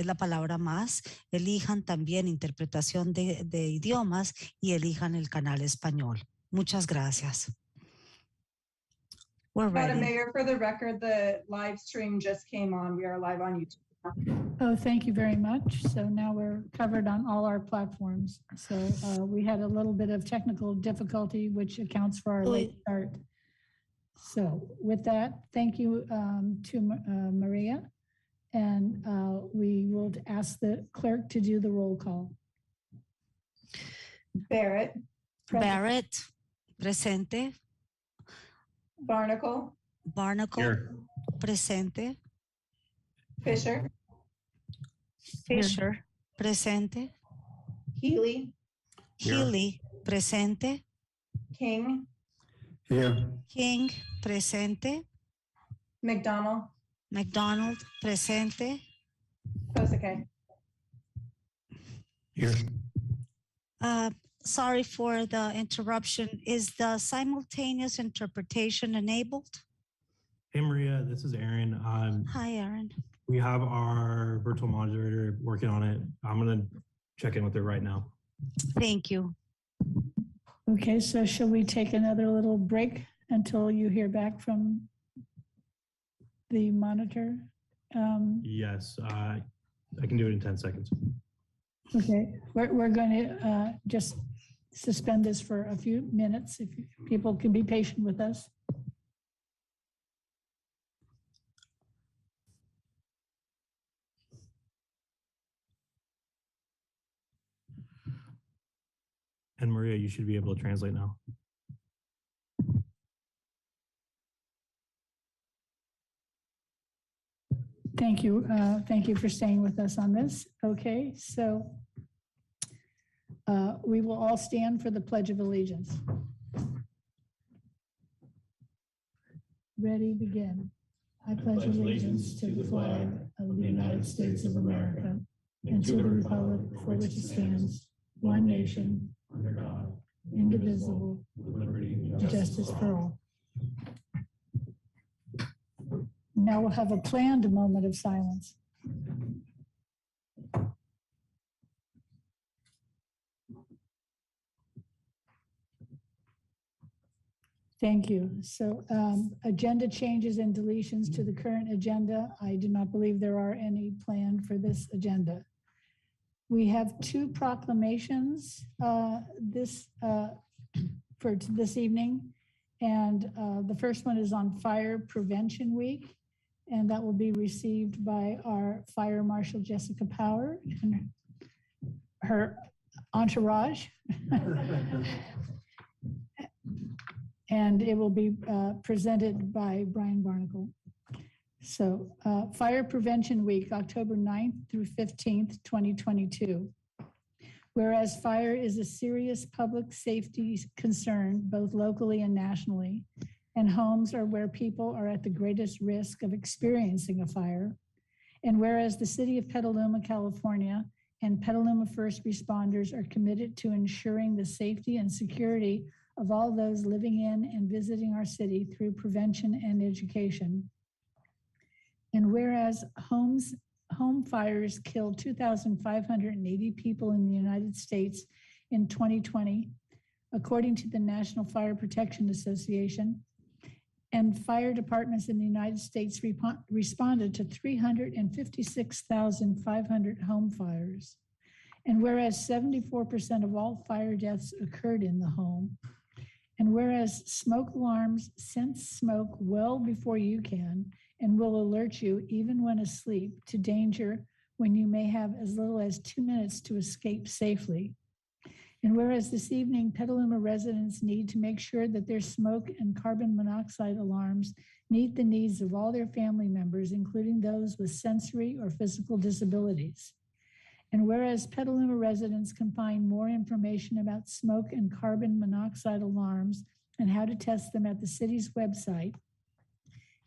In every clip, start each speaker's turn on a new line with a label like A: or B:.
A: es la palabra más, elijan también interpretación de idiomas y elijan el canal español. Muchas gracias. We're ready.
B: Madam Mayor, for the record, the live stream just came on. We are live on YouTube.
C: Oh, thank you very much. So now we're covered on all our platforms. So we had a little bit of technical difficulty, which accounts for our late start. So with that, thank you to Maria. And we will ask the clerk to do the roll call.
B: Barrett.
A: Barrett, presente.
B: Barnacle.
A: Barnacle,
D: Here.
A: presente.
B: Fisher.
A: Fisher, presente.
B: Healy.
A: Healy, presente.
B: King.
D: Here.
A: King, presente.
B: McDonald.
A: McDonald, presente.
B: Kosake.
D: Here.
A: Sorry for the interruption. Is the simultaneous interpretation enabled?
D: Hey, Maria, this is Aaron.
A: Hi, Aaron.
D: We have our virtual moderator working on it. I'm going to check in with her right now.
A: Thank you.
C: Okay, so shall we take another little break until you hear back from the monitor?
D: Yes, I can do it in 10 seconds.
C: Okay, we're going to just suspend this for a few minutes if people can be patient with us.
D: And Maria, you should be able to translate now.
C: Thank you. Thank you for staying with us on this. Okay, so we will all stand for the Pledge of Allegiance. Ready, begin. I pledge allegiance to the flag of the United States of America and to the republic for which it stands, one nation, under God, indivisible, with liberty and justice for all. Now we'll have a planned moment of silence. Thank you. So agenda changes and deletions to the current agenda. I do not believe there are any planned for this agenda. We have two proclamations for this evening. And the first one is on Fire Prevention Week. And that will be received by our Fire Marshal Jessica Power and her entourage. And it will be presented by Brian Barnacle. So Fire Prevention Week, October 9th through 15th, 2022. Whereas fire is a serious public safety concern, both locally and nationally, and homes are where people are at the greatest risk of experiencing a fire. And whereas the city of Petaluma, California, and Petaluma first responders are committed to ensuring the safety and security of all those living in and visiting our city through prevention and education. And whereas home fires killed 2,580 people in the United States in 2020, according to the National Fire Protection Association, and fire departments in the United States responded to 356,500 home fires. And whereas 74% of all fire deaths occurred in the home, and whereas smoke alarms sense smoke well before you can and will alert you even when asleep to danger when you may have as little as 2 minutes to escape safely. And whereas this evening, Petaluma residents need to make sure that their smoke and carbon monoxide alarms meet the needs of all their family members, including those with sensory or physical disabilities. And whereas Petaluma residents can find more information about smoke and carbon monoxide alarms and how to test them at the city's website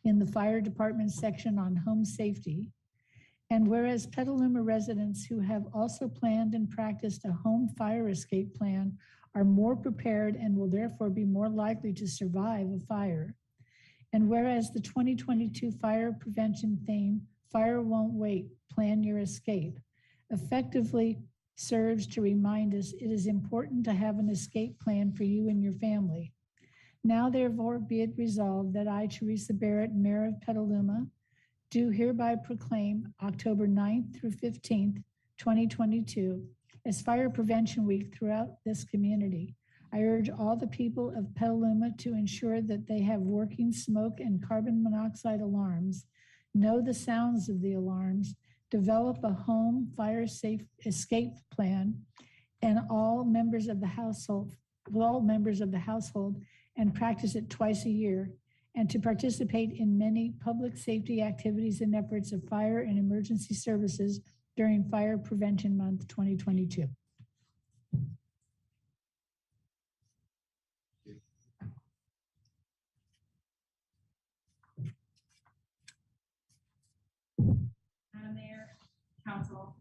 C: in the fire department section on home safety. And whereas Petaluma residents who have also planned and practiced a home fire escape plan are more prepared and will therefore be more likely to survive a fire. And whereas the 2022 fire prevention theme Fire Won't Wait, Plan Your Escape, effectively serves to remind us it is important to have an escape plan for you and your family. Now therefore be it resolved that I, Teresa Barrett, Mayor of Petaluma, do hereby proclaim October 9th through 15th, 2022, as Fire Prevention Week throughout this community. I urge all the people of Petaluma to ensure that they have working smoke and carbon monoxide alarms, know the sounds of the alarms, develop a home fire safe escape plan, and all members of the household, and practice it twice a year, and to participate in many public safety activities and efforts of fire and emergency services during Fire Prevention Month 2022.
E: Madam Mayor, Council.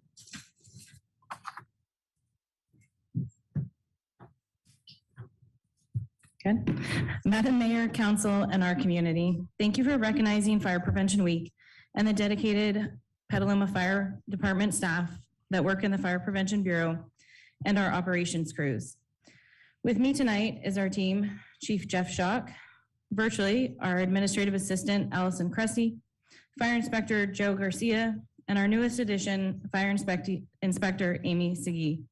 E: Good. Madam Mayor, Council, and our community, thank you for recognizing Fire Prevention Week and the dedicated Petaluma Fire Department staff that work in the Fire Prevention Bureau and our operations crews. With me tonight is our team, Chief Jeff Schock, virtually our Administrative Assistant, Allison Cressy, Fire Inspector Joe Garcia, and our newest addition, Fire Inspector Amy Segui,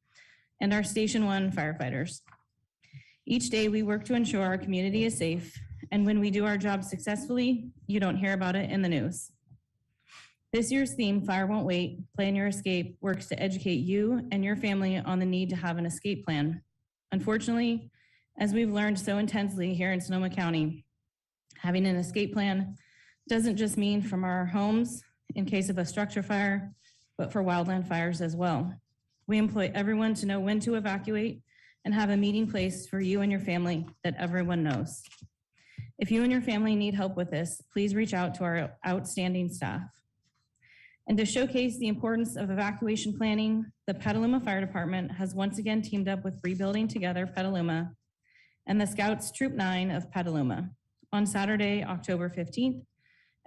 E: and our Station 1 firefighters. Each day we work to ensure our community is safe, and when we do our job successfully, you don't hear about it in the news. This year's theme, Fire Won't Wait, Plan Your Escape, works to educate you and your family on the need to have an escape plan. Unfortunately, as we've learned so intensely here in Sonoma County, having an escape plan doesn't just mean from our homes in case of a structure fire, but for wildland fires as well. We employ everyone to know when to evacuate and have a meeting place for you and your family that everyone knows. If you and your family need help with this, please reach out to our outstanding staff. And to showcase the importance of evacuation planning, the Petaluma Fire Department has once again teamed up with Rebuilding Together Petaluma and the Scouts Troop 9 of Petaluma on Saturday, October 15th.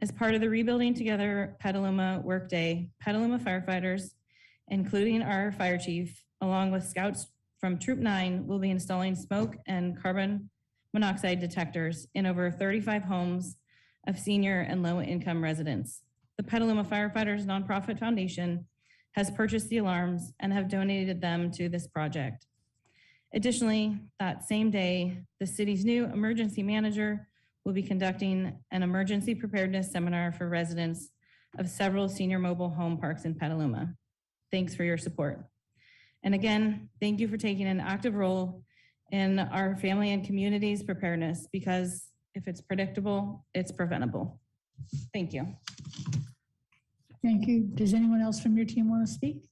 E: As part of the Rebuilding Together Petaluma Workday, Petaluma firefighters, including our fire chief, along with Scouts from Troop 9, will be installing smoke and carbon monoxide detectors in over 35 homes of senior and low-income residents. The Petaluma Firefighters Nonprofit Foundation has purchased the alarms and have donated them to this project. Additionally, that same day, the city's new emergency manager will be conducting an emergency preparedness seminar for residents of several senior mobile home parks in Petaluma. Thanks for your support. And again, thank you for taking an active role in our family and community's preparedness, because if it's predictable, it's preventable. Thank you.
C: Thank you. Does anyone else from your team want to speak?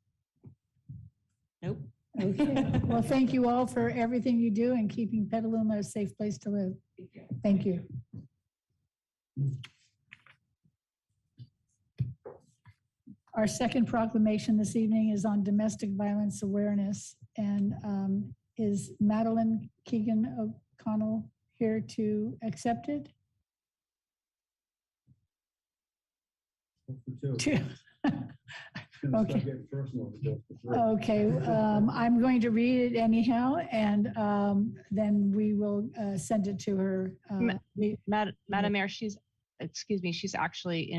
E: Nope.
C: Okay. Well, thank you all for everything you do and keeping Petaluma a safe place to live. Thank you. Our second proclamation this evening is on domestic violence awareness, and is Madeline Keegan O'Connell here to accept it? Two. Okay. Okay. I'm going to read it anyhow, and then we will send it to her.
F: Madam Mayor, she's actually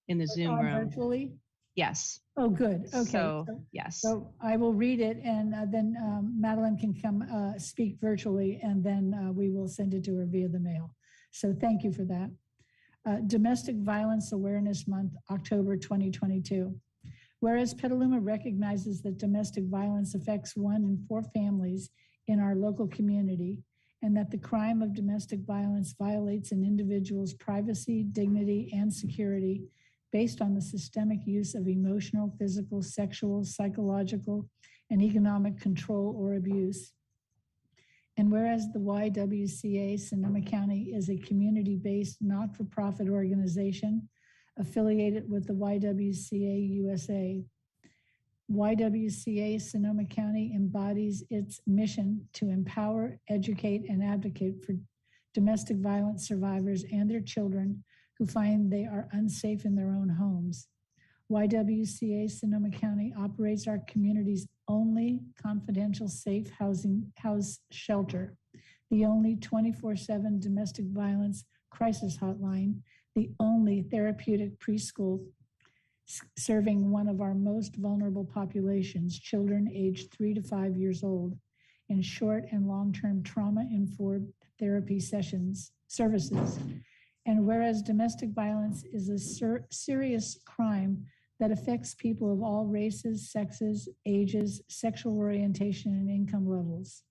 F: in the Zoom room.
C: Virtually?
F: Yes.
C: Oh, good. Okay.
F: So, yes.
C: So I will read it, and then Madeline can come speak virtually, and then we will send it to her via the mail. So thank you for that. Domestic Violence Awareness Month, October 2022. Whereas Petaluma recognizes that domestic violence affects 1 in 4 families in our local community, and that the crime of domestic violence violates an individual's privacy, dignity, and security based on the systemic use of emotional, physical, sexual, psychological, and economic control or abuse. And whereas the YWCA Sonoma County is a community-based not-for-profit organization affiliated with the YWCA USA, YWCA Sonoma County embodies its mission to empower, educate, and advocate for domestic violence survivors and their children who find they are unsafe in their own homes. YWCA Sonoma County operates our community's only confidential safe house shelter, the only 24/7 domestic violence crisis hotline, the only therapeutic preschool serving one of our most vulnerable populations, children aged 3 to 5 years old, in short and long-term trauma-informed therapy services. And whereas domestic violence is a serious crime that affects people of all races, sexes, ages, sexual orientation, and income levels,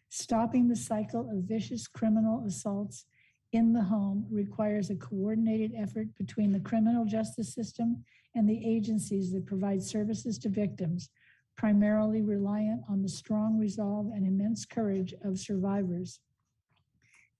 C: stopping the cycle of vicious criminal assaults in the home requires a coordinated effort between the criminal justice system and the agencies that provide services to victims, primarily reliant on the strong resolve and immense courage of survivors.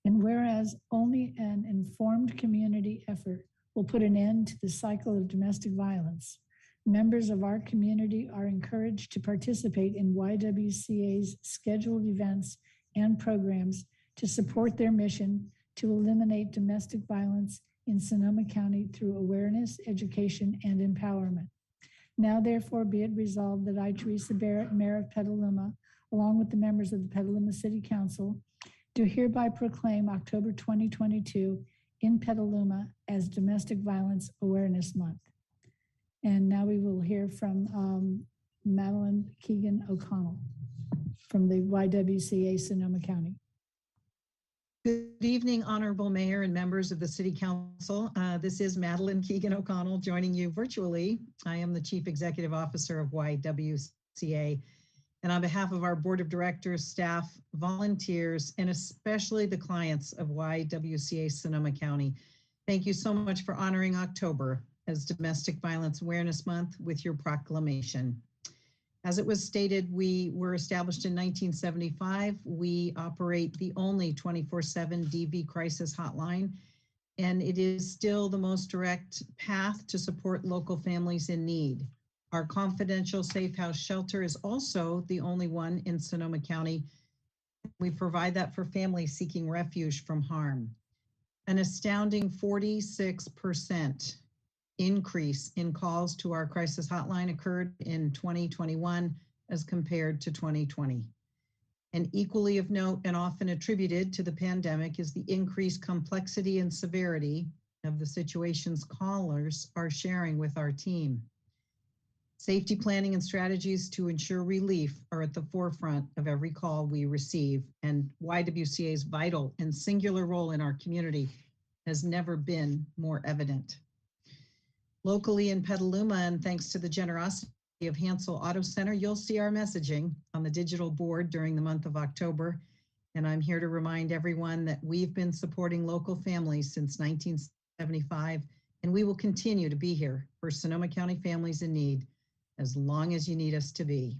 C: And whereas only an informed community effort will put an end to the cycle of domestic violence, members of our community are encouraged to participate in YWCA's scheduled events and programs to support their mission to eliminate domestic violence in Sonoma County through awareness, education, and empowerment. Now, therefore, be it resolved that I, Teresa Barrett, Mayor of Petaluma, along with the members of the Petaluma City Council, do hereby proclaim October 2022 in Petaluma as Domestic Violence Awareness Month. And now we will hear from Madeline Keegan O'Connell from the YWCA Sonoma County.
G: Good evening, Honorable Mayor and members of the City Council. This is Madeline Keegan O'Connell joining you virtually. I am the Chief Executive Officer of YWCA. And on behalf of our Board of Directors, staff, volunteers, and especially the clients of YWCA Sonoma County, thank you so much for honoring October as Domestic Violence Awareness Month with your proclamation. As it was stated, we were established in 1975. We operate the only 24/7 DV crisis hotline, and it is still the most direct path to support local families in need. Our confidential safe house shelter is also the only one in Sonoma County. We provide that for families seeking refuge from harm. An astounding 46% increase in calls to our crisis hotline occurred in 2021 as compared to 2020. And equally of note and often attributed to the pandemic is the increased complexity and severity of the situations callers are sharing with our team. Safety planning and strategies to ensure relief are at the forefront of every call we receive, and YWCA's vital and singular role in our community has never been more evident. Locally in Petaluma, and thanks to the generosity of Hansel Auto Center, you'll see our messaging on the digital board during the month of October. And I'm here to remind everyone that we've been supporting local families since 1975, and we will continue to be here for Sonoma County families in need as long as you need us to be.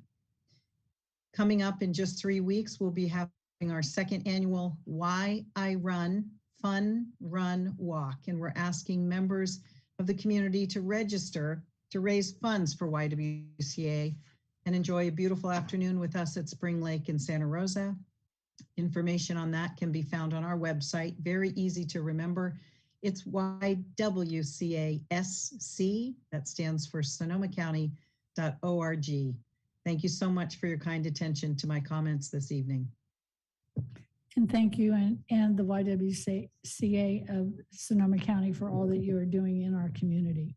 G: Coming up in just 3 weeks, we'll be having our second annual Why I Run Fun Run Walk, and we're asking members of the community to register to raise funds for YWCA and enjoy a beautiful afternoon with us at Spring Lake in Santa Rosa. Information on that can be found on our website. Very easy to remember. It's YWCASC, that stands for SonomaCounty.org. Thank you so much for your kind attention to my comments this evening.
C: And thank you and the YWCA of Sonoma County for all that you are doing in our community.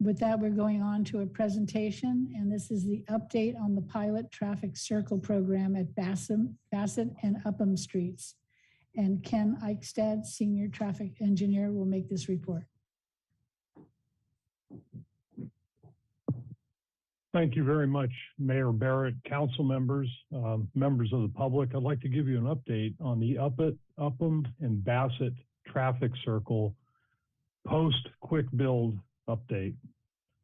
C: With that, we're going on to a presentation, and this is the update on the pilot traffic circle program at Bassam, Bassett and Upham Streets. And Ken Eichstad, Senior Traffic Engineer, will make this report.
H: Thank you very much, Mayor Barrett, council members, members of the public. I'd like to give you an update on the Upham and Bassett traffic circle post quick build update.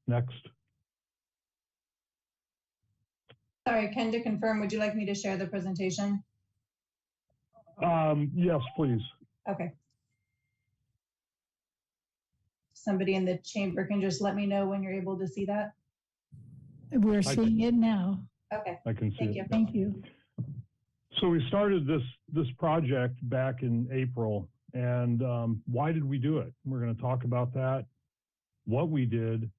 H: Next.
B: Sorry, Ken, to confirm, would you like me to share the presentation?
H: Yes, please.
B: Okay. Somebody in the chamber can just let me know when you're able to see that.
C: We're seeing it now.
B: Okay.
H: I can see
B: Thank
H: it.
B: you.
C: Thank you.
H: So we started this project back in April, And why did we do it? We're going to talk about that, what we did,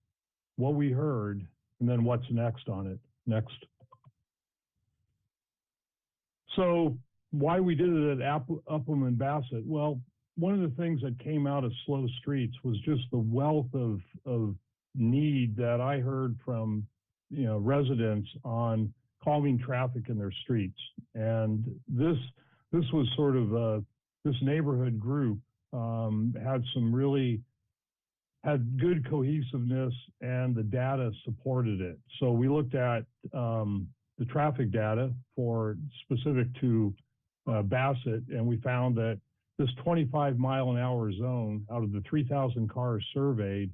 H: what we heard, and then what's next on it. Next. So why we did it at Upham and Bassett? Well, one of the things that came out of Slow Streets was just the wealth of need that I heard from residents on calming traffic in their streets. And this was sort of this neighborhood group had good cohesiveness, and the data supported it. So we looked at the traffic data for specific to Bassett, and we found that this 25-mile-an-hour zone, out of the 3,000 cars surveyed,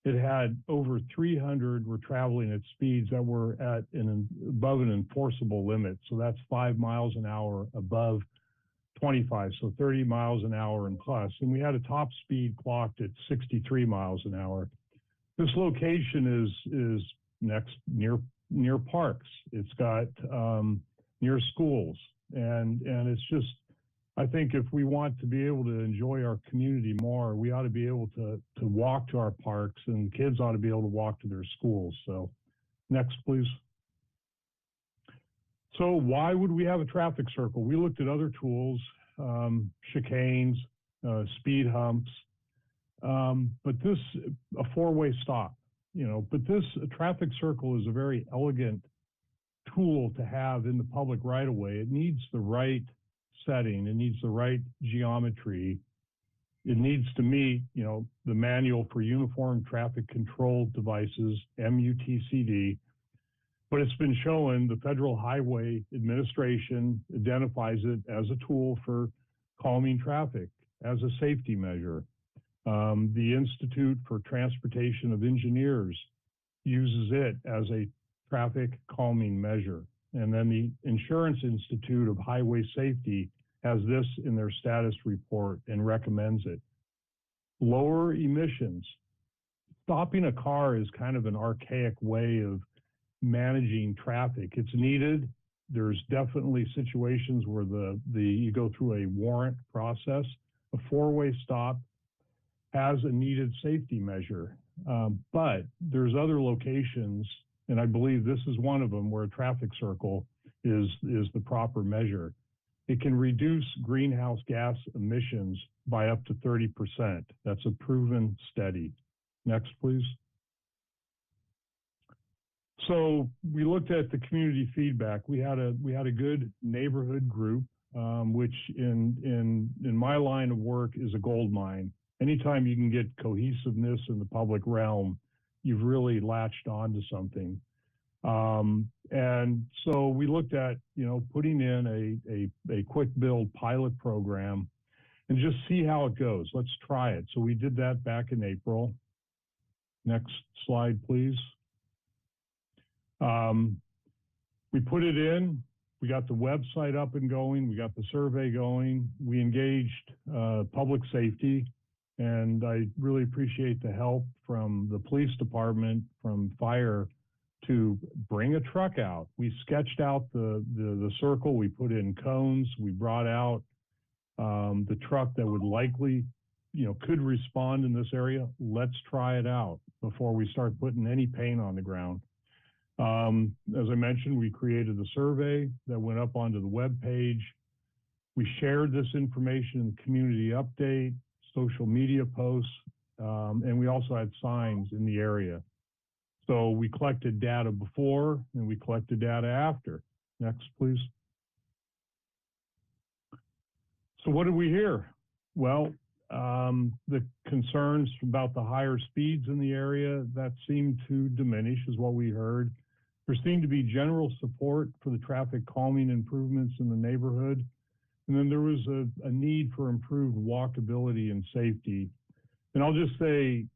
H: it had over 300 were traveling at speeds that were at above an enforceable limit. So that's 5 miles an hour above 25, so 30 miles an hour and plus. And we had a top speed clocked at 63 miles an hour. This location is next near parks. It's got near schools, and it's just, I think if we want to be able to enjoy our community more, we ought to be able to walk to our parks, and kids ought to be able to walk to their schools. So next, please. So why would we have a traffic circle? We looked at other tools, chicanes, speed humps, but this, a four-way stop, but this traffic circle is a very elegant tool to have in the public right-of-way. It needs the right setting. It needs the right geometry. It needs to meet, the Manual for Uniform Traffic Control Devices, MUTCD. But it's been shown the Federal Highway Administration identifies it as a tool for calming traffic, as a safety measure. The Institute for Transportation of Engineers uses it as a traffic calming measure. And then the Insurance Institute of Highway Safety has this in their status report and recommends it. Lower emissions. Stopping a car is kind of an archaic way of managing traffic. It's needed. There's definitely situations where you go through a warrant process. A four-way stop has a needed safety measure. But there's other locations, and I believe this is one of them, where a traffic circle is the proper measure. It can reduce greenhouse gas emissions by up to 30%. That's a proven study. Next, please. So we looked at the community feedback. We had a good neighborhood group, which in my line of work is a gold mine. Anytime you can get cohesiveness in the public realm, you've really latched on to something. And so we looked at, putting in a quick build pilot program and just see how it goes. Let's try it. So we did that back in April. Next slide, please. We put it in, we got the website up and going, we got the survey going, we engaged public safety, and I really appreciate the help from the police department, from fire, to bring a truck out. We sketched out the circle, we put in cones, we brought out the truck that would likely, could respond in this area. Let's try it out before we start putting any paint on the ground. As I mentioned, we created a survey that went up onto the web page. We shared this information in the community update, social media posts, and we also had signs in the area. So we collected data before and we collected data after. Next, please. So what did we hear? Well, the concerns about the higher speeds in the area, that seemed to diminish, is what we heard. There seemed to be general support for the traffic calming improvements in the neighborhood. And then there was a need for improved walkability and safety. And I'll just say,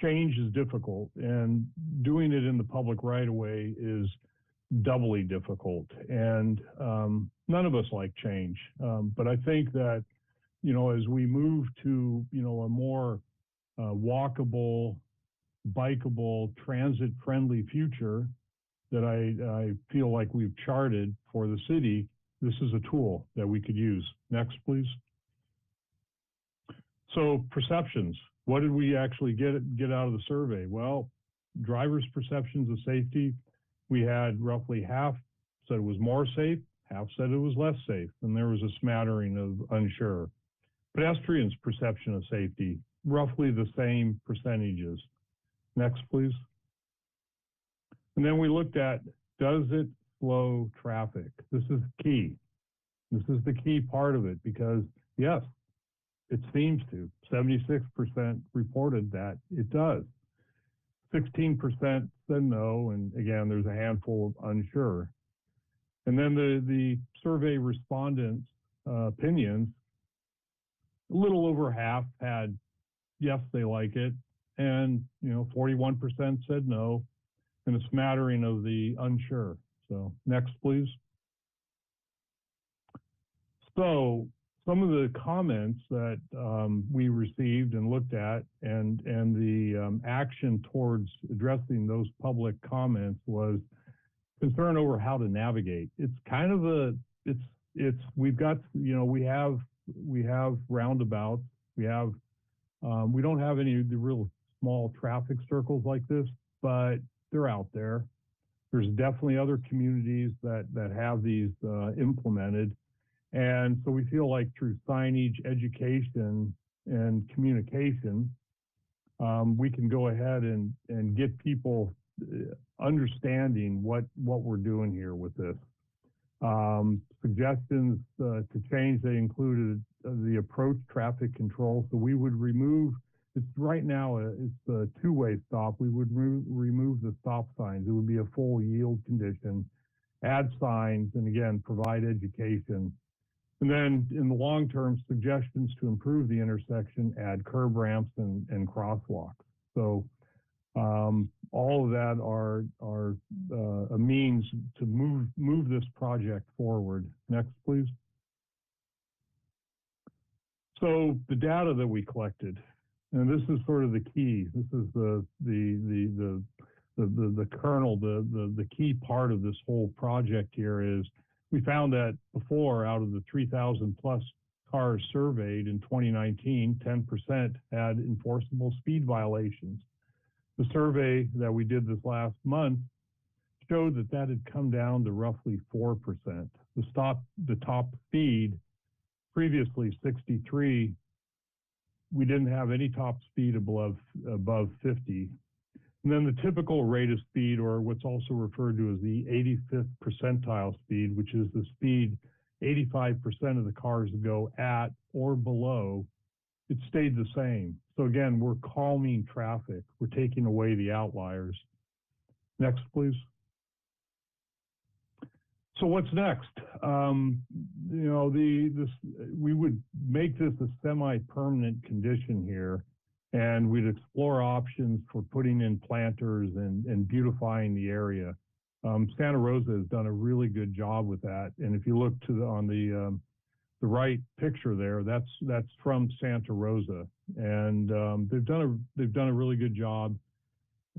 H: change is difficult, and doing it in the public right-of-way is doubly difficult. And none of us like change. But I think that, as we move to, a more walkable, bikeable, transit-friendly future that I feel like we've charted for the city, this is a tool that we could use. Next, please. So perceptions, what did we actually get out of the survey? Well, drivers' perceptions of safety, we had roughly half said it was more safe, half said it was less safe, and there was a smattering of unsure. Pedestrians' perception of safety, roughly the same percentages. Next, please. And then we looked at, does it slow traffic? This is key. This is the key part of it because, yes, it seems to. 76% reported that it does. 16% said no, and again, there's a handful of unsure. And then the survey respondents' opinions, a little over half had yes, they like it, and 41% said no, and a smattering of the unsure. So next, please. So some of the comments that we received and looked at, and the action towards addressing those public comments was concern over how to navigate. It's kind of we've got we have roundabouts, we don't have any of the real small traffic circles like this, but they're out there. There's definitely other communities that have these implemented. And so we feel like through signage, education, and communication, we can go ahead and get people understanding what we're doing here with this. Suggestions to change, they included the approach traffic control. So we would remove, it's right now, it's a two-way stop. We would remove the stop signs. It would be a full yield condition, add signs, and again, provide education. And then in the long term, suggestions to improve the intersection, add curb ramps and crosswalks. So all of that are a means to move this project forward. Next, please. So the data that we collected, and this is sort of the key. This is the kernel, the key part of this whole project here is we found that before, out of the 3,000 plus cars surveyed in 2019, 10% had enforceable speed violations. The survey that we did this last month showed that had come down to roughly 4%. The top speed, previously 63, we didn't have any top speed above 50. And then the typical rate of speed, or what's also referred to as the 85th percentile speed, which is the speed 85% of the cars go at or below, it stayed the same. So again, we're calming traffic. We're taking away the outliers. Next, please. So what's next? We would make this a semi-permanent condition here, and we'd explore options for putting in planters and beautifying the area. Santa Rosa has done a really good job with that. And if you look on the right picture there, that's from Santa Rosa, and they've done a really good job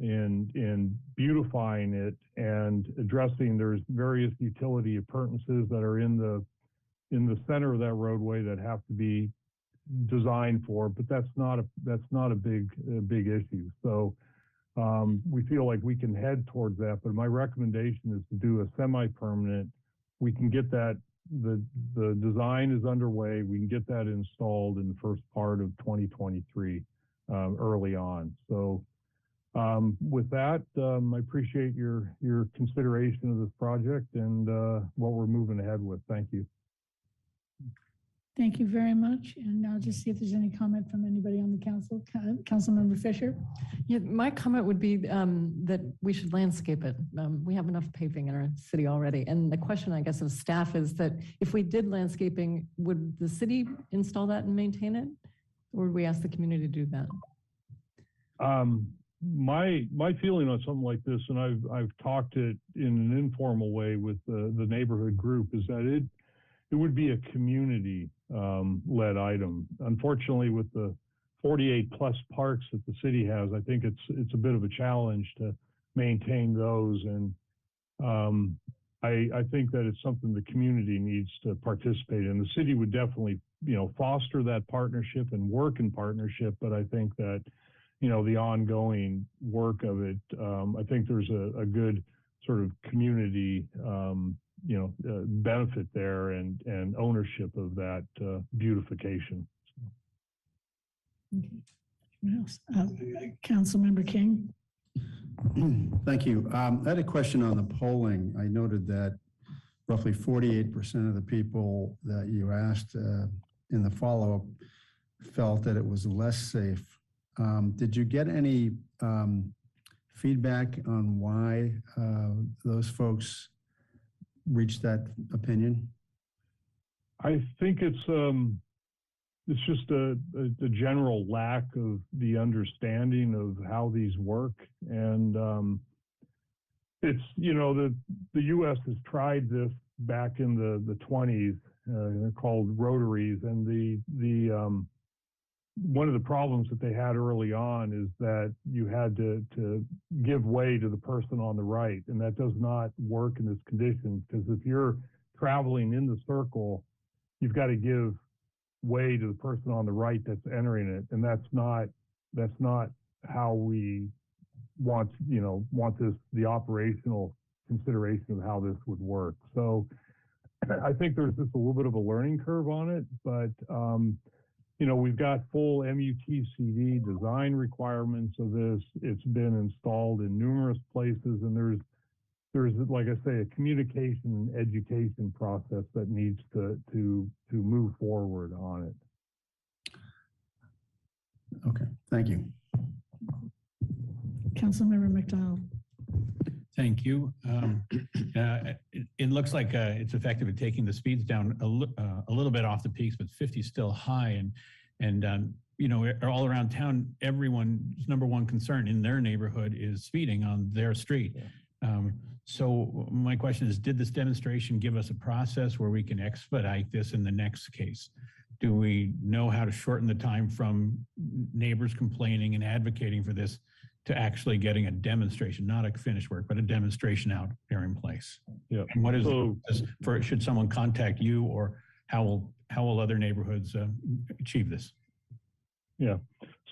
H: in beautifying it and addressing. There's various utility appurtenances that are in the center of that roadway that have to be designed for, but that's not a big issue. So we feel like we can head towards that, but my recommendation is to do a semi-permanent. We can get that, the design is underway. We can get that installed in the first part of 2023 early on. So with that, I appreciate your consideration of this project and what we're moving ahead with. Thank you.
C: Thank you very much. And I'll just see if there's any comment from anybody on the council. Councilmember Fisher.
I: Yeah, my comment would be that we should landscape it. We have enough paving in our city already. And the question, I guess, of staff is that if we did landscaping, would the city install that and maintain it? Or would we ask the community to do that?
H: My feeling on something like this, and I've talked it in an informal way with the neighborhood group, is that it would be a community led item. Unfortunately, with the 48 plus parks that the city has, I think it's a bit of a challenge to maintain those. And I think that it's something the community needs to participate in. The city would definitely foster that partnership and work in partnership. But I think that, the ongoing work of it, I think there's a good sort of community, benefit there and ownership of that beautification.
C: Okay. What else? Councilmember King.
J: Thank you. I had a question on the polling. I noted that roughly 48% of the people that you asked in the follow-up felt that it was less safe. Did you get any feedback on why those folks reached that opinion?
H: I think it's just a general lack of the understanding of how these work. And it's, the U.S. has tried this back in the 20s. They're called rotaries. And the one of the problems that they had early on is that you had to give way to the person on the right. And that does not work in this condition, because if you're traveling in the circle, you've got to give way to the person on the right that's entering it. And that's not how we want this, the operational consideration of how this would work. So I think there's just a little bit of a learning curve on it, but we've got full MUTCD design requirements of this. It's been installed in numerous places, and there's, like I say, a communication and education process that needs to move forward on it.
J: Okay, thank you.
C: Councilmember McDowell.
K: Thank you. It looks like it's effective at taking the speeds down a little bit off the peaks, but 50 is still high. And all around town, everyone's number one concern in their neighborhood is speeding on their street. Yeah. So my question is, did this demonstration give us a process where we can expedite this in the next case? Do we know how to shorten the time from neighbors complaining and advocating for this to actually getting a demonstration, not a finished work, but a demonstration out there in place?
H: Yeah.
K: And what is for, should someone contact you, or how will other neighborhoods achieve this?
H: Yeah,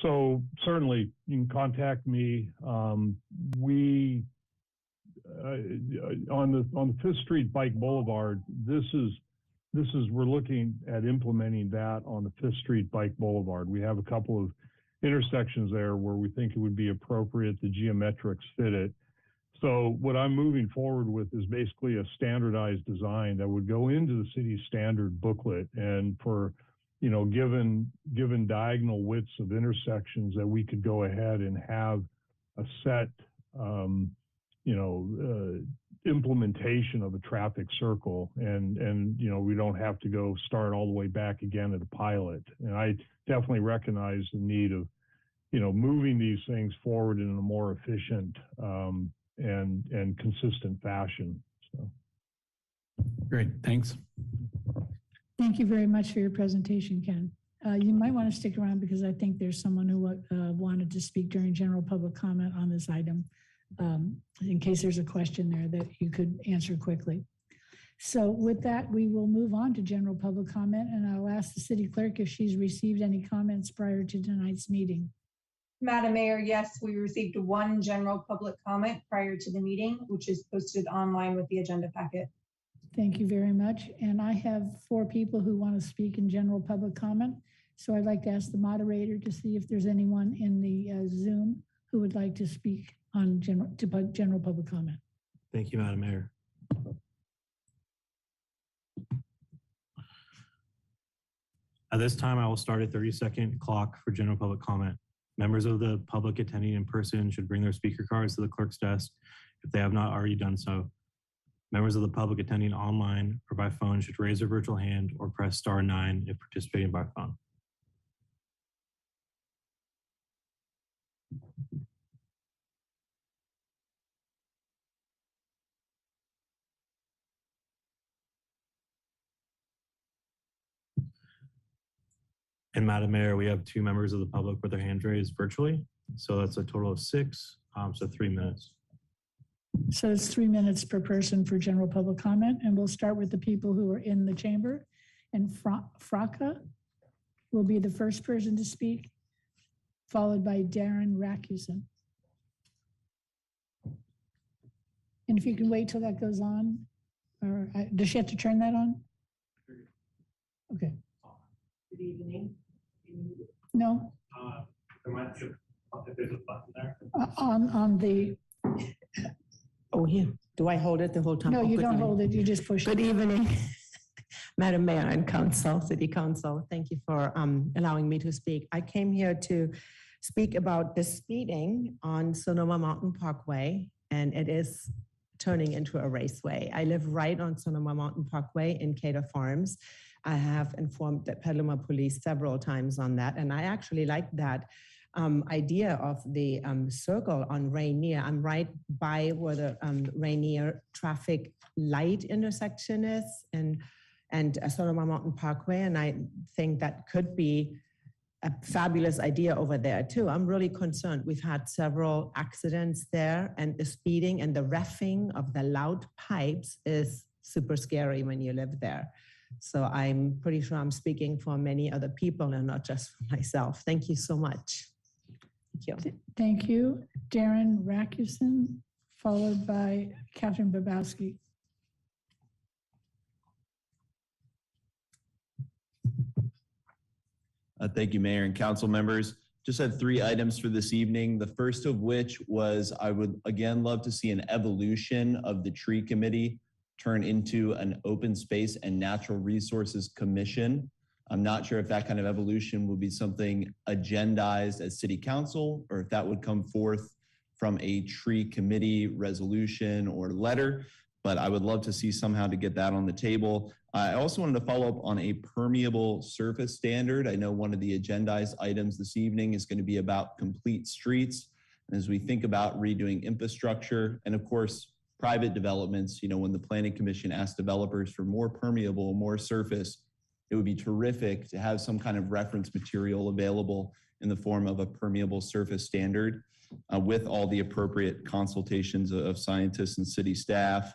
H: so certainly you can contact me. We on the 5th Street Bike Boulevard, we're looking at implementing that on the 5th Street Bike Boulevard. We have a couple of intersections there where we think it would be appropriate, the geometrics fit it. So what I'm moving forward with is basically a standardized design that would go into the city's standard booklet, and for given diagonal widths of intersections, that we could go ahead and have a set implementation of a traffic circle, and we don't have to go start all the way back again at a pilot. And I definitely recognize the need of moving these things forward in a more efficient and consistent fashion. So
K: great, thanks.
C: Thank you very much for your presentation, Ken. You might want to stick around, because I think there's someone who wanted to speak during general public comment on this item, in case there's a question there that you could answer quickly. So with that, we will move on to general public comment, and I'll ask the city clerk if she's received any comments prior to tonight's meeting.
B: Madam Mayor, yes, we received one general public comment prior to the meeting, which is posted online with the agenda packet.
C: Thank you very much. And I have 4 people who want to speak in general public comment. So I'd like to ask the moderator to see if there's anyone in the Zoom who would like to speak on general public comment.
D: Thank you, Madam Mayor. At this time, I will start a 30-second clock for general public comment. Members of the public attending in person should bring their speaker cards to the clerk's desk if they have not already done so. Members of the public attending online or by phone should raise their virtual hand or press *9 if participating by phone. And Madam Mayor, we have 2 members of the public with their hands raised virtually. So that's a total of 6, so 3 minutes.
C: So it's 3 minutes per person for general public comment. And we'll start with the people who are in the chamber. And Fraka, will be the first person to speak, followed by Darren Racusin. And if you can wait till that goes on, or does she have to turn that on? Okay.
D: Good evening.
C: No,
D: There might be if there's a button there.
C: on the,
L: Oh, here. Do I hold it the whole time?
C: no,
L: Oh,
C: you
L: good
C: don't
L: evening.
C: hold it, you just push
L: Good
C: it.
L: evening, Madam Mayor and Council, City Council. Thank you for allowing me to speak. I came here to speak about the speeding on Sonoma Mountain Parkway, and it is turning into a raceway. I live right on Sonoma Mountain Parkway in Cater Farms. I have informed the Petaluma Police several times on that, and I actually like that idea of the circle on Rainier. I'm right by where the Rainier traffic light intersection is and Sonoma Mountain Parkway, and I think that could be a fabulous idea over there too. I'm really concerned. We've had several accidents there, and the speeding and the reffing of the loud pipes is super scary when you live there. So I'm pretty sure I'm speaking for many other people and not just for myself. Thank you so much. Thank you.
C: Thank you. Darren Racusin, followed by Catherine Babowski.
M: Thank you, Mayor and Council members. Just had 3 items for this evening. The first of which was I would again love to see an evolution of the tree committee turn into an open space and natural resources commission. I'm not sure if that kind of evolution would be something agendized as city council or if that would come forth from a tree committee resolution or letter, but I would love to see somehow to get that on the table. I also wanted to follow up on a permeable surface standard. I know one of the agendized items this evening is going to be about complete streets. And as we think about redoing infrastructure and of course, private developments, you know, when the Planning Commission asked developers for more permeable, more surface, it would be terrific to have some kind of reference material available in the form of a permeable surface standard with all the appropriate consultations of scientists and city staff.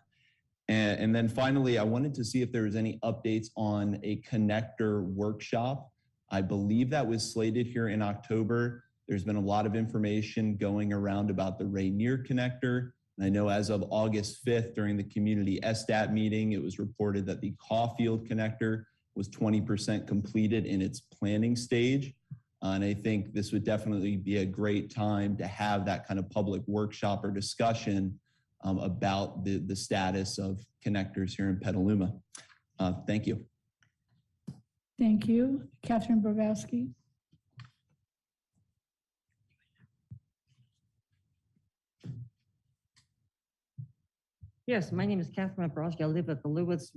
M: And then finally, I wanted to see if there was any updates on a connector workshop. I believe that was slated here in October. There's been a lot of information going around about the Rainier connector. And I know as of August 5th, during the community SDAT meeting, it was reported that the Caulfield connector was 20% completed in its planning stage. And I think this would definitely be a great time to have that kind of public workshop or discussion about the status of connectors here in Petaluma. Thank you.
C: Thank you. Catherine Babowski.
N: Yes, my name is Catherine Brosky. I live at the Lewis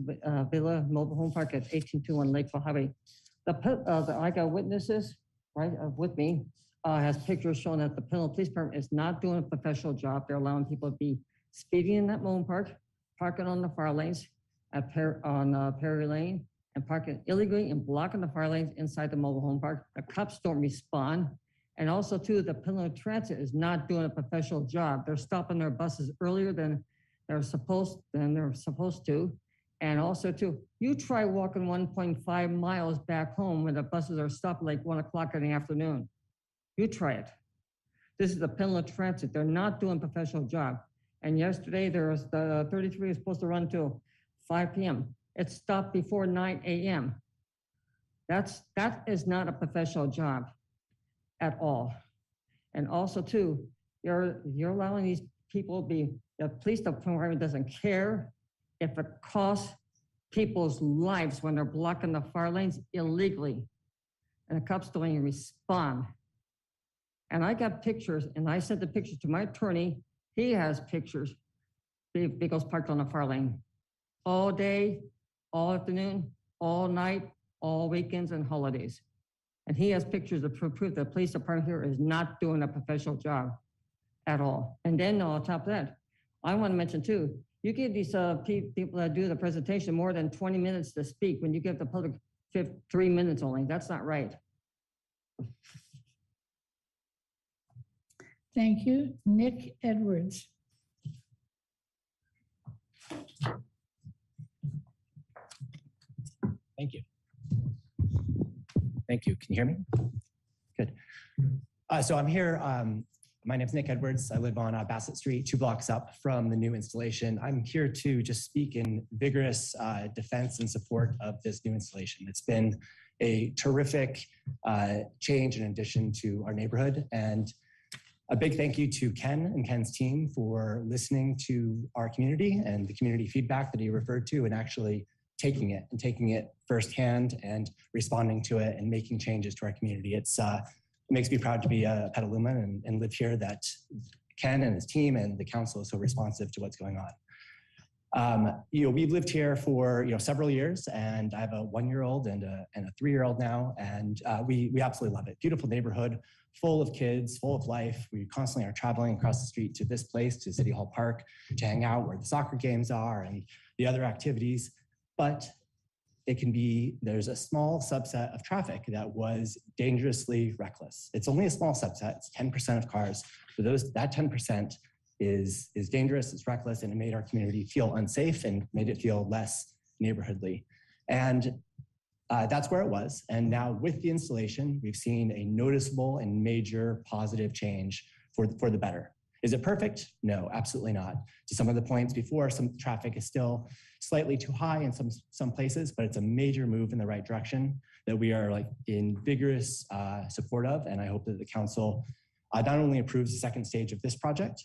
N: Villa Mobile Home Park at 1821 Lakeville Highway. I got witnesses right with me. Has pictures showing that the Petaluma Police Department is not doing a professional job. They're allowing people to be speeding in that mobile park, parking on the fire lanes on Perry Lane, and parking illegally and blocking the fire lanes inside the mobile home park. The cops don't respond. And also too, the Petaluma Transit is not doing a professional job. They're stopping their buses earlier than they're supposed to. And also too, you try walking 1.5 miles back home when the buses are stopped like 1 o'clock in the afternoon. You try it. This is the Petaluma Transit. They're not doing a professional job. And yesterday there was the 33 was supposed to run till 5 p.m. It stopped before 9 a.m. That is not a professional job at all. And also too, you're allowing these people to be, the police department doesn't care if it costs people's lives when they're blocking the fire lanes illegally. And the cops don't even respond. And I got pictures, and I sent the pictures to my attorney. He has pictures. Vehicles parked on the fire lane all day, all afternoon, all night, all weekends and holidays. And he has pictures to prove the police department here is not doing a professional job at all. And then on top of that, I want to mention too, you give these people that do the presentation more than 20 minutes to speak when you give the public 3 minutes only. That's not right.
C: Thank you. Nick Edwards.
O: Thank you. thank you. Can you hear me? Good. So I'm here. My name's Nick Edwards. I live on Bassett Street, 2 blocks up from the new installation. I'm here to just speak in vigorous defense and support of this new installation. It's been a terrific change and addition to our neighborhood. And a big thank you to Ken and Ken's team for listening to our community and the community feedback that he referred to, and actually taking it firsthand and responding to it and making changes to our community. It makes me proud to be a Petaluman and live here, that Ken and his team and the council is so responsive to what's going on. We've lived here for several years, and I have a 1-year-old and a 3-year-old now, and we absolutely love it. Beautiful neighborhood, full of kids, full of life. We constantly are traveling across the street to this place, to City Hall Park, to hang out where the soccer games are and the other activities. But there's a small subset of traffic that was dangerously reckless. It's only a small subset, it's 10% of cars. For that 10% is dangerous, it's reckless, and it made our community feel unsafe and made it feel less neighborhoodly. And that's where it was. And now with the installation, we've seen a noticeable and major positive change for the better. Is it perfect? No, absolutely not. To some of the points before, some traffic is still slightly too high in some places, but it's a major move in the right direction that we are in vigorous support of. And I hope that the council not only approves the second stage of this project,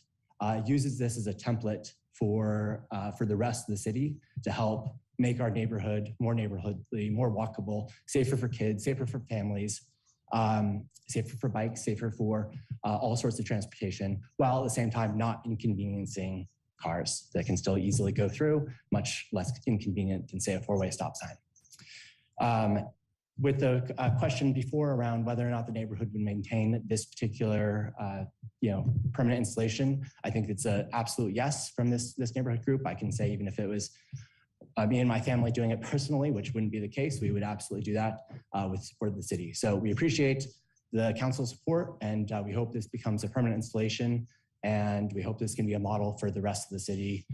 O: uses this as a template for the rest of the city to help make our neighborhood more neighborhoodly, more walkable, safer for kids, safer for families, safer for bikes, safer for all sorts of transportation, while at the same time not inconveniencing cars that can still easily go through, much less inconvenient than, say, a 4-way stop sign. With the question before around whether or not the neighborhood would maintain this particular permanent installation, I think it's an absolute yes from this neighborhood group. I can say even if it was me and my family doing it personally, which wouldn't be the case, we would absolutely do that with support of the city. So we appreciate the council's support, and we hope this becomes a permanent installation, and we hope this can be a model for the rest of the city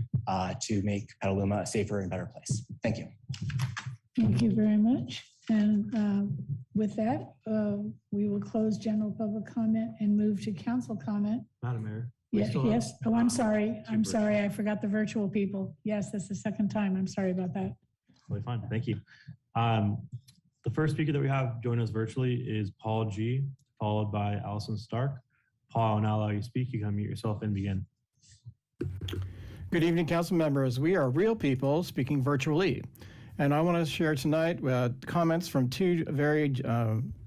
O: to make Petaluma a safer and better place. Thank you.
C: Thank you very much. And with that, we will close general public comment and move to council comment.
D: Madam Mayor.
C: Yes. Oh, I'm sorry. I forgot the virtual people. Yes, that's the second time. I'm sorry about that.
D: Totally fine. Thank you. The first speaker that we have join us virtually is Paul G, followed by Allison Stark. Paul, I will now allow you to speak. You can unmute yourself and begin.
P: Good evening, council members. We are real people speaking virtually. And I want to share tonight comments from 2 very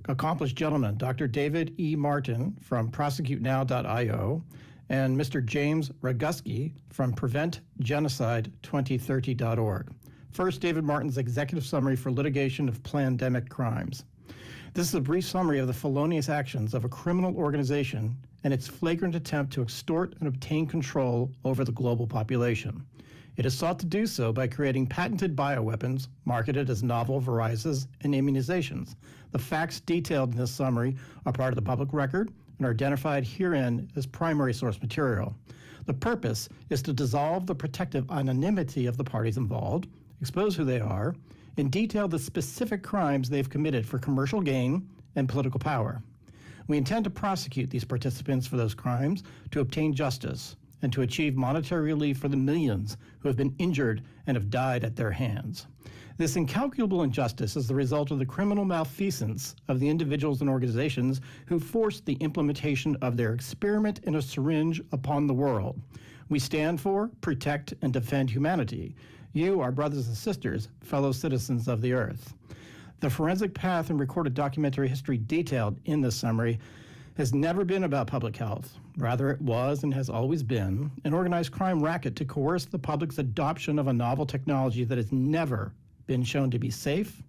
P: accomplished gentlemen, Dr. David E. Martin from prosecutenow.io and Mr. James Roguski from PreventGenocide2030.org. First, David Martin's executive summary for litigation of pandemic crimes. This is a brief summary of the felonious actions of a criminal organization and its flagrant attempt to extort and obtain control over the global population. It has sought to do so by creating patented bioweapons marketed as novel viruses and immunizations. The facts detailed in this summary are part of the public record and are identified herein as primary source material. The purpose is to dissolve the protective anonymity of the parties involved, expose who they are, and detail the specific crimes they've committed for commercial gain and political power. We intend to prosecute these participants for those crimes to obtain justice and to achieve monetary relief for the millions who have been injured and have died at their hands. This incalculable injustice is the result of the criminal malfeasance of the individuals and organizations who forced the implementation of their experiment in a syringe upon the world. We stand for, protect, and defend humanity. You, our brothers and sisters, fellow citizens of the earth. The forensic path and recorded documentary history detailed in this summary has never been about public health. Rather, it was and has always been an organized crime racket to coerce the public's adoption of a novel technology that has never been shown to be safe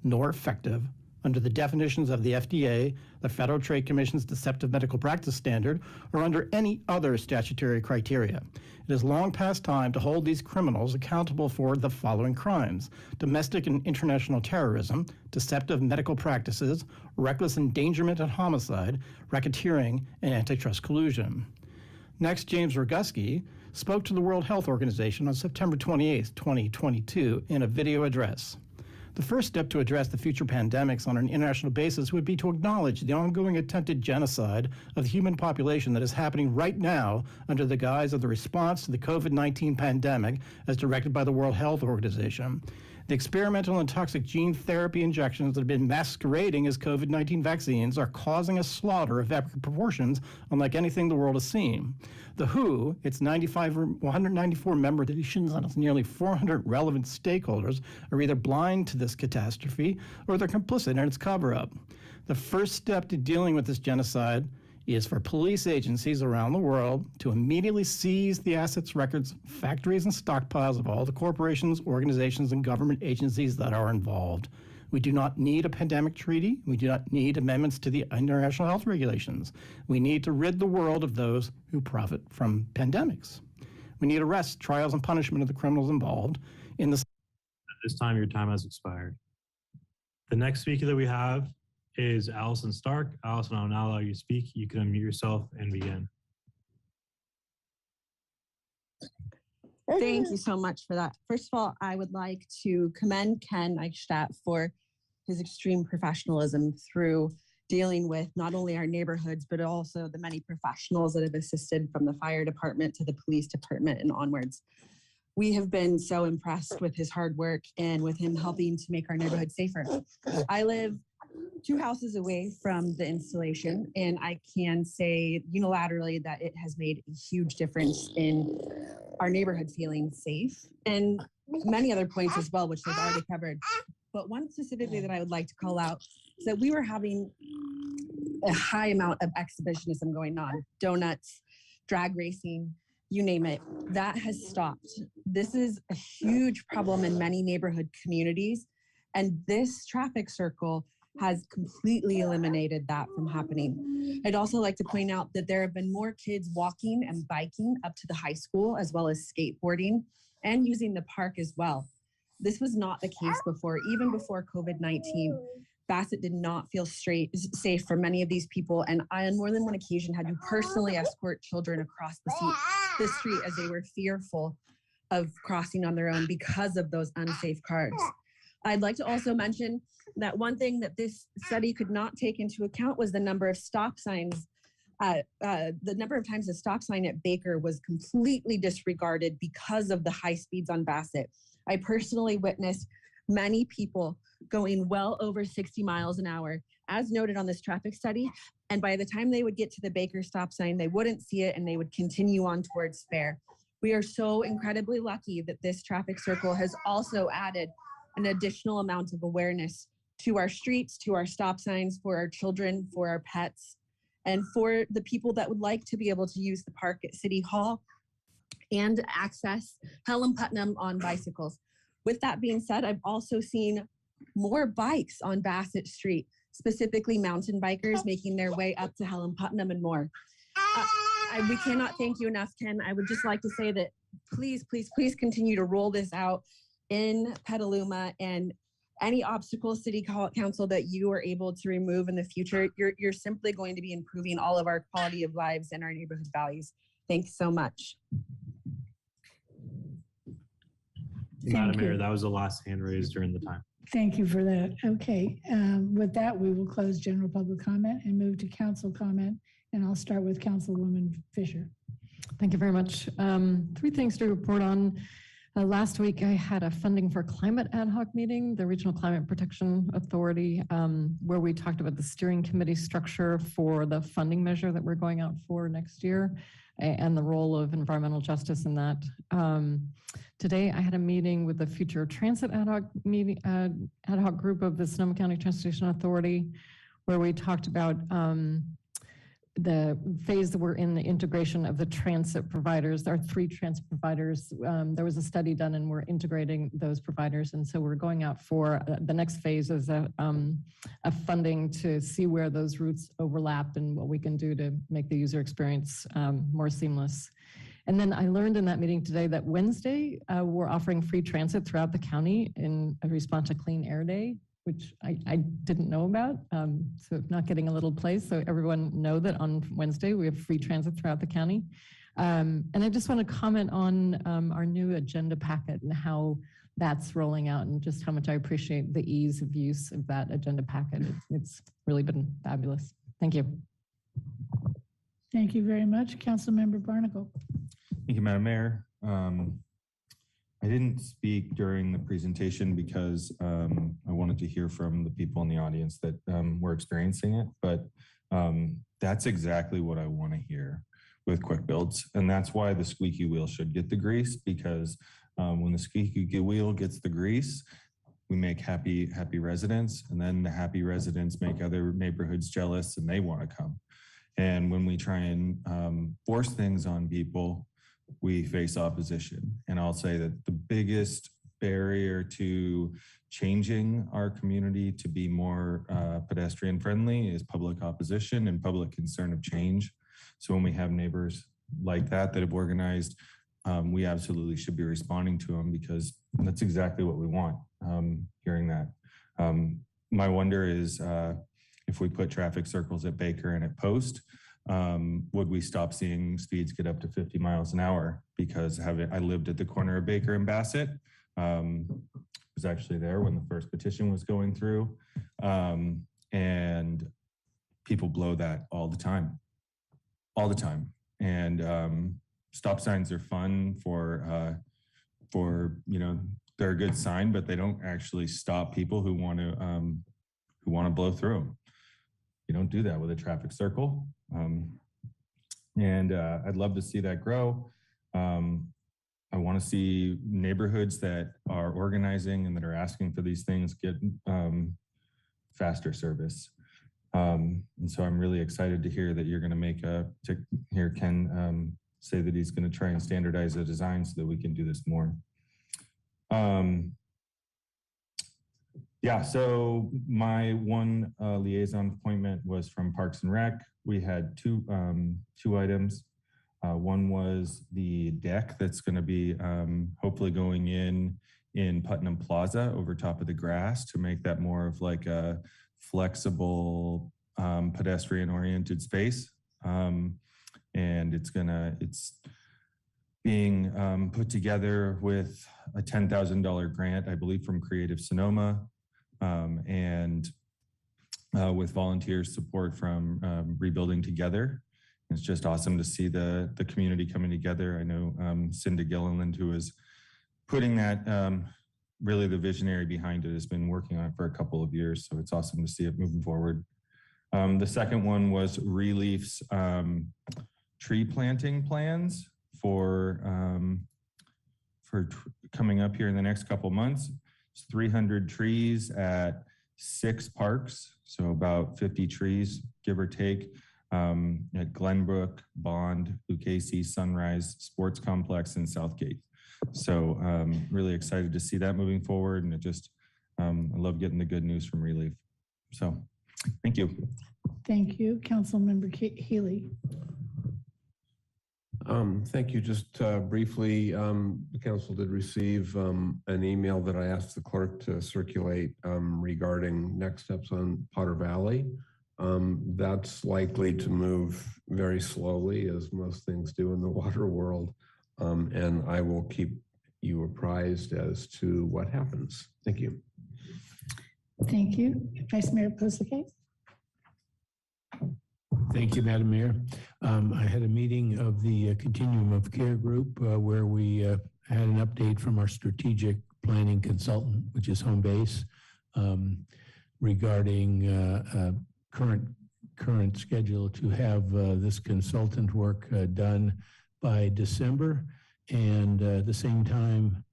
P: nor effective under the definitions of the FDA, the Federal Trade Commission's Deceptive Medical Practice Standard, or under any other statutory criteria. It is long past time to hold these criminals accountable for the following crimes: domestic and international terrorism, deceptive medical practices, reckless endangerment and homicide, racketeering, and antitrust collusion. Next, James Roguski spoke to the World Health Organization on September 28, 2022, in a video address. The first step to address the future pandemics on an international basis would be to acknowledge the ongoing attempted genocide of the human population that is happening right now under the guise of the response to the COVID-19 pandemic as directed by the World Health Organization. The experimental and toxic gene therapy injections that have been masquerading as COVID-19 vaccines are causing a slaughter of epic proportions unlike anything the world has seen. The WHO, its 194 member nations, and its nearly 400 relevant stakeholders are either blind to this catastrophe or they're complicit in its cover-up. The first step to dealing with this genocide is for police agencies around the world to immediately seize the assets, records, factories, and stockpiles of all the corporations, organizations, and government agencies that are involved. We do not need a pandemic treaty. We do not need amendments to the international health regulations. We need to rid the world of those who profit from pandemics. We need arrests, trials, and punishment of the criminals involved in this.
D: At this time, your time has expired. The next speaker that we have is Allison Stark. Allison, I'll now allow you to speak. You can unmute yourself and begin.
Q: Thank you so much for that. First of all, I would like to commend Ken Eichstadt for his extreme professionalism through dealing with not only our neighborhoods, but also the many professionals that have assisted from the fire department to the police department and onwards. We have been so impressed with his hard work and with him helping to make our neighborhood safer. I live 2 houses away from the installation, and I can say unilaterally that it has made a huge difference in our neighborhood feeling safe, and many other points as well, which they've already covered. But one specifically that I would like to call out is that we were having a high amount of exhibitionism going on, donuts, drag racing, you name it. That has stopped. This is a huge problem in many neighborhood communities, and this traffic circle has completely eliminated that from happening. I'd also like to point out that there have been more kids walking and biking up to the high school, as well as skateboarding and using the park as well. This was not the case before. Even before COVID-19, Bassett did not feel safe for many of these people, and I, on more than one occasion, had to personally escort children across the street as they were fearful of crossing on their own because of those unsafe cars. I'd like to also mention that one thing that this study could not take into account was the number of stop signs. The number of times a stop sign at Baker was completely disregarded because of the high speeds on Bassett. I personally witnessed many people going well over 60 miles an hour, as noted on this traffic study. And by the time they would get to the Baker stop sign, they wouldn't see it and they would continue on towards Fair. We are so incredibly lucky that this traffic circle has also added an additional amount of awareness to our streets, to our stop signs, for our children, for our pets, and for the people that would like to be able to use the park at City Hall and access Helen Putnam on bicycles. With that being said, I've also seen more bikes on Bassett Street, specifically mountain bikers making their way up to Helen Putnam and more. We cannot thank you enough, Ken. I would just like to say that please, please, please continue to roll this out in Petaluma, and any obstacles City Council that you are able to remove in the future, you're simply going to be improving all of our quality of lives and our neighborhood values. Thanks so much.
D: Madam Mayor, that was the last hand raised during the time.
C: Thank you for that. Okay, with that, we will close general public comment and move to council comment. And I'll start with Councilwoman Fisher.
I: Thank you very much. 3 things to report on. Last week, I had a funding for climate ad hoc meeting, the Regional Climate Protection Authority, where we talked about the steering committee structure for the funding measure that we're going out for next year and the role of environmental justice in that. Today, I had a meeting with the Future Transit ad hoc group of the Sonoma County Transportation Authority, where we talked about the phase that we're in, the integration of the transit providers. There are 3 transit providers. There was a study done and we're integrating those providers. And so we're going out for the next phase is a funding to see where those routes overlap and what we can do to make the user experience more seamless. And then I learned in that meeting today that Wednesday, we're offering free transit throughout the county in response to Clean Air Day, which I didn't know about, so not getting a little place. So everyone know that on Wednesday we have free transit throughout the county. And I just want to comment on our new agenda packet and how that's rolling out and just how much I appreciate the ease of use of that agenda packet. It's really been fabulous. Thank you.
C: Thank you very much. Councilmember Barnacle.
R: Thank you, Madam Mayor. I didn't speak during the presentation because I wanted to hear from the people in the audience that were experiencing it, but that's exactly what I want to hear with quick builds. And that's why the squeaky wheel should get the grease, because when the squeaky wheel gets the grease, we make happy residents, and then the happy residents make other neighborhoods jealous and they want to come. And when we try and force things on people, we face opposition. And I'll say that the biggest barrier to changing our community to be more pedestrian friendly is public opposition and public concern of change. So when we have neighbors like that have organized, we absolutely should be responding to them, because that's exactly what we want, hearing that. My wonder is if we put traffic circles at Baker and at Post, would we stop seeing speeds get up to 50 miles an hour? Because I lived at the corner of Baker and Bassett. Was actually there when the first petition was going through. And people blow that all the time. And stop signs are fun for they're a good sign, but they don't actually stop people who want to blow through them. You don't do that with a traffic circle. And I'd love to see that grow. I want to see neighborhoods that are organizing and that are asking for these things get faster service. And so I'm really excited to hear that you're going to hear Ken say that he's going to try and standardize the design so that we can do this more. Yeah, so my one liaison appointment was from Parks and Rec. We had two items. One was the deck that's going to be hopefully going in Putnam Plaza over top of the grass to make that more of like a flexible pedestrian oriented space. And it's being put together with a $10,000 grant, I believe, from Creative Sonoma, and with volunteer support from Rebuilding Together. It's just awesome to see the community coming together. I know Cinda Gilliland, who is putting that, really the visionary behind it, has been working on it for a couple of years. So it's awesome to see it moving forward. The second one was Relief's tree planting plans for coming up here in the next couple months. It's 300 trees at 6 parks, so about 50 trees, give or take, at Glenbrook, Bond, Lucchese, Sunrise, Sports Complex, and Southgate. So really excited to see that moving forward, and I love getting the good news from Relief. So thank you.
C: Thank you. Councilmember Healy.
S: Thank you. Just briefly, the council did receive an email that I asked the clerk to circulate regarding next steps on Potter Valley. That's likely to move very slowly, as most things do in the water world. And I will keep you apprised as to what happens. Thank you.
C: Thank you. Vice Mayor Postlecaise.
T: Thank you, Madam Mayor. I had a meeting of the Continuum of Care group where we had an update from our strategic planning consultant, which is Home Base, regarding current schedule to have this consultant work done by December. And at the same time,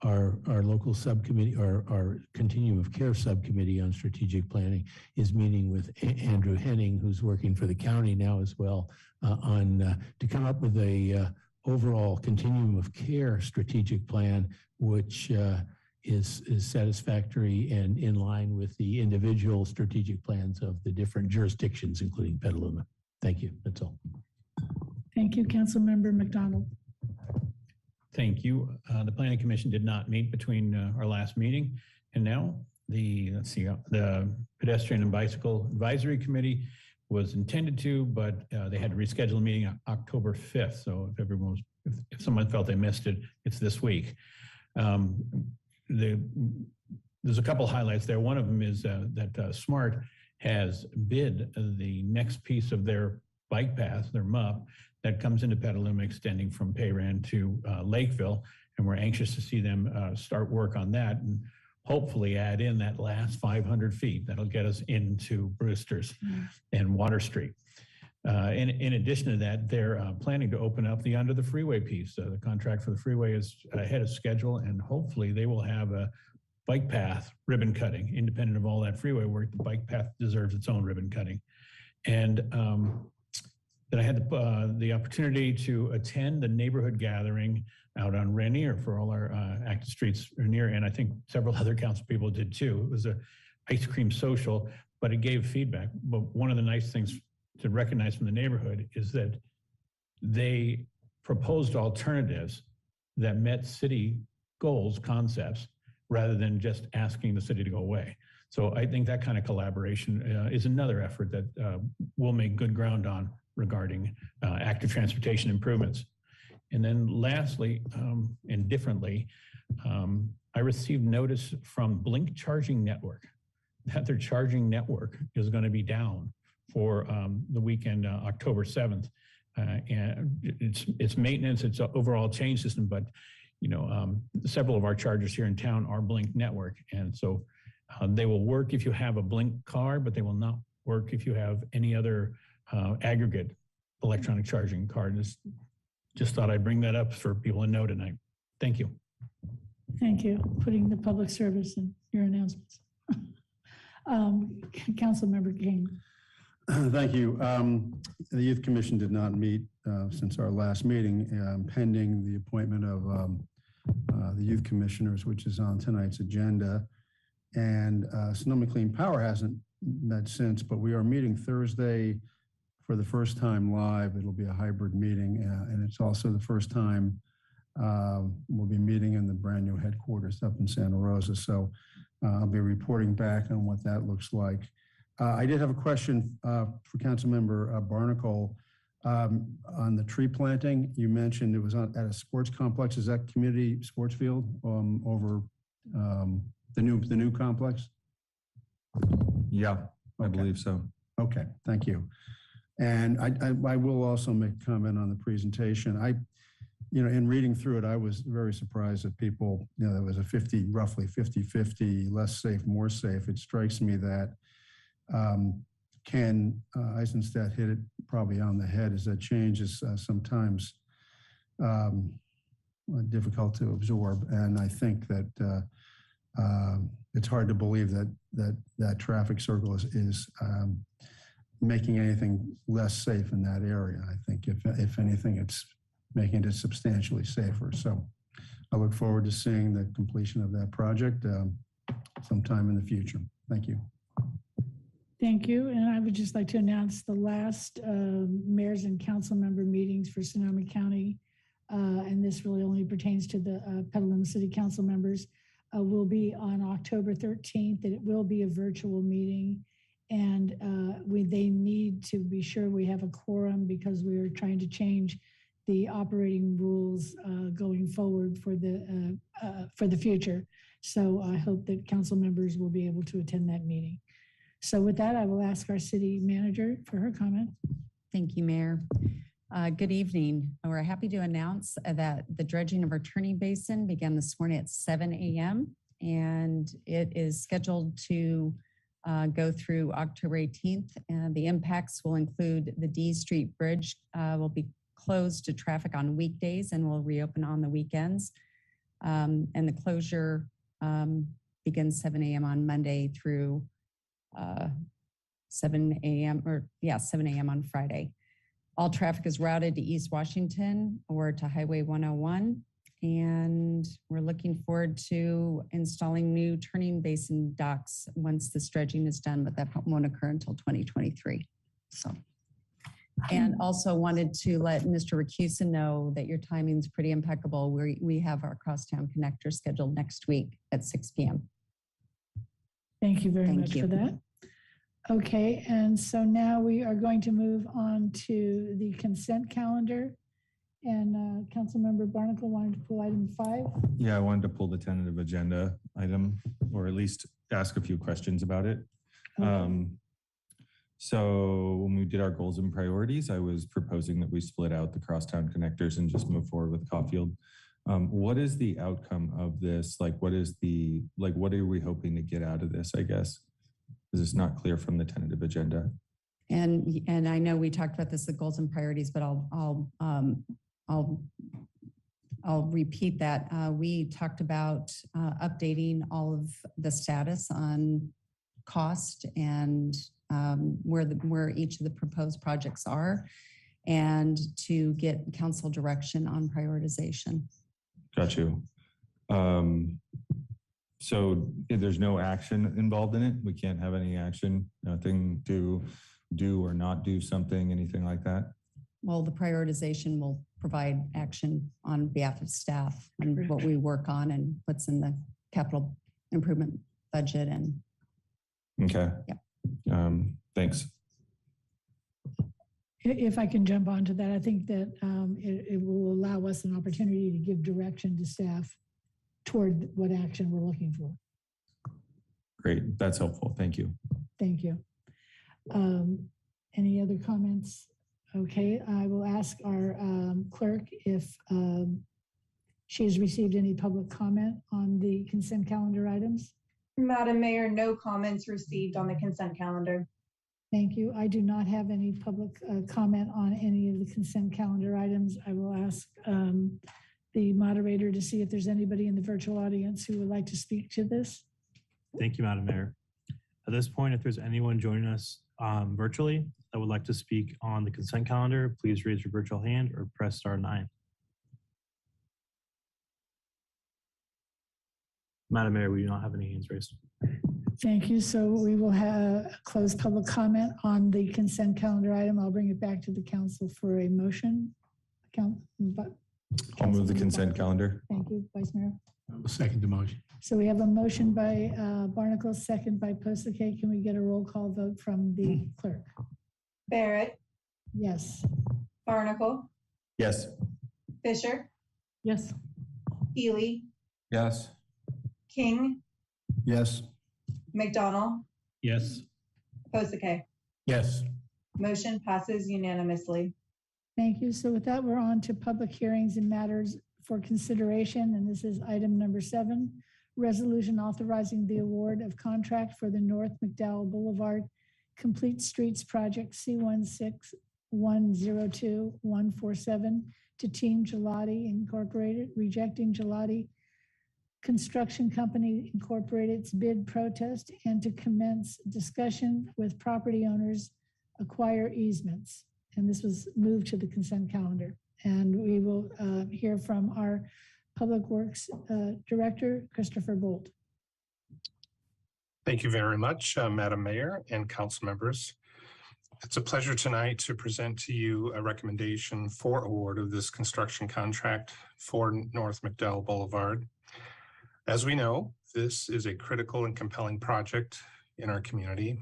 T: our local subcommittee, our Continuum of Care subcommittee on strategic planning is meeting with Andrew Henning, who's working for the county now as well, to come up with a overall Continuum of Care strategic plan, which is satisfactory and in line with the individual strategic plans of the different jurisdictions, including Petaluma. Thank you. That's all.
C: Thank you, Councilmember McDonald.
K: Thank you. The Planning Commission did not meet between our last meeting, and now the Pedestrian and Bicycle Advisory Committee was intended to, but they had to reschedule a meeting on October 5th. So if someone felt they missed it, it's this week. there's a couple highlights there. One of them is that SMART has bid the next piece of their bike path, their MUP, that comes into Petaluma extending from Payran to Lakeville. And we're anxious to see them start work on that and hopefully add in that last 500 feet. That'll get us into Brewster's and Water Street. In addition to that, they're planning to open up the under the freeway piece. The contract for the freeway is ahead of schedule, and hopefully they will have a bike path ribbon cutting, independent of all that freeway work. The bike path deserves its own ribbon cutting. And then I had the opportunity to attend the neighborhood gathering out on Rainier for all our active streets near, and I think several other council people did too. It was a ice cream social, but it gave feedback. But one of the nice things to recognize from the neighborhood is that they proposed alternatives that met city goals, concepts, rather than just asking the city to go away. So I think that kind of collaboration is another effort that we'll make good ground on regarding active transportation improvements. And then lastly, and differently, I received notice from Blink Charging Network that their charging network is going to be down for the weekend, October 7th. And it's maintenance, it's an overall change system, but several of our chargers here in town are Blink network. And so they will work if you have a Blink card, but they will not work if you have any other aggregate electronic charging card. Just thought I'd bring that up for people to know tonight. Thank you.
C: Thank you. Putting the public service in your announcements. Councilmember King.
J: Thank you. The Youth Commission did not meet since our last meeting, pending the appointment of the youth commissioners, which is on tonight's agenda. And Sonoma Clean Power hasn't met since, but we are meeting Thursday for the first time live. It'll be a hybrid meeting, and it's also the first time we'll be meeting in the brand new headquarters up in Santa Rosa. So I'll be reporting back on what that looks like. I did have a question for Councilmember Barnacle on the tree planting. You mentioned it was at a sports complex. Is that community sports field over the new complex?
R: Yeah, I believe so.
J: Okay, thank you. And I will also make a comment on the presentation. In reading through it, I was very surprised that people, there was a roughly 50-50, less safe, more safe. It strikes me that Ken Eisenstadt hit it probably on the head, is that change is sometimes difficult to absorb. And I think that it's hard to believe that traffic circle is making anything less safe in that area. I think if anything, it's making it substantially safer. So I look forward to seeing the completion of that project sometime in the future. Thank you.
C: Thank you. And I would just like to announce the last mayors and council member meetings for Sonoma County. And this really only pertains to the Petaluma City Council members, will be on October 13th. And it will be a virtual meeting. And they need to be sure we have a quorum because we are trying to change the operating rules going forward for the future. So I hope that council members will be able to attend that meeting. So with that, I will ask our city manager for her comment.
U: Thank you, Mayor. Good evening. We're happy to announce that the dredging of our turning basin began this morning at 7 a.m. and it is scheduled to go through October 18th. And the impacts will include the D Street Bridge will be closed to traffic on weekdays and will reopen on the weekends. And the closure begins 7 a.m. on Monday through 7 a.m. on Friday. All traffic is routed to East Washington or to Highway 101. And we're looking forward to installing new turning basin docks once the dredging is done, but that won't occur until 2023. So, and also wanted to let Mr. Racusa know that your timing is pretty impeccable. We have our crosstown connector scheduled next week at 6 p.m.
C: Thank you very much for that. Okay, and so now we are going to move on to the consent calendar. And Councilmember Barnacle wanted to pull item 5.
R: Yeah, I wanted to pull the tentative agenda item, or at least ask a few questions about it.
C: Okay.
R: So when we did our goals and priorities, I was proposing that we split out the crosstown connectors and just move forward with Caulfield. What is the outcome of this? What are we hoping to get out of this, I guess? Because it's not clear from the tentative agenda.
U: And I know we talked about this, the goals and priorities, but I'll repeat that. We talked about updating all of the status on cost and where each of the proposed projects are, and to get council direction on prioritization.
R: Got you. So there's no action involved in it? We can't have any action, nothing to do or not do something, anything like that?
U: Well, the prioritization will provide action on behalf of staff and what we work on and what's in the capital improvement budget. And
R: okay.
U: Yeah.
R: Thanks.
C: If I can jump onto that, I think that it will allow us an opportunity to give direction to staff toward what action we're looking for.
R: Great, that's helpful. Thank you.
C: Thank you. Any other comments? Okay, I will ask our clerk if she has received any public comment on the consent calendar items.
B: Madam Mayor, no comments received on the consent calendar.
C: Thank you. I do not have any public comment on any of the consent calendar items. I will ask the moderator to see if there's anybody in the virtual audience who would like to speak to this.
D: Thank you, Madam Mayor. At this point, if there's anyone joining us virtually that would like to speak on the consent calendar, please raise your virtual hand or press *9. Madam Mayor, we do not have any hands raised.
C: Thank you. So we will have closed public comment on the consent calendar item. I'll bring it back to the council for a motion.
R: I'll move the consent calendar.
C: Thank you, Vice Mayor.
T: I'll second the motion.
C: So we have a motion by Barnacle, second by Posake. Can we get a roll call vote from the clerk?
B: Barrett,
C: Yes.
B: Barnacle,
R: Yes.
B: Fisher,
C: Yes.
B: Healy,
R: Yes.
B: King,
J: Yes.
B: McDonald,
K: Yes.
B: Posake.
T: Yes.
B: Motion passes unanimously.
C: Thank you. So with that, we're on to public hearings and matters for consideration. And this is item number 7, resolution authorizing the award of contract for the North Mcdowell Boulevard Complete Streets Project C16102-147 to Team Gelati Incorporated, rejecting Gelati Construction Company Incorporated's bid protest, and to commence discussion with property owners, acquire easements. And this was moved to the consent calendar. And we will hear from our Public Works Director, Christopher Bolt.
A: Thank you very much, Madam Mayor and council members. It's a pleasure tonight to present to you a recommendation for award of this construction contract for North Mcdowell Boulevard. As we know, this is a critical and compelling project in our community.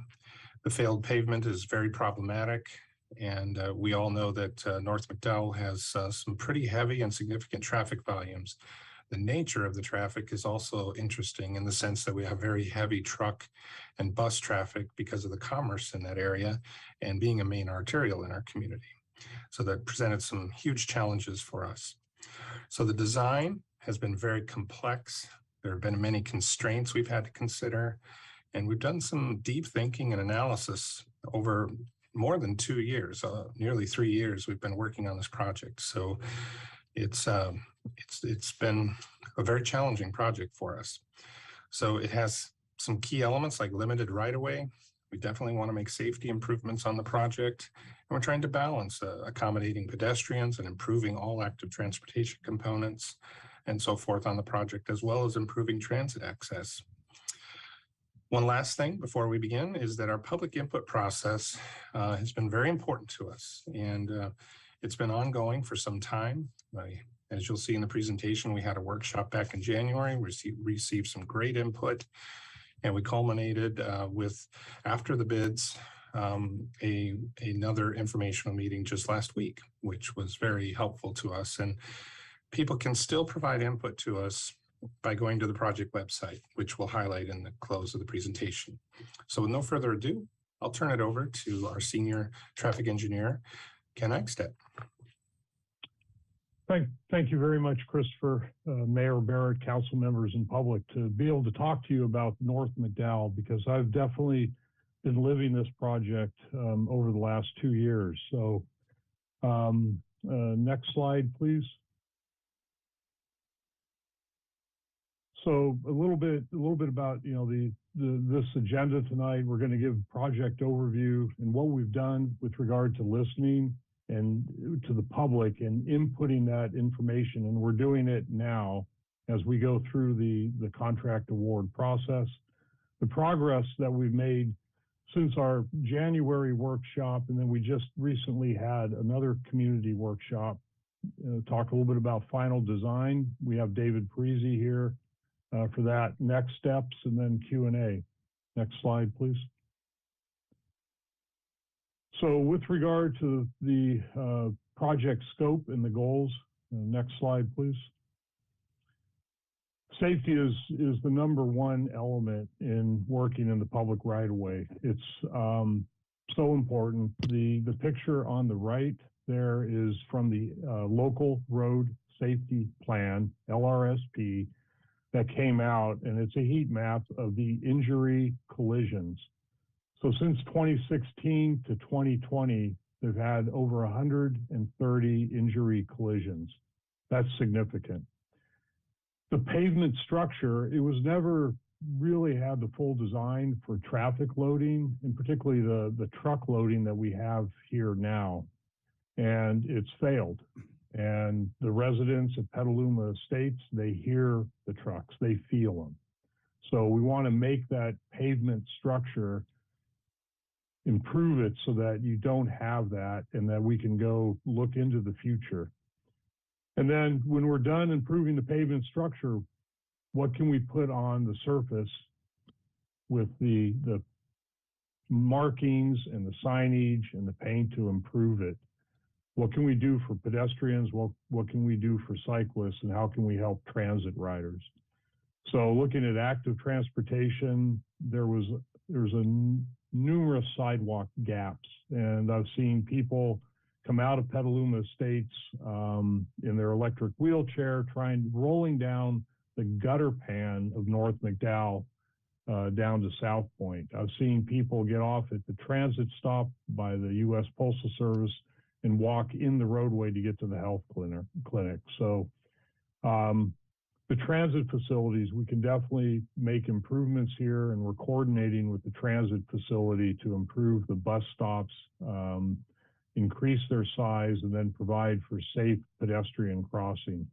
A: The failed pavement is very problematic, and we all know that North Mcdowell has some pretty heavy and significant traffic volumes. The nature of the traffic is also interesting in the sense that we have very heavy truck and bus traffic because of the commerce in that area and being a main arterial in our community. So that presented some huge challenges for us. So the design has been very complex. There have been many constraints we've had to consider, and we've done some deep thinking and analysis over more than 2 years, nearly 3 years we've been working on this project. So it's been a very challenging project for us. So it has some key elements like limited right-of-way. We definitely want to make safety improvements on the project, and we're trying to balance accommodating pedestrians and improving all active transportation components and so forth on the project, as well as improving transit access. One last thing before we begin is that our public input process has been very important to us, and it's been ongoing for some time. As you'll see in the presentation, we had a workshop back in January. We received some great input, and we culminated with, after the bids, another informational meeting just last week, which was very helpful to us. And people can still provide input to us by going to the project website, which we'll highlight in the close of the presentation. So with no further ado, I'll turn it over to our senior traffic engineer, Ken Eichstadt.
H: Thank you very much, Christopher, Mayor Barrett, council members, and public, to be able to talk to you about North Mcdowell, because I've definitely been living this project over the last 2 years. So next slide, please. So a little bit about this agenda tonight. We're going to give project overview and what we've done with regard to listening and to the public and inputting that information. And we're doing it now as we go through the contract award process. The progress that we've made since our January workshop, and then we just recently had another community workshop, talk a little bit about final design. We have David Parisi here for that, next steps, and then Q&A. Next slide, please. So with regard to the project scope and the goals, next slide, please. Safety is the #1 element in working in the public right-of-way. It's so important. The picture on the right there is from the Local Road Safety Plan, LRSP, that came out, and it's a heat map of the injury collisions. So since 2016 to 2020, they've had over 130 injury collisions. That's significant. The pavement structure, it was never really had the full design for traffic loading, and particularly the truck loading that we have here now. And it's failed. And the residents at Petaluma Estates, they hear the trucks, they feel them. So we want to make that pavement structure, improve it so that you don't have that, and that we can go look into the future. And then when we're done improving the pavement structure, what can we put on the surface with the markings and the signage and the paint to improve it? What can we do for pedestrians? What can we do for cyclists? And how can we help transit riders? So looking at active transportation, there's numerous sidewalk gaps. And I've seen people come out of Petaluma Estates in their electric wheelchair, rolling down the gutter pan of North Mcdowell down to South Point. I've seen people get off at the transit stop by the U.S. Postal Service and walk in the roadway to get to the health clinic. So the transit facilities, we can definitely make improvements here, and we're coordinating with the transit facility to improve the bus stops, increase their size, and then provide for safe pedestrian crossing.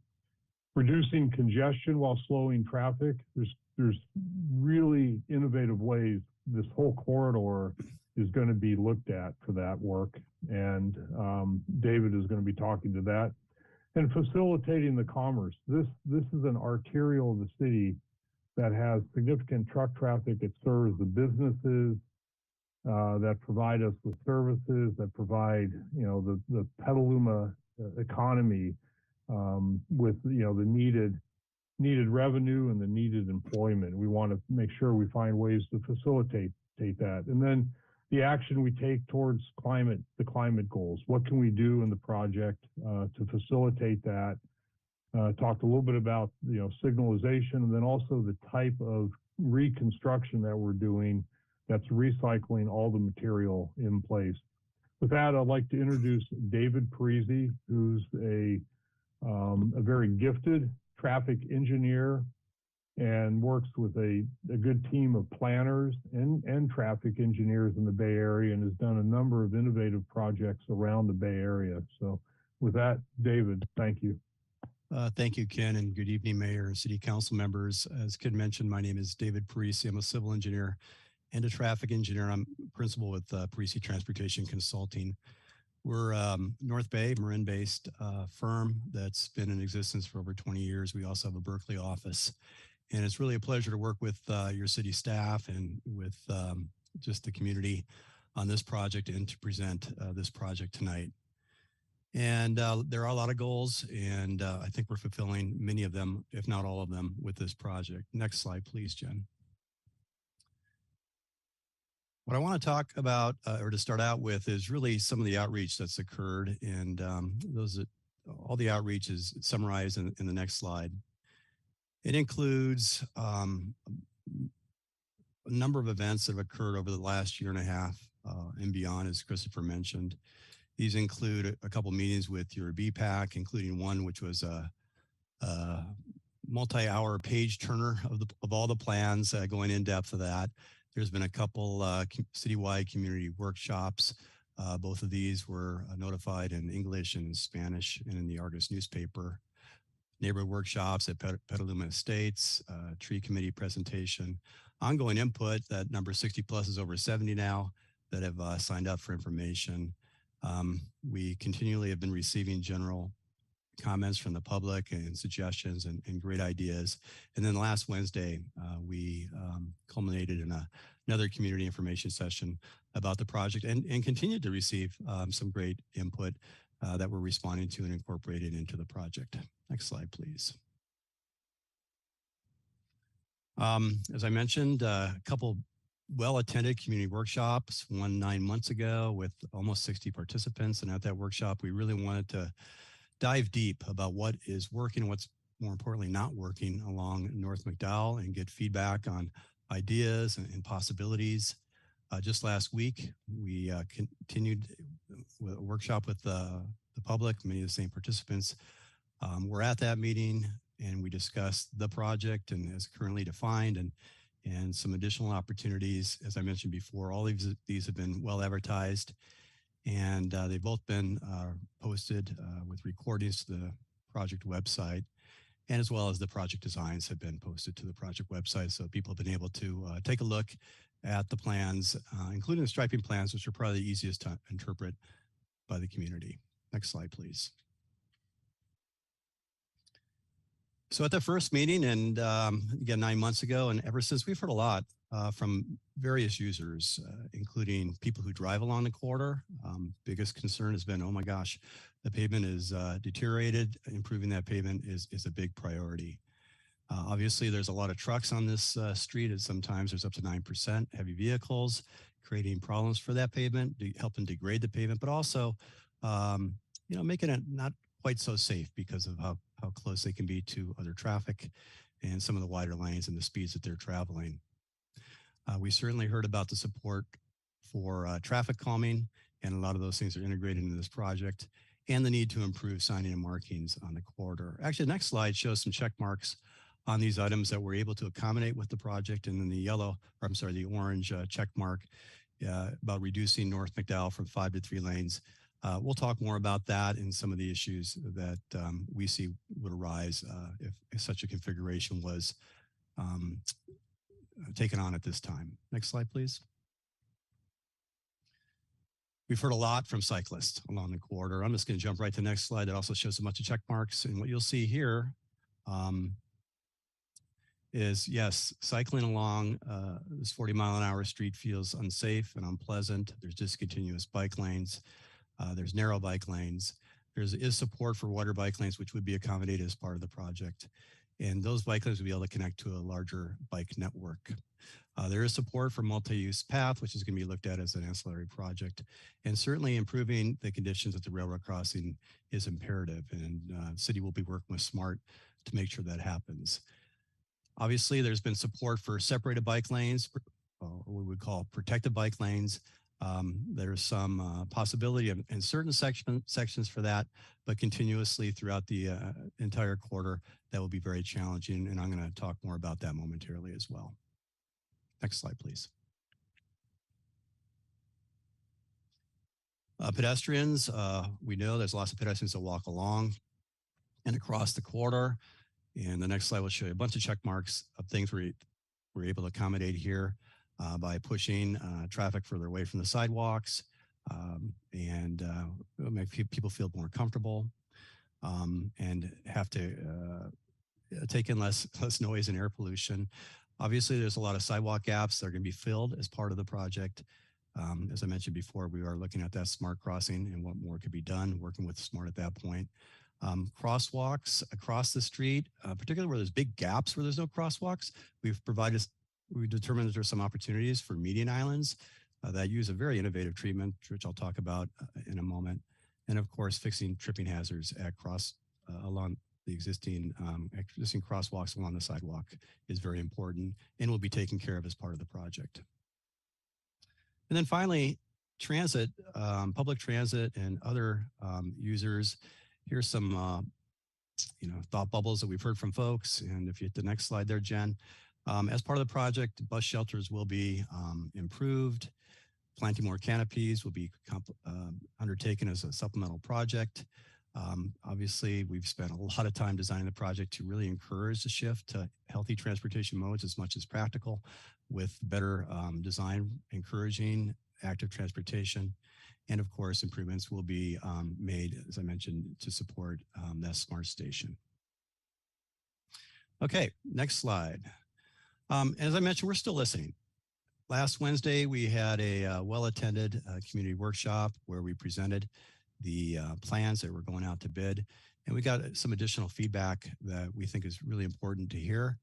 H: Reducing congestion while slowing traffic. There's really innovative ways. This whole corridor is going to be looked at for that work, and David is going to be talking to that. And facilitating the commerce. This is an arterial of the city that has significant truck traffic. It serves the businesses that provide us with services, that provide the Petaluma economy with the needed revenue and the needed employment. We want to make sure we find ways to facilitate that. And then the action we take towards the climate goals. What can we do in the project to facilitate that? Talked a little bit about signalization, and then also the type of reconstruction that we're doing that's recycling all the material in place. With that, I'd like to introduce David Parisi, who's a very gifted traffic engineer and works with a good team of planners and traffic engineers in the Bay Area, and has done a number of innovative projects around the Bay Area. So with that, David, thank you.
E: Thank you, Ken, and good evening, Mayor and City Council members. As Ken mentioned, my name is David Parisi. I'm a civil engineer and a traffic engineer. I'm principal with Parisi Transportation Consulting. We're North Bay, Marin-based firm that's been in existence for over 20 years. We also have a Berkeley office. And it's really a pleasure to work with your city staff and with just the community on this project and to present this project tonight. And there are a lot of goals, and I think we're fulfilling many of them, if not all of them, with this project. Next slide, please, Jen. What I want to talk about, or to start out with, is really some of the outreach that's occurred, and all the outreach is summarized in the next slide. It includes a number of events that have occurred over the last year and a half and beyond, as Christopher mentioned. These include a couple meetings with your BPAC, including one which was a multi-hour page turner of all the plans, going in depth of that. There's been a couple citywide community workshops. Both of these were notified in English and Spanish and in the Argus newspaper. Neighborhood workshops at Petaluma Estates, tree committee presentation, ongoing input. That number 60 plus is over 70 now that have signed up for information. We continually have been receiving general comments from the public and suggestions and great ideas. And then last Wednesday, we culminated in another community information session about the project and continued to receive some great input that we're responding to and incorporating into the project. Next slide, please. As I mentioned, a couple well-attended community workshops, one 9 months ago with almost 60 participants. And at that workshop, we really wanted to dive deep about what is working and what's more importantly not working along North McDowell and get feedback on ideas and possibilities. Just last week, we continued a workshop with the public, many of the same participants. We're at that meeting and we discussed the project and as currently defined and some additional opportunities. As I mentioned before, all of these have been well advertised, and they've both been posted with recordings to the project website, and as well as the project designs have been posted to the project website. So people have been able to take a look at the plans, including the striping plans, which are probably the easiest to interpret by the community. Next slide, please. So at the first meeting, and again, 9 months ago, and ever since, we've heard a lot from various users, including people who drive along the corridor. Biggest concern has been, oh my gosh, the pavement is deteriorated. Improving that pavement is a big priority. Obviously, there's a lot of trucks on this street, and sometimes there's up to 9% heavy vehicles, creating problems for that pavement, helping degrade the pavement, but also, making it not quite so safe because of how close they can be to other traffic and some of the wider lanes and the speeds that they're traveling. We certainly heard about the support for traffic calming, and a lot of those things are integrated into this project, and the need to improve signing and markings on the corridor. Actually, the next slide shows some check marks on these items that we're able to accommodate with the project, and then the orange check mark about reducing North McDowell from 5 to 3 lanes. We'll talk more about that and some of the issues that we see would arise if such a configuration was taken on at this time. Next slide, please. We've heard a lot from cyclists along the corridor. I'm just going to jump right to the next slide that also shows a bunch of check marks. And what you'll see here is, yes, cycling along this 40-mile-an-hour street feels unsafe and unpleasant. There's discontinuous bike lanes. There's narrow bike lanes. There is support for wider bike lanes, which would be accommodated as part of the project. And those bike lanes will be able to connect to a larger bike network. There is support for multi-use path, which is going to be looked at as an ancillary project. And certainly improving the conditions at the railroad crossing is imperative. And the city will be working with SMART to make sure that happens. Obviously, there's been support for separated bike lanes, or what we would call protected bike lanes. There's some possibility in certain sections for that, but continuously throughout the entire corridor, that will be very challenging. And I'm going to talk more about that momentarily as well. Next slide, please. Pedestrians, we know there's lots of pedestrians that walk along and across the corridor. And the next slide will show you a bunch of check marks of things we're able to accommodate here. By pushing traffic further away from the sidewalks and make people feel more comfortable and have to take in less noise and air pollution. Obviously, there's a lot of sidewalk gaps that are going to be filled as part of the project. As I mentioned before, we are looking at that smart crossing and what more could be done, working with SMART at that point. Crosswalks across the street, particularly where there's big gaps where there's no crosswalks, we determined that there's some opportunities for median islands that use a very innovative treatment, which I'll talk about in a moment. And of course, fixing tripping hazards along the existing crosswalks along the sidewalk is very important and will be taken care of as part of the project. And then finally, transit, public transit and other users. Here's some thought bubbles that we've heard from folks. And if you hit the next slide there, Jen, as part of the project, bus shelters will be improved. Planting more canopies will be undertaken as a supplemental project. Obviously, we've spent a lot of time designing the project to really encourage the shift to healthy transportation modes as much as practical, with better design encouraging active transportation. And of course, improvements will be made, as I mentioned, to support that smart station. Okay, next slide. As I mentioned, we're still listening. Last Wednesday, we had a well-attended community workshop where we presented the plans that were going out to bid. And we got some additional feedback that we think is really important to hear.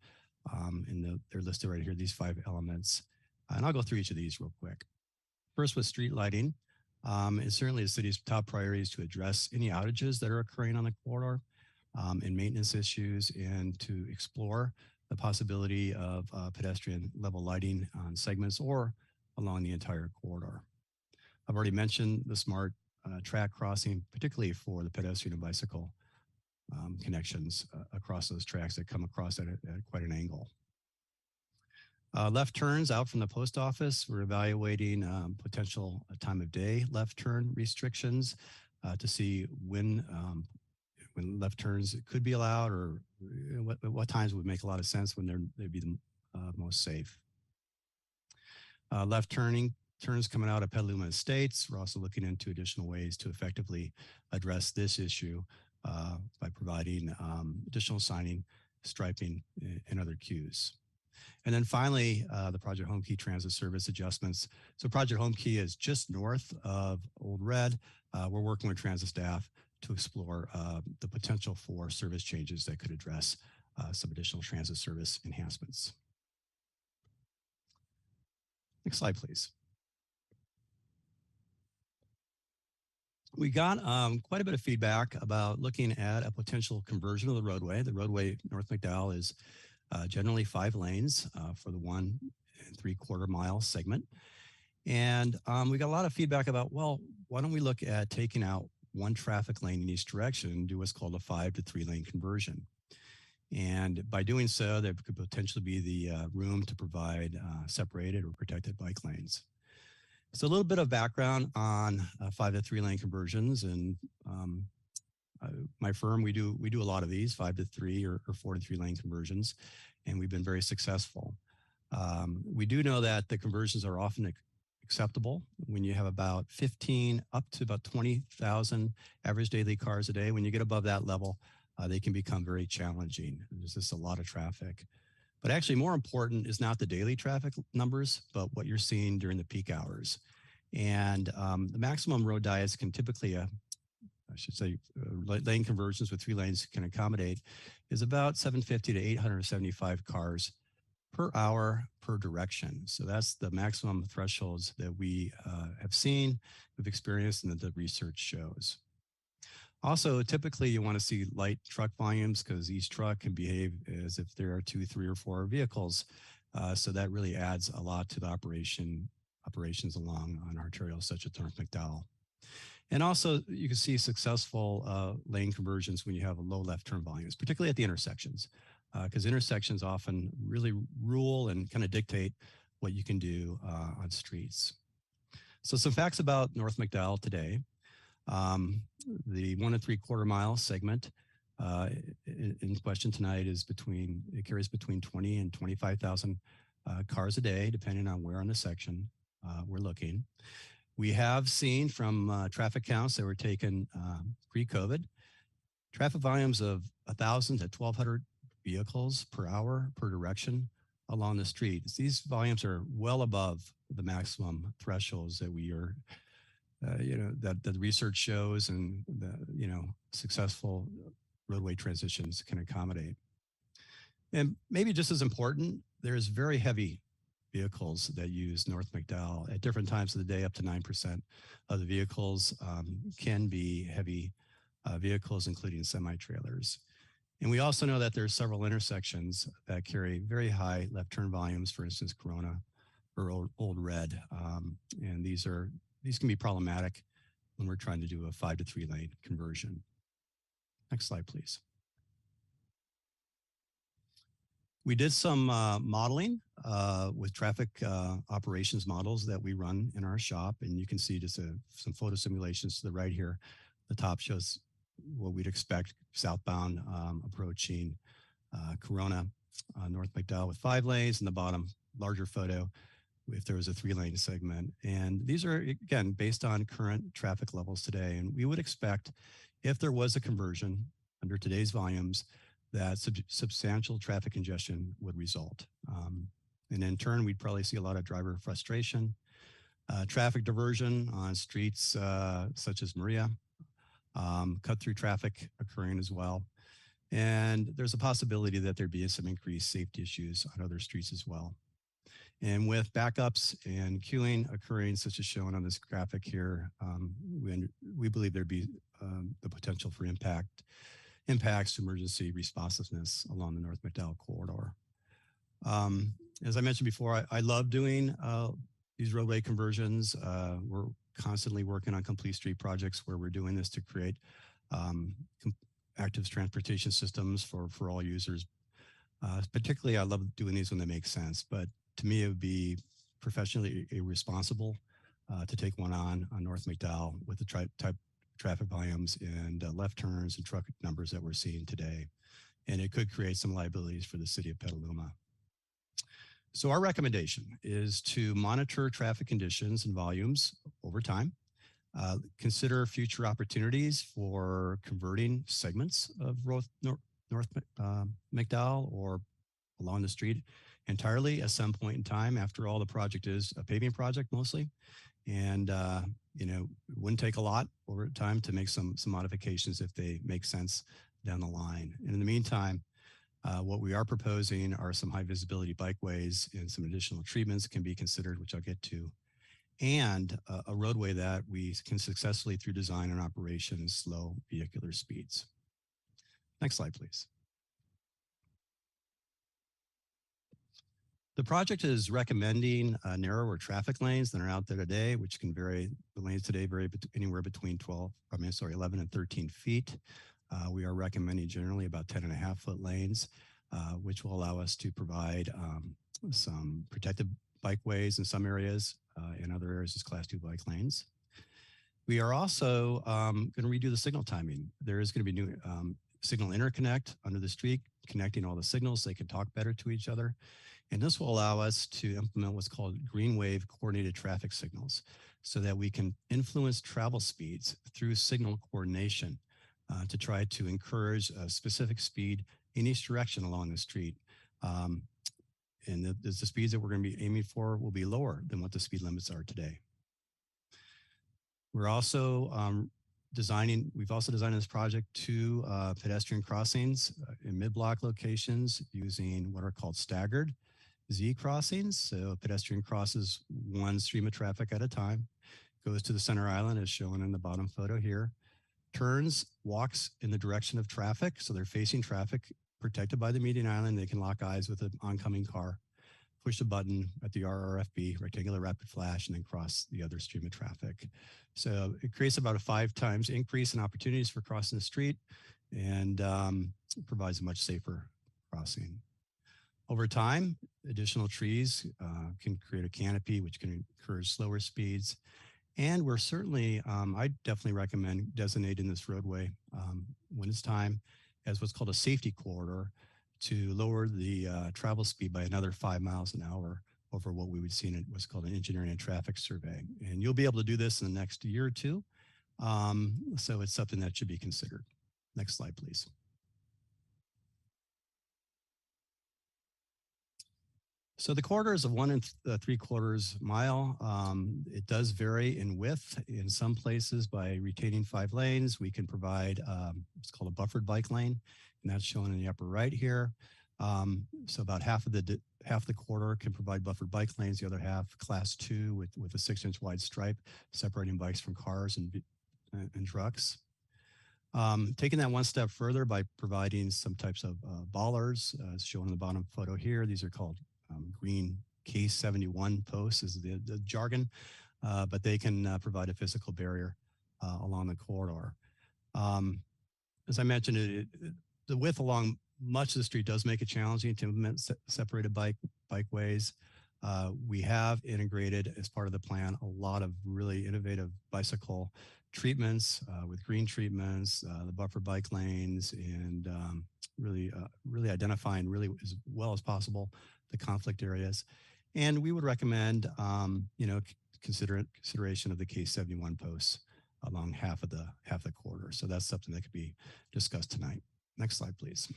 E: And they're listed right here, these 5 elements. And I'll go through each of these real quick. First, with street lighting. It's certainly the city's top priority is to address any outages that are occurring on the corridor and maintenance issues, and to explore the possibility of pedestrian level lighting on segments or along the entire corridor. I've already mentioned the smart track crossing, particularly for the pedestrian and bicycle connections across those tracks that come across at quite an angle. Left turns out from the post office, we're evaluating potential time of day left turn restrictions to see when left turns could be allowed, or what times would make a lot of sense when they'd be the most safe. Left turns coming out of Petaluma Estates. We're also looking into additional ways to effectively address this issue by providing additional signing, striping, and other cues. And then finally, the Project Home Key transit service adjustments. So Project Home Key is just north of Old Red. We're working with transit staff to explore the potential for service changes that could address some additional transit service enhancements. Next slide, please. We got quite a bit of feedback about looking at a potential conversion of the roadway. The roadway North Mcdowell is generally 5 lanes for the 1 3/4 mile segment. And we got a lot of feedback about, well, why don't we look at taking out 1 traffic lane in each direction and do what's called a 5 to 3 lane conversion. And by doing so, there could potentially be the room to provide separated or protected bike lanes. So a little bit of background on 5 to 3 lane conversions, and my firm, we do a lot of these 5 to 3 or 4 to 3 lane conversions, and we've been very successful. We do know that the conversions are often acceptable when you have about 15 up to about 20,000 average daily cars a day. When you get above that level, they can become very challenging. There's just a lot of traffic. But actually more important is not the daily traffic numbers, but what you're seeing during the peak hours. And the maximum road diets can typically, lane conversions with 3 lanes can accommodate is about 750 to 875 cars per hour per direction. So that's the maximum thresholds that we have seen, we've experienced, and that the research shows. Also, typically you want to see light truck volumes because each truck can behave as if there are 2, 3, or 4 vehicles. So that really adds a lot to the operations along on arterials such as North Mcdowell. And also you can see successful lane conversions when you have a low left turn volumes, particularly at the intersections, because intersections often really rule and kind of dictate what you can do on streets. So some facts about North Mcdowell today. The 1 3/4 mile segment in question tonight is it carries between 20 and 25,000 cars a day, depending on where on the section we're looking. We have seen from traffic counts that were taken pre-COVID, traffic volumes of 1,000 to 1,200 vehicles per hour per direction along the street. These volumes are well above the maximum thresholds that we are, that the research shows and the, successful roadway transitions can accommodate. And maybe just as important, there's very heavy vehicles that use North McDowell at different times of the day. Up to 9% of the vehicles can be heavy vehicles, including semi-trailers. And we also know that there's several intersections that carry very high left turn volumes, for instance, Corona or Old Red. And these can be problematic when we're trying to do a 5 to 3 lane conversion. Next slide, please. We did some modeling with traffic operations models that we run in our shop. And you can see just some photo simulations to the right here. The top shows what we'd expect southbound approaching Corona, North McDowell with 5 lanes, and the bottom larger photo if there was a 3-lane segment. And these are, again, based on current traffic levels today. And we would expect if there was a conversion under today's volumes, that substantial traffic congestion would result. And in turn, we'd probably see a lot of driver frustration, traffic diversion on streets such as Maria, cut through traffic occurring as well. And there's a possibility that there'd be some increased safety issues on other streets as well. And with backups and queuing occurring, such as shown on this graphic here, we believe there'd be the potential for impacts to emergency responsiveness along the North McDowell corridor. As I mentioned before, I love doing these roadway conversions. We're constantly working on complete street projects where we're doing this to create active transportation systems for all users. Particularly, I love doing these when they make sense, but to me, it would be professionally irresponsible to take one on North McDowell with the type traffic volumes and left turns and truck numbers that we're seeing today. And it could create some liabilities for the city of Petaluma. So our recommendation is to monitor traffic conditions and volumes over time, consider future opportunities for converting segments of North McDowell or along the street entirely at some point in time. After all, the project is a paving project mostly. And it wouldn't take a lot over time to make some modifications if they make sense down the line. And in the meantime, what we are proposing are some high visibility bikeways and some additional treatments can be considered, which I'll get to, and a roadway that we can successfully, through design and operation, slow vehicular speeds. Next slide, please. The project is recommending narrower traffic lanes than are out there today, which can vary. The lanes today vary anywhere between 11 and 13 feet. We are recommending generally about 10.5-foot lanes, which will allow us to provide some protected bikeways in some areas. In other areas, as Class 2 bike lanes. We are also going to redo the signal timing. There is going to be new signal interconnect under the street, connecting all the signals so they can talk better to each other. And this will allow us to implement what's called green wave coordinated traffic signals so that we can influence travel speeds through signal coordination to try to encourage a specific speed in each direction along the street. And the speeds that we're going to be aiming for will be lower than what the speed limits are today. We're also we've also designed this project 2 pedestrian crossings in mid-block locations using what are called Staggered Z Crossings. So a pedestrian crosses one stream of traffic at a time, goes to the center island as shown in the bottom photo here, turns, walks in the direction of traffic. So they're facing traffic, protected by the median island. They can lock eyes with an oncoming car, push a button at the RRFB, rectangular rapid flash, and then cross the other stream of traffic. So it creates about a 5 times increase in opportunities for crossing the street and provides a much safer crossing. Over time, additional trees can create a canopy, which can encourage slower speeds. And we're certainly, I definitely recommend designating this roadway when it's time as what's called a safety corridor to lower the travel speed by another 5 miles an hour over what we would see in what's called an engineering and traffic survey. And you'll be able to do this in the next year or two. So it's something that should be considered. Next slide, please. So the corridor is of 1 3/4 mile. It does vary in width. In some places, by retaining 5 lanes, we can provide what's called a buffered bike lane, and that's shown in the upper right here. So about half the corridor can provide buffered bike lanes. The other half, class 2, with a 6-inch wide stripe separating bikes from cars and trucks. Taking that one step further by providing some types of bollards, as shown in the bottom photo here. These are called green K71 posts is the jargon, but they can provide a physical barrier along the corridor. As I mentioned, the width along much of the street does make it challenging to implement separated bikeways. We have integrated as part of the plan a lot of really innovative bicycle treatments with green treatments, the buffer bike lanes, and really identifying really as well as possible the conflict areas. And we would recommend, consideration of the K71 posts along half the corridor. So that's something that could be discussed tonight. Next slide, please.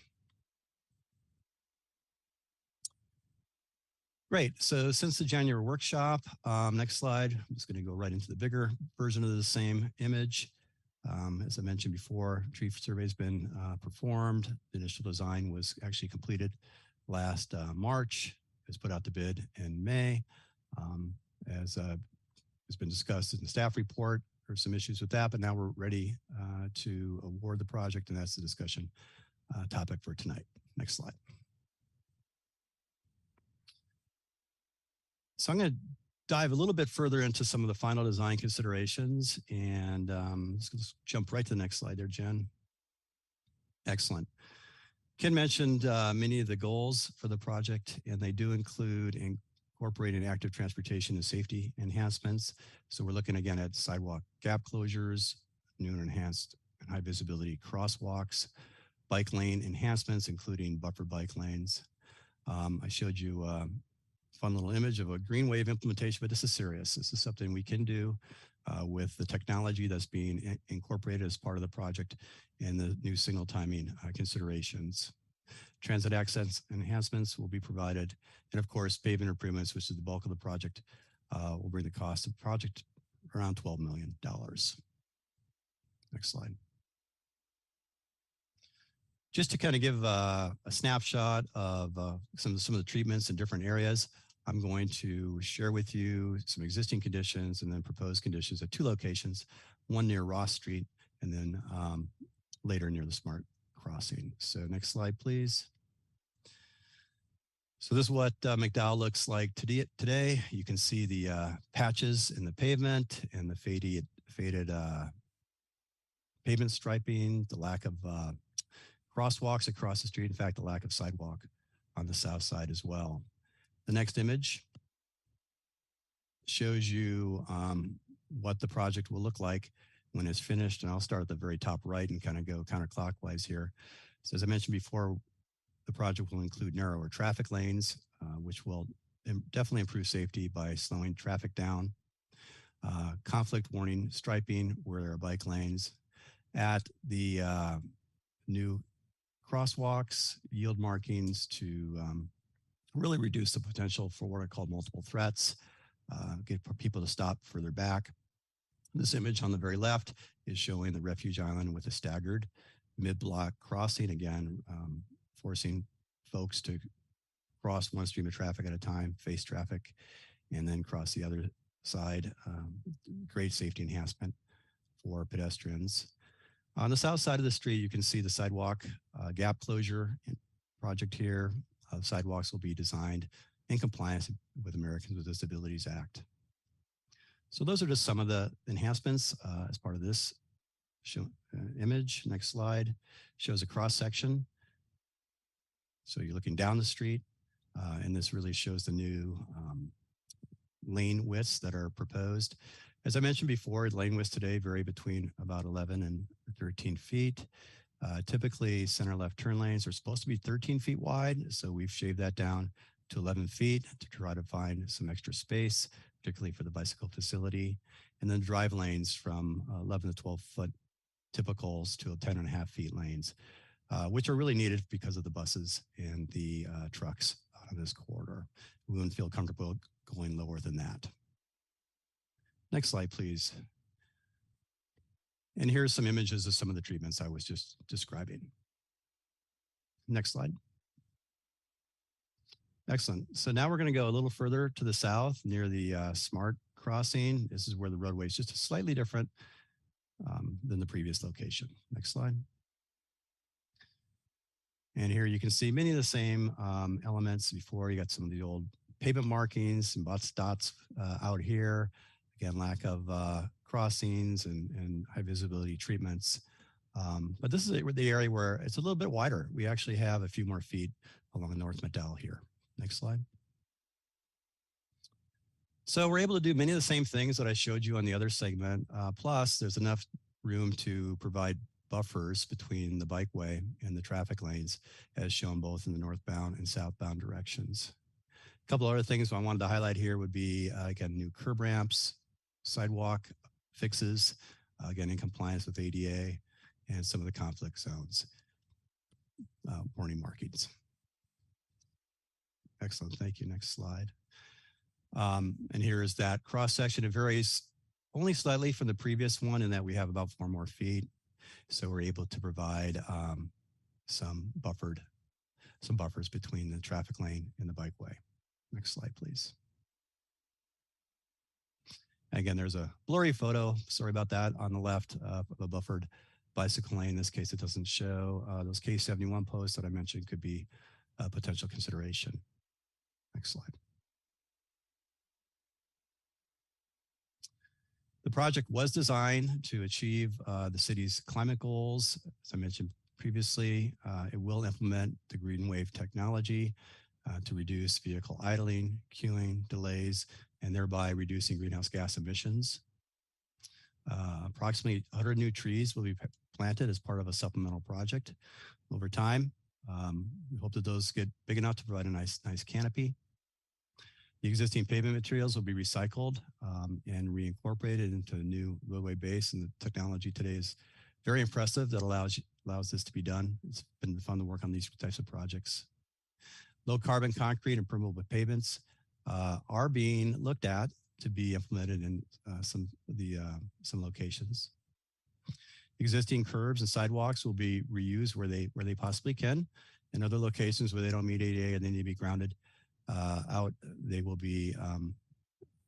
E: Great. So since the January workshop, next slide, I'm just going to go right into the bigger version of the same image. As I mentioned before, tree survey has been performed. The initial design was actually completed last March. It was put out to bid in May. As has been discussed in the staff report, there's some issues with that, but now we're ready to award the project, and that's the discussion topic for tonight. Next slide. So I'm going to dive a little bit further into some of the final design considerations, and let's jump right to the next slide there, Jen. Excellent. Ken mentioned many of the goals for the project, and they do include incorporating active transportation and safety enhancements. So we're looking again at sidewalk gap closures, new and enhanced and high visibility crosswalks, bike lane enhancements, including buffer bike lanes. I showed you a fun little image of a green wave implementation, but this is serious. This is something we can do with the technology that's being incorporated as part of the project and the new signal timing considerations. Transit access enhancements will be provided. And of course, pavement improvements, which is the bulk of the project, will bring the cost of the project around $12 million. Next slide. Just to kind of give a snapshot of some of the treatments in different areas, I'm going to share with you some existing conditions and then proposed conditions at 2 locations, one near Ross Street and then later near the Smart Crossing. So next slide, please. So this is what McDowell looks like today. You can see the patches in the pavement and the faded pavement striping, the lack of crosswalks across the street. In fact, the lack of sidewalk on the south side as well. The next image shows you what the project will look like when it's finished. And I'll start at the very top right and kind of go counterclockwise here. So as I mentioned before, the project will include narrower traffic lanes, which will definitely improve safety by slowing traffic down. Conflict warning striping where there are bike lanes. At the new crosswalks, yield markings to really reduce the potential for what are called multiple threats, get people to stop further back. This image on the very left is showing the Refuge Island with a staggered mid-block crossing, again, forcing folks to cross one stream of traffic at a time, face traffic, and then cross the other side. Great safety enhancement for pedestrians. On the south side of the street, you can see the sidewalk gap closure project here. Sidewalks will be designed in compliance with Americans with Disabilities Act. So those are just some of the enhancements as part of this image. Next slide shows a cross section. So you're looking down the street, and this really shows the new lane widths that are proposed. As I mentioned before, lane widths today vary between about 11 and 13 feet. Typically, center left turn lanes are supposed to be 13 feet wide, so we've shaved that down to 11 feet to try to find some extra space, particularly for the bicycle facility. And then drive lanes from 11 to 12 foot typicals to 10.5 feet lanes, which are really needed because of the buses and the trucks on this corridor. We wouldn't feel comfortable going lower than that. Next slide, please. And here's some images of some of the treatments I was just describing. Next slide. Excellent. So now we're going to go a little further to the south near the Smart crossing. This is where the roadway is just slightly different than the previous location. Next slide. And here you can see many of the same elements before. You got some of the old pavement markings, some dots out here. Again, lack of crossings and high visibility treatments. But this is the area where it's a little bit wider. We actually have a few more feet along North Mcdowell here. Next slide. So we're able to do many of the same things that I showed you on the other segment. Plus, there's enough room to provide buffers between the bikeway and the traffic lanes, as shown both in the northbound and southbound directions. A couple other things I wanted to highlight here would be, again, new curb ramps, sidewalk fixes, again, in compliance with ADA, and some of the conflict zones, warning markings. Excellent, thank you. Next slide. And here is that cross section. It varies only slightly from the previous one in that we have about 4 more feet. So we're able to provide some buffers between the traffic lane and the bikeway. Next slide, please. Again, there's a blurry photo, sorry about that, on the left of a buffered bicycle lane. In this case, it doesn't show. Those K71 posts that I mentioned could be a potential consideration. Next slide. The project was designed to achieve the city's climate goals. As I mentioned previously, it will implement the green wave technology to reduce vehicle idling, queuing, delays, and thereby reducing greenhouse gas emissions. Approximately 100 new trees will be planted as part of a supplemental project over time. We hope that those get big enough to provide a nice canopy. The existing pavement materials will be recycled and reincorporated into a new roadway base, and the technology today is very impressive that allows this to be done. It's been fun to work on these types of projects. Low carbon concrete and permeable pavements are being looked at to be implemented in some locations. Existing curbs and sidewalks will be reused where they possibly can. In other locations where they don't meet ADA and they need to be grounded out, they will be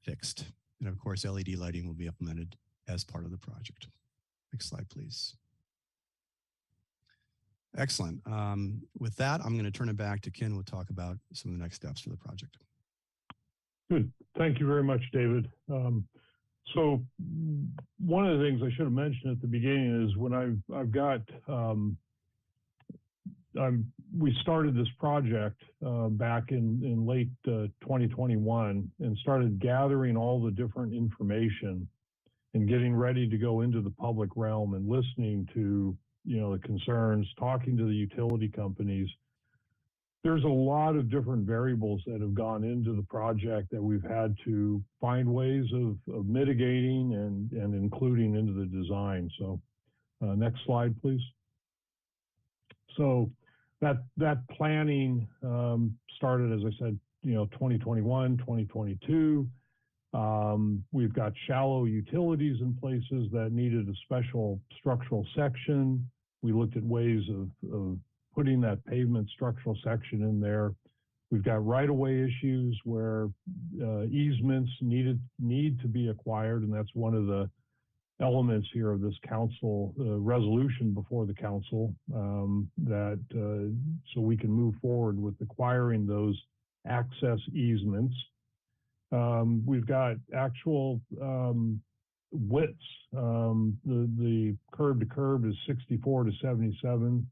E: fixed. And of course, LED lighting will be implemented as part of the project. Next slide, please. Excellent. With that, I'm going to turn it back to Ken. We'll talk about some of the next steps for the project.
H: Good. Thank you very much, David. So one of the things I should have mentioned at the beginning is when I've got, we started this project back in late 2021 and started gathering all the different information and getting ready to go into the public realm and listening to, the concerns, talking to the utility companies. There's a lot of different variables that have gone into the project that we've had to find ways of mitigating and including into the design. So next slide, please. So that planning started, as I said, 2021, 2022. We've got shallow utilities in places that needed a special structural section. We looked at ways of putting that pavement structural section in there. We've got right-of-way issues where easements need to be acquired, and that's one of the elements here of this council resolution before the council so we can move forward with acquiring those access easements. We've got actual widths. The curb to curb is 64 to 77.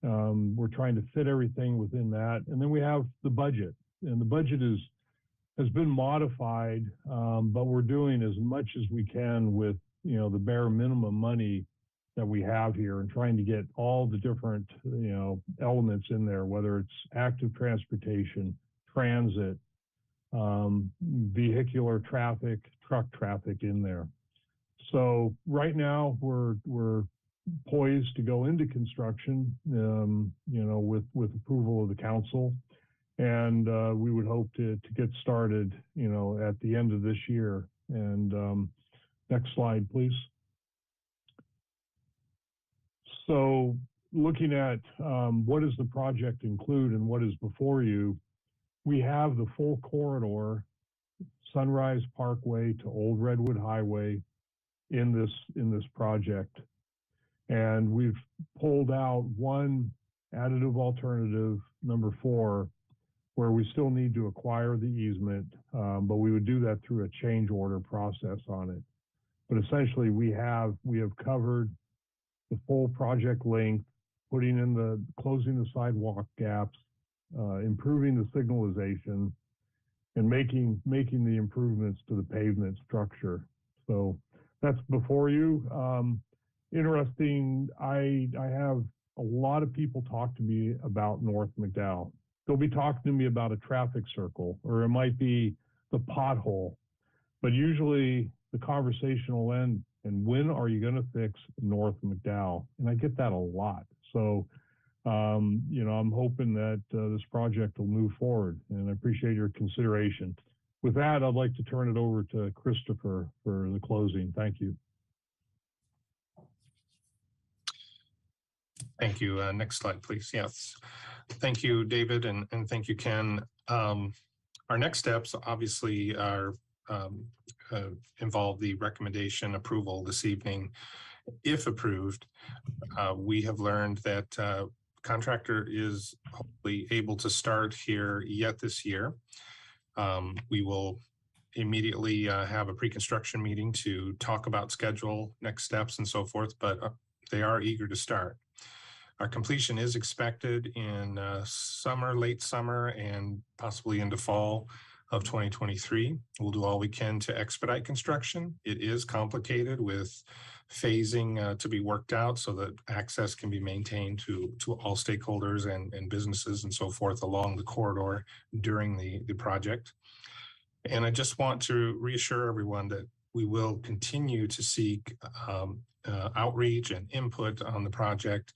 H: We're trying to fit everything within that. And then we have the budget. And the budget has been modified, but we're doing as much as we can with the bare minimum money that we have here and trying to get all the different elements in there, whether it's active transportation, transit, vehicular traffic, truck traffic in there. So right now we're poised to go into construction, with approval of the council. And we would hope to get started, at the end of this year. And next slide, please. So looking at what does the project include and what is before you, we have the full corridor, Sunrise Parkway to Old Redwood Highway in this project. And we've pulled out one additive alternative, number 4, where we still need to acquire the easement, but we would do that through a change order process on it. But essentially we have covered the full project length, closing the sidewalk gaps, improving the signalization, and making the improvements to the pavement structure. So that's before you. Interesting, I have a lot of people talk to me about North Mcdowell. They'll be talking to me about a traffic circle, or it might be the pothole. But usually the conversation will end, and when are you going to fix North Mcdowell? And I get that a lot. So, I'm hoping that this project will move forward, and I appreciate your consideration. With that, I'd like to turn it over to Christopher for the closing. Thank you.
A: Thank you. Next slide, please. Yes. Thank you, David, and thank you, Ken. Our next steps obviously are involve the recommendation approval this evening. If approved, we have learned that contractor is hopefully able to start here yet this year. We will immediately have a pre-construction meeting to talk about schedule, next steps, and so forth, but they are eager to start. Our completion is expected in summer, late summer, and possibly into fall of 2023. We'll do all we can to expedite construction. It is complicated with phasing to be worked out so that access can be maintained to all stakeholders and businesses and so forth along the corridor during the project. And I just want to reassure everyone that we will continue to seek outreach and input on the project.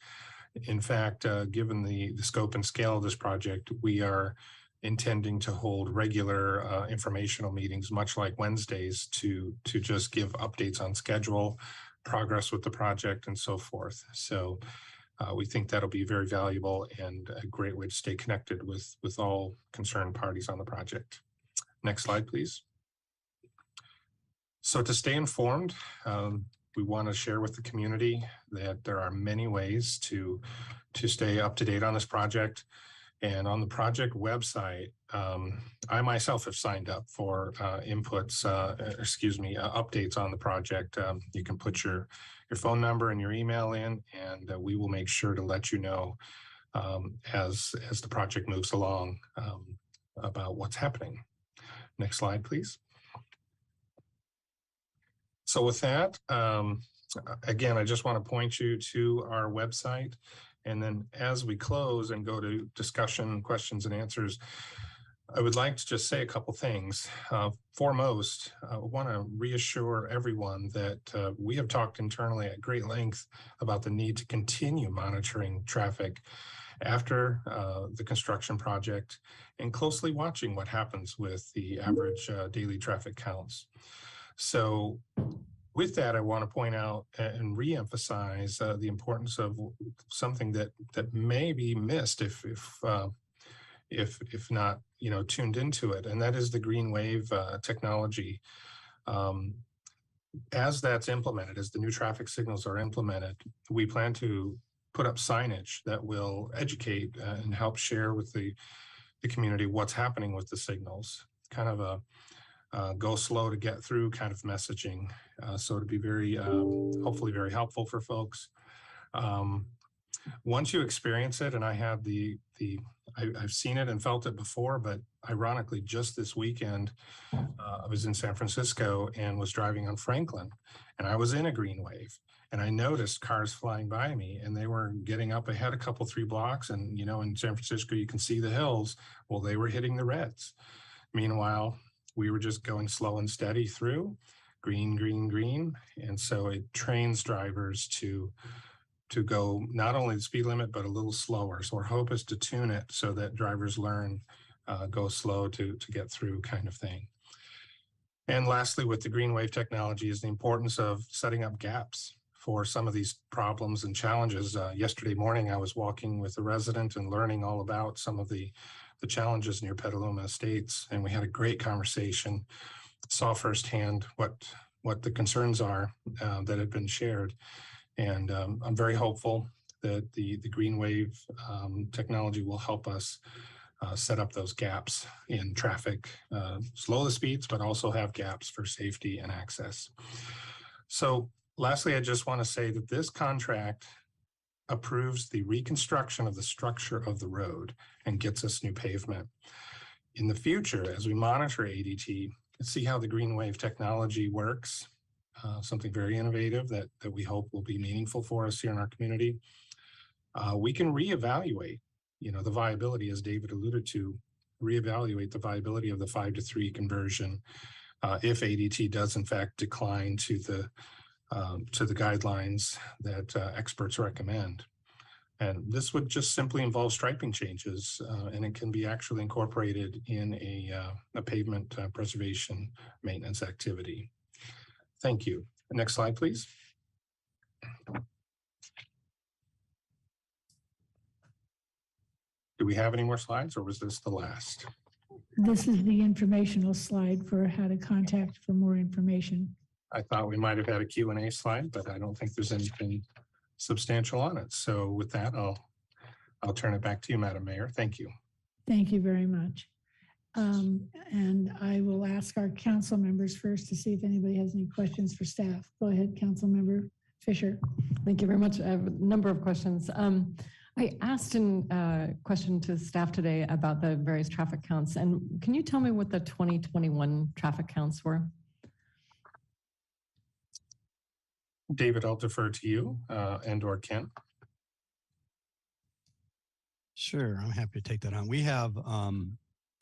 A: In fact, given the scope and scale of this project, we are intending to hold regular informational meetings, much like Wednesdays, to just give updates on schedule, progress with the project, and so forth. So we think that'll be very valuable and a great way to stay connected with all concerned parties on the project. Next slide, please. So to stay informed, we want to share with the community that there are many ways to stay up to date on this project. And on the project website, I myself have signed up for updates on the project. You can put your phone number and your email in, and we will make sure to let you know as the project moves along about what's happening. Next slide, please. So with that, again, I just want to point you to our website. And then as we close and go to discussion, questions and answers, I would like to just say a couple things. Foremost, I want to reassure everyone that we have talked internally at great length about the need to continue monitoring traffic after the construction project and closely watching what happens with the average daily traffic counts. So with that, I want to point out and reemphasize the importance of something that may be missed if not, tuned into it, and that is the green wave technology. As that's implemented, as the new traffic signals are implemented, we plan to put up signage that will educate and help share with the community what's happening with the signals. Kind of a go slow to get through kind of messaging. So to be very, hopefully very helpful for folks. Once you experience it, and I have I've seen it and felt it before, but ironically, just this weekend, I was in San Francisco and was driving on Franklin, and I was in a green wave, and I noticed cars flying by me, and they were getting up ahead a couple, 3 blocks, and in San Francisco, you can see the hills. Well, they were hitting the reds. Meanwhile, we were just going slow and steady through, green, green, green. And so it trains drivers to go not only the speed limit, but a little slower. So our hope is to tune it so that drivers learn go slow to get through kind of thing. And lastly, with the green wave technology is the importance of setting up gaps for some of these problems and challenges. Yesterday morning, I was walking with a resident and learning all about some of the challenges near Petaluma Estates, and we had a great conversation, saw firsthand what the concerns are that had been shared. And I'm very hopeful that the green wave technology will help us set up those gaps in traffic, slow the speeds, but also have gaps for safety and access. So lastly, I just want to say that this contract approves the reconstruction of the structure of the road and gets us new pavement. In the future, as we monitor ADT and see how the green wave technology works, something very innovative that we hope will be meaningful for us here in our community, we can reevaluate, the viability, as David alluded to, reevaluate the viability of the 5-to-3 conversion if ADT does in fact decline to the guidelines that experts recommend. And this would just simply involve striping changes, and it can be actually incorporated in a pavement preservation maintenance activity. Thank you. Next slide, please. Do we have any more slides, or was this the last?
C: This is the informational slide for how to contact for more information.
A: I thought we might have had a Q&A slide, but I don't think there's anything substantial on it. So with that, I'll turn it back to you, Madam Mayor. Thank you.
C: Thank you very much. And I will ask our council members first to see if anybody has any questions for staff. Go ahead, Council Member Fisher.
I: Thank you very much. I have a number of questions. I asked a question to staff today about the various traffic counts. And can you tell me what the 2021 traffic counts were?
A: David, I'll defer to you and/or Ken.
E: Sure, I'm happy to take that on. We have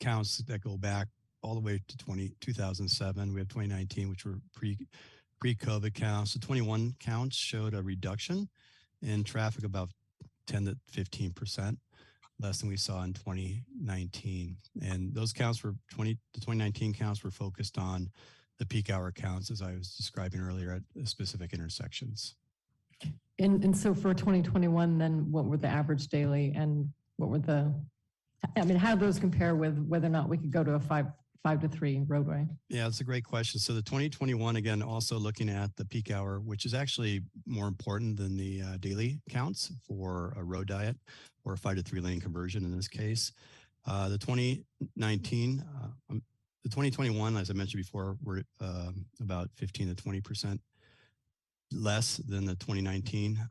E: counts that go back all the way to 2007. We have 2019, which were pre-COVID counts. The 21 counts showed a reduction in traffic about 10 to 15%, less than we saw in 2019. And those counts were the 2019 counts were focused on the peak hour counts, as I was describing earlier, at specific intersections.
I: And so for 2021, then what were the average daily and what were how do those compare with whether or not we could go to a 5-to-3 roadway?
E: Yeah, that's a great question. So the 2021, again, also looking at the peak hour, which is actually more important than the daily counts for a road diet or a 5-to-3 lane conversion in this case. The 2021, as I mentioned before, were about 15 to 20% less than the 2019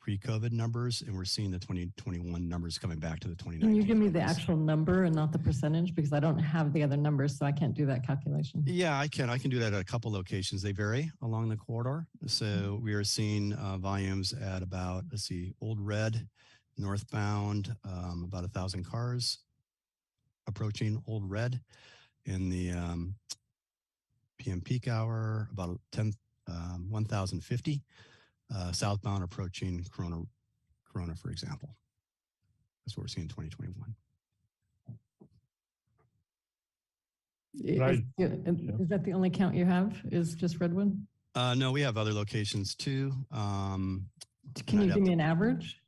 E: pre-COVID numbers, and we're seeing the 2021 numbers coming back to the 2019.
I: Can you give me
E: numbers.
I: the actual number and not the percentage? Because I don't have the other numbers, so I can't do that calculation.
E: Yeah, I can. I can do that at a couple locations. They vary along the corridor. So we are seeing volumes at about, Old Red, northbound, about 1,000 cars approaching Old Red. In the PM peak hour, about 1,050. Southbound approaching Corona, for example. That's what we're seeing in 2021.
I: Is that the only count you have? Is just Redwood?
E: No, we have other locations too.
I: Can you give me an average?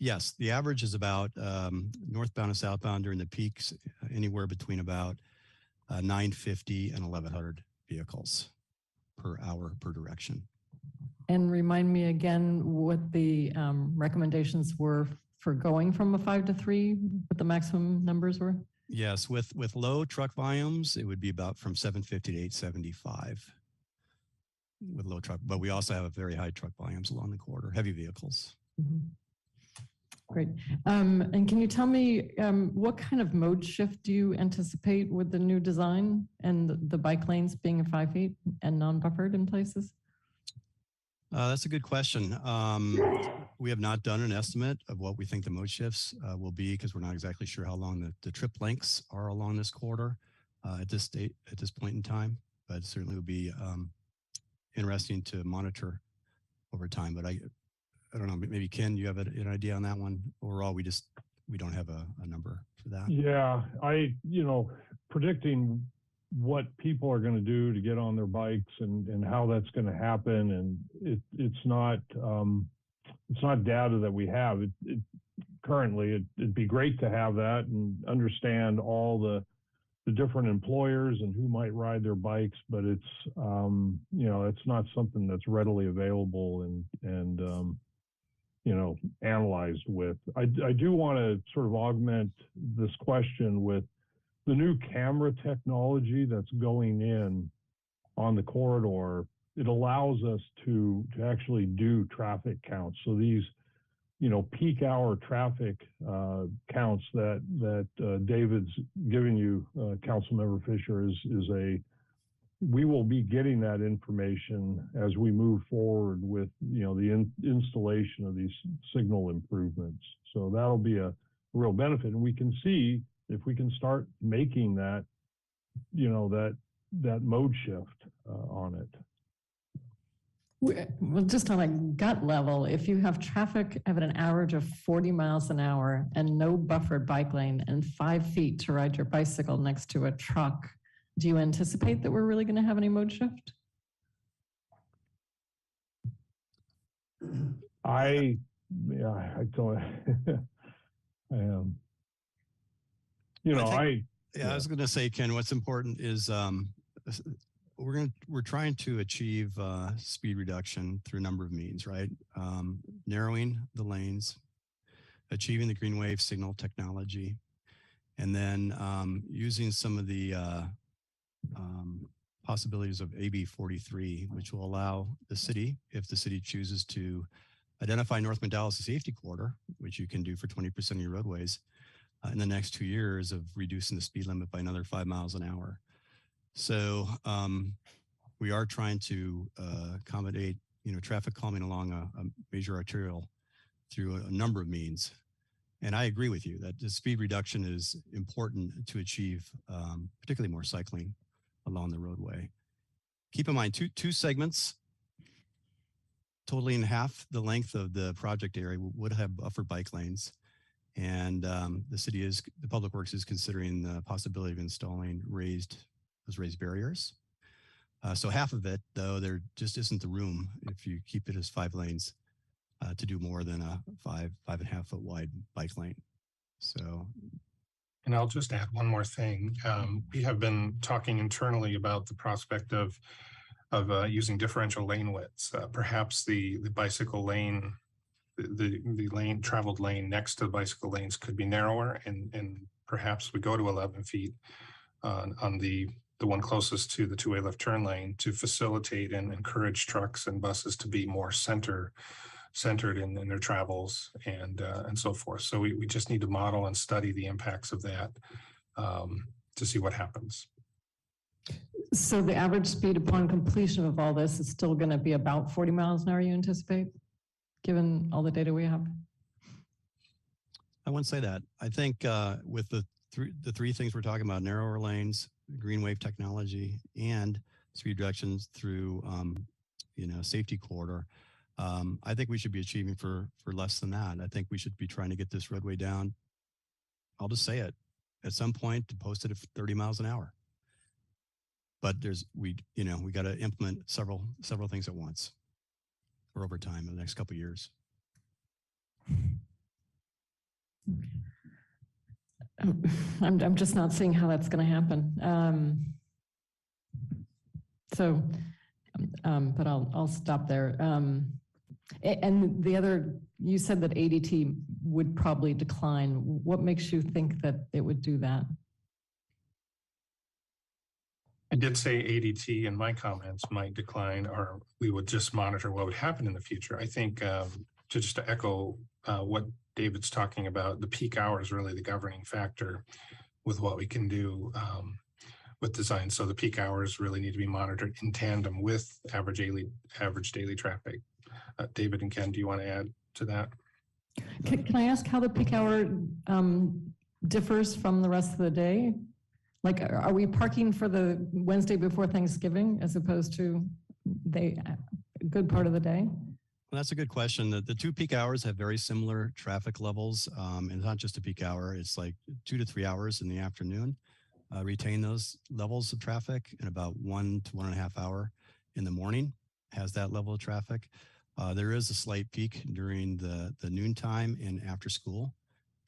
E: Yes, the average is about northbound and southbound during the peaks, anywhere between about 950 and 1,100 vehicles per hour per direction.
I: And remind me again what the recommendations were for going from a 5-to-3, what the maximum numbers were?
E: Yes, with low truck volumes, it would be about from 750 to 875 with low truck, but we also have very high truck volumes along the corridor, heavy vehicles.
I: Mm-hmm. Great. And can you tell me what kind of mode shift do you anticipate with the new design and the bike lanes being 5 feet and non-buffered in places?
E: That's a good question. We have not done an estimate of what we think the mode shifts will be because we're not exactly sure how long the trip lengths are along this corridor at this point in time. But it certainly would be interesting to monitor over time. But I don't know. Maybe Ken, you have an idea on that one? Overall, we we don't have a number for that.
H: Yeah, predicting what people are going to do to get on their bikes and how that's going to happen, and it's not data that we have. Currently, it'd be great to have that and understand all the different employers and who might ride their bikes, but it's it's not something that's readily available and analyzed with. I do want to sort of augment this question with the new camera technology that's going in on the corridor. It allows us to actually do traffic counts. So these, peak hour traffic counts that David's giving you, Councilmember Fisher, we will be getting that information as we move forward with, the installation of these signal improvements. So that'll be a real benefit. And we can see if we can start making that, that mode shift on it.
I: Well, just on a gut level, if you have traffic at an average of 40 miles an hour and no buffered bike lane and 5 feet to ride your bicycle next to a truck, do you anticipate that we're really going to have any mode shift?
H: I don't. I am.
E: I was going to say, Ken, what's important is we're trying to achieve speed reduction through a number of means, right? Narrowing the lanes, achieving the green wave signal technology, and then using some of the possibilities of AB 43, which will allow the city, if the city chooses to identify North Mcdowell as a safety corridor, which you can do for 20% of your roadways, in the next 2 years of reducing the speed limit by another 5 miles an hour. So we are trying to accommodate, traffic calming along a major arterial through a number of means. And I agree with you that the speed reduction is important to achieve, particularly more cycling along the roadway. Keep in mind, two segments, totaling half the length of the project area would have buffer bike lanes. And the Public Works is considering the possibility of installing those raised barriers. So half of it, though, there just isn't the room if you keep it as 5 lanes to do more than a 5.5 foot wide bike lane. So.
A: And I'll just add one more thing. We have been talking internally about the prospect of using differential lane widths. Perhaps the bicycle lane, the traveled lane next to the bicycle lanes could be narrower, and perhaps we go to 11 feet on the one closest to the two-way left turn lane to facilitate and encourage trucks and buses to be more centered in their travels and so forth. So we just need to model and study the impacts of that to see what happens.
I: So the average speed upon completion of all this is still going to be about 40 miles an hour, you anticipate, given all the data we have?
E: I wouldn't say that. I think with the three things we're talking about, narrower lanes, green wave technology, and speed reductions through safety corridor, I think we should be achieving for less than that. I think we should be trying to get this roadway down. I'll just say it, at some point to post it at 30 miles an hour. But we got to implement several things at once or over time in the next couple of years.
I: I'm just not seeing how that's going to happen. But I'll stop there. And the other, you said that ADT would probably decline. What makes you think that it would do that?
A: I did say ADT in my comments might decline, or we would just monitor what would happen in the future. I think to echo what David's talking about, the peak hour is really the governing factor with what we can do with design. So the peak hours really need to be monitored in tandem with average daily traffic. David and Ken, do you want to add to that?
I: Can I ask how the peak hour differs from the rest of the day? Like, are we parking for the Wednesday before Thanksgiving as opposed to a good part of the day?
E: Well, that's a good question. The two peak hours have very similar traffic levels. And it's not just a peak hour, it's like 2 to 3 hours in the afternoon. Retain those levels of traffic, and about 1 to 1.5 hour in the morning has that level of traffic. There is a slight peak during the noontime and after school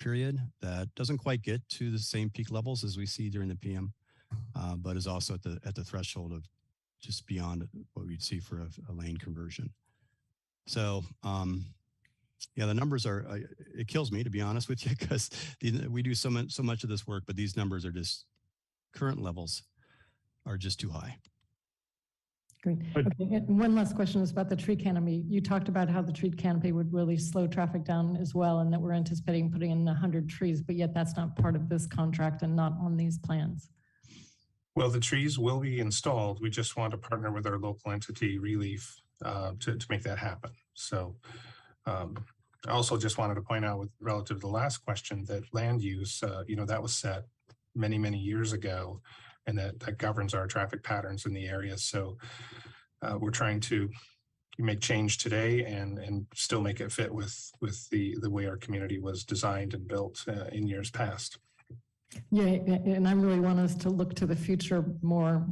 E: period that doesn't quite get to the same peak levels as we see during the PM, but is also at the threshold of just beyond what we'd see for a lane conversion. So, yeah, the numbers are, it kills me, to be honest with you, because we do so much of this work, but these numbers are just, current levels are just too high.
I: Great. Okay. And one last question is about the tree canopy. You talked about how the tree canopy would really slow traffic down as well, and that we're anticipating putting in 100 trees, but yet that's not part of this contract and not on these plans.
A: Well, the trees will be installed. We just want to partner with our local entity, Relief, to make that happen. So I also just wanted to point out, with relative to the last question, that land use, that was set many, many years ago, and that governs our traffic patterns in the area. So we're trying to make change today and still make it fit with the way our community was designed and built in years past.
I: Yeah, and I really want us to look to the future more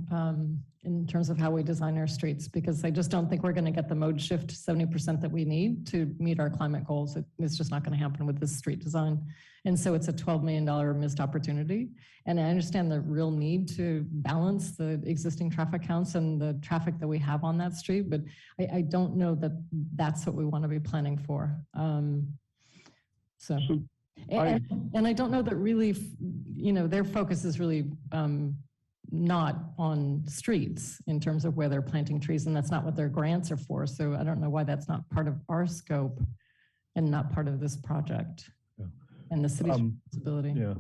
I: in terms of how we design our streets, because I just don't think we're going to get the mode shift 70% that we need to meet our climate goals. It's just not going to happen with this street design. And so it's a $12 million missed opportunity. And I understand the real need to balance the existing traffic counts and the traffic that we have on that street, but I don't know that that's what we want to be planning for. And I don't know that really, their focus is really not on streets in terms of where they're planting trees, and that's not what their grants are for. So I don't know why that's not part of our scope and not part of this project and the city's responsibility.
H: Yeah,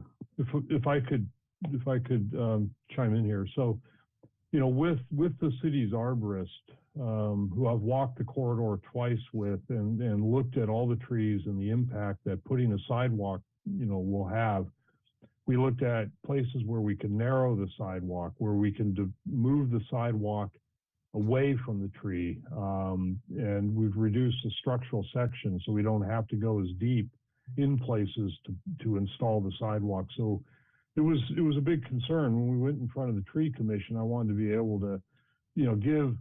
H: if I could chime in here. So, with the city's arborist, who I've walked the corridor twice with and looked at all the trees and the impact that putting a sidewalk, will have. We looked at places where we can narrow the sidewalk, where we can move the sidewalk away from the tree. And we've reduced the structural section so we don't have to go as deep in places to install the sidewalk. So it was a big concern when we went in front of the tree commission. I wanted to be able to, give,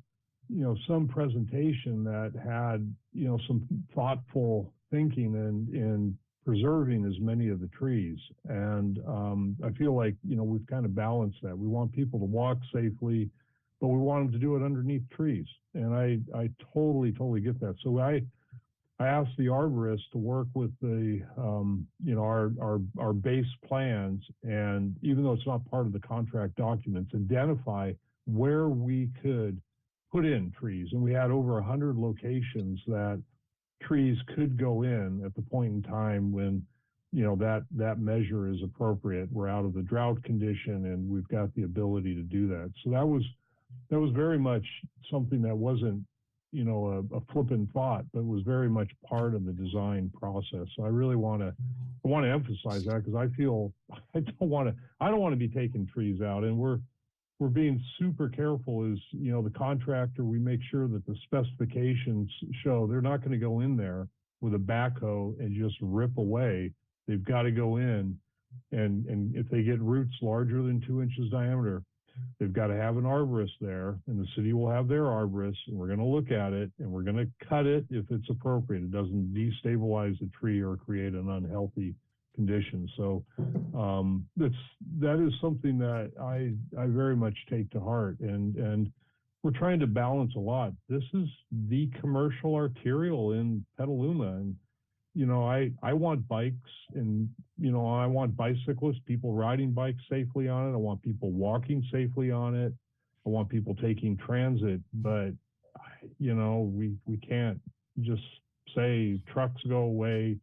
H: some presentation that had, some thoughtful thinking and preserving as many of the trees. And I feel like, we've kind of balanced that. We want people to walk safely, but we want them to do it underneath trees. And I totally get that. So I asked the arborist to work with the, our base plans. And even though it's not part of the contract documents, identify where we could put in trees. And we had over 100 locations that trees could go in at the point in time when, that measure is appropriate. We're out of the drought condition and we've got the ability to do that. So that was very much something that wasn't, a flippant thought, but was very much part of the design process. So I really want to emphasize that, because I feel I don't want to be taking trees out, and we're being super careful as, the contractor. We make sure that the specifications show they're not going to go in there with a backhoe and just rip away. They've got to go in and if they get roots larger than 2 inches diameter, they've got to have an arborist there, and the city will have their arborist, and we're going to look at it and we're going to cut it if it's appropriate. It doesn't destabilize the tree or create an unhealthy condition. So that is something that I very much take to heart, and we're trying to balance a lot. This is the commercial arterial in Petaluma, and I want bikes, and I want bicyclists, people riding bikes safely on it. I want people walking safely on it. I want people taking transit, but we can't just say trucks go away,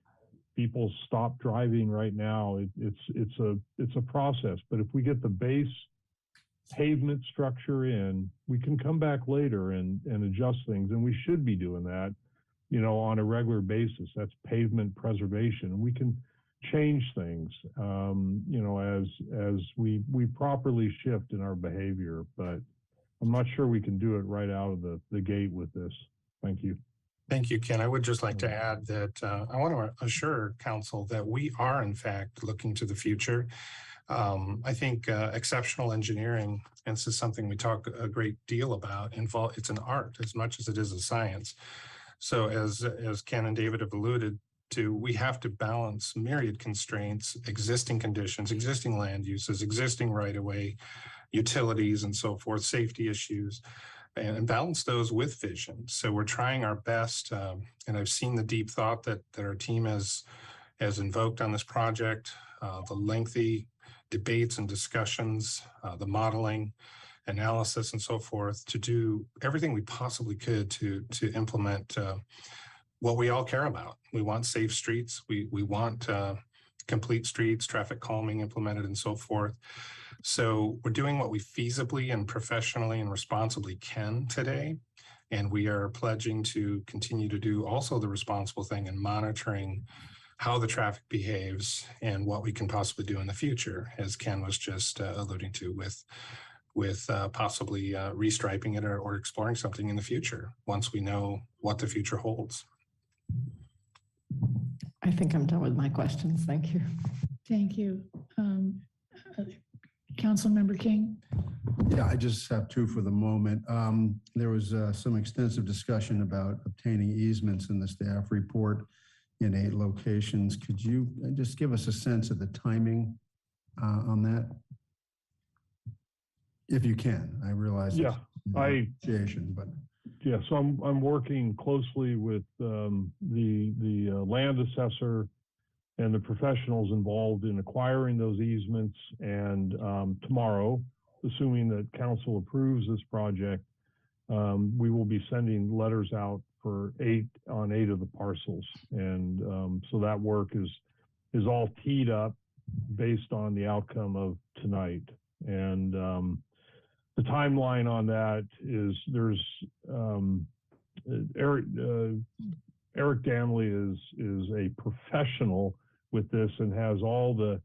H: people stop driving right now. It's a process. But if we get the base pavement structure in, we can come back later and adjust things, and we should be doing that, on a regular basis. That's pavement preservation, and we can change things, as we properly shift in our behavior. But I'm not sure we can do it right out of the gate with this. Thank you.
A: Thank you, Ken. I would just like to add that I want to assure council that we are in fact looking to the future. I think exceptional engineering, and this is something we talk a great deal about, it's an art as much as it is a science. So as Ken and David have alluded to, we have to balance myriad constraints, existing conditions, existing land uses, existing right-of-way, utilities and so forth, safety issues, and balance those with vision. So we're trying our best, and I've seen the deep thought that our team has invoked on this project, the lengthy debates and discussions, the modeling, analysis, and so forth, to do everything we possibly could to implement what we all care about. We want safe streets. We want complete streets, traffic calming implemented, and so forth. So we're doing what we feasibly and professionally and responsibly can today. And we are pledging to continue to do also the responsible thing and monitoring how the traffic behaves and what we can possibly do in the future, as Ken was just alluding to with possibly restriping it or exploring something in the future once we know what the future holds.
I: I think I'm done with my questions. Thank you.
C: Thank you. Councilmember King?
J: Yeah, I just have two for the moment. There was some extensive discussion about obtaining easements in the staff report in 8 locations. Could you just give us a sense of the timing on that? If you can, I realize
H: yeah,
J: but
H: yeah. So I'm working closely with the land assessor and the professionals involved in acquiring those easements. And tomorrow, assuming that council approves this project, we will be sending letters out for 8 of the parcels. And so that work is all teed up based on the outcome of tonight. And the timeline on that is there's Eric Danley is a professional with this and has all the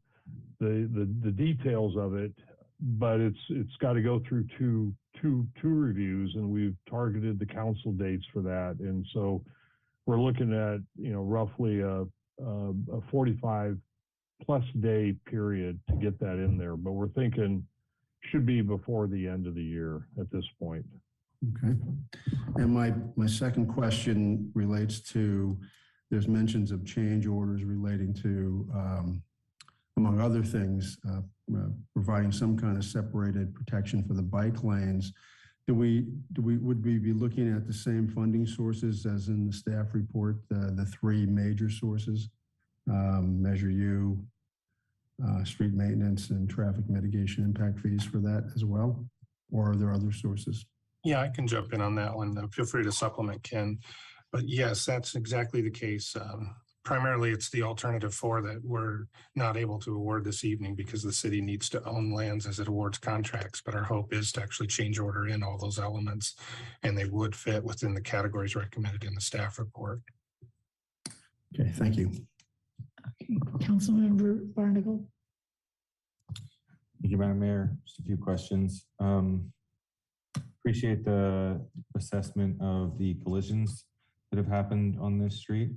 H: details of it, but it's got to go through two reviews, and we've targeted the council dates for that. And so we're looking at roughly a 45+ day period to get that in there, but we're thinking should be before the end of the year at this point.
J: Okay. And my second question relates to, there's mentions of change orders relating to, among other things, providing some kind of separated protection for the bike lanes. Would we be looking at the same funding sources as in the staff report, the 3 major sources, Measure U, street maintenance, and traffic mitigation impact fees for that as well? Or are there other sources?
A: Yeah, I can jump in on that one. Feel free to supplement, Ken. But yes, that's exactly the case. Primarily, it's the alternative 4 that we're not able to award this evening because the city needs to own lands as it awards contracts. But our hope is to actually change order in all those elements, and they would fit within the categories recommended in the staff report.
J: Okay, thank you.
C: Okay, Councilmember Barnacle.
R: Thank you, Madam Mayor. Just a few questions. Appreciate the assessment of the collisions that have happened on this street.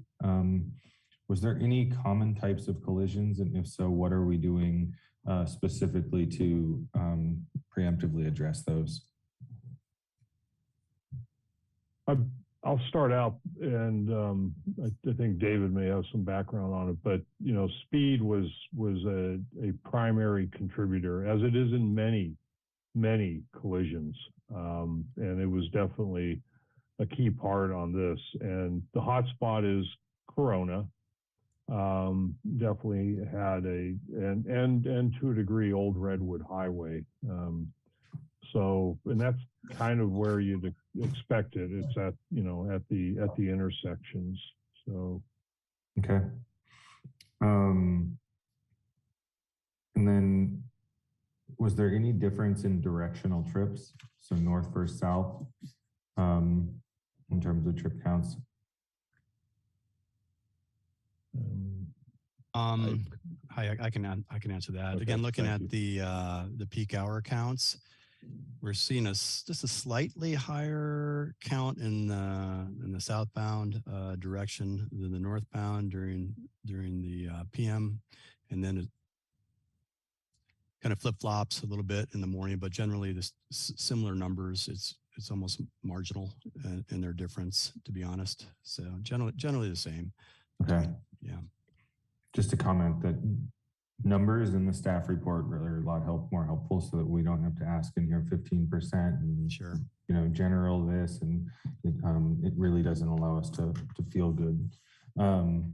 R: Was there any common types of collisions? And if so, what are we doing specifically to preemptively address those?
H: I'll start out, and I think David may have some background on it, but speed was a primary contributor, as it is in many collisions, and it was definitely a key part on this. And the hot spot is Corona. Definitely had and to a degree Old Redwood Highway. And that's kind of where you'd expect it. It's at the intersections. So
R: okay. And then was there any difference in directional trips? So north versus south, in terms of trip counts?
E: Hi, I can answer that.
R: Okay,
E: Again, looking
R: thank
E: at the peak hour counts, We're seeing just a slightly higher count in the southbound direction than the northbound during the PM, and then it kind of flip flops a little bit in the morning. But generally, this similar numbers. It's almost marginal in their difference, to be honest. So generally the same.
R: Okay.
E: Yeah.
R: Just to comment that numbers in the staff report really are a lot more helpful, so that we don't have to ask in here 15% and
E: sure,
R: general this, and it really doesn't allow us to feel good. On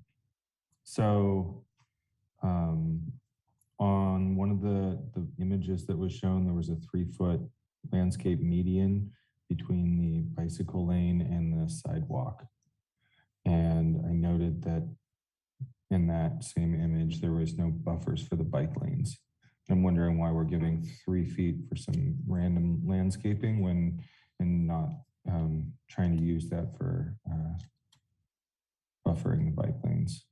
R: one of the images that was shown, there was a 3-foot landscape median between the bicycle lane and the sidewalk. And I noted that in that same image, there was no buffers for the bike lanes. I'm wondering why we're giving 3 feet for some random landscaping and not trying to use that for buffering the bike lanes.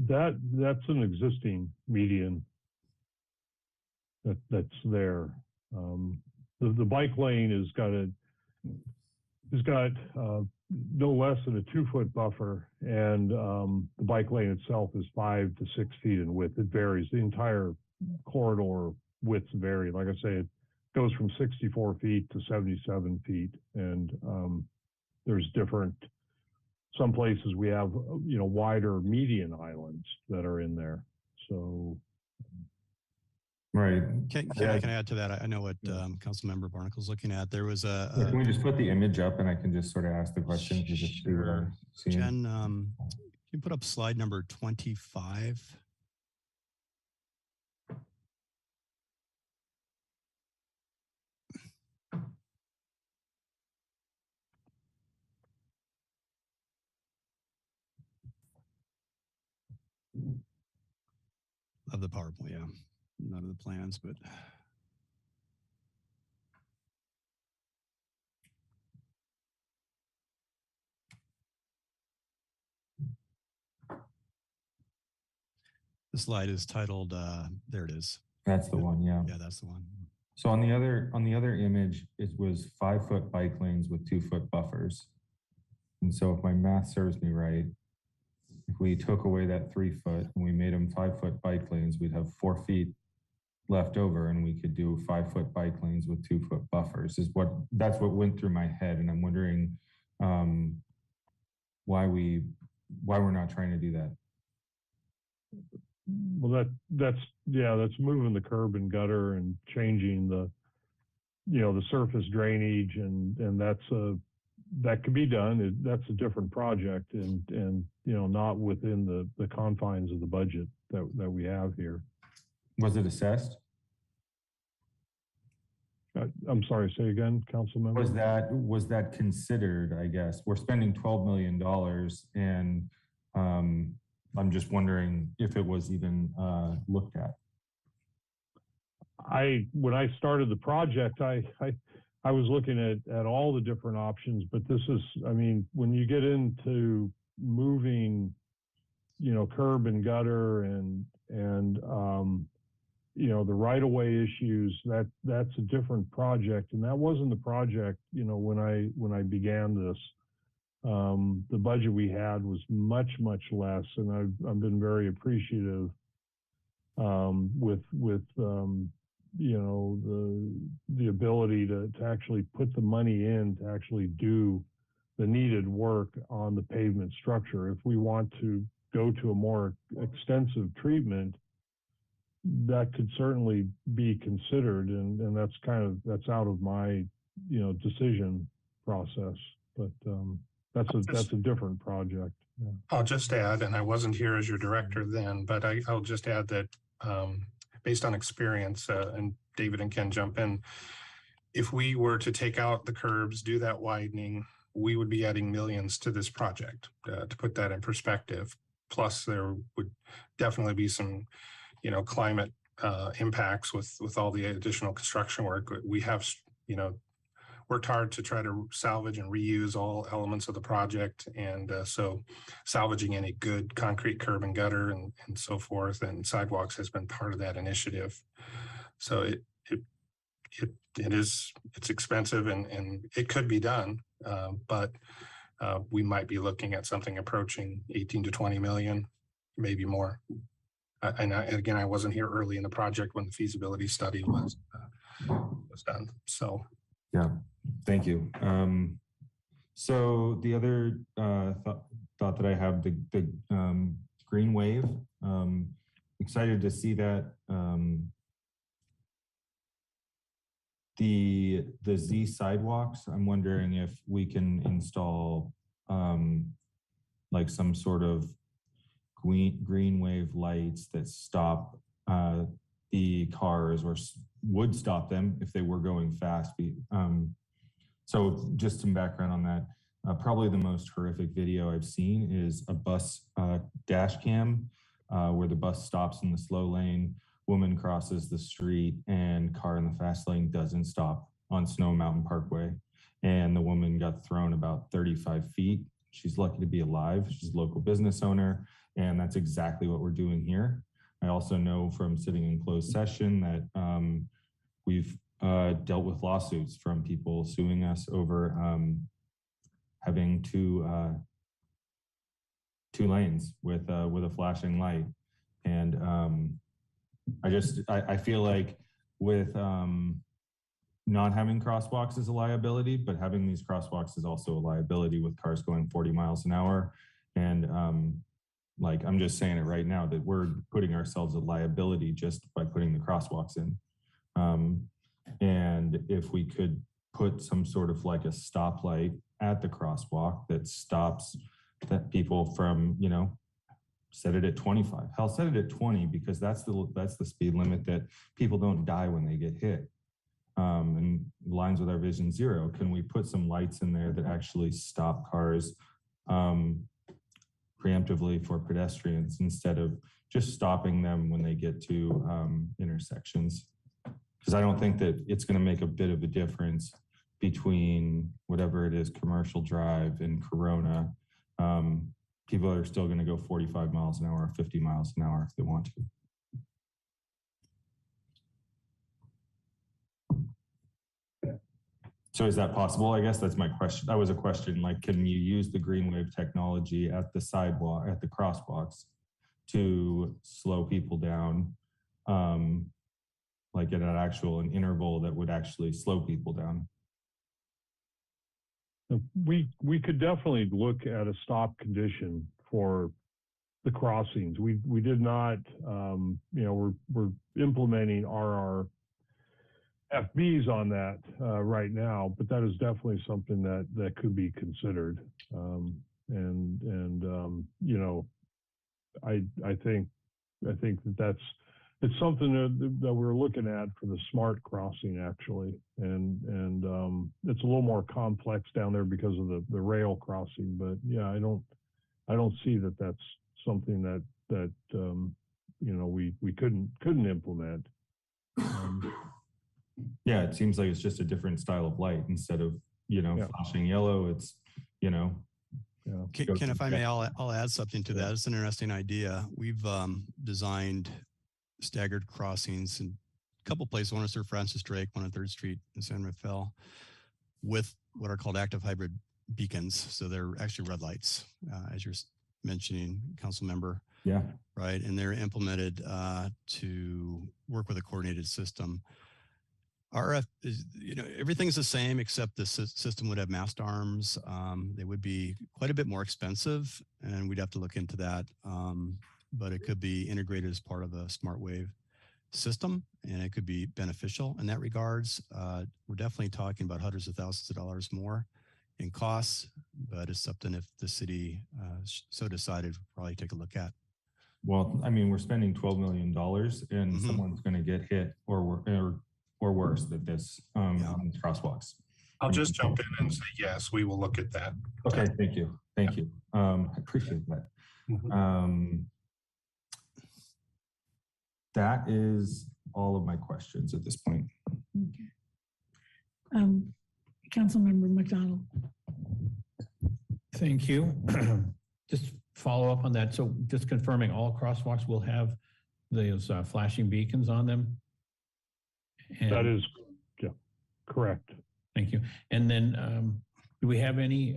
H: That's an existing median that's there. The bike lane has got no less than a 2-foot buffer, and the bike lane itself is 5 to 6 feet in width. It varies. The entire corridor widths vary. Like I say, it goes from 64 feet to 77 feet, and there's different. Some places we have wider median islands that are in there. So.
R: Right.
E: Can I add to that? I know what Councilmember Barnacle's looking at. There was
R: can we just put the image up and I can just sort of ask the question?
E: Sure. Jen, can you put up slide number 25? Of the PowerPoint, yeah. None of the plans, but. The slide is titled, there it is.
R: That's the one, yeah.
E: Yeah, that's the one.
R: So on the other image, it was 5-foot bike lanes with 2-foot buffers. And so if my math serves me right, if we took away that 3-foot and we made them 5-foot bike lanes, we'd have 4 feet left over, and we could do 5-foot bike lanes with 2-foot buffers. That's what went through my head, and I'm wondering why we're not trying to do that.
H: Well, that's moving the curb and gutter and changing the surface drainage, and that could be done. That's a different project, and not within the confines of the budget that we have here.
R: Was it assessed?
H: I'm sorry, say again, council member.
R: Was that considered? I guess we're spending $12 million, and I'm just wondering if it was even looked at.
H: When I started the project, I was looking at all the different options, but this is, when you get into moving, curb and gutter and the right-of-way issues, that's a different project, and that wasn't the project, when I began this. The budget we had was much less, and I've been very appreciative with the ability to actually put the money in to actually do the needed work on the pavement structure. If we want to go to a more extensive treatment, that could certainly be considered, and that's out of my decision process, but that's a different project. Yeah.
A: I'll just add, and I wasn't here as your director then, but I'll just add that based on experience, and David and Ken jump in, if we were to take out the curbs, do that widening, we would be adding millions to this project, to put that in perspective. Plus, there would definitely be some, climate impacts with all the additional construction work. We have, worked hard to try to salvage and reuse all elements of the project. And so salvaging any good concrete curb and gutter and so forth, and sidewalks has been part of that initiative. So it's expensive and it could be done, but we might be looking at something approaching 18 to 20 million, maybe more. And again, I wasn't here early in the project when the feasibility study was done. So,
R: yeah, thank you. So the other thought that I have, the green wave, excited to see that. The Z sidewalks, I'm wondering if we can install like some sort of green wave lights that stop the cars, or would stop them if they were going fast. So just some background on that. Probably the most horrific video I've seen is a bus dash cam where the bus stops in the slow lane, woman crosses the street, and car in the fast lane doesn't stop on Snow Mountain Parkway. And the woman got thrown about 35 feet. She's lucky to be alive. She's a local business owner, and that's exactly what we're doing here. I also know from sitting in closed session that we've dealt with lawsuits from people suing us over having two lanes with a flashing light. And I feel like with not having crosswalks is a liability, but having these crosswalks is also a liability with cars going 40 miles an hour. And like, I'm just saying it right now that we're putting ourselves a liability just by putting the crosswalks in. And if we could put some sort of like a stoplight at the crosswalk that stops that people from, you know, set it at 25. Hell, set it at 20, because that's the speed limit that people don't die when they get hit. And lines with our Vision Zero. Can we put some lights in there that actually stop cars preemptively for pedestrians instead of just stopping them when they get to intersections? Because I don't think that it's going to make a bit of a difference between whatever it is, Commercial Drive and Corona. People are still going to go 45 miles an hour, 50 miles an hour if they want to. So is that possible? I guess that's my question. That was a question. Like, can you use the green wave technology at the sidewalk, at the crosswalks, to slow people down, like at an interval that would actually slow people down?
H: We could definitely look at a stop condition for the crossings. We did not, you know, we're implementing RRFBs on that right now, but that is definitely something that could be considered. You know, I think it's something that we're looking at for the smart crossing, actually. And it's a little more complex down there because of the rail crossing. But yeah, I don't see that that's something that you know, we couldn't implement.
R: Yeah, it seems like it's just a different style of light. Instead of, you know, flashing yellow, it's, you know.
E: Ken, if I may, I'll add something to that. It's an interesting idea. We've designed staggered crossings in a couple places, one on Sir Francis Drake, one on 3rd Street in San Rafael, with what are called active hybrid beacons. So they're actually red lights, as you're mentioning, council member.
R: Yeah.
E: Right. And they're implemented to work with a coordinated system. RF is, you know, everything's the same except the system would have mast arms. They would be quite a bit more expensive, and we'd have to look into that. But it could be integrated as part of a smart wave system, and it could be beneficial in that regards. We're definitely talking about hundreds of thousands of dollars more in costs, but it's something if the city so decided, we'll probably take a look at.
R: Well, I mean, we're spending $12 million, and someone's going to get hit or worse than this on these crosswalks.
A: I'll just jump in and say, yes, we will look at that.
R: Okay, thank you. Thank you. I appreciate that. That is all of my questions at this point.
C: Councilmember McDonald.
K: Thank you. Just follow up on that. So just confirming all crosswalks will have those flashing beacons on them? And
H: That is correct.
K: thank you. And then do we have any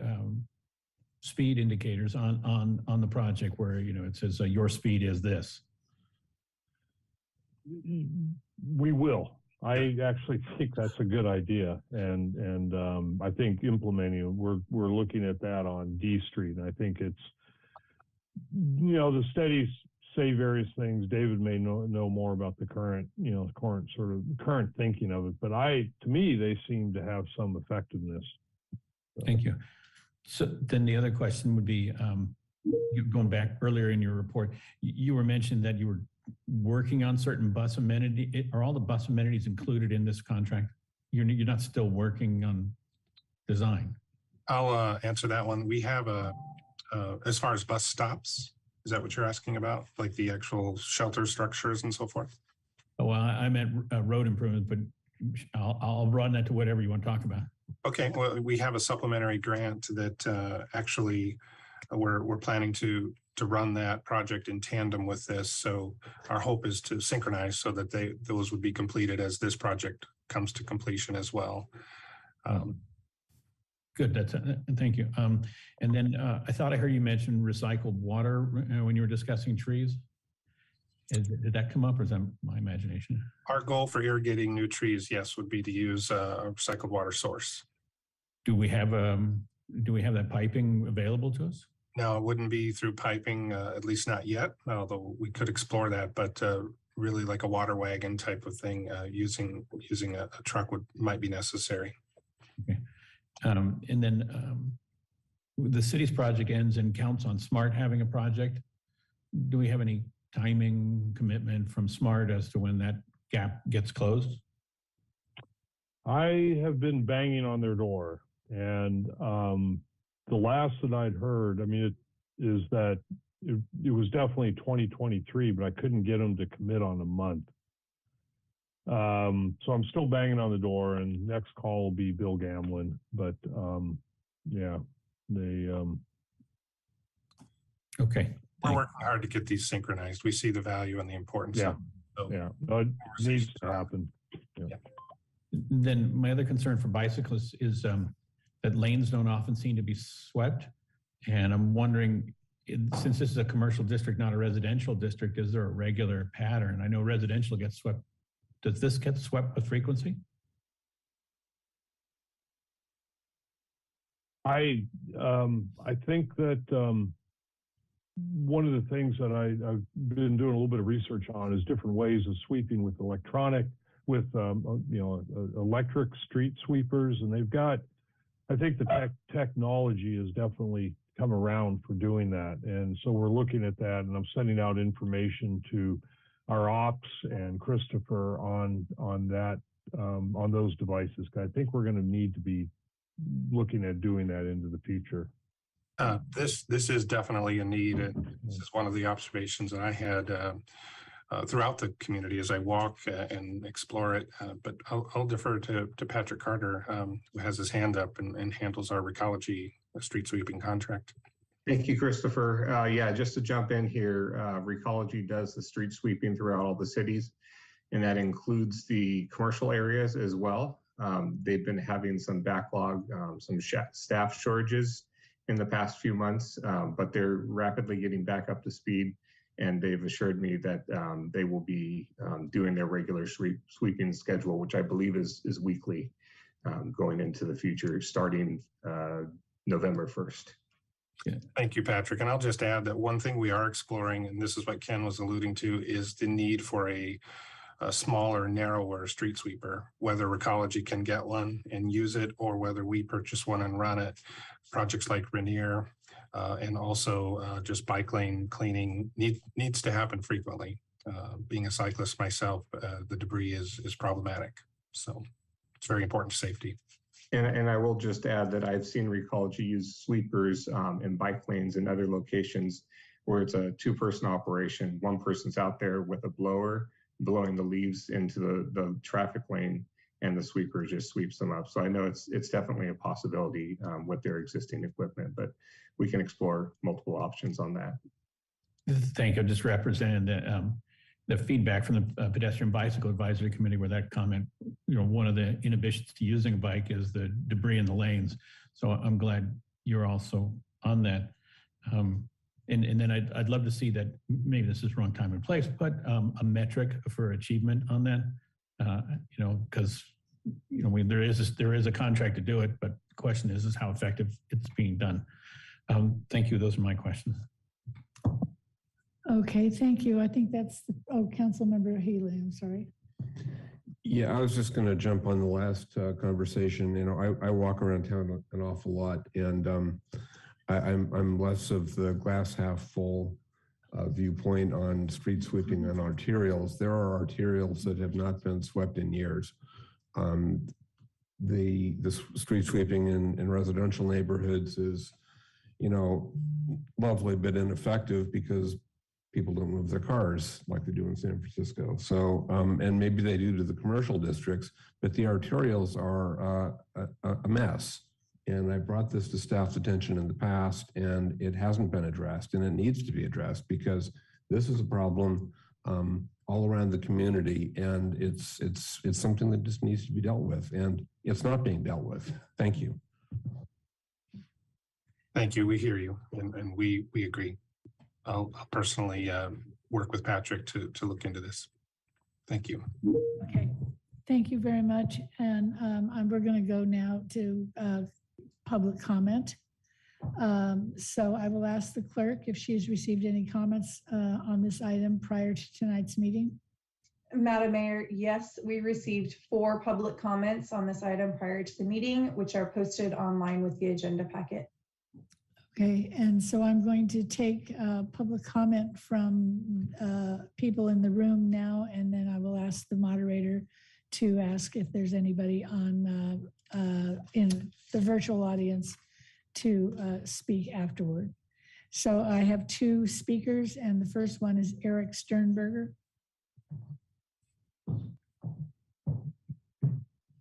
K: speed indicators on the project where, you know, it says your speed is this?
H: We will. I actually think that's a good idea, and I think implementing it, we're looking at that on D Street. And I think it's, you know, the studies say various things. David may know more about the current thinking of it, but to me they seem to have some effectiveness.
K: Thank you. So then the other question would be, going back earlier in your report, you were mentioned that you were working on certain bus amenity. Are all the bus amenities included in this contract? You're not still working on design?
A: I'll answer that one. We have as far as bus stops, is that what you're asking about? Like the actual shelter structures and so forth?
K: Oh, well, I meant road improvement, but I'll run that to whatever you want to talk about.
A: Okay, well, we have a supplementary grant that actually we're planning to run that project in tandem with this. So our hope is to synchronize so that those would be completed as this project comes to completion as well.
K: Good, thank you. And then I thought I heard you mention recycled water when you were discussing trees. Did that come up, or is that my imagination?
A: Our goal for irrigating new trees, yes, would be to use a recycled water source.
K: Do we have that piping available to us?
A: No, it wouldn't be through piping, at least not yet, although we could explore that, but really like a water wagon type of thing, using a truck might be necessary.
K: Okay. And then the city's project ends and counts on SMART having a project. Do we have any timing commitment from SMART as to when that gap gets closed?
H: I have been banging on their door, and the last that I'd heard, I mean, is that it was definitely 2023, but I couldn't get them to commit on a month. So I'm still banging on the door, and next call will be Bill Gamlin. But yeah, they.
K: Okay.
A: We're working hard to get these synchronized. We see the value and the importance of them. So
H: no, it needs to happen.
A: Yeah.
K: Then my other concern for bicyclists is that lanes don't often seem to be swept. And I'm wondering, since this is a commercial district, not a residential district, is there a regular pattern? I know residential gets swept. Does this get swept with frequency?
H: I think that one of the things that I've been doing a little bit of research on is different ways of sweeping with electric street sweepers, and they've got, I think the technology has definitely come around for doing that. And so we're looking at that, and I'm sending out information to our ops and Christopher on that, on those devices. I think we're going to need to be looking at doing that into the future.
A: This is definitely a need. This is one of the observations that I had throughout the community as I walk and explore it. But I'll defer to Patrick Carter, who has his hand up and handles our Recology street sweeping contract.
F: Thank you, Christopher. Yeah, just to jump in here, Recology does the street sweeping throughout all the cities, and that includes the commercial areas as well. They've been having some backlog, some staff shortages in the past few months, but they're rapidly getting back up to speed, and they've assured me that they will be doing their regular sweeping schedule, which I believe is weekly going into the future, starting November 1st.
A: Yeah. Thank you, Patrick. And I'll just add that one thing we are exploring, and this is what Ken was alluding to, is the need for a smaller, narrower street sweeper, whether Recology can get one and use it, or whether we purchase one and run it. Projects like Rainier and also just bike lane cleaning needs to happen frequently. Being a cyclist myself, the debris is problematic. So it's very important to safety.
F: And I will just add that I've seen Recology use sweepers in bike lanes in other locations where it's a two-person operation. One person's out there with a blower, blowing the leaves into the traffic lane, and the sweeper just sweeps them up. So I know it's definitely a possibility with their existing equipment, but we can explore multiple options on that.
K: Thank you. Just representing the feedback from the Pedestrian Bicycle Advisory Committee, where that comment, one of the inhibitions to using a bike is the debris in the lanes. So I'm glad you're also on that. And then I'd love to see that, maybe this is wrong time and place, but a metric for achievement on that, because there is a contract to do it, but the question is how effective it's being done. Thank you. Those are my questions.
C: Okay, thank you. I think that's, Councilmember Healy, I'm sorry.
S: Yeah, I was just going to jump on the last conversation. I walk around town an awful lot, and I'm less of the glass half full viewpoint on street sweeping and arterials. There are arterials that have not been swept in years. The street sweeping in residential neighborhoods is, lovely but ineffective because people don't move their cars like they do in San Francisco. So, and maybe they do to the commercial districts, but the arterials are a mess. And I brought this to staff's attention in the past, and it hasn't been addressed, and it needs to be addressed because this is a problem all around the community, and it's something that just needs to be dealt with, and it's not being dealt with. Thank you.
A: Thank you. We hear you, and we agree. I'll personally work with Patrick to look into this. Thank you.
C: Okay, thank you very much. And we're going to go now to public comment. So I will ask the clerk if she has received any comments on this item prior to tonight's meeting.
B: Madam Mayor, yes, we received 4 public comments on this item prior to the meeting, which are posted online with the agenda packet.
C: Okay, and so I'm going to take public comment from people in the room now, and then I will ask the moderator to ask if there's anybody on in the virtual audience to speak afterward. So I have 2 speakers, and the first one is Eric Sternberger.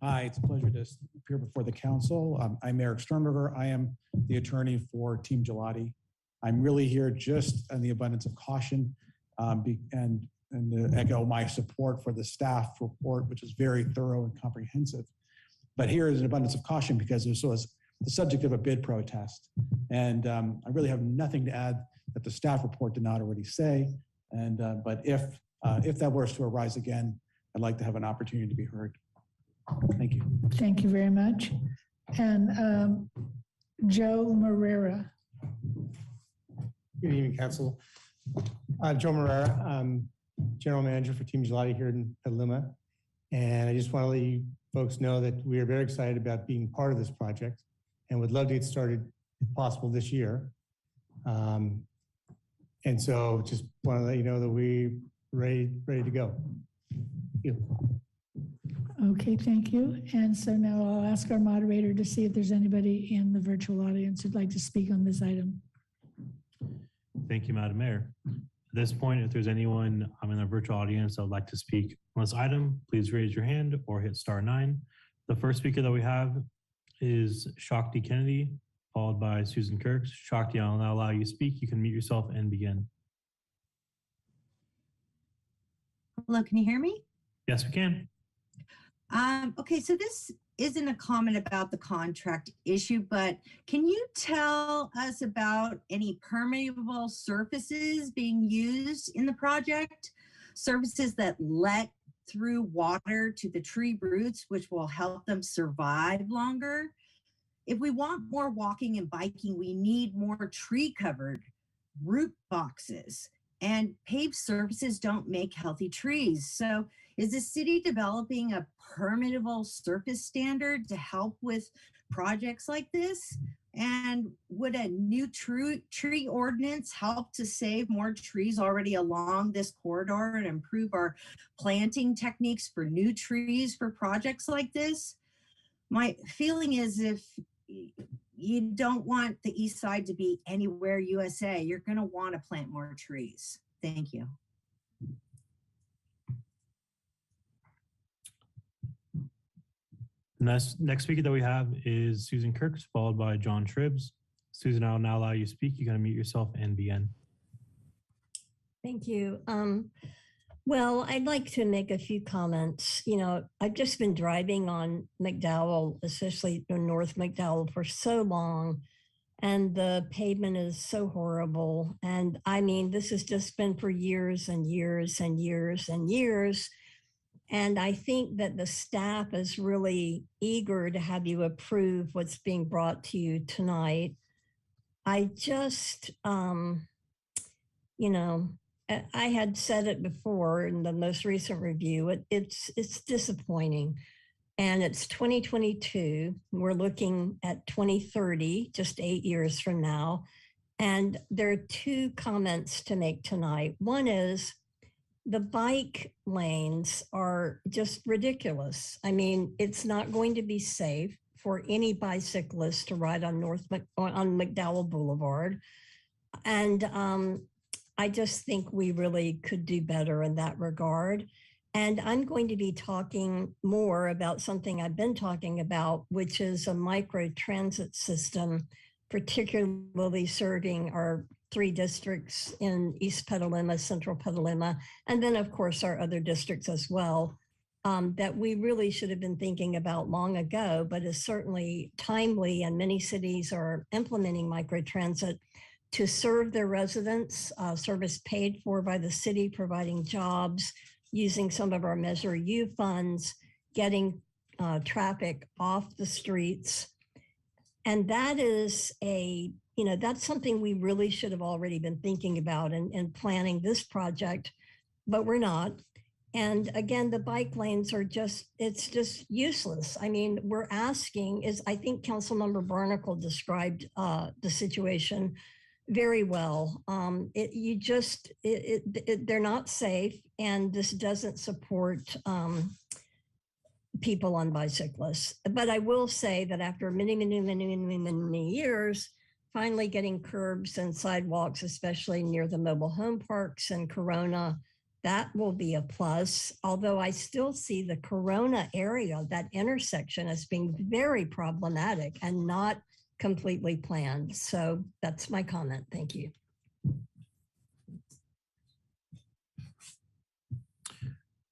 G: Hi, it's a pleasure to appear before the council. I'm Eric Sternberger. I am the attorney for Team Gelati. I'm really here just in the abundance of caution and to echo my support for the staff report, which is very thorough and comprehensive. But here is an abundance of caution because this was the subject of a bid protest. And I really have nothing to add that the staff report did not already say. And but if that was to arise again, I'd like to have an opportunity to be heard. Thank you.
C: Thank you very much. And Joe Morera.
V: Good evening, Council. I'm Joe Morera. I'm General Manager for Team Gelati here in Petaluma. And I just want to let you folks know that we are very excited about being part of this project and would love to get started if possible this year. And so just want to let you know that we're ready to go. Thank you.
C: Okay, thank you. And so now I'll ask our moderator to see if there's anybody in the virtual audience who'd like to speak on this item.
D: Thank you, Madam Mayor. At this point, if there's anyone in the virtual audience that would like to speak on this item, please raise your hand or hit *9. The first speaker that we have is Shakti Kennedy, followed by Susan Kirks. Shakti, I'll now allow you to speak. You can mute yourself and begin.
W: Hello, can you hear me?
D: Yes, we can.
W: Okay, so this isn't a comment about the contract issue, but can you tell us about any permeable surfaces being used in the project? Surfaces that let through water to the tree roots, which will help them survive longer. If we want more walking and biking, we need more tree-covered root boxes, and paved surfaces don't make healthy trees. So is the city developing a permeable surface standard to help with projects like this? And would a new tree ordinance help to save more trees already along this corridor and improve our planting techniques for new trees for projects like this? My feeling is if you don't want the East Side to be anywhere USA, you're going to want to plant more trees. Thank you.
D: Next speaker that we have is Susan Kirks, followed by John Tribbs. Susan, I'll now allow you to speak. You got to mute yourself and begin.
L: Thank you. Well, I'd like to make a few comments. You know, I've just been driving on McDowell, especially North Mcdowell, for so long, and the pavement is so horrible. And I mean, this has just been for years and years and years and years. And I think that the staff is really eager to have you approve what's being brought to you tonight. I just, you know, I had said it before in the most recent review, it's disappointing. And it's 2022, we're looking at 2030, just 8 years from now. And there are two comments to make tonight. One is the bike lanes are just ridiculous. I mean, it's not going to be safe for any bicyclist to ride on on McDowell Boulevard. And I just think we really could do better in that regard. And I'm going to be talking more about something I've been talking about, which is a micro transit system, particularly serving our 3 districts in East Petaluma, Central Petaluma, and then of course our other districts as well, that we really should have been thinking about long ago, but is certainly timely, and many cities are implementing microtransit to serve their residents, service paid for by the city, providing jobs, using some of our Measure U funds, getting traffic off the streets. And that is that's something we really should have already been thinking about and planning this project, but we're not. And again, the bike lanes are it's just useless. I mean, we're asking, I think Councilmember Barnacle described the situation very well. They're not safe, and this doesn't support people on bicyclists. But I will say that after many years, finally getting curbs and sidewalks, especially near the mobile home parks and Corona, that will be a plus. Although I still see the Corona area, that intersection, as being very problematic and not completely planned. So that's my comment. Thank you.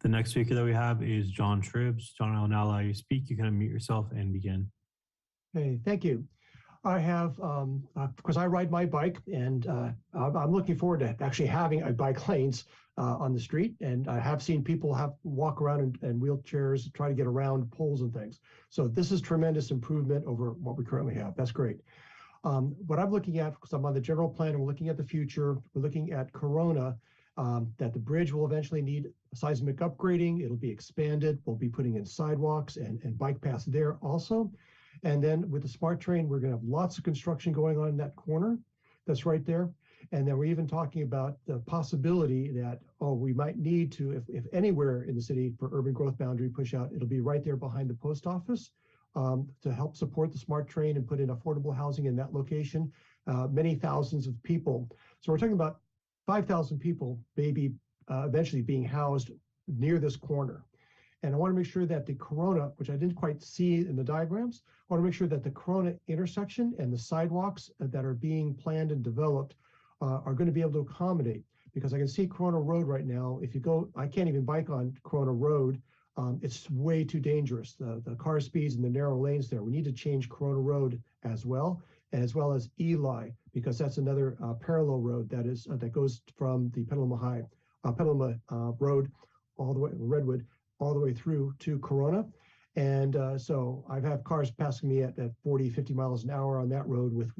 D: The next speaker that we have is John Tribbs. John, I'll now allow you to speak. You can unmute yourself and begin.
M: Hey, thank you. I have, because I ride my bike, and I'm looking forward to actually having a bike lanes on the street. And I have seen people walk around in wheelchairs, try to get around poles and things. So this is tremendous improvement over what we currently have. That's great. What I'm looking at, because I'm on the general plan, and we're looking at the future, we're looking at Corona, that the bridge will eventually need seismic upgrading. It'll be expanded. We'll be putting in sidewalks and bike paths there also. And then with the smart train, we're going to have lots of construction going on in that corner that's right there. And then we're even talking about the possibility that, we might need to, if anywhere in the city for urban growth boundary push out, it'll be right there behind the post office to help support the smart train and put in affordable housing in that location, many thousands of people. So we're talking about 5,000 people maybe eventually being housed near this corner. And I want to make sure that the Corona, which I didn't quite see in the diagrams, I want to make sure that the Corona intersection and the sidewalks that are being planned and developed are going to be able to accommodate, because I can see Corona Road right now. If you go, I can't even bike on Corona Road. It's way too dangerous. The car speeds and the narrow lanes there. We need to change Corona Road as well as Eli, because that's another parallel road that goes from the Petaluma Road all the way, Redwood, all the way through to Corona. And so I've had cars passing me at 40, 50 miles an hour on that road with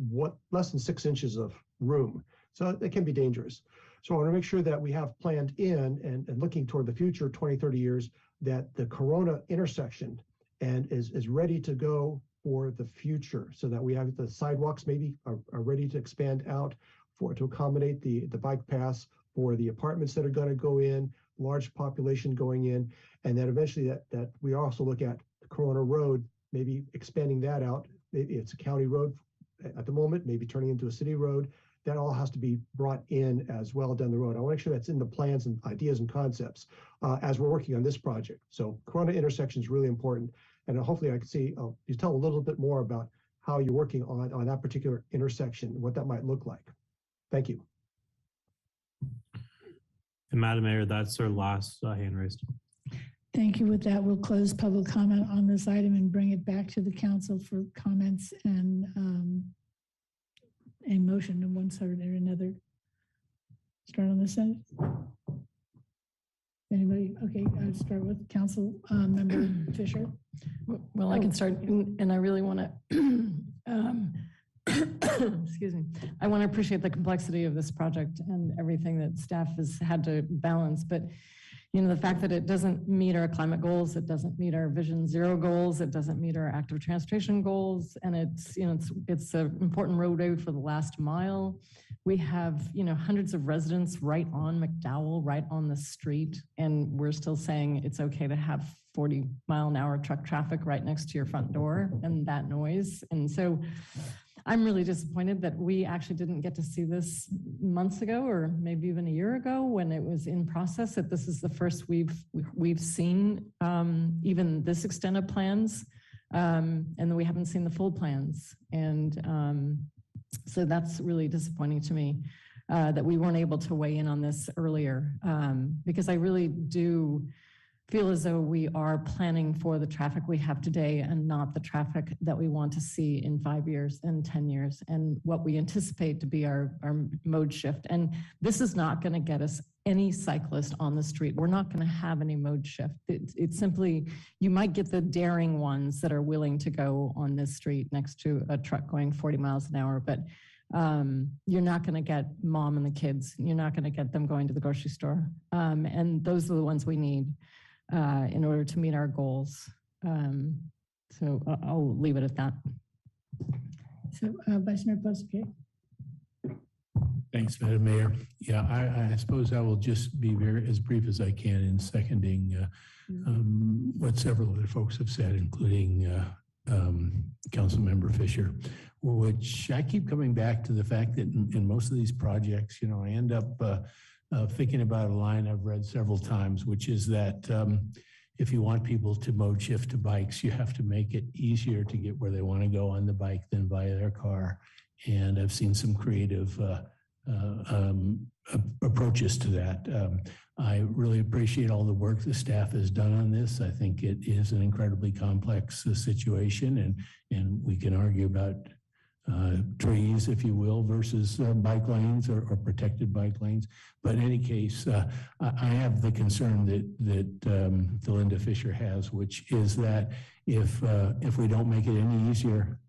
M: less than 6 inches of room. So it can be dangerous. So I want to make sure that we have planned in and looking toward the future, 20, 30 years, that the Corona intersection is ready to go for the future, so that we have the sidewalks maybe are ready to expand out to accommodate the bike paths for the apartments that are going to go in, large population going in, and that eventually that we also look at Corona Road, maybe expanding that out. Maybe it's a county road at the moment, maybe turning into a city road. That all has to be brought in as well down the road. I want to make sure that's in the plans and ideas and concepts as we're working on this project. So Corona intersection is really important. And hopefully I can see, you tell a little bit more about how you're working on that particular intersection, what that might look like. Thank you.
D: And Madam Mayor, that's our last hand raised.
C: Thank you. With that, we'll close public comment on this item and bring it back to the council for comments and a motion of one sort or another. Start on this end. Anybody? Okay, I'll start with Council Member Fisher.
I: Well, I can start, and I really want to, excuse me, I want to appreciate the complexity of this project and everything that staff has had to balance, but you know, the fact that it doesn't meet our climate goals, it doesn't meet our Vision Zero goals, it doesn't meet our active transportation goals, and it's, you know, it's an important roadway for the last mile. We have, you know, hundreds of residents right on McDowell, right on the street, and we're still saying it's okay to have 40-mile-an-hour truck traffic right next to your front door and that noise. And so I'm really disappointed that we actually didn't get to see this months ago, or maybe even a year ago when it was in process, that this is the first we've seen even this extent of plans, and we haven't seen the full plans. And so that's really disappointing to me, that we weren't able to weigh in on this earlier, because I really do feel as though we are planning for the traffic we have today and not the traffic that we want to see in 5 years and 10 years and what we anticipate to be our mode shift. And this is not going to get us any cyclist on the street. We're not going to have any mode shift. It's simply, you might get the daring ones that are willing to go on this street next to a truck going 40 miles an hour, but you're not going to get mom and the kids. You're not going to get them going to the grocery store. And those are the ones we need in order to meet our goals. So I'll leave it at that.
C: So Vice Mayor Buskey.
T: Thanks, Madam Mayor. Yeah, I suppose I will just be as brief as I can in seconding what several other folks have said, including Councilmember Fisher, which I keep coming back to the fact that in most of these projects, you know, I end up thinking about a line I've read several times, which is that if you want people to mode shift to bikes, you have to make it easier to get where they want to go on the bike than via their car. And I've seen some creative approaches to that. I really appreciate all the work the staff has done on this. I think it is an incredibly complex situation, and we can argue about trees, if you will, versus bike lanes or protected bike lanes. But in any case, I have the concern that Linda Fisher has, which is that if we don't make it any easier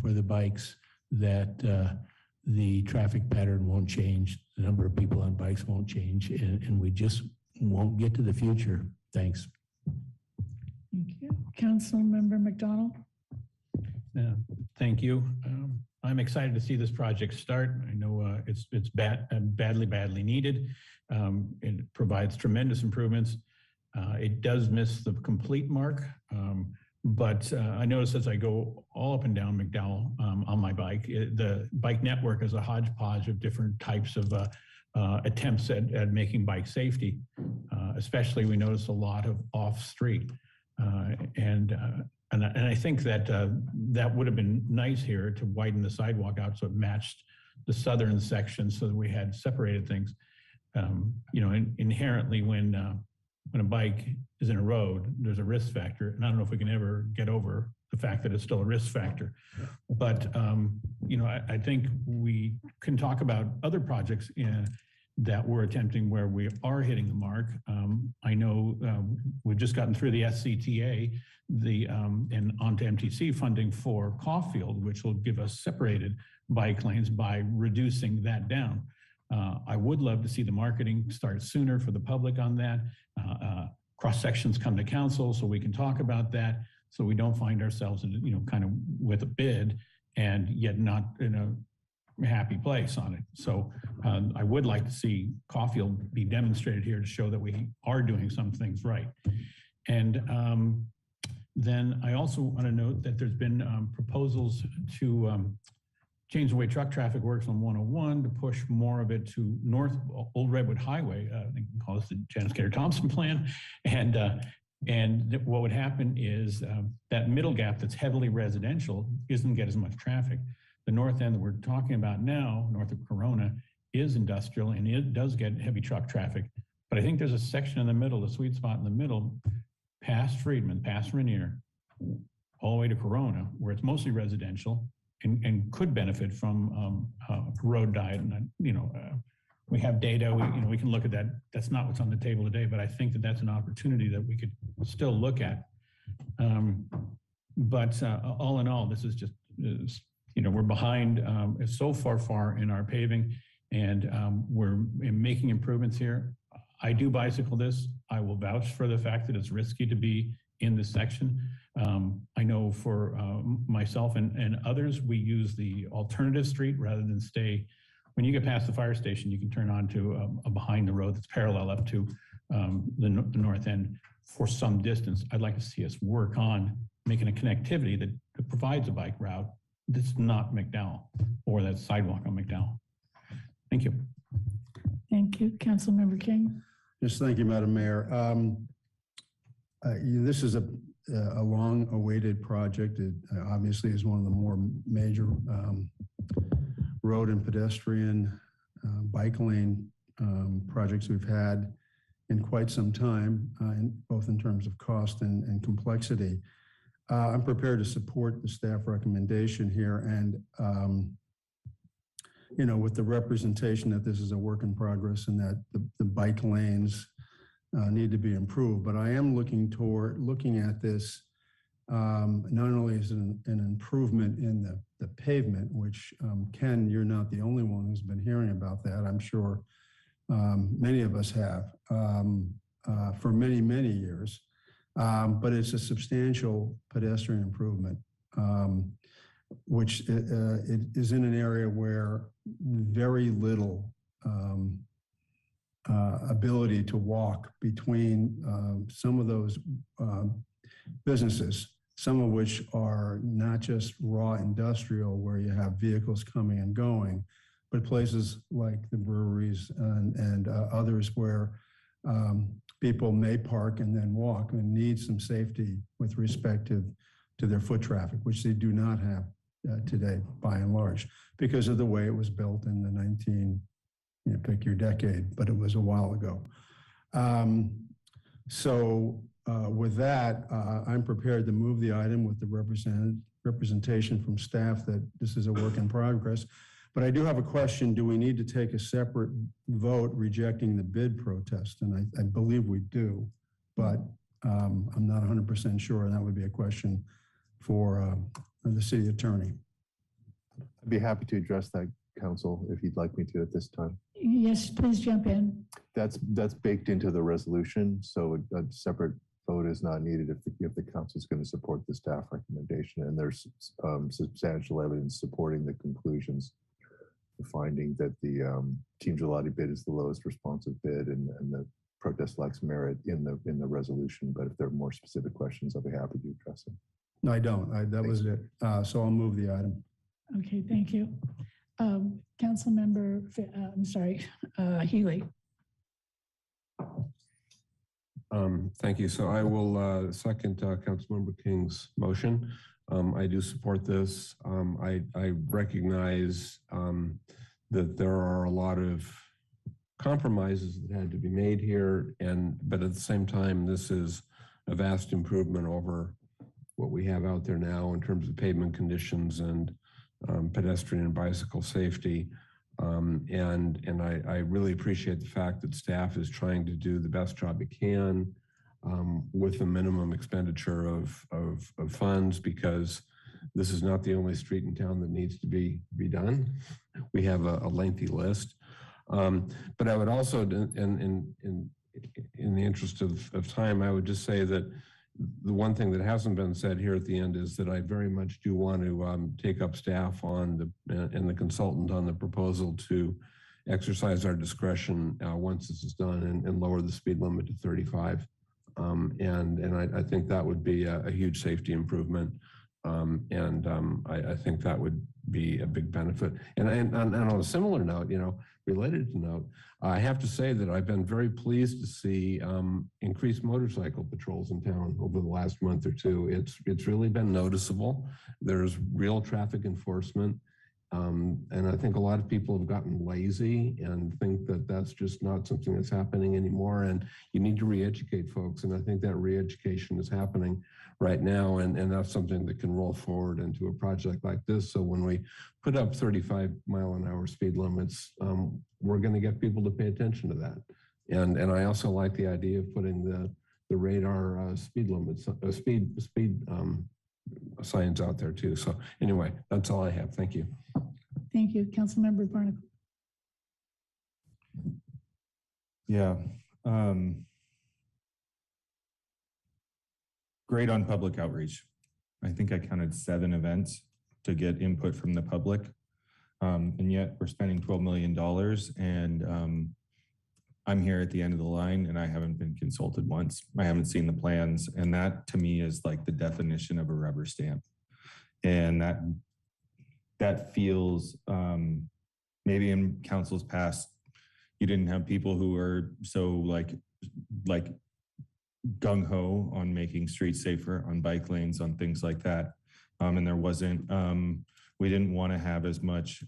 T: for the bikes, that the traffic pattern won't change, the number of people on bikes won't change, and we just won't get to the future. Thanks.
C: Thank you. Councilmember McDonald.
K: Thank you. I'm excited to see this project start. I know it's badly needed. It provides tremendous improvements. It does miss the complete mark, but I notice as I go all up and down McDowell on my bike, the bike network is a hodgepodge of different types of attempts at making bike safety. Especially, we notice a lot of off-street. And I think that that would have been nice here to widen the sidewalk out so it matched the southern section so that we had separated things. You know, inherently when a bike is in a road, there's a risk factor. And I don't know if we can ever get over the fact that it's still a risk factor. But, you know, I think we can talk about other projects that we're attempting where we are hitting the mark. I know we've just gotten through the SCTA, and onto MTC funding for Caulfield, which will give us separated bike lanes by reducing that down. I would love to see the marketing start sooner for the public on that. Cross sections come to council so we can talk about that, so we don't find ourselves in, you know, kind of with a bid and yet not in a happy place on it. So I would like to see Caulfield be demonstrated here to show that we are doing some things right. And then I also want to note that there's been proposals to change the way truck traffic works on 101 to push more of it to Old Redwood Highway. I think we call this the Janice Gator Thompson plan. And what would happen is that middle gap that's heavily residential isn't get as much traffic. The north end that we're talking about now, north of Corona, is industrial and it does get heavy truck traffic. But I think there's a section in the middle, a sweet spot in the middle, past Friedman, past Rainier, all the way to Corona, where it's mostly residential and could benefit from road diet. And, we have data, we can look at that. That's not what's on the table today, but I think that that's an opportunity that we could still look at. But all in all, this is just, we're behind so far in our paving, and we're making improvements here. I do bicycle this. I will vouch for the fact that it's risky to be in this section. I know for myself and others, we use the alternative street rather than stay. When you get past the fire station, you can turn onto a behind the road that's parallel up to the north end for some distance. I'd like to see us work on making a connectivity that provides a bike route that's not McDowell or that sidewalk on McDowell. Thank you.
C: Thank you. Councilmember King.
J: Yes, thank you, Madam Mayor. This is a long-awaited project. It obviously is one of the more major road and pedestrian bike lane projects we've had in quite some time, both in terms of cost and complexity. I'm prepared to support the staff recommendation here, and with the representation that this is a work in progress and that the bike lanes need to be improved. But I am looking at this not only as an improvement in the pavement, which Ken, you're not the only one who's been hearing about that. I'm sure many of us have for many, many years. But it's a substantial pedestrian improvement, which it is in an area where very little ability to walk between some of those businesses, some of which are not just raw industrial where you have vehicles coming and going, but places like the breweries and others where people may park and then walk and need some safety with respect to their foot traffic, which they do not have today by and large because of the way it was built in the pick your decade, but it was a while ago. With that, I'm prepared to move the item with the representation from staff that this is a work in progress. But I do have a question. Do we need to take a separate vote rejecting the bid protest? And I believe we do, but I'm not 100% sure. And that would be a question for the city attorney.
N: I'd be happy to address that, Council, if you'd like me to at this time.
C: Yes, please jump in.
N: That's baked into the resolution, so a separate vote is not needed if the council is going to support the staff recommendation, and there's substantial evidence supporting the conclusions, the finding that the Team Gelati bid is the lowest responsive bid, and the protest lacks merit in the resolution. But if there are more specific questions, I'll be happy to address them.
J: No, I don't. That was it. So I'll move the item.
C: Okay, thank you. Councilmember, Healy.
S: Thank you. So I will second Councilmember King's motion. I do support this. I recognize that there are a lot of compromises that had to be made here, but at the same time, this is a vast improvement over what we have out there now in terms of pavement conditions and pedestrian and bicycle safety. And I really appreciate the fact that staff is trying to do the best job it can with a minimum expenditure of funds, because this is not the only street in town that needs to be redone. We have a lengthy list. But I would also, in the interest of time, I would just say that the one thing that hasn't been said here at the end is that I very much do want to take up staff and the consultant on the proposal to exercise our discretion once this is done and lower the speed limit to 35. And I think that would be a huge safety improvement. I think that would be a big benefit. And on a similar note, related to note. I have to say that I've been very pleased to see increased motorcycle patrols in town over the last month or two. It's really been noticeable. There's real traffic enforcement. And I think a lot of people have gotten lazy and think that that's just not something that's happening anymore. And you need to re-educate folks. And I think that re-education is happening right now. And that's something that can roll forward into a project like this. So when we put up 35-mile-an-hour speed limits, we're going to get people to pay attention to that. And I also like the idea of putting the radar speed limits, speed signs out there too. So anyway, that's all I have. Thank you.
C: Thank you. Councilmember Barnacle.
R: Yeah. Great on public outreach. I think I counted 7 events to get input from the public. And yet we're spending $12 million and I'm here at the end of the line and I haven't been consulted once. I haven't seen the plans. And that to me is like the definition of a rubber stamp. And that feels, maybe in councils past, you didn't have people who were so like gung-ho on making streets safer, on bike lanes, on things like that. And there wasn't, we didn't want to have as much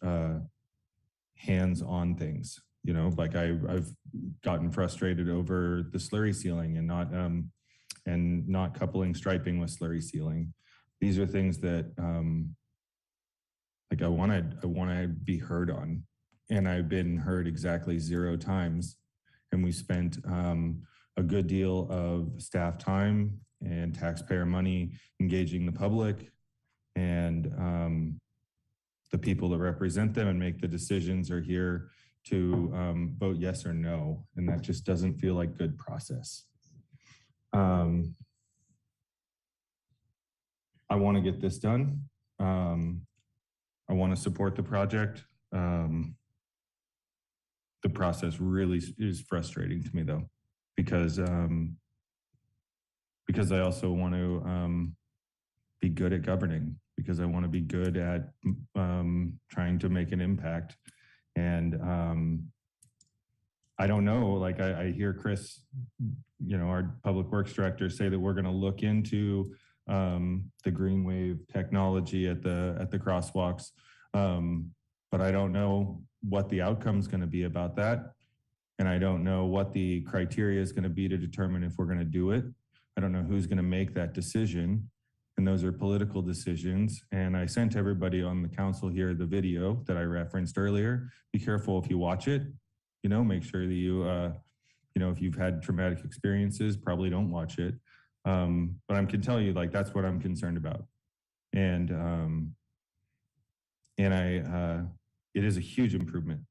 R: hands-on things. You know, like I've gotten frustrated over the slurry sealing and not coupling striping with slurry sealing. These are things that like I want to be heard on, and I've been heard exactly 0 times. And we spent a good deal of staff time and taxpayer money engaging the public and the people that represent them and make the decisions are here to vote yes or no. And that just doesn't feel like good process. I want to get this done. I want to support the project. The process really is frustrating to me though, because I also want to be good at governing, because I want to be good at trying to make an impact. And I don't know, like I hear Chris, you know, our public works director say that we're going to look into the green wave technology at the crosswalks. But I don't know what the outcome is going to be about that. And I don't know what the criteria is going to be to determine if we're going to do it. I don't know who's going to make that decision. And those are political decisions. And I sent everybody on the council here the video that I referenced earlier. Be careful if you watch it, you know, make sure that you, you know, if you've had traumatic experiences, probably don't watch it. But I can tell you, like, that's what I'm concerned about. And it is a huge improvement.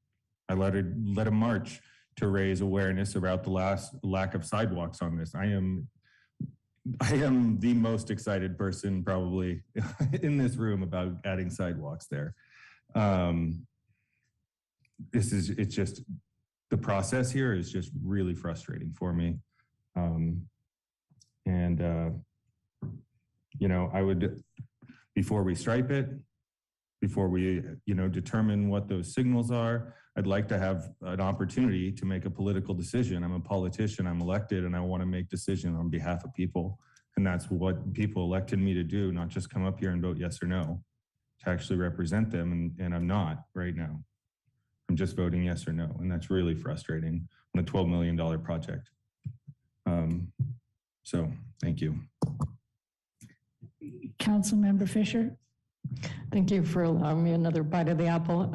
R: I led a march to raise awareness about the lack of sidewalks on this. I am the most excited person probably in this room about adding sidewalks there. It's just, the process here is just really frustrating for me. You know, I would, before we stripe it, before we, you know, determine what those signals are, I'd like to have an opportunity to make a political decision. I'm a politician, I'm elected, and I want to make decisions on behalf of people. And that's what people elected me to do, not just come up here and vote yes or no, to actually represent them. And I'm not right now. I'm just voting yes or no. And that's really frustrating on a $12 million project. So thank you.
C: Councilmember Fisher.
I: Thank you for allowing me another bite of the apple.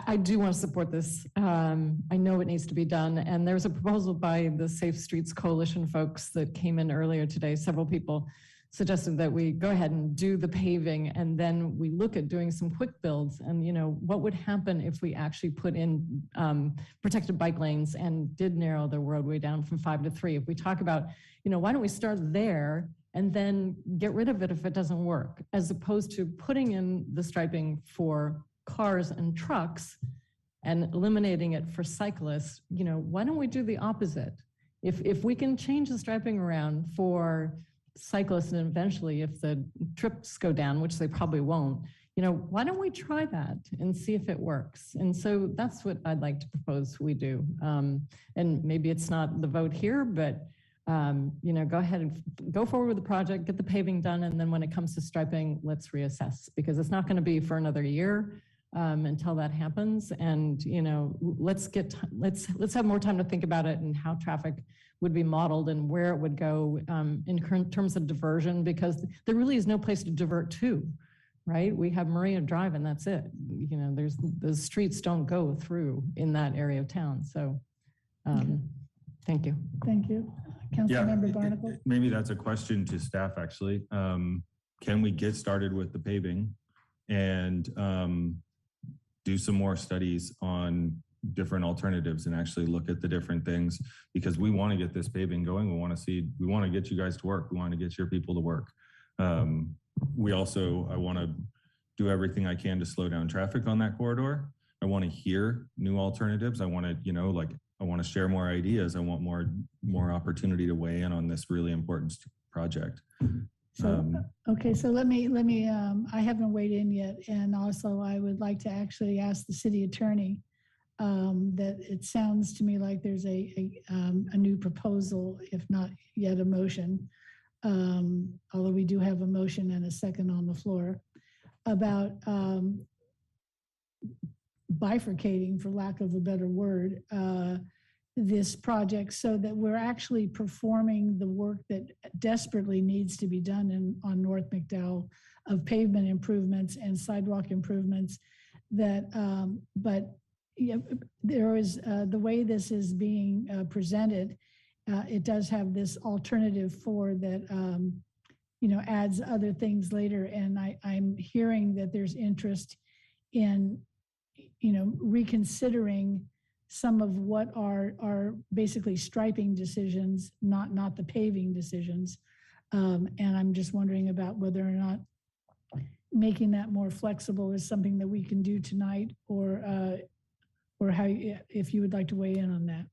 I: I do want to support this. I know it needs to be done. And there's a proposal by the Safe Streets Coalition folks that came in earlier today. Several people suggested that we go ahead and do the paving and then we look at doing some quick builds. And, you know, what would happen if we actually put in protected bike lanes and did narrow the roadway down from 5 to 3? If we talk about, you know, why don't we start there and then get rid of it if it doesn't work, as opposed to putting in the striping for cars and trucks and eliminating it for cyclists. You know, why don't we do the opposite? If we can change the striping around for cyclists and eventually if the trips go down, which they probably won't, why don't we try that and see if it works? And so that's what I'd like to propose we do. And maybe it's not the vote here, but go ahead and go forward with the project, get the paving done, and then when it comes to striping, let's reassess, because it's not going to be for another year until that happens. And let's have more time to think about it and how traffic would be modeled and where it would go in terms of diversion, because there really is no place to divert to, right? We have Maria Drive and that's it. The streets don't go through in that area of town. So thank you.
C: Thank you. Councilmember Barnacle.
R: Maybe that's a question to staff, actually. Can we get started with the paving and do some more studies on different alternatives and actually look at the different things? Because we want to get this paving going. We want to get you guys to work. We want to get your people to work. I want to do everything I can to slow down traffic on that corridor. I want to hear new alternatives. I want to, I want to share more ideas. I want more opportunity to weigh in on this really important project.
C: So, okay, so let me, I haven't weighed in yet. And also I would like to actually ask the city attorney that it sounds to me like there's a new proposal, if not yet a motion, although we do have a motion and a second on the floor, about bifurcating, for lack of a better word, this project so that we're actually performing the work that desperately needs to be done on North McDowell of pavement improvements and sidewalk improvements. But there is the way this is being presented. It does have this alternative for that adds other things later, and I'm hearing that there's interest in reconsidering some of what are basically striping decisions, not the paving decisions. And I'm just wondering about whether or not making that more flexible is something that we can do tonight, or how, if you would like to weigh in on that.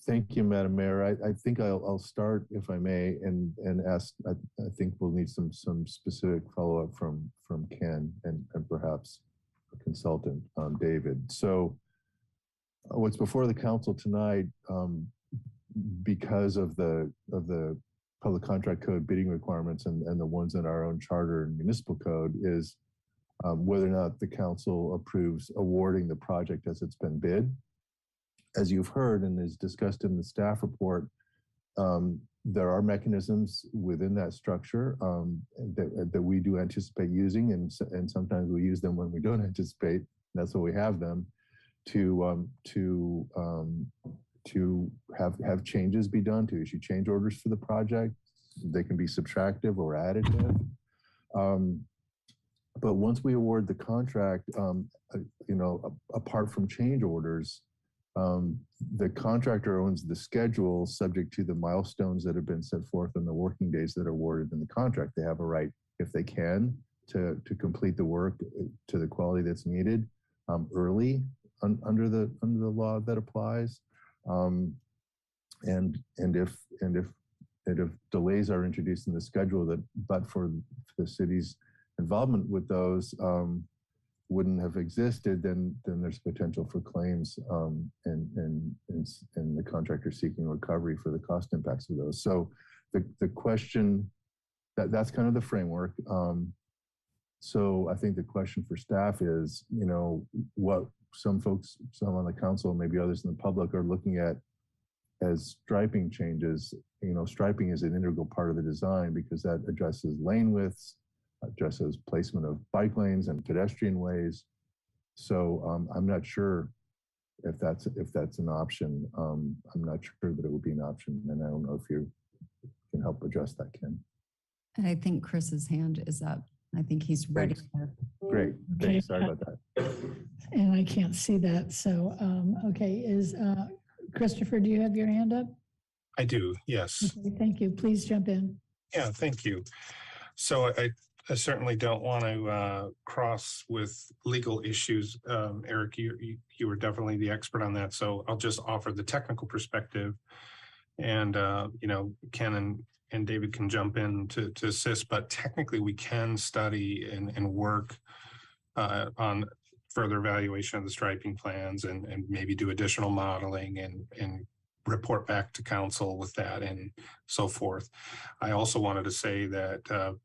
N: Thank you, Madam Mayor. I think I'll start, if I may, and ask. I think we'll need some specific follow-up from Ken and perhaps a consultant, David. So what's before the council tonight, because of the public contract code bidding requirements and the ones in our own charter and municipal code, is whether or not the council approves awarding the project as it's been bid. As you've heard and is discussed in the staff report, there are mechanisms within that structure that we do anticipate using, and sometimes we use them when we don't anticipate. That's why we have them to have changes be done, to issue change orders for the project. They can be subtractive or additive. But once we award the contract, apart from change orders, the contractor owns the schedule subject to the milestones that have been set forth in the working days that are awarded in the contract. They have a right, if they can, to complete the work to the quality that's needed early under the law that applies. And if delays are introduced in the schedule but for the city's involvement with those wouldn't have existed, then there's potential for claims and the contractor seeking recovery for the cost impacts of those. So the question, that's kind of the framework. So I think the question for staff is, what some folks, some on the council, maybe others in the public, are looking at as striping changes. Striping is an integral part of the design because that addresses lane widths, addresses placement of bike lanes and pedestrian ways. So I'm not sure if that's an option. I'm not sure that it would be an option, and I don't know if you can help address that, Ken.
U: And I think Chris's hand is up. I think he's ready.
N: Great.
C: Okay.
N: Sorry about that.
C: And I can't see that. So, okay, Christopher, do you have your hand up?
A: I do, yes.
C: Okay, thank you. Please jump in.
A: Yeah, thank you. So I certainly don't want to cross with legal issues. Eric, you were definitely the expert on that. So I'll just offer the technical perspective. And, Ken and David can jump in to assist, but technically we can study and work on further evaluation of the striping plans and maybe do additional modeling and report back to council with that and so forth. I also wanted to say that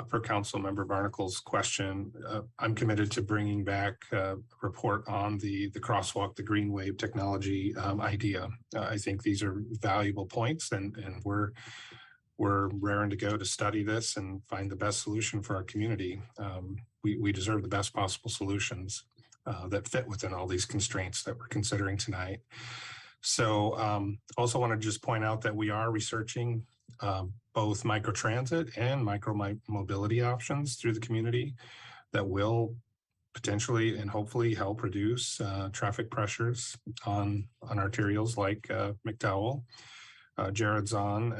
A: per Council Member Barnacle's question, I'm committed to bringing back a report on the crosswalk, the green wave technology idea. I think these are valuable points, and we're raring to go to study this and find the best solution for our community. We deserve the best possible solutions that fit within all these constraints that we're considering tonight. So also want to just point out that we are researching both microtransit and micro-mobility options through the community that will potentially and hopefully help reduce traffic pressures on arterials like McDowell. Jared's on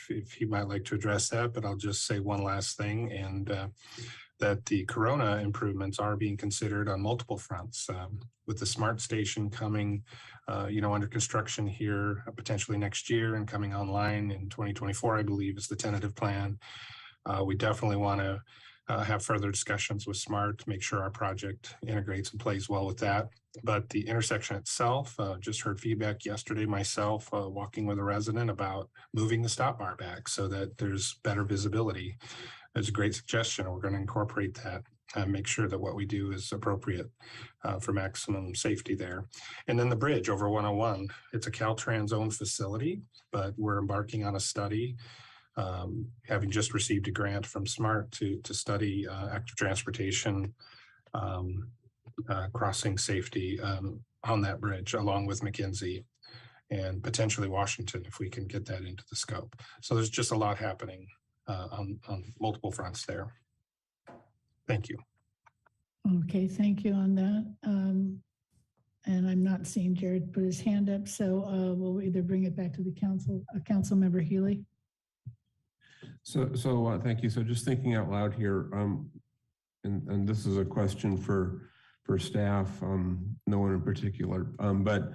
A: if he might like to address that, but I'll just say one last thing, and that the Corona improvements are being considered on multiple fronts, with the smart station coming, under construction here potentially next year and coming online in 2024, I believe is the tentative plan. We definitely want to have further discussions with SMART to make sure our project integrates and plays well with that. But the intersection itself, just heard feedback yesterday myself, walking with a resident about moving the stop bar back so that there's better visibility. It's a great suggestion. We're going to incorporate that and make sure that what we do is appropriate for maximum safety there. And then the bridge over 101, it's a Caltrans owned facility, but we're embarking on a study, having just received a grant from SMART to study active transportation crossing safety on that bridge, along with McKenzie and potentially Washington, if we can get that into the scope. So there's just a lot happening on multiple fronts there. Thank you.
C: Okay, thank you on that. And I'm not seeing Jared put his hand up, so we'll either bring it back to the council, Council Member Healy.
S: So thank you. So just thinking out loud here, and this is a question for staff, no one in particular, but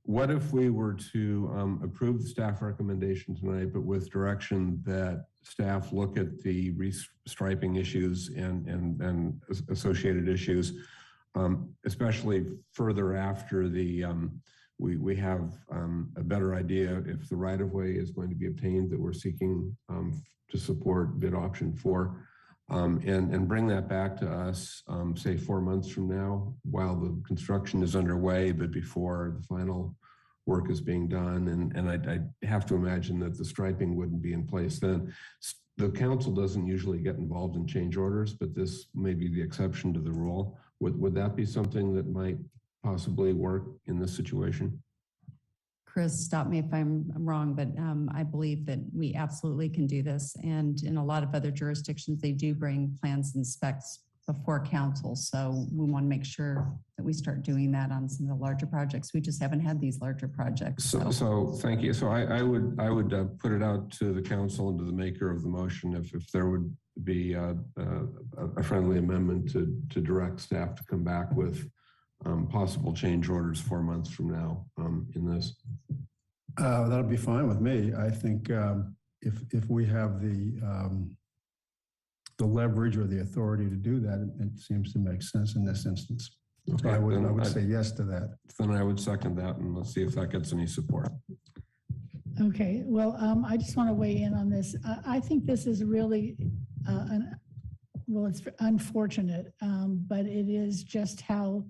S: what if we were to approve the staff recommendation tonight, but with direction that staff look at the restriping issues and associated issues, especially further after the we have a better idea if the right-of-way is going to be obtained that we're seeking to support bid option 4, and bring that back to us, say 4 months from now, while the construction is underway, but before the final work is being done. And I have to imagine that the striping wouldn't be in place then. The council doesn't usually get involved in change orders, but this may be the exception to the rule. Would that be something that might possibly work in this situation?
U: Chris, stop me if I'm wrong, but I believe that we absolutely can do this. And in a lot of other jurisdictions, they do bring plans and specs before council. So we want to make sure that we start doing that on some of the larger projects. We just haven't had these larger projects.
S: So thank you. So I would put it out to the council and to the maker of the motion if there would be a friendly amendment to direct staff to come back with possible change orders 4 months from now in this.
J: That'll be fine with me. I think if we have the leverage or the authority to do that, it seems to make sense in this instance. Okay, so I would say yes to that.
S: Then I would second that, and let's see if that gets any support.
C: Okay, well, I just want to weigh in on this. I think this is really, it's unfortunate, but it is just how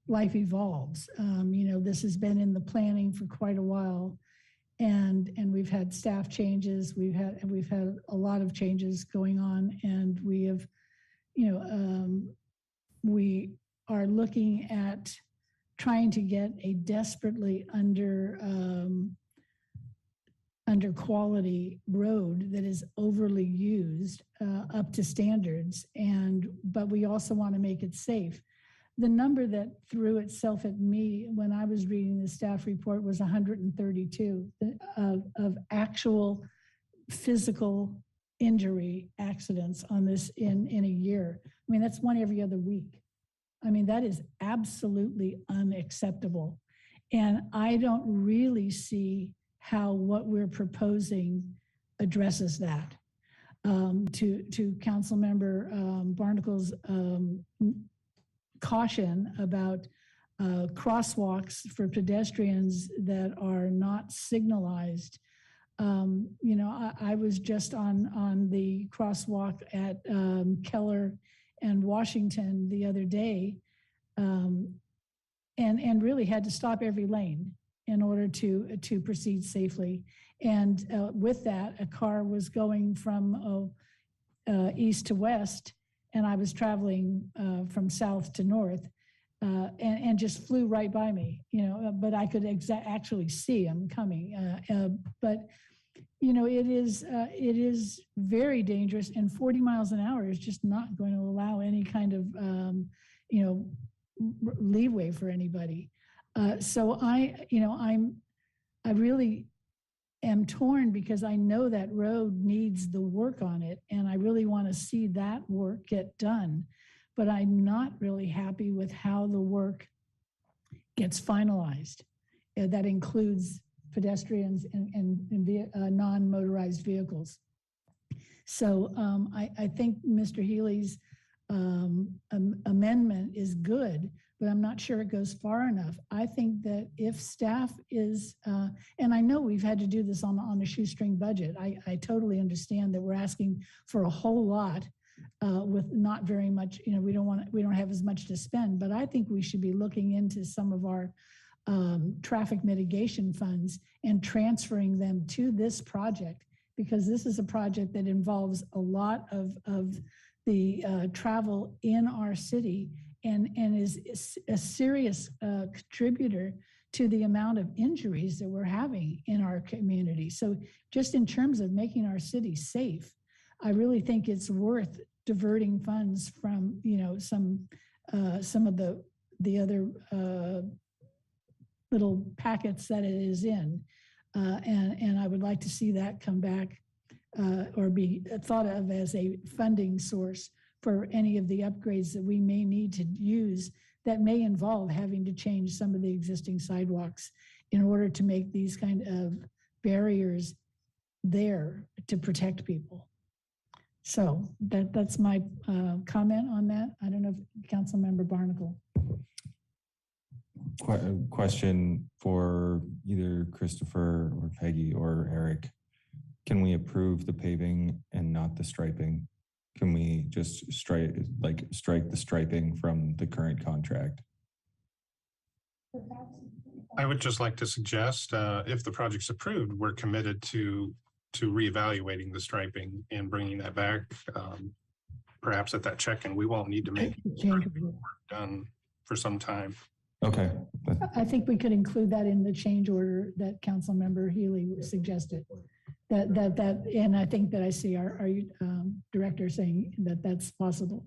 C: life evolves. This has been in the planning for quite a while, and we've had staff changes. We've had a lot of changes going on, and we have, we are looking at trying to get a desperately under quality road that is overly used up to standards, but we also want to make it safe. The number that threw itself at me when I was reading the staff report was 132 of actual physical injury accidents on this in a year. I mean, that's one every other week. I mean, that is absolutely unacceptable. And I don't really see how what we're proposing addresses that. To Councilmember Barnacle's caution about crosswalks for pedestrians that are not signalized. I was just on the crosswalk at Keller and Washington the other day, and really had to stop every lane in order to proceed safely. And with that, a car was going from east to west, and I was traveling from south to north, and just flew right by me, but I could actually see him coming. But it is very dangerous, and 40 miles an hour is just not going to allow any kind of, leeway for anybody. So I really am torn because I know that road needs the work on it, and I really want to see that work get done. But I'm not really happy with how the work gets finalized. That includes pedestrians and non-motorized vehicles. So I think Mr. Healy's amendment is good, but I'm not sure it goes far enough. I think that if staff is, and I know we've had to do this on a shoestring budget. I totally understand that we're asking for a whole lot with not very much, we don't have as much to spend, but I think we should be looking into some of our traffic mitigation funds and transferring them to this project, because this is a project that involves a lot of the travel in our city and is a serious contributor to the amount of injuries that we're having in our community. So just in terms of making our city safe, I really think it's worth diverting funds from, some of the other little packets that it is in. And I would like to see that come back or be thought of as a funding source for any of the upgrades that we may need to use that may involve having to change some of the existing sidewalks in order to make these kind of barriers there to protect people. So that's my comment on that. I don't know if Councilmember Barnacle.
R: Question for either Christopher or Peggy or Eric. Can we approve the paving and not the striping? Can we just strike the striping from the current contract?
A: I would just like to suggest, if the project's approved, we're committed to reevaluating the striping and bringing that back, perhaps at that check-in. We won't need to make work done for some time.
R: Okay.
C: I think we could include that in the change order that Councilmember Healy suggested. And I think that I see our director saying that that's possible.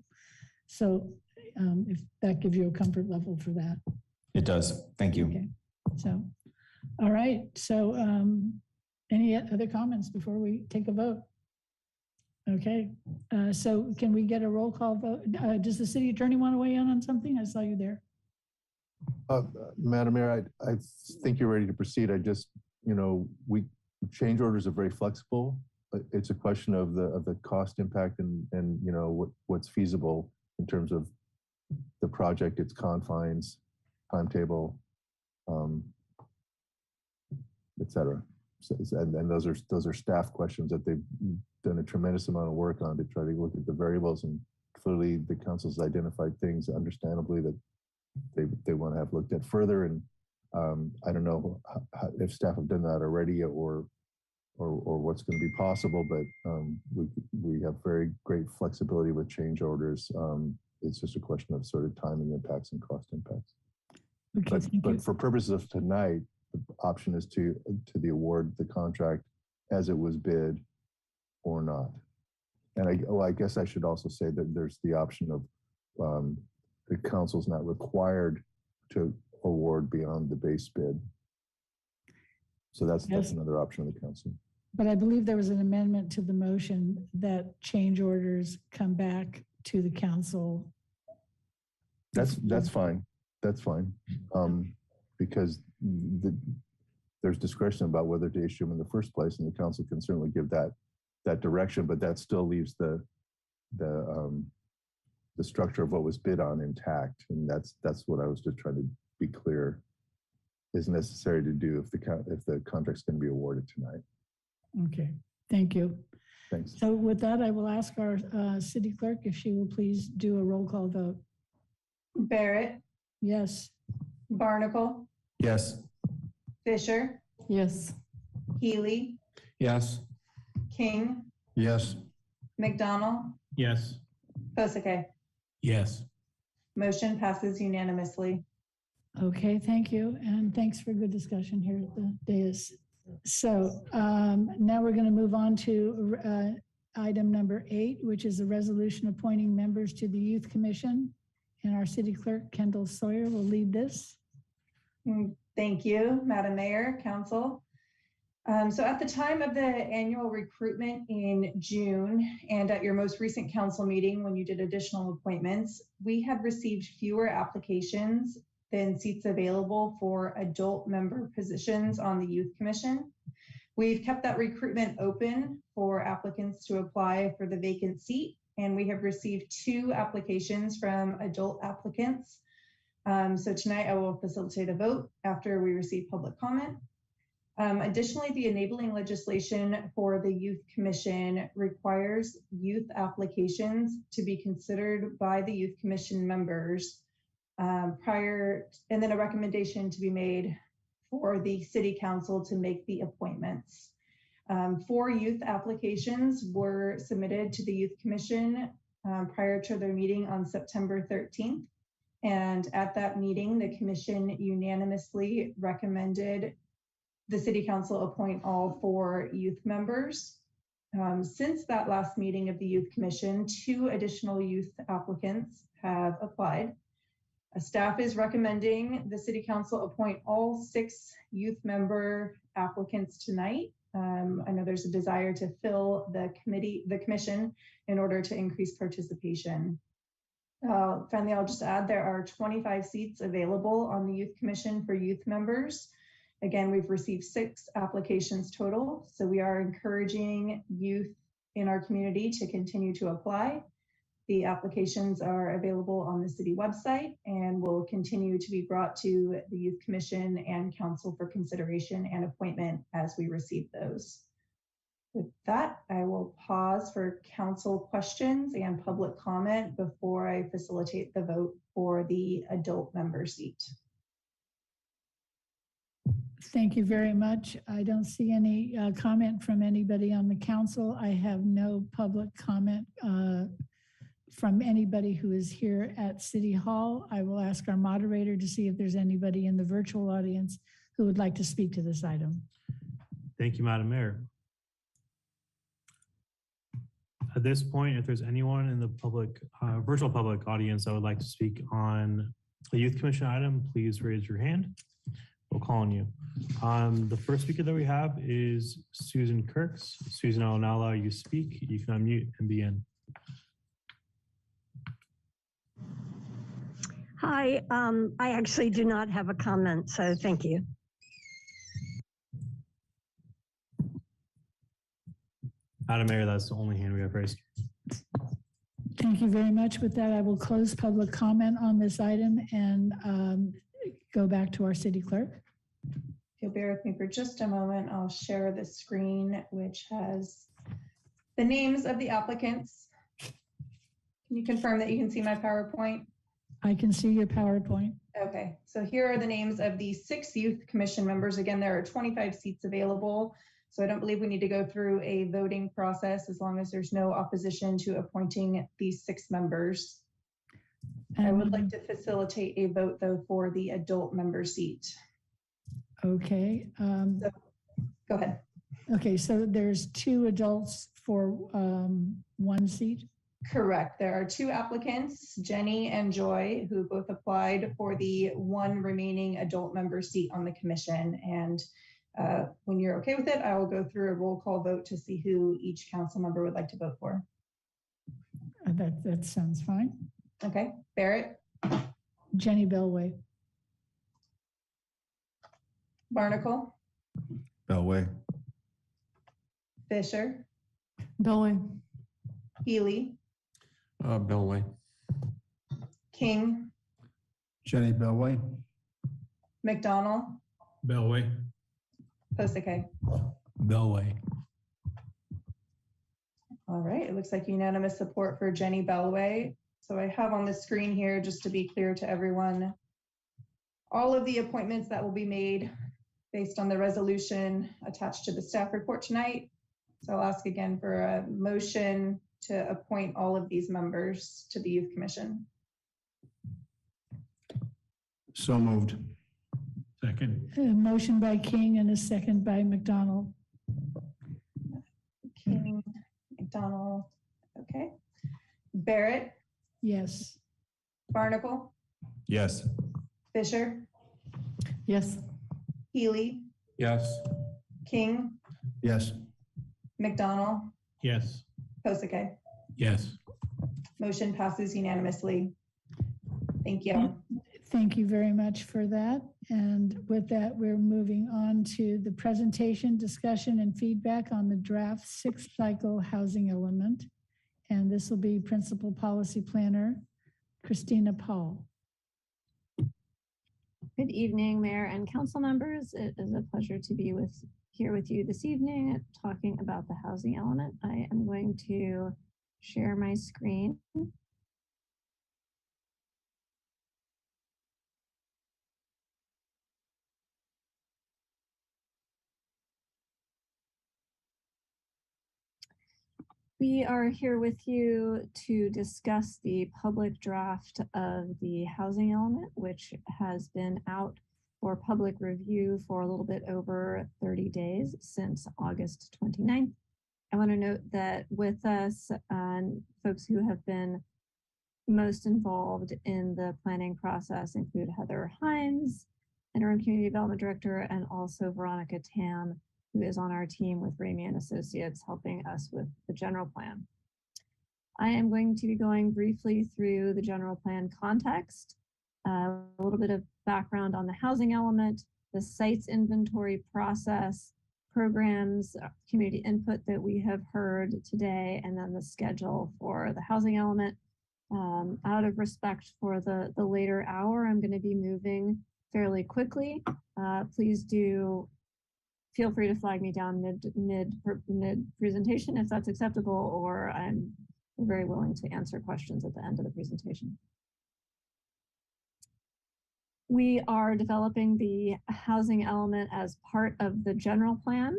C: So if that gives you a comfort level for that.
R: It does. Thank you.
C: Okay. So, all right. So any other comments before we take a vote? Okay. So can we get a roll call vote? Does the city attorney want to weigh in on something? I saw you there.
N: Madam Mayor, I think you're ready to proceed. I just, change orders are very flexible. It's a question of the cost impact and what's feasible in terms of the project, its confines, timetable, et cetera. And those are staff questions that they've done a tremendous amount of work on to try to look at the variables, and clearly the council's identified things, understandably, that they want to have looked at further. And I don't know if staff have done that already or what's going to be possible, but we have very great flexibility with change orders. It's just a question of sort of timing impacts and cost impacts.
C: Okay,
N: but for purposes of tonight, the option is to the award the contract as it was bid or not. And I guess I should also say that there's the option of the council's not required to award beyond the base bid. So that's another option of the council.
C: But I believe there was an amendment to the motion that change orders come back to the council.
N: That's fine. That's fine. Because there's discretion about whether to issue them in the first place, and the council can certainly give that direction, but that still leaves the structure of what was bid on intact. And that's what I was just trying to be clear is necessary to do if the contract's going to be awarded tonight.
C: Okay, thank you.
N: Thanks.
C: So with that, I will ask our city clerk if she will please do a roll call vote.
B: Barrett,
C: Yes.
B: Barnacle,
S: Yes.
B: Fisher,
I: Yes.
B: Healy,
S: Yes.
B: King,
J: Yes.
B: McDonald,
K: Yes.
B: Posake.
S: Yes.
B: Motion passes unanimously.
C: Okay, thank you. And thanks for good discussion here at the dais. So now we're going to move on to item number 8, which is a resolution appointing members to the Youth Commission. And our city clerk, Kendall Sawyer, will lead this.
B: Thank you, Madam Mayor, Council. So at the time of the annual recruitment in June and at your most recent council meeting when you did additional appointments, we had received fewer applications than seats available for adult member positions on the Youth Commission. We've kept that recruitment open for applicants to apply for the vacant seat, and we have received 2 applications from adult applicants. So tonight I will facilitate a vote after we receive public comment. Additionally, the enabling legislation for the Youth Commission requires youth applications to be considered by the Youth Commission members prior, and then a recommendation to be made for the City Council to make the appointments. 4 youth applications were submitted to the Youth Commission prior to their meeting on September 13th. And at that meeting, the Commission unanimously recommended the City Council appoint all 4 youth members. Since that last meeting of the Youth Commission, 2 additional youth applicants have applied. Staff is recommending the City Council appoint all 6 youth member applicants tonight. I know there's a desire to fill the commission in order to increase participation. Finally, I'll just add there are 25 seats available on the Youth Commission for youth members. Again, we've received 6 applications total, so we are encouraging youth in our community to continue to apply. The applications are available on the city website and will continue to be brought to the Youth Commission and Council for consideration and appointment as we receive those. With that, I will pause for council questions and public comment before I facilitate the vote for the adult member seat.
C: Thank you very much. I don't see any comment from anybody on the council. I have no public comment from anybody who is here at City Hall. I will ask our moderator to see if there's anybody in the virtual audience who would like to speak to this item.
D: Thank you, Madam Mayor. At this point, if there's anyone in the public, virtual public audience that would like to speak on a Youth Commission item, please raise your hand. We'll call on you. The first speaker that we have is Susan Kirks. Susan, I will now allow you to speak. You can unmute and begin.
L: Hi, I actually do not have a comment, so thank you.
D: Madam Mayor, that's the only hand we have raised.
C: Thank you very much. With that, I will close public comment on this item and go back to our city clerk.
B: If you'll bear with me for just a moment, I'll share the screen, which has the names of the applicants. Can you confirm that you can see my PowerPoint?
C: I can see your PowerPoint.
B: Okay, so here are the names of the 6 Youth Commission members. Again, there are 25 seats available, so I don't believe we need to go through a voting process as long as there's no opposition to appointing these 6 members. I would like to facilitate a vote, though, for the adult member seat.
C: Okay.
B: So, go ahead.
C: Okay, so there's 2 adults for 1 seat?
B: Correct. There are 2 applicants, Jenny and Joy, who both applied for the 1 remaining adult member seat on the commission. And when you're okay with it, I will go through a roll call vote to see who each council member would like to vote for.
C: That sounds fine.
B: Okay. Barrett?
C: Jenny Bellway.
B: Barnacle?
N: Bellway.
B: Fisher,
I: Bellway.
B: Healy,
S: Bellway.
B: King,
J: Jenny Bellway.
B: McDonald,
K: Bellway.
B: Posake.
T: Bellway.
B: All right, it looks like unanimous support for Jenny Bellway. So I have on the screen here, just to be clear to everyone, all of the appointments that will be made based on the resolution attached to the staff report tonight. So I'll ask again for a motion to appoint all of these members to the Youth Commission.
J: So moved.
K: Second.
C: A motion by King and a second by McDonald.
B: King, McDonald, okay. Barrett,
C: Yes.
B: Barnacle,
N: Yes.
B: Fisher,
I: Yes.
B: Healy,
S: Yes.
B: King,
J: Yes.
B: McDonald,
K: Yes.
B: Posake.
T: Yes.
B: Motion passes unanimously. Thank you.
C: Thank you very much for that. And with that, we're moving on to the presentation, discussion, and feedback on the draft sixth cycle housing element. And this will be Principal Policy Planner, Christina Paul.
O: Good evening, Mayor and Council members. It is a pleasure to be here with you this evening talking about the housing element. I am going to share my screen. We are here with you to discuss the public draft of the housing element, which has been out for public review for a little bit over 30 days since August 29th. I want to note that with us, folks who have been most involved in the planning process include Heather Hines, Interim Community Development Director, and also Veronica Tam, who is on our team with Ramey and Associates, helping us with the general plan. I am going to be going briefly through the general plan context, a little bit of background on the housing element, the sites inventory process, programs, community input that we have heard today, and then the schedule for the housing element. Out of respect for the later hour, I'm going to be moving fairly quickly. Please do feel free to flag me down mid presentation if that's acceptable, or I'm very willing to answer questions at the end of the presentation. We are developing the housing element as part of the general plan.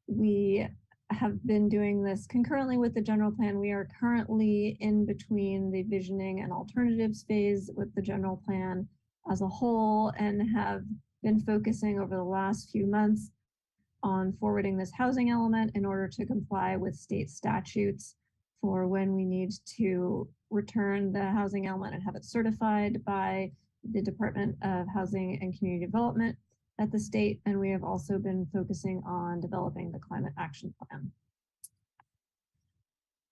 O: We have been doing this concurrently with the general plan. We are currently in between the visioning and alternatives phase with the general plan as a whole, and have been focusing over the last few months on forwarding this housing element in order to comply with state statutes for when we need to return the housing element and have it certified by the Department of Housing and Community Development at the state. And we have also been focusing on developing the climate action plan.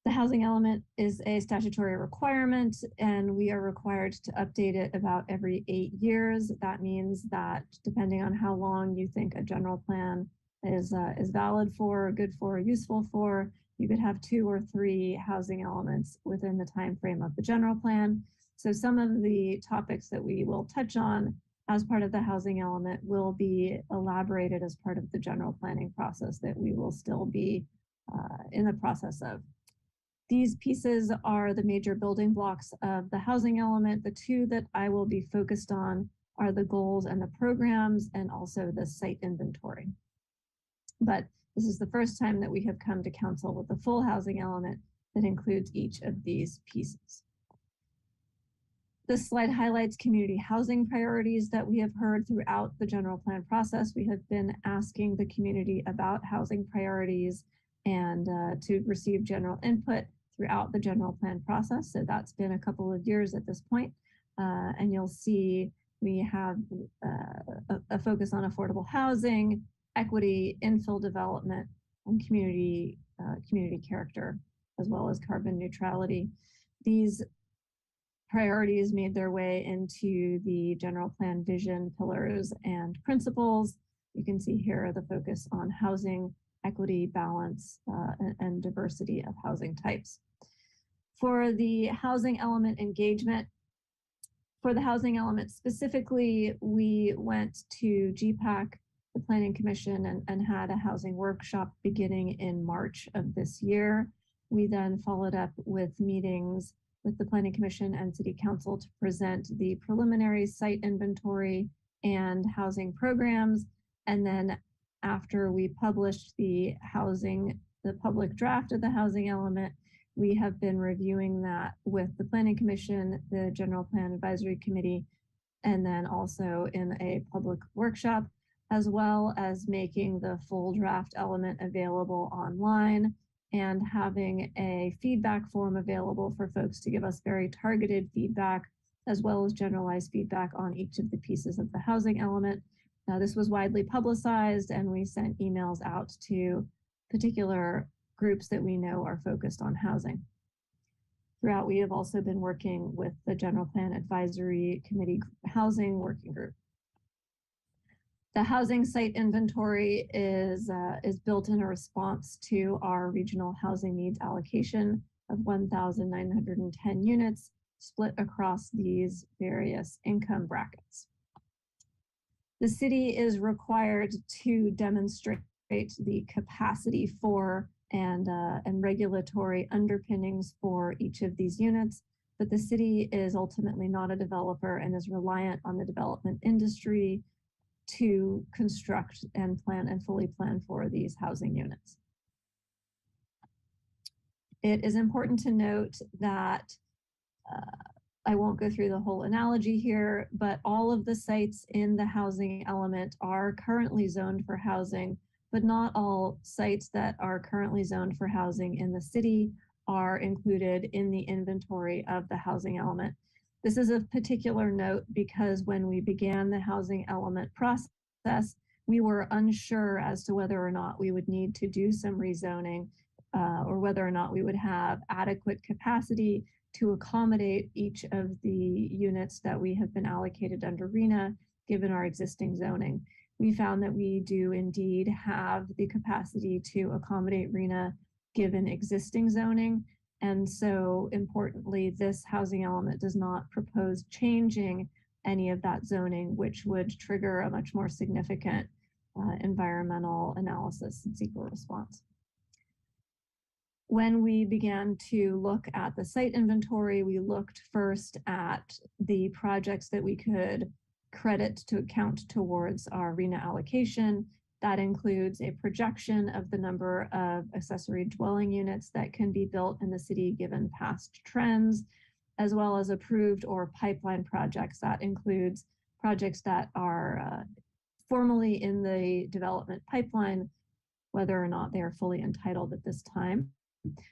O: The housing element is a statutory requirement, and we are required to update it about every 8 years. That means that depending on how long you think a general plan is valid for, good for, useful for, you could have 2 or 3 housing elements within the time frame of the general plan. So some of the topics that we will touch on as part of the housing element will be elaborated as part of the general planning process that we will still be in the process of. These pieces are the major building blocks of the housing element. The 2 that I will be focused on are the goals and the programs, and also the site inventory. But this is the first time that we have come to council with a full housing element that includes each of these pieces. This slide highlights community housing priorities that we have heard throughout the general plan process. We have been asking the community about housing priorities and to receive general input throughout the general plan process. So that's been a couple of years at this point. And you'll see we have a focus on affordable housing, equity, infill development, and community character, as well as carbon neutrality. These priorities made their way into the general plan vision, pillars, and principles. You can see here the focus on housing, equity, balance, and diversity of housing types. For the housing element engagement, for the housing element specifically, we went to GPAC, the Planning Commission, and had a housing workshop beginning in March of this year. We then followed up with meetings with the Planning Commission and City Council to present the preliminary site inventory and housing programs. And then after we published the public draft of the housing element, we have been reviewing that with the Planning Commission, the General Plan Advisory Committee, and then also in a public workshop, as well as making the full draft element available online and having a feedback form available for folks to give us very targeted feedback, as well as generalized feedback on each of the pieces of the housing element. Now, this was widely publicized, and we sent emails out to particular groups that we know are focused on housing. Throughout, we have also been working with the General Plan Advisory Committee Housing Working Group. The housing site inventory is built in a response to our regional housing needs allocation of 1,910 units split across these various income brackets. The city is required to demonstrate the capacity for and regulatory underpinnings for each of these units, but the city is ultimately not a developer and is reliant on the development industry to construct and plan and fully plan for these housing units. It is important to note that I won't go through the whole analogy here, but all of the sites in the housing element are currently zoned for housing, but not all sites that are currently zoned for housing in the city are included in the inventory of the housing element. This is of particular note because when we began the housing element process, we were unsure as to whether or not we would need to do some rezoning or whether or not we would have adequate capacity to accommodate each of the units that we have been allocated under RHNA, given our existing zoning. We found that we do indeed have the capacity to accommodate RHNA given existing zoning. And so importantly, this housing element does not propose changing any of that zoning, which would trigger a much more significant environmental analysis and CEQA response. When we began to look at the site inventory, we looked first at the projects that we could credit to account towards our RHNA allocation. That includes a projection of the number of accessory dwelling units that can be built in the city given past trends, as well as approved or pipeline projects. That includes projects that are formally in the development pipeline, whether or not they are fully entitled at this time.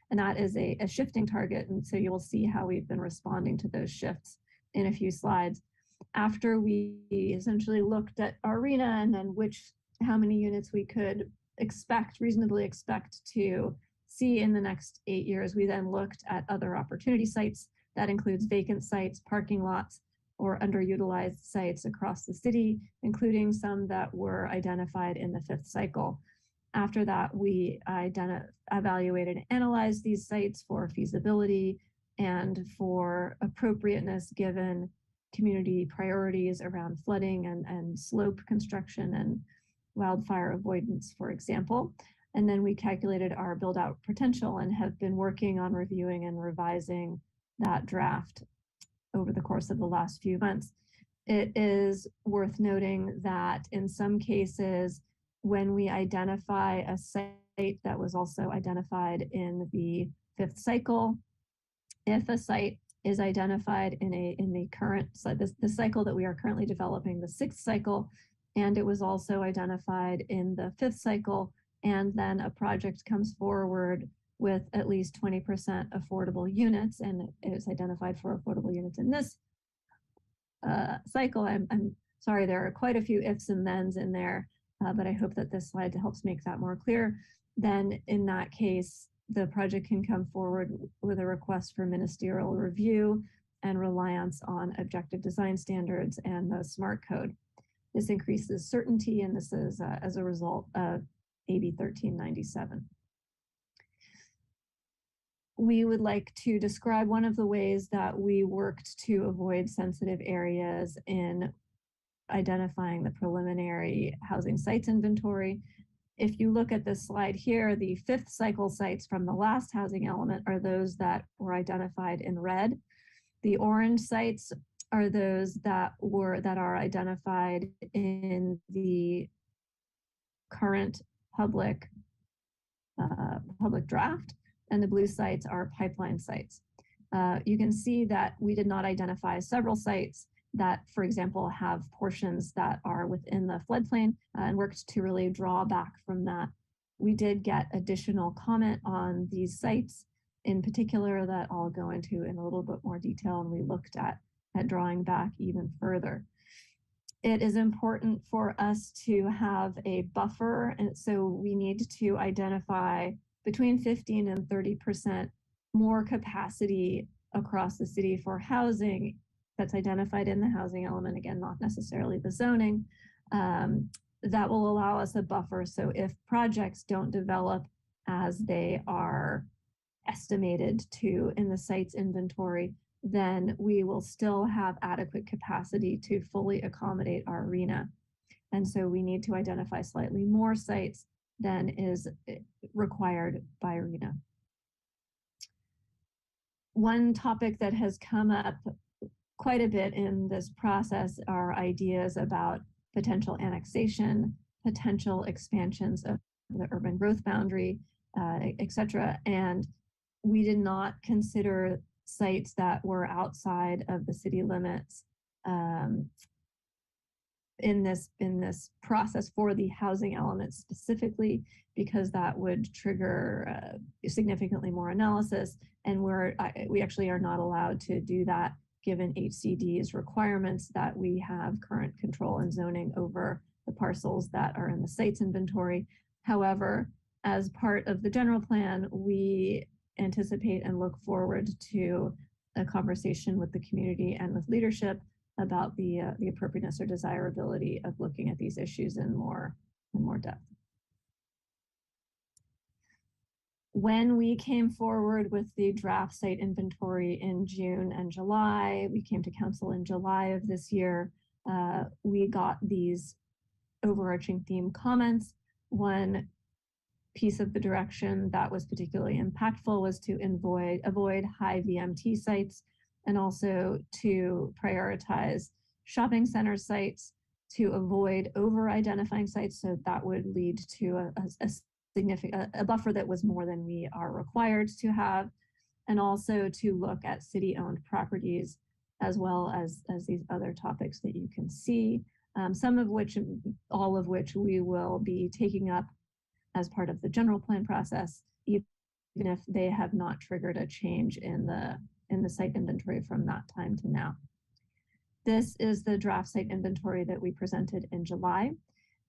O: And that is a shifting target. And so you will see how we've been responding to those shifts in a few slides. After we essentially looked at our RHNA and then how many units we could reasonably expect to see in the next 8 years, we then looked at other opportunity sites. That includes vacant sites, parking lots, or underutilized sites across the city, including some that were identified in the 5th cycle. After that, we evaluated and analyzed these sites for feasibility and for appropriateness given community priorities around flooding and slope construction and wildfire avoidance, for example. And then we calculated our build out potential and have been working on reviewing and revising that draft over the course of the last few months. It is worth noting that in some cases, when we identify a site that was also identified in the 5th cycle, if a site is identified in the current, so the cycle that we are currently developing, the 6th cycle, and it was also identified in the 5th cycle, and then a project comes forward with at least 20% affordable units, and it is identified for affordable units in this cycle. I'm sorry, there are quite a few ifs and thens in there, but I hope that this slide helps make that more clear. Then in that case, the project can come forward with a request for ministerial review and reliance on objective design standards and the SMART code. This increases certainty, and this is as a result of AB 1397. We would like to describe one of the ways that we worked to avoid sensitive areas in identifying the preliminary housing sites inventory. If you look at this slide here, the 5th cycle sites from the last housing element are those that were identified in red. The orange sites are those that are identified in the current public draft, and the blue sites are pipeline sites. You can see that we did not identify several sites that, for example, have portions that are within the floodplain and worked to really draw back from that. We did get additional comment on these sites in particular that I'll go into in a little bit more detail, and we looked at drawing back even further. It is important for us to have a buffer, and so we need to identify between 15 and 30% more capacity across the city for housing that's identified in the housing element, again, not necessarily the zoning, that will allow us a buffer. So if projects don't develop as they are estimated to in the site's inventory, then we will still have adequate capacity to fully accommodate our arena. And so we need to identify slightly more sites than is required by arena. One topic that has come up quite a bit in this process are ideas about potential annexation, potential expansions of the urban growth boundary, et cetera. And we did not consider sites that were outside of the city limits in this process for the housing element specifically, because that would trigger significantly more analysis, and we actually are not allowed to do that given HCD's requirements that we have current control and zoning over the parcels that are in the sites inventory. However, as part of the general plan, we anticipate and look forward to a conversation with the community and with leadership about the appropriateness or desirability of looking at these issues in more depth. When we came forward with the draft site inventory in June and July, we came to council in July of this year, we got these overarching theme comments. One piece of the direction that was particularly impactful was to avoid high VMT sites, and also to prioritize shopping center sites, to avoid over-identifying sites, so that would lead to a buffer that was more than we are required to have, and also to look at city-owned properties, as well as these other topics that you can see, all of which we will be taking up as part of the general plan process, even if they have not triggered a change in the site inventory from that time to now. This is the draft site inventory that we presented in July.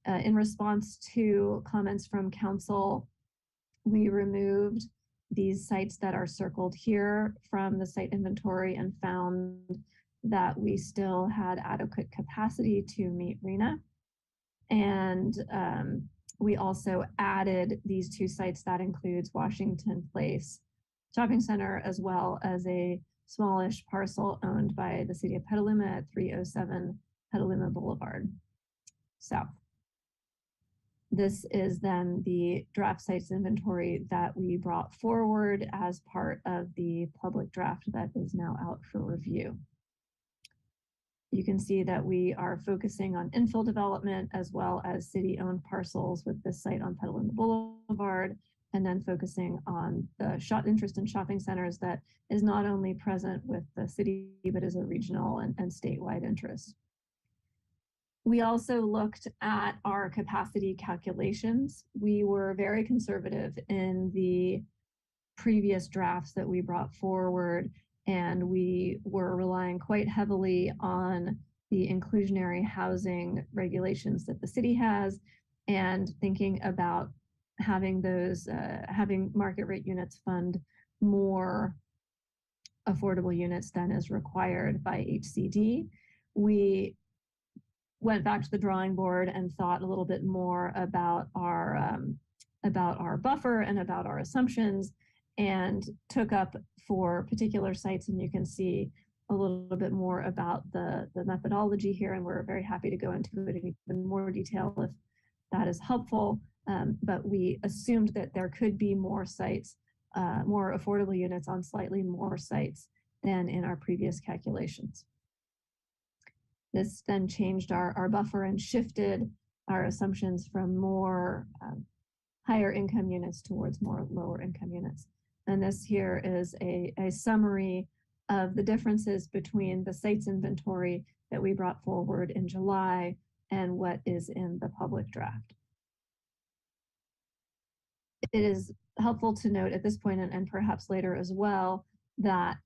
O: In response to comments from council, we removed these sites that are circled here from the site inventory and found that we still had adequate capacity to meet RENA. And we also added these 2 sites that includes Washington Place Shopping Center, as well as a smallish parcel owned by the city of Petaluma at 307 Petaluma Boulevard South. This is then the draft sites inventory that we brought forward as part of the public draft that is now out for review. You can see that we are focusing on infill development as well as city-owned parcels with this site on Petaluma Boulevard, and then focusing on the interest in shopping centers that is not only present with the city, but is a regional and statewide interest. We also looked at our capacity calculations. We were very conservative in the previous drafts that we brought forward, and we were relying quite heavily on the inclusionary housing regulations that the city has, and thinking about having having market rate units fund more affordable units than is required by HCD. We went back to the drawing board and thought a little bit more about our buffer and about our assumptions, and took up for particular sites. And you can see a little bit more about the methodology here, and we're very happy to go into it in even more detail if that is helpful. But we assumed that there could be more sites, more affordable units on slightly more sites than in our previous calculations. This then changed our buffer and shifted our assumptions from more higher income units towards more lower income units. And this here is a summary of the differences between the sites inventory that we brought forward in July and what is in the public draft. It is helpful to note at this point, and perhaps later as well, that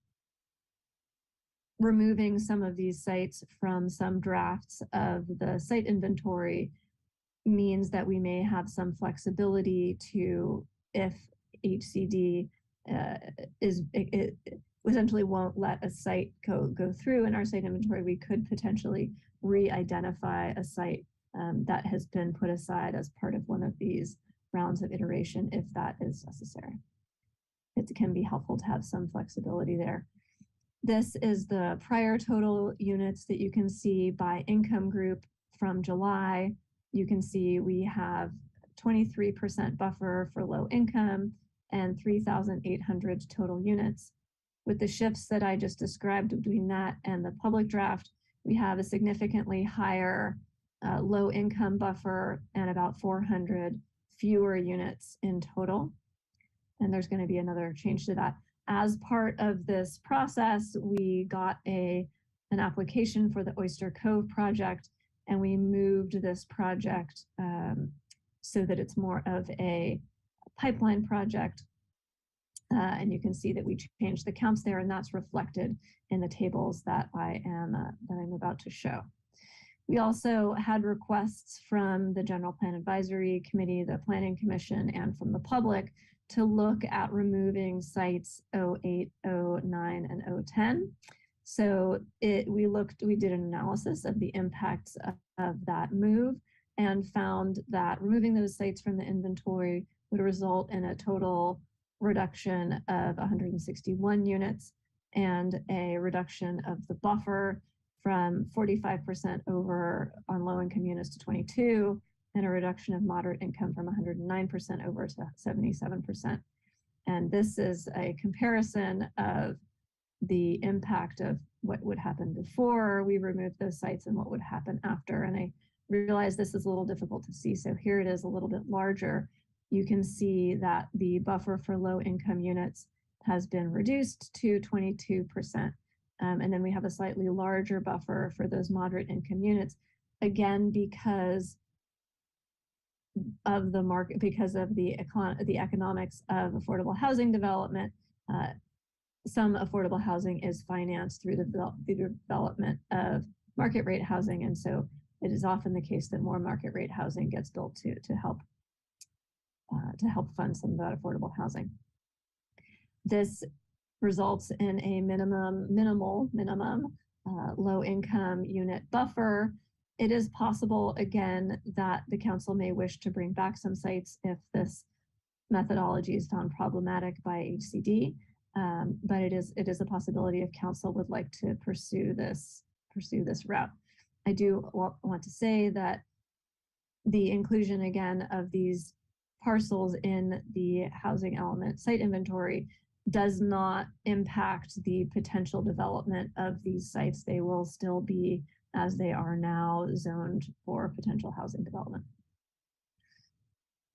O: removing some of these sites from some drafts of the site inventory means that we may have some flexibility to, if HCD essentially won't let a site go through in our site inventory, we could potentially re-identify a site that has been put aside as part of one of these rounds of iteration if that is necessary. It can be helpful to have some flexibility there. This is the prior total units that you can see by income group from July. You can see we have 23% buffer for low income and 3,800 total units. With the shifts that I just described between that and the public draft, we have a significantly higher low income buffer and about 400 fewer units in total. And there's going to be another change to that. As part of this process, we got an application for the Oyster Cove project, and we moved this project so that it's more of a pipeline project. And you can see that we changed the counts there, and that's reflected in the tables that I'm about to show. We also had requests from the General Plan Advisory Committee, the Planning Commission, and from the public to look at removing sites 08, 09, and 010. So we did an analysis of the impacts of that move and found that removing those sites from the inventory would result in a total reduction of 161 units and a reduction of the buffer from 45% over on low income units to 22, and a reduction of moderate income from 109% over to 77%. And this is a comparison of the impact of what would happen before we removed those sites and what would happen after. And I realize this is a little difficult to see, so here it is a little bit larger. You can see that the buffer for low income units has been reduced to 22%. And then we have a slightly larger buffer for those moderate income units, again, because of the market, because of the economics of affordable housing development. Some affordable housing is financed through the development of market rate housing. And so it is often the case that more market rate housing gets built to help fund some of that affordable housing. This results in a minimal low income unit buffer. It is possible, again, that the council may wish to bring back some sites if this methodology is found problematic by HCD, but it is a possibility if council would like to pursue this route. I do want to say that the inclusion again of these parcels in the housing element site inventory does not impact the potential development of these sites. They will still be, as they are now, zoned for potential housing development.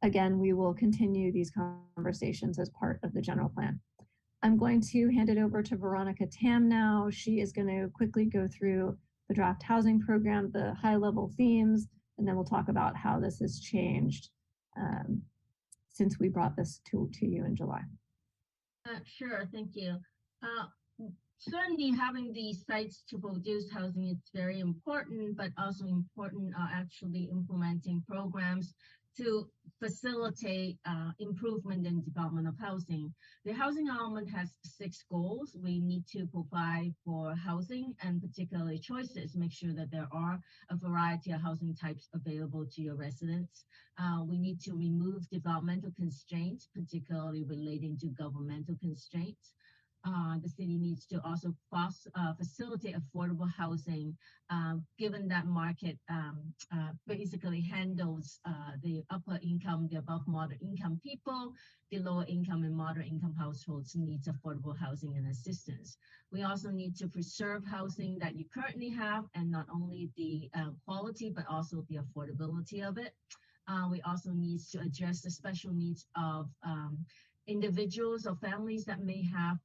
O: Again, we will continue these conversations as part of the general plan. I'm going to hand it over to Veronica Tam now. She is going to quickly go through the draft housing program, the high-level themes, and then we'll talk about how this has changed since we brought this to you in July.
E: Sure, thank you. Certainly having these sites to produce housing is very important, but also important are actually implementing programs to facilitate improvement in development of housing. The housing element has 6 goals. We need to provide for housing and particularly choices, make sure that there are a variety of housing types available to your residents. We need to remove developmental constraints, particularly relating to governmental constraints. The city needs to also facilitate affordable housing, given that market basically handles the upper income, the above moderate income people, the lower income and moderate income households needs affordable housing and assistance. We also need to preserve housing that you currently have, and not only the quality, but also the affordability of it. We also need to address the special needs of individuals or families that may have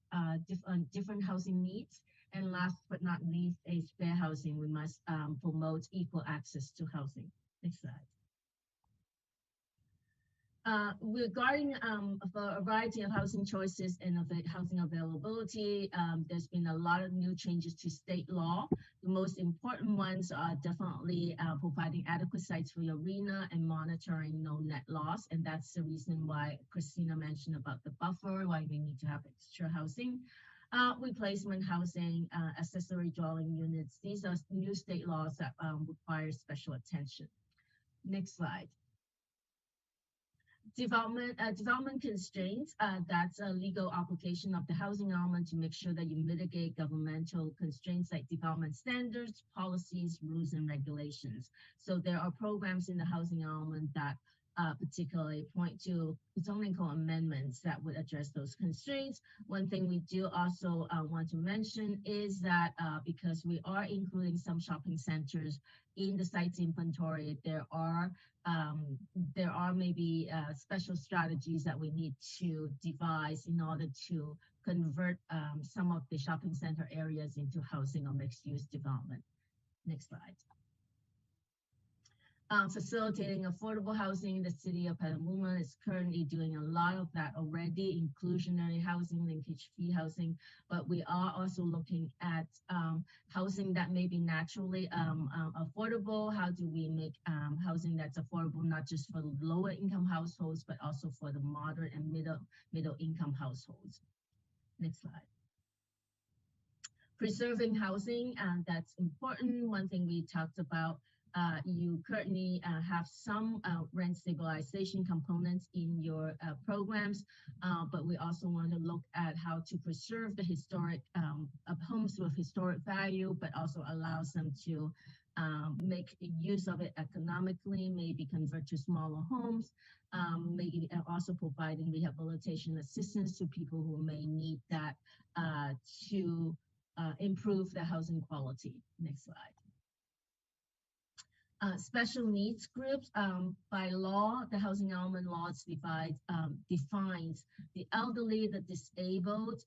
E: different housing needs. And last but not least, is fair housing. We must promote equal access to housing. Next slide. Regarding a variety of housing choices and housing availability, there's been a lot of new changes to state law. The most important ones are definitely providing adequate sites for your arena and monitoring no net loss. And that's the reason why Christina mentioned about the buffer, why we need to have extra housing. Replacement housing, accessory dwelling units. These are new state laws that require special attention. Next slide. Development constraints, that's a legal application of the housing element to make sure that you mitigate governmental constraints like development standards, policies, rules, and regulations. So there are programs in the housing element that particularly point to zoning code amendments that would address those constraints. One thing we do also want to mention is that because we are including some shopping centers in the site's inventory, there are maybe special strategies that we need to devise in order to convert some of the shopping center areas into housing or mixed-use development. Next slide. Facilitating affordable housing, the city of Petaluma is currently doing a lot of that already, inclusionary housing, linkage fee housing, but we are also looking at housing that may be naturally affordable. How do we make housing that's affordable, not just for lower income households, but also for the moderate and middle income households? Next slide. Preserving housing, that's important. One thing we talked about, you currently have some rent stabilization components in your programs, but we also want to look at how to preserve the historic homes with historic value, but also allows them to make use of it economically, maybe convert to smaller homes, maybe also providing rehabilitation assistance to people who may need that to improve the housing quality. Next slide. Special needs groups, by law, the housing element laws defines the elderly, the disabled,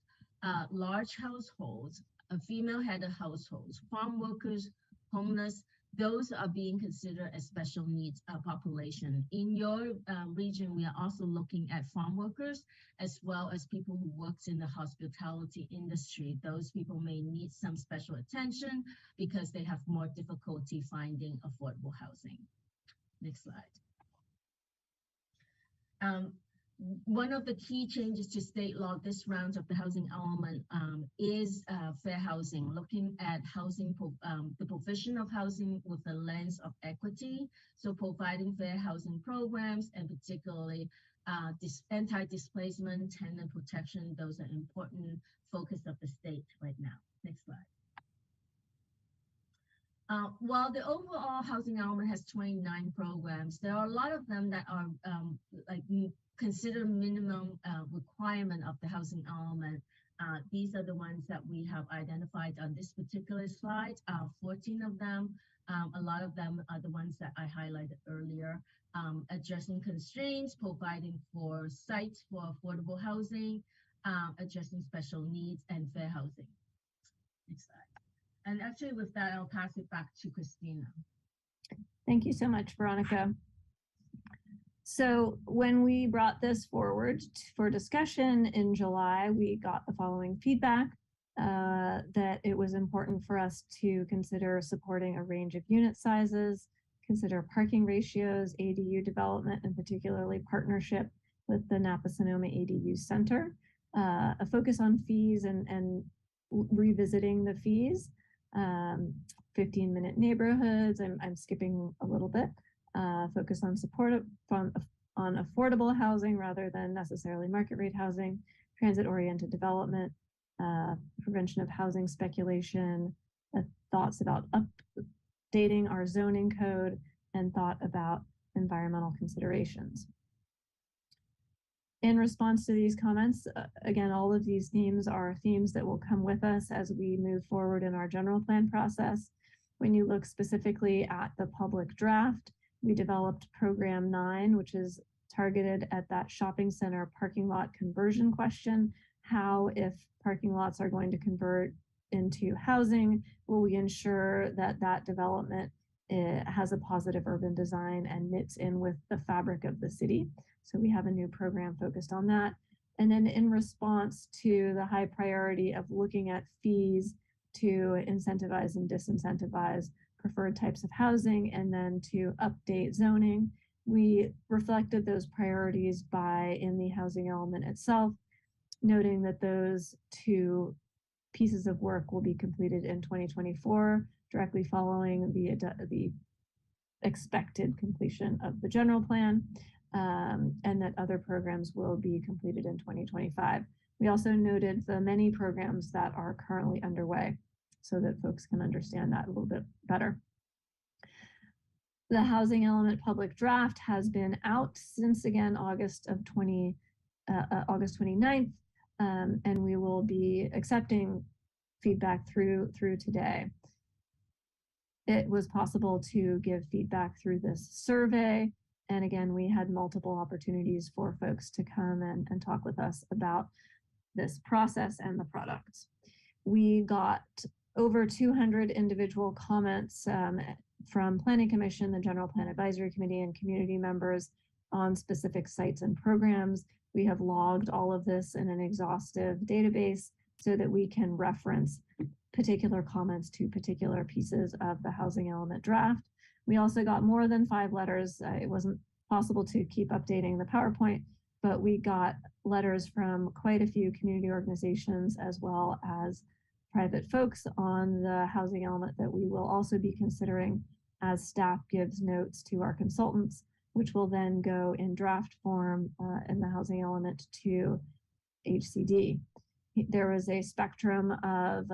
E: large households, female-headed households, farm workers, homeless. Those are being considered as special needs population. In your region, we are also looking at farm workers as well as people who works in the hospitality industry. Those people may need some special attention because they have more difficulty finding affordable housing. Next slide. One of the key changes to state law this round of the housing element is fair housing, looking at housing, the provision of housing with the lens of equity. So providing fair housing programs and particularly anti-displacement, tenant protection, those are important focus of the state right now. Next slide. While the overall housing element has 29 programs, there are a lot of them that are consider minimum requirement of the housing element. These are the ones that we have identified on this particular slide, 14 of them. A lot of them are the ones that I highlighted earlier, addressing constraints, providing for sites for affordable housing, addressing special needs, and fair housing. Next slide. And actually with that, I'll pass it back to Christina.
O: Thank you so much, Veronica. So when we brought this forward for discussion in July, we got the following feedback, that it was important for us to consider supporting a range of unit sizes, consider parking ratios, ADU development, and particularly partnership with the Napa Sonoma ADU Center, a focus on fees and revisiting the fees, 15-minute neighborhoods, I'm skipping a little bit, focus on support on affordable housing rather than necessarily market rate housing, transit-oriented development, prevention of housing speculation, thoughts about updating our zoning code, and thought about environmental considerations. In response to these comments, again, all of these themes are themes that will come with us as we move forward in our general plan process. When you look specifically at the public draft, we developed Program 9, which is targeted at that shopping center parking lot conversion question. How, if parking lots are going to convert into housing, will we ensure that that development has a positive urban design and knits in with the fabric of the city? So we have a new program focused on that. And then in response to the high priority of looking at fees to incentivize and disincentivize preferred types of housing, and then to update zoning, we reflected those priorities in the housing element itself, noting that those two pieces of work will be completed in 2024, directly following the expected completion of the general plan, and that other programs will be completed in 2025. We also noted the many programs that are currently underway so that folks can understand that a little bit better. The housing element public draft has been out since, again, August 29th, and we will be accepting feedback through today. It was possible to give feedback through this survey. And again, we had multiple opportunities for folks to come and talk with us about this process and the products. We got over 200 individual comments from Planning Commission, the General Plan Advisory Committee, and community members on specific sites and programs. We have logged all of this in an exhaustive database so that we can reference particular comments to particular pieces of the housing element draft. We also got more than 5 letters. It wasn't possible to keep updating the PowerPoint, but we got letters from quite a few community organizations as well as private folks on the housing element that we will also be considering as staff gives notes to our consultants, which will then go in draft form in the housing element to HCD. There was a spectrum of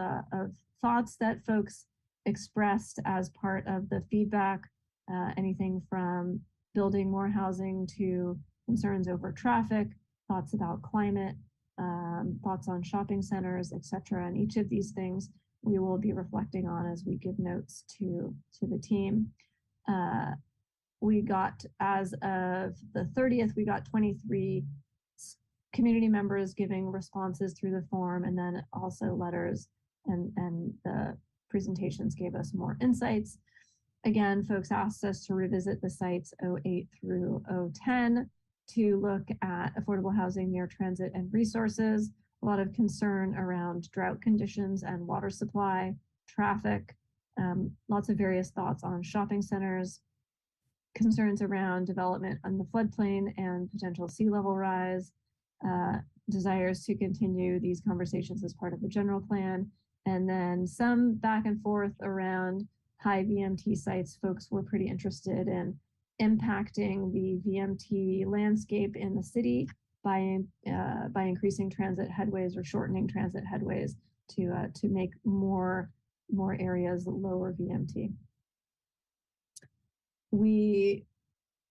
O: thoughts that folks expressed as part of the feedback, anything from building more housing to concerns over traffic, thoughts about climate, thoughts on shopping centers, etc. And each of these things we will be reflecting on as we give notes to the team. We got, as of the 30th, we got 23 community members giving responses through the form, and then also letters, and the presentations gave us more insights. Again, folks asked us to revisit the sites 08 through 010 to look at affordable housing near transit and resources, a lot of concern around drought conditions and water supply, traffic, lots of various thoughts on shopping centers, concerns around development on the floodplain and potential sea level rise, desires to continue these conversations as part of the general plan, and then some back and forth around high VMT sites. Folks were pretty interested in impacting the VMT landscape in the city by increasing transit headways or shortening transit headways to make more areas lower VMT. We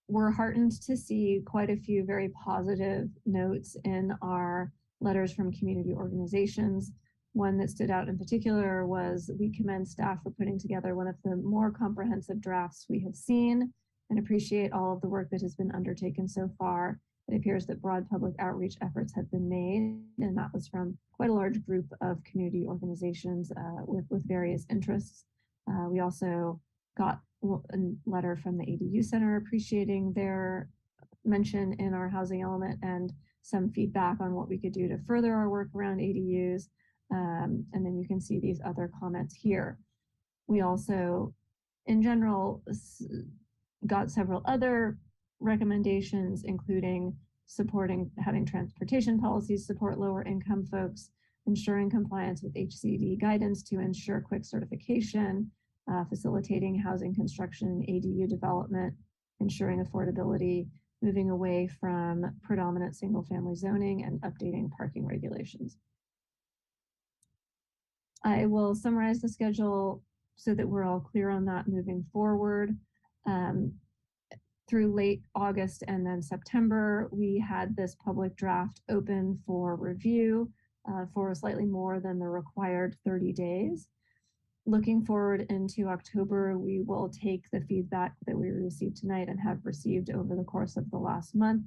O: were heartened to see quite a few very positive notes in our letters from community organizations. One that stood out in particular was, we commend staff for putting together one of the more comprehensive drafts we have seen and appreciate all of the work that has been undertaken so far. It appears that broad public outreach efforts have been made, and that was from quite a large group of community organizations with various interests. We also got a letter from the ADU Center appreciating their mention in our housing element and some feedback on what we could do to further our work around ADUs. And then you can see these other comments here. We also, in general, got several other recommendations, including having transportation policies support lower income folks, ensuring compliance with HCD guidance to ensure quick certification, facilitating housing construction and ADU development, ensuring affordability, moving away from predominant single family zoning, and updating parking regulations. I will summarize the schedule so that we're all clear on that moving forward. Through late August and then September, we had this public draft open for review for slightly more than the required 30 days. Looking forward into October, we will take the feedback that we received tonight and have received over the course of the last month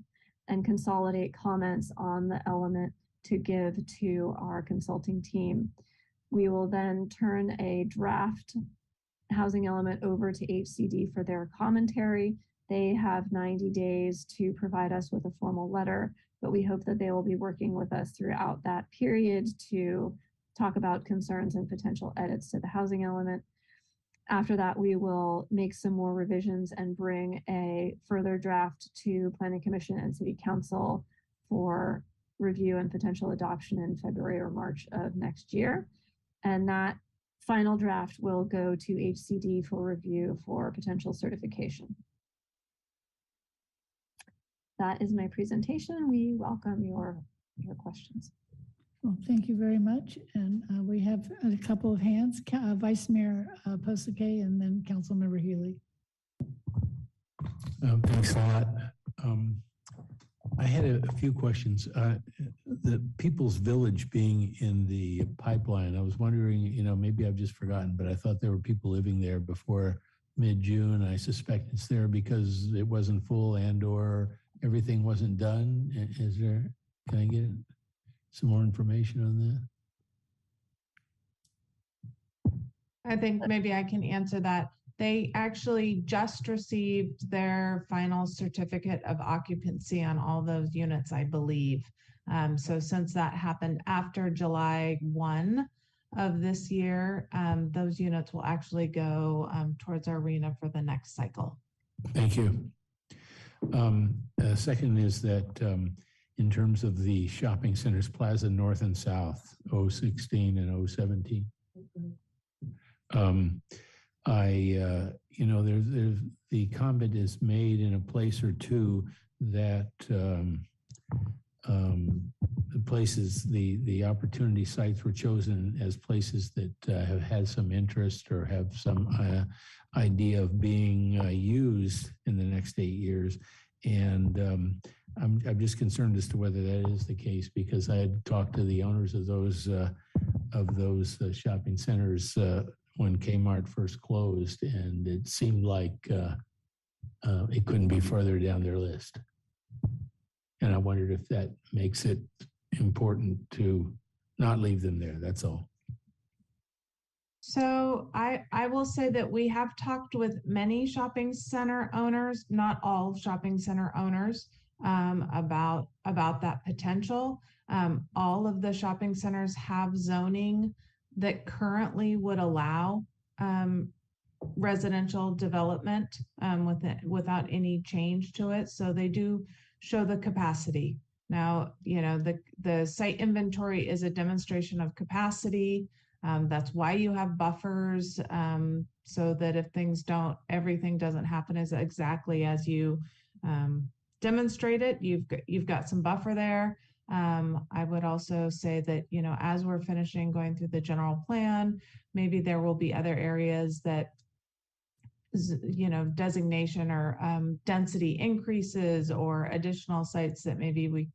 O: and consolidate comments on the element to give to our consulting team. We will then turn a draft housing element over to HCD for their commentary. They have 90 days to provide us with a formal letter, but we hope that they will be working with us throughout that period to talk about concerns and potential edits to the housing element. After that, we will make some more revisions and bring a further draft to Planning Commission and City Council for review and potential adoption in February or March of next year. And that final draft will go to HCD for review for potential certification. That is my presentation. We welcome your questions.
C: Well, thank you very much. And we have a couple of hands, Vice Mayor Posake and then Councilmember Healy.
T: Thanks a lot. I had a few questions. The People's Village being in the pipeline, I was wondering, maybe I've just forgotten, but I thought there were people living there before mid-June. I suspect it's there because it wasn't full and/or everything wasn't done. Can I get some more information on that?
H: I think maybe I can answer that. They actually just received their final certificate of occupancy on all those units, I believe. So since that happened after July 1 of this year, those units will actually go towards our arena for the next cycle.
T: Thank you. Second is that in terms of the shopping centers, Plaza North and South, 016 and 017. There's the comment is made in a place or two that the places, the opportunity sites were chosen as places that have had some interest or have some idea of being used in the next 8 years. And I'm just concerned as to whether that is the case, because I had talked to the owners of those shopping centers when Kmart first closed, and it seemed like it couldn't be further down their list. And I wondered if that makes it important to not leave them there. That's all.
H: So I will say that we have talked with many shopping center owners, not all shopping center owners, about that potential. All of the shopping centers have zoning that currently would allow residential development without any change to it. So they do show the capacity. Now, the site inventory is a demonstration of capacity. That's why you have buffers, so that if everything doesn't happen as exactly as you demonstrate it, you've got some buffer there. I would also say that, as we're finishing going through the general plan, maybe there will be other areas that, designation or density increases or additional sites that maybe we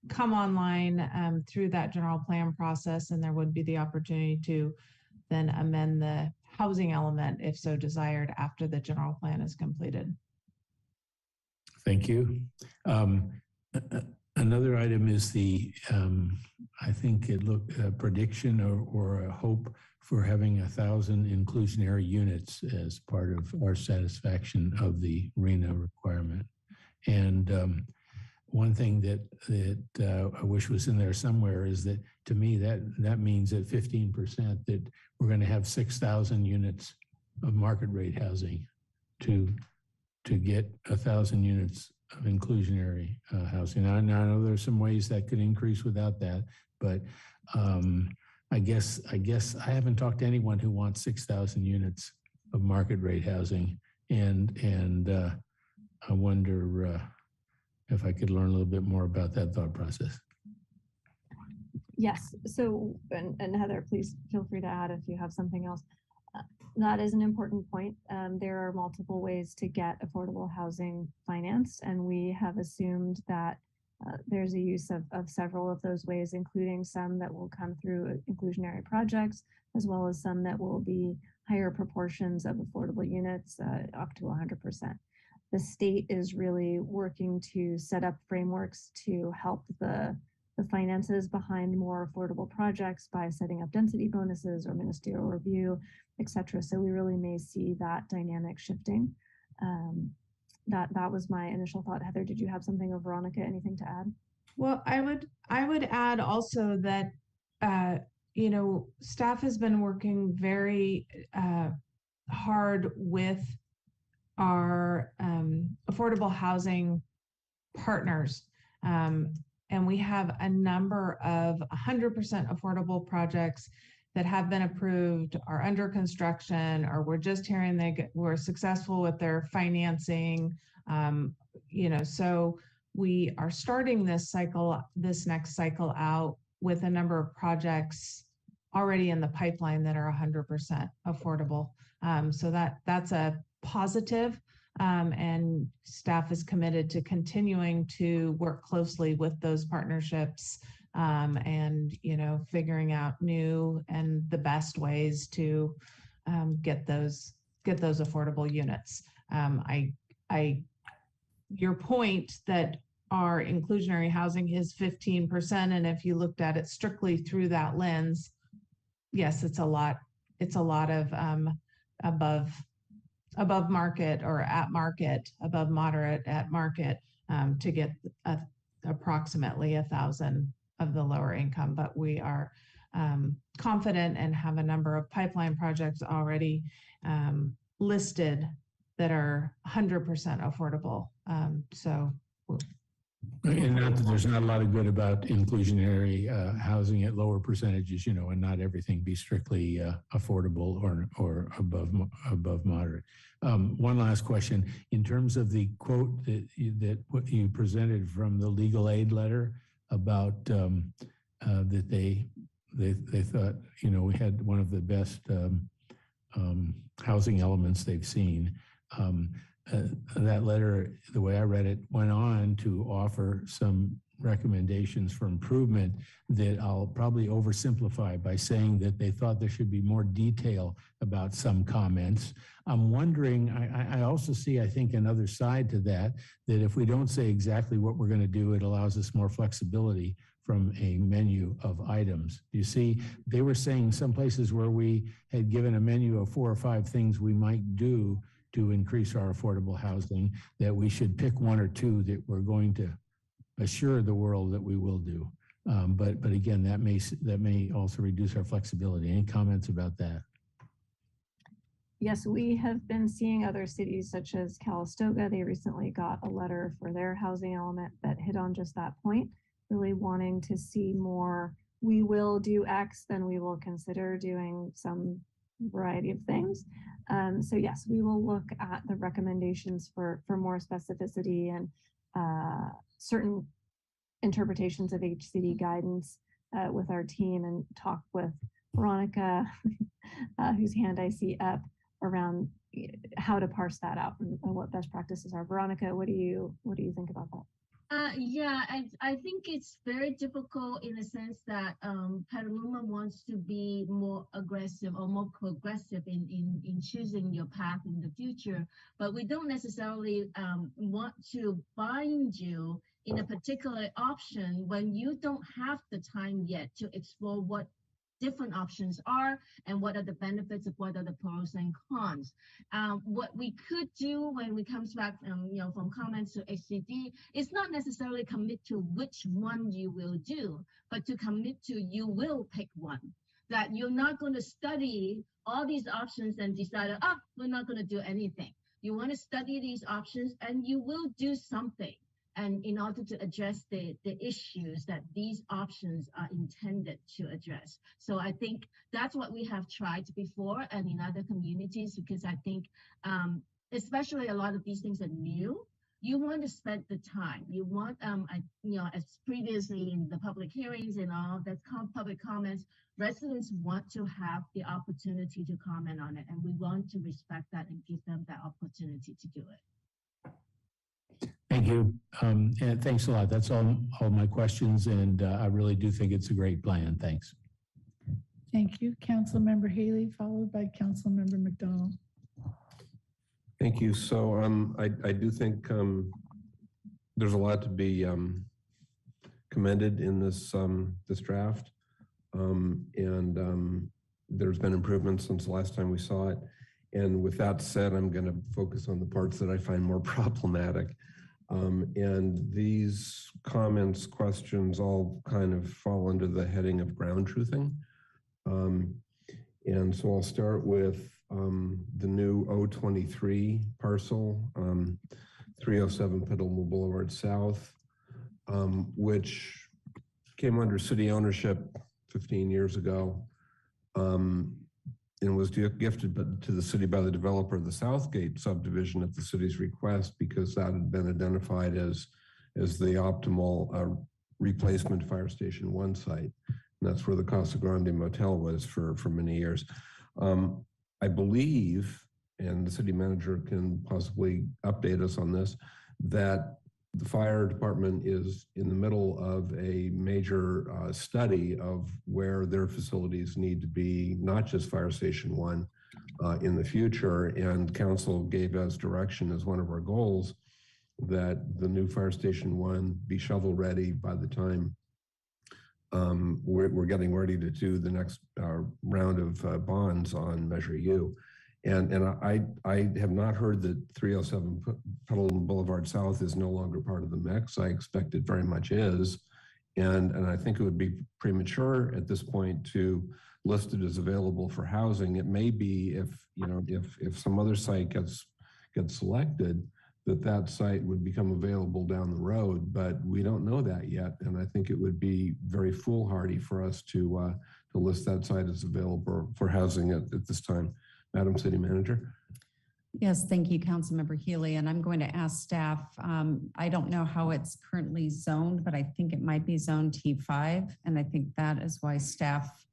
H: come online through that general plan process, and there would be the opportunity to then amend the housing element if so desired after the general plan is completed.
T: Thank you. Another item is the, I think it looked a prediction or a hope for having 1,000 inclusionary units as part of our satisfaction of the RENA requirement. And one thing that I wish was in there somewhere is that, to me, that means that 15% that we're going to have 6,000 units of market rate housing to to get 1,000 units of inclusionary housing. Now, I know there's some ways that could increase without that, but I guess I haven't talked to anyone who wants 6,000 units of market rate housing, and I wonder if I could learn a little bit more about that thought process.
O: Yes. So, and Heather, please feel free to add if you have something else. That is an important point. There are multiple ways to get affordable housing financed, and we have assumed that there's a use of several of those ways, including some that will come through inclusionary projects, as well as some that will be higher proportions of affordable units, up to 100%. The state is really working to set up frameworks to help the finances behind more affordable projects by setting up density bonuses or ministerial review, et cetera. So we really may see that dynamic shifting. That was my initial thought. Heather, did you have something, or Veronica, anything to add?
H: Well, I would add also that you know, staff has been working very hard with our affordable housing partners. And we have a number of 100% affordable projects that have been approved, are under construction, or we're just hearing they were successful with their financing. You know, so we are starting this next cycle out with a number of projects already in the pipeline that are 100% affordable. So that's a positive. And staff is committed to continuing to work closely with those partnerships, and, you know, figuring out new and the best ways to get those affordable units. Your point that our inclusionary housing is 15%, and if you looked at it strictly through that lens, yes, it's a lot of above market or at market, above moderate at market, to get approximately 1,000 of the lower income. But we are confident and have a number of pipeline projects already listed that are 100% affordable.
T: And not that there's not a lot of good about inclusionary housing at lower percentages, you know, and not everything be strictly affordable or above moderate. One last question. In terms of the quote that what you presented from the legal aid letter about that they thought, you know, we had one of the best housing elements they've seen. That letter, the way I read it, went on to offer some recommendations for improvement that I'll probably oversimplify by saying that they thought there should be more detail about some comments. I'm wondering, I also see, I think, another side to that if we don't say exactly what we're going to do, it allows us more flexibility from a menu of items. You see, they were saying some places where we had given a menu of 4 or 5 things we might do to increase our affordable housing, that we should pick 1 or 2 that we're going to assure the world that we will do. But again, that may also reduce our flexibility. Any comments about that?
O: Yes, we have been seeing other cities such as Calistoga. They recently got a letter for their housing element that hit on just that point, really wanting to see more. We will do X, then we will consider doing some variety of things. So yes, we will look at the recommendations for more specificity and certain interpretations of HCD guidance with our team, and talk with Veronica, whose hand I see up, around how to parse that out and what best practices are. Veronica, what do you think about that?
E: Yeah, I think it's very difficult in the sense that Petaluma wants to be more aggressive or more progressive in choosing your path in the future, but we don't necessarily want to bind you in a particular option when you don't have the time yet to explore what different options are and what are the benefits of what are the pros and cons. What we could do when we comes back from comments to HCD is not necessarily commit to which one you will do, but to commit to you will pick one. That you're not going to study all these options and decide, we're not going to do anything. You want to study these options, and you will do something. And in order to address the issues that these options are intended to address. So I think that's what we have tried before and in other communities, because I think especially a lot of these things are new. You want to spend the time. You want, as previously in the public hearings and all that public comments, residents want to have the opportunity to comment on it, and we want to respect that and give them that opportunity to do it.
T: Thank you. And thanks a lot. That's all my questions. And I really do think it's a great plan. Thanks.
C: Thank you. Councilmember Haley, followed by Councilmember McDowell.
S: Thank you. So I do think there's a lot to be commended in this this draft. There's been improvements since the last time we saw it. And with that said, I'm going to focus on the parts that I find more problematic. And these comments, questions all kind of fall under the heading of ground truthing. And so I'll start with the new 023 parcel, 307 Pedestrian Boulevard South, which came under city ownership 15 years ago. And was gifted to the city by the developer of the Southgate subdivision at the city's request, because that had been identified as the optimal replacement Fire Station 1 site. And that's where the Casa Grande Motel was for many years. I believe, and the city manager can possibly update us on this, that the fire department is in the middle of a major study of where their facilities need to be, not just Fire Station 1 in the future. And council gave us direction as one of our goals that the new Fire Station 1 be shovel ready by the time we're getting ready to do the next round of bonds on Measure U. And I have not heard that 307 Pedestrian Boulevard South is no longer part of the mix. I expect it very much is. And I think it would be premature at this point to list it as available for housing. It may be if some other site gets selected, that site would become available down the road, but we don't know that yet. And I think it would be very foolhardy for us to list that site as available for housing at this time. Madam City Manager.
U: Yes, thank you, Councilmember Healy. And I'm going to ask staff, I don't know how it's currently zoned, but I think it might be zone T5. And I think that is why staff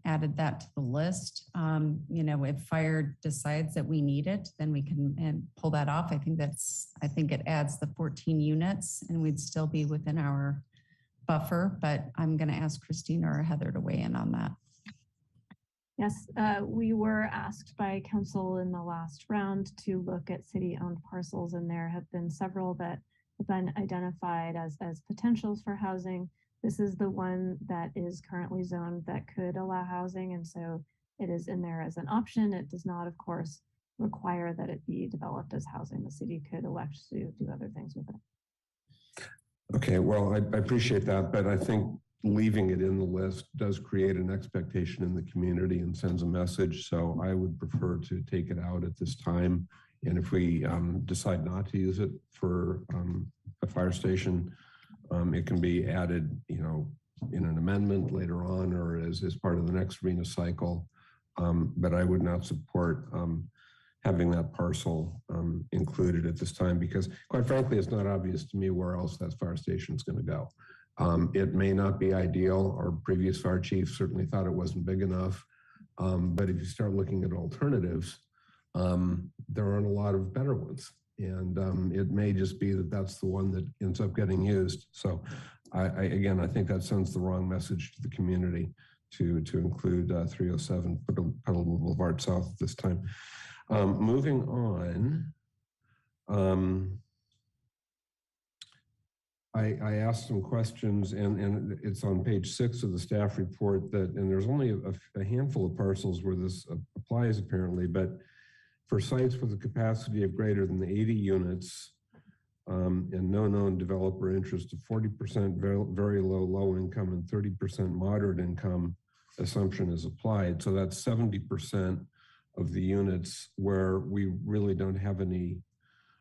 U: added that to the list. If fire decides that we need it, then we can pull that off. I think it adds the 14 units and we'd still be within our buffer, but I'm going to ask Christina or Heather to weigh in on that.
O: Yes, we were asked by council in the last round to look at city-owned parcels, and there have been several that have been identified as potentials for housing. This is the one that is currently zoned that could allow housing, and so it is in there as an option. It does not, of course, require that it be developed as housing. The city could elect to do other things with it.
S: Okay, well, I appreciate that, but I think leaving it in the list does create an expectation in the community and sends a message. So I would prefer to take it out at this time. And if we decide not to use it for a fire station, it can be added, in an amendment later on or as part of the next RENA cycle. But I would not support having that parcel included at this time, because quite frankly, it's not obvious to me where else that fire station is going to go. It may not be ideal. Our previous fire chief certainly thought it wasn't big enough. But if you start looking at alternatives, there aren't a lot of better ones. And it may just be that that's the one that ends up getting used. So again, I think that sends the wrong message to the community to include 307 Pedestrian Boulevard South at this time. Moving on. I asked some questions, and it's on page 6 of the staff report and there's only a handful of parcels where this applies apparently, but for sites with a capacity of greater than 80 units and no known developer interest of 40% very low income and 30% moderate income assumption is applied. So that's 70% of the units where we really don't have any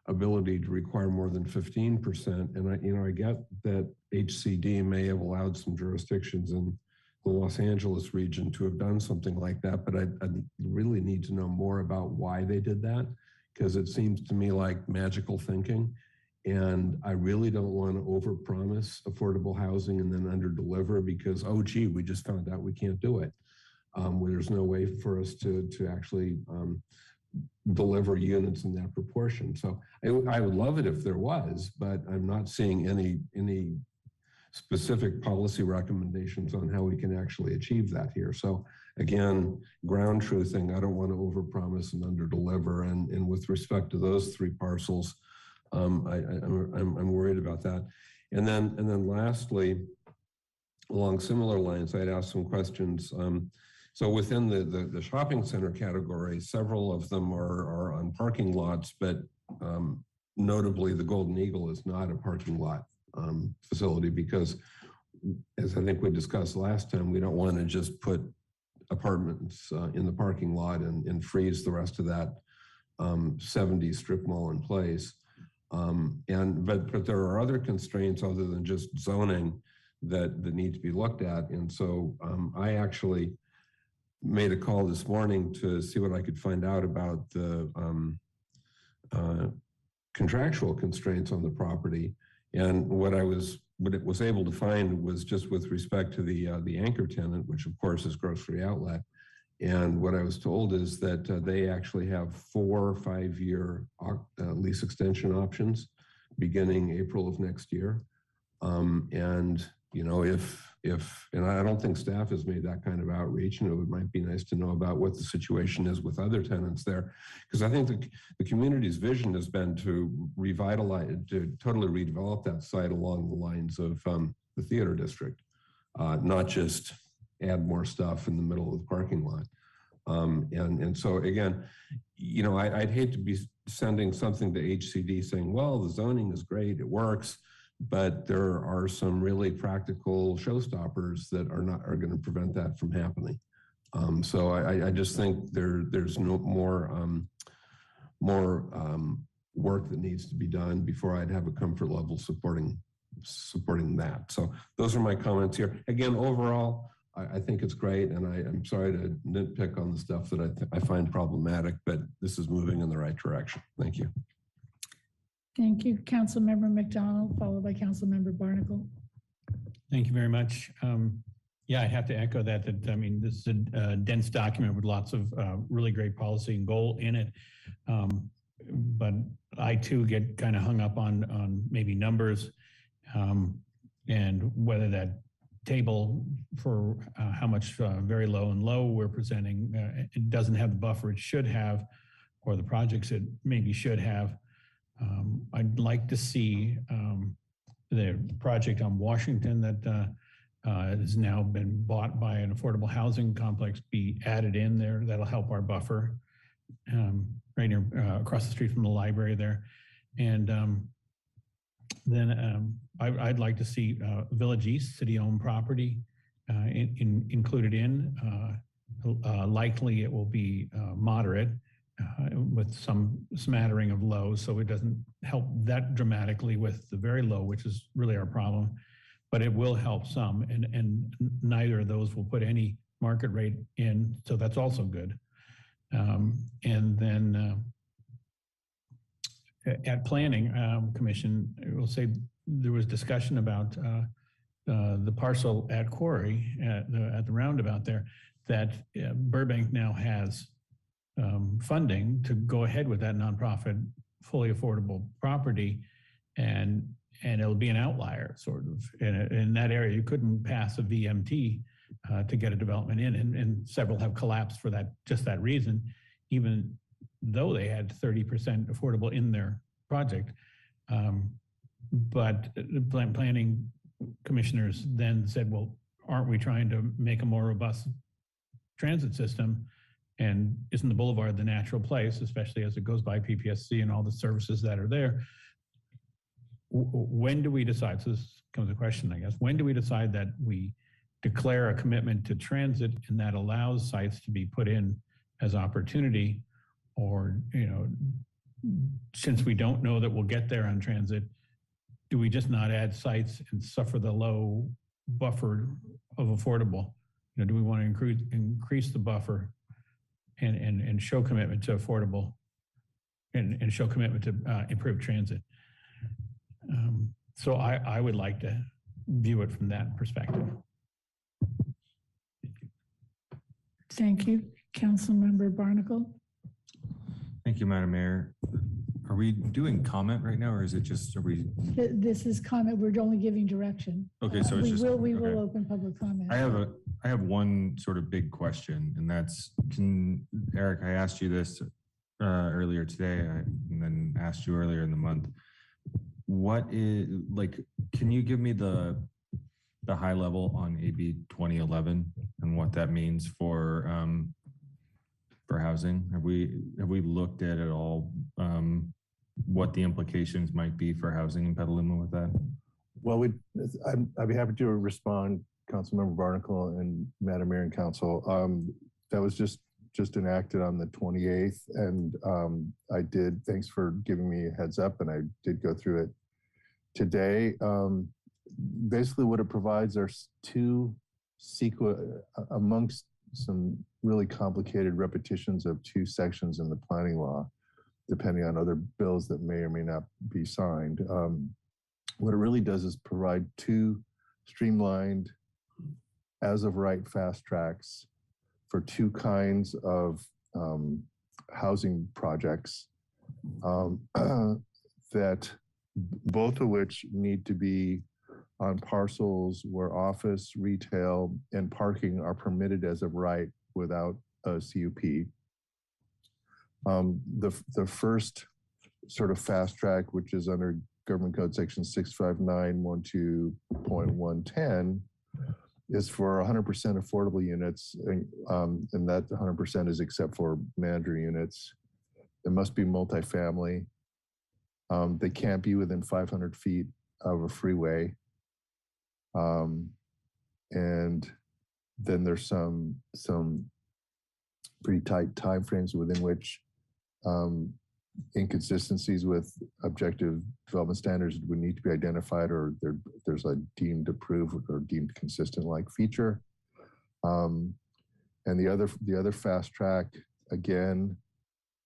S: ability to require more than 15%. And I get that HCD may have allowed some jurisdictions in the Los Angeles region to have done something like that, but I really need to know more about why they did that, because it seems to me like magical thinking. And I really don't want to overpromise affordable housing and then underdeliver because, oh, gee, we just found out we can't do it. Where there's no way for us to actually deliver units in that proportion. So I would love it if there was, but I'm not seeing any specific policy recommendations on how we can actually achieve that here. So again, ground truthing, I don't want to overpromise and underdeliver. And with respect to those 3 parcels, I'm worried about that. And then lastly, along similar lines, I'd asked some questions. So within the shopping center category, several of them are on parking lots, but notably the Golden Eagle is not a parking lot facility because, as I think we discussed last time, we don't want to just put apartments in the parking lot and freeze the rest of that 70 strip mall in place. But there are other constraints other than just zoning that need to be looked at. And so I actually made a call this morning to see what I could find out about the contractual constraints on the property. And what it was able to find was just with respect to the anchor tenant, which of course is Grocery Outlet. And what I was told is that they actually have 4 5-year lease extension options beginning April of next year. And you know, and I don't think staff has made that kind of outreach, and it might be nice to know about what the situation is with other tenants there, because I think the community's vision has been to revitalize, to totally redevelop that site along the lines of the theater district, not just add more stuff in the middle of the parking lot. And so again, you know, I'd hate to be sending something to HCD saying, well, the zoning is great, it works, but there are some really practical showstoppers that are going to prevent that from happening. So I just think there's no more work that needs to be done before I'd have a comfort level supporting that. So those are my comments here. Again, overall, I think it's great, and I'm sorry to nitpick on the stuff that I find problematic, but this is moving in the right direction. Thank you.
C: Thank you. Councilmember McDonald, followed by Councilmember Barnacle.
K: Thank you very much. Yeah, I have to echo that I mean, this is a dense document with lots of really great policy and goal in it. But I too get kind of hung up on maybe numbers and whether that table for how much very low and low we're presenting, it doesn't have the buffer it should have, or the projects it maybe should have. I'd like to see the project on Washington that has now been bought by an affordable housing complex be added in there. That'll help our buffer right near across the street from the library there. And then I'd like to see Village East, city-owned property included in. Likely it will be moderate. With some smattering of lows, so it doesn't help that dramatically with the very low, which is really our problem, but it will help some, and neither of those will put any market rate in, so that's also good. And then at Planning Commission, I will say there was discussion about the parcel at Quarry at the roundabout there that Burbank now has funding to go ahead with that nonprofit, fully affordable property, and it'll be an outlier sort of. In that area, you couldn't pass a VMT to get a development in, and several have collapsed for just that reason, even though they had 30% affordable in their project. But the planning commissioners then said, well, aren't we trying to make a more robust transit system? And isn't the Boulevard the natural place, especially as it goes by PPSC and all the services that are there? When do we decide? So this comes to a question, I guess. When do we decide that we declare a commitment to transit and that allows sites to be put in as opportunity, or, since we don't know that we'll get there on transit, do we just not add sites and suffer the low buffer of affordable? Do we want to increase the buffer and show commitment to affordable and show commitment to improve transit? So I would like to view it from that perspective.
C: Thank you. Councilmember Barnacle.
R: Thank you, Madam Mayor. Are we doing comment right now, or is it just, are we?
C: This is comment. We're only giving direction.
R: Okay, so it's
C: we
R: just.
C: We
R: okay.
C: will open public comment.
R: I have one sort of big question, and that's, Eric, I asked you this earlier today, and then asked you earlier in the month. Can you give me the high level on AB 2011 and what that means for housing? Have we looked at all what the implications might be for housing in Petaluma with that?
N: Well, I'd be happy to respond, Councilmember Barnacle and Madam Mayor and Council. That was just enacted on the 28th, and thanks for giving me a heads up, and I did go through it today. Basically what it provides are amongst some really complicated repetitions of two sections in the planning law, depending on other bills that may or may not be signed. What it really does is provide two streamlined, as of right fast tracks for two kinds of housing projects that both of which need to be on parcels where office, retail, and parking are permitted as of right without a CUP. The first sort of fast track, which is under Government Code Section 65912.110, is for 100% affordable units, and that 100% is except for manager units. It must be multifamily. They can't be within 500 feet of a freeway. And then there's some pretty tight timeframes within which inconsistencies with objective development standards would need to be identified, or there's a deemed approved or deemed consistent like feature. And the other fast track, again,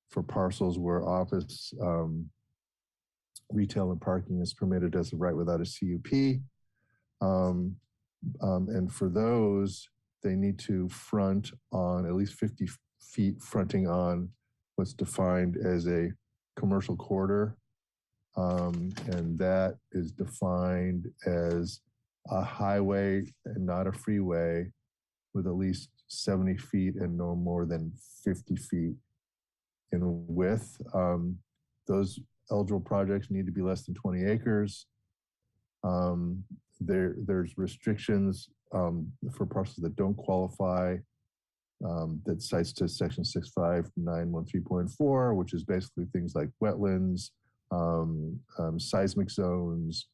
N: for parcels where office, retail, and parking is permitted as a right without a CUP. And for those, they need to front on at least 50 feet fronting on what's defined as a commercial corridor. And that is defined as a highway and not a freeway with at least 70 feet and no more than 50 feet in width. Those eligible projects need to be less than 20 acres. There's restrictions for parcels that don't qualify, that cites to Section 65913.4, which is basically things like wetlands, seismic zones,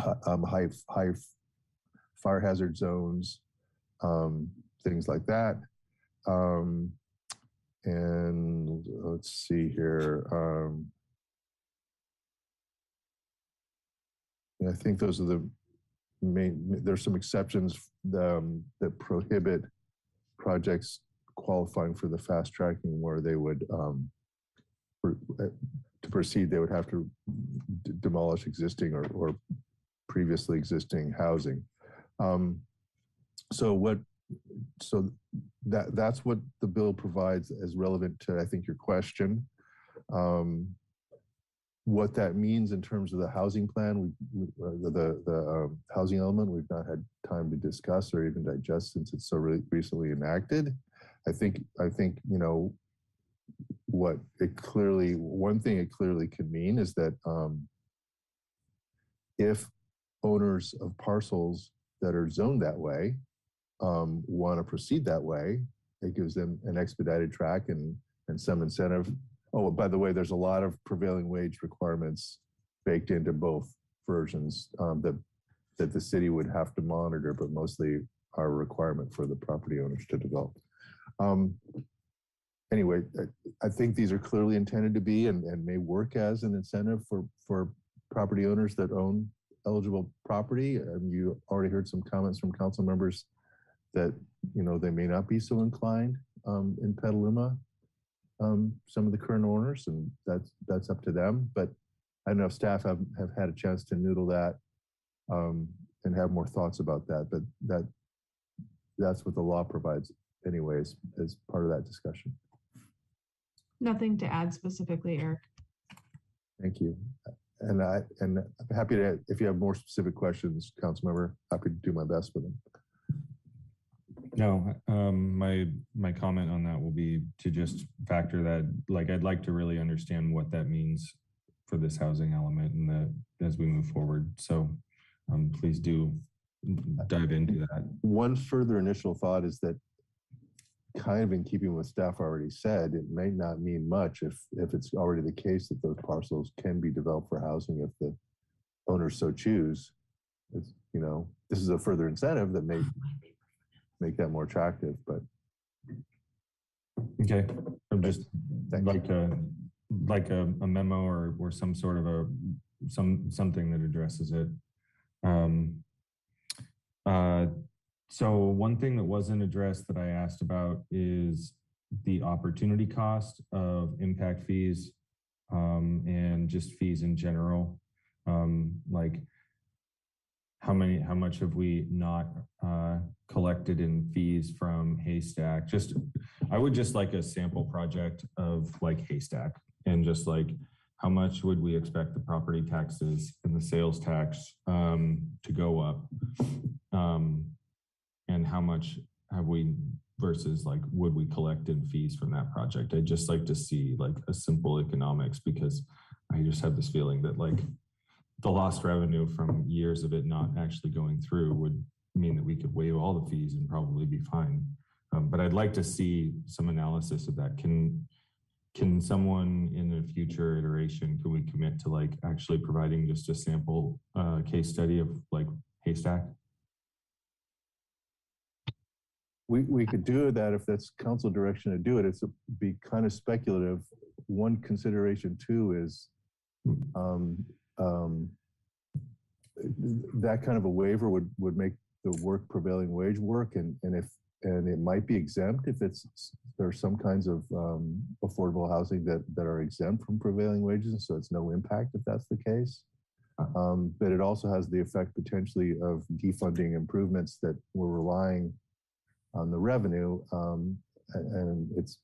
N: high fire hazard zones, things like that. And let's see here. I think those are the main. There's some exceptions that prohibit projects qualifying for the fast tracking, where they would, to proceed, they would have to demolish existing or previously existing housing. So that's what the bill provides as relevant to, I think, your question. What that means in terms of the housing plan, the housing element, we've not had time to discuss or even digest since it's so recently enacted. I think what it clearly, one thing it clearly could mean is that if owners of parcels that are zoned that way want to proceed that way, it gives them an expedited track and some incentive. Oh, by the way, there's a lot of prevailing wage requirements baked into both versions that the city would have to monitor, but mostly are a requirement for the property owners to develop. anyway, I think these are clearly intended to be and may work as an incentive for property owners that own eligible property. You already heard some comments from council members that, you know, they may not be so inclined in Petaluma, some of the current owners, and that's up to them. But I don't know if staff have had a chance to noodle that and have more thoughts about that, but that's what the law provides anyways as part of that discussion.
H: Nothing to add specifically, Eric.
N: Thank you. And I'm happy to, if you have more specific questions, council member, happy to do my best with them.
R: No, my comment on that will be to just factor that, like, I'd like to really understand what that means for this housing element and that as we move forward. So please do dive into that.
N: One further initial thought is that, kind of in keeping with staff already said, it may not mean much if it's already the case that those parcels can be developed for housing if the owners so choose. It's, you know, this is a further incentive that may make that more attractive, but.
R: Okay, I'm just like a memo or some sort of something that addresses it. So one thing that wasn't addressed that I asked about is the opportunity cost of impact fees and just fees in general. Like how much have we not collected in fees from Haystack? I would just like a sample project of like Haystack and just like how much would we expect the property taxes and the sales tax to go up? And how much have we versus like would we collect in fees from that project? I'd just like to see like a simple economics, because I just have this feeling that like the lost revenue from years of it not actually going through would mean that we could waive all the fees and probably be fine. But I'd like to see some analysis of that. Can someone in a future iteration, can we commit to like actually providing just a sample case study of like Haystack?
N: We could do that if that's council direction to do it. It's be kind of speculative. One consideration too is that kind of a waiver would make the work prevailing wage work, and it might be exempt if there's some kinds of affordable housing that are exempt from prevailing wages, so it's no impact if that's the case. But it also has the effect potentially of defunding improvements that we're relying on the revenue, and it's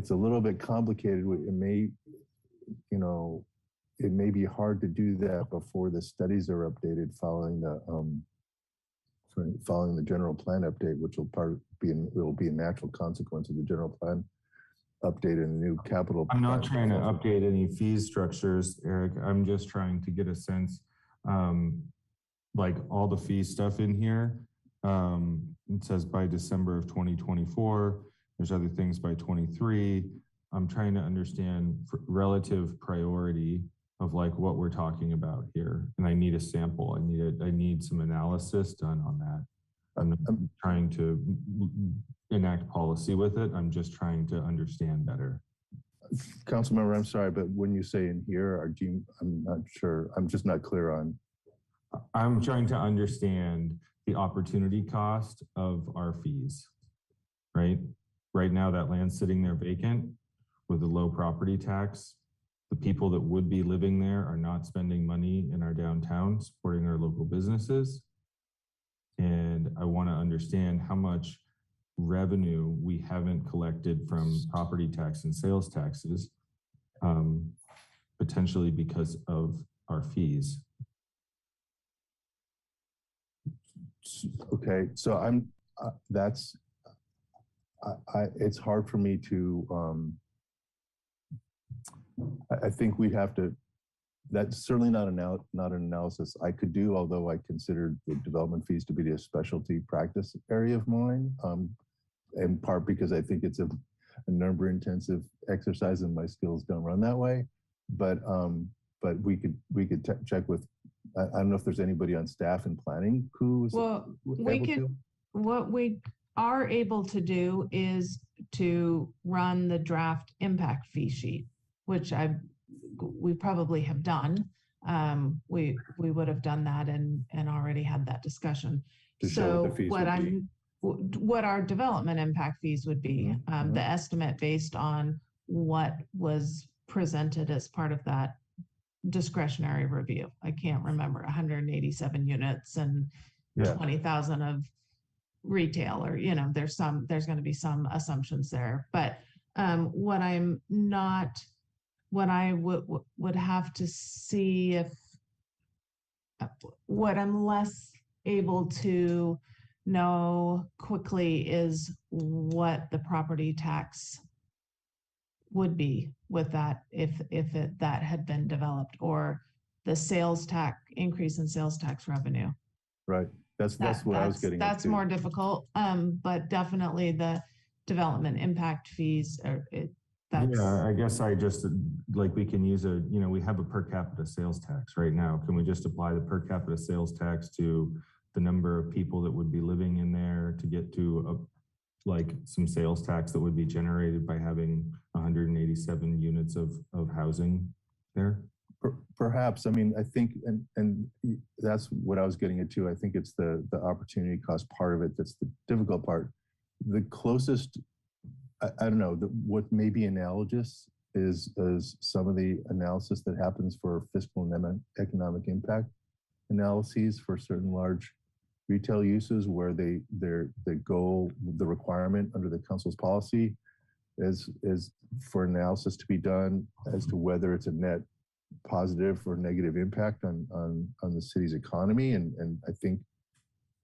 N: a little bit complicated. It may, you know, it may be hard to do that before the studies are updated following the general plan update, which will be a natural consequence of the general plan update and the new capital.
R: I'm not trying to update any fee structures, Eric. I'm just trying to get a sense. Like all the fee stuff in here, it says by December of 2024, there's other things by 23. I'm trying to understand relative priority of like what we're talking about here. And I need a sample. I need some analysis done on that. I'm not trying to enact policy with it. I'm just trying to understand better.
N: Councilmember, I'm sorry, but when you say in here, I'm not sure. I'm just not clear on.
R: I'm trying to understand the opportunity cost of our fees, right? Right now, that land's sitting there vacant with a low property tax. The people that would be living there are not spending money in our downtown, supporting our local businesses. And I want to understand how much revenue we haven't collected from property tax and sales taxes, potentially because of our fees.
N: Okay, so it's hard for me to, I think we'd have to, that's certainly not an analysis I could do, although I considered the development fees to be a specialty practice area of mine, in part because I think it's a number intensive exercise and my skills don't run that way. But we could check with, I don't know if there's anybody on staff and planning who's
H: well,
N: able to.
H: What we are able to do is to run the draft impact fee sheet, which we probably have done. We would have done that and already had that discussion.
N: To show what the fees would be.
H: What our development impact fees would be, the estimate based on what was presented as part of that discretionary review. I can't remember, 187 units and 20,000 of retail, or, you know, there's going to be some assumptions there. But what I would have to see if what I'm less able to know quickly is what the property tax would be with that if that had been developed, or the sales tax increase in sales tax revenue.
N: Right. That's what I was getting at.
H: That's more difficult. But definitely the development impact fees are
R: yeah, I guess I just like, we can use we have a per capita sales tax right now. Can we just apply the per capita sales tax to the number of people that would be living in there to get to like some sales tax that would be generated by having 187 units of housing there?
N: Perhaps. I mean, I think, and that's what I was getting at too. I think it's the opportunity cost part of it that's the difficult part. The closest, I don't know, what may be analogous is some of the analysis that happens for fiscal and economic impact analyses for certain large retail uses, where the goal, the requirement under the council's policy is for analysis to be done as to whether it's a net positive or negative impact on the city's economy. And I think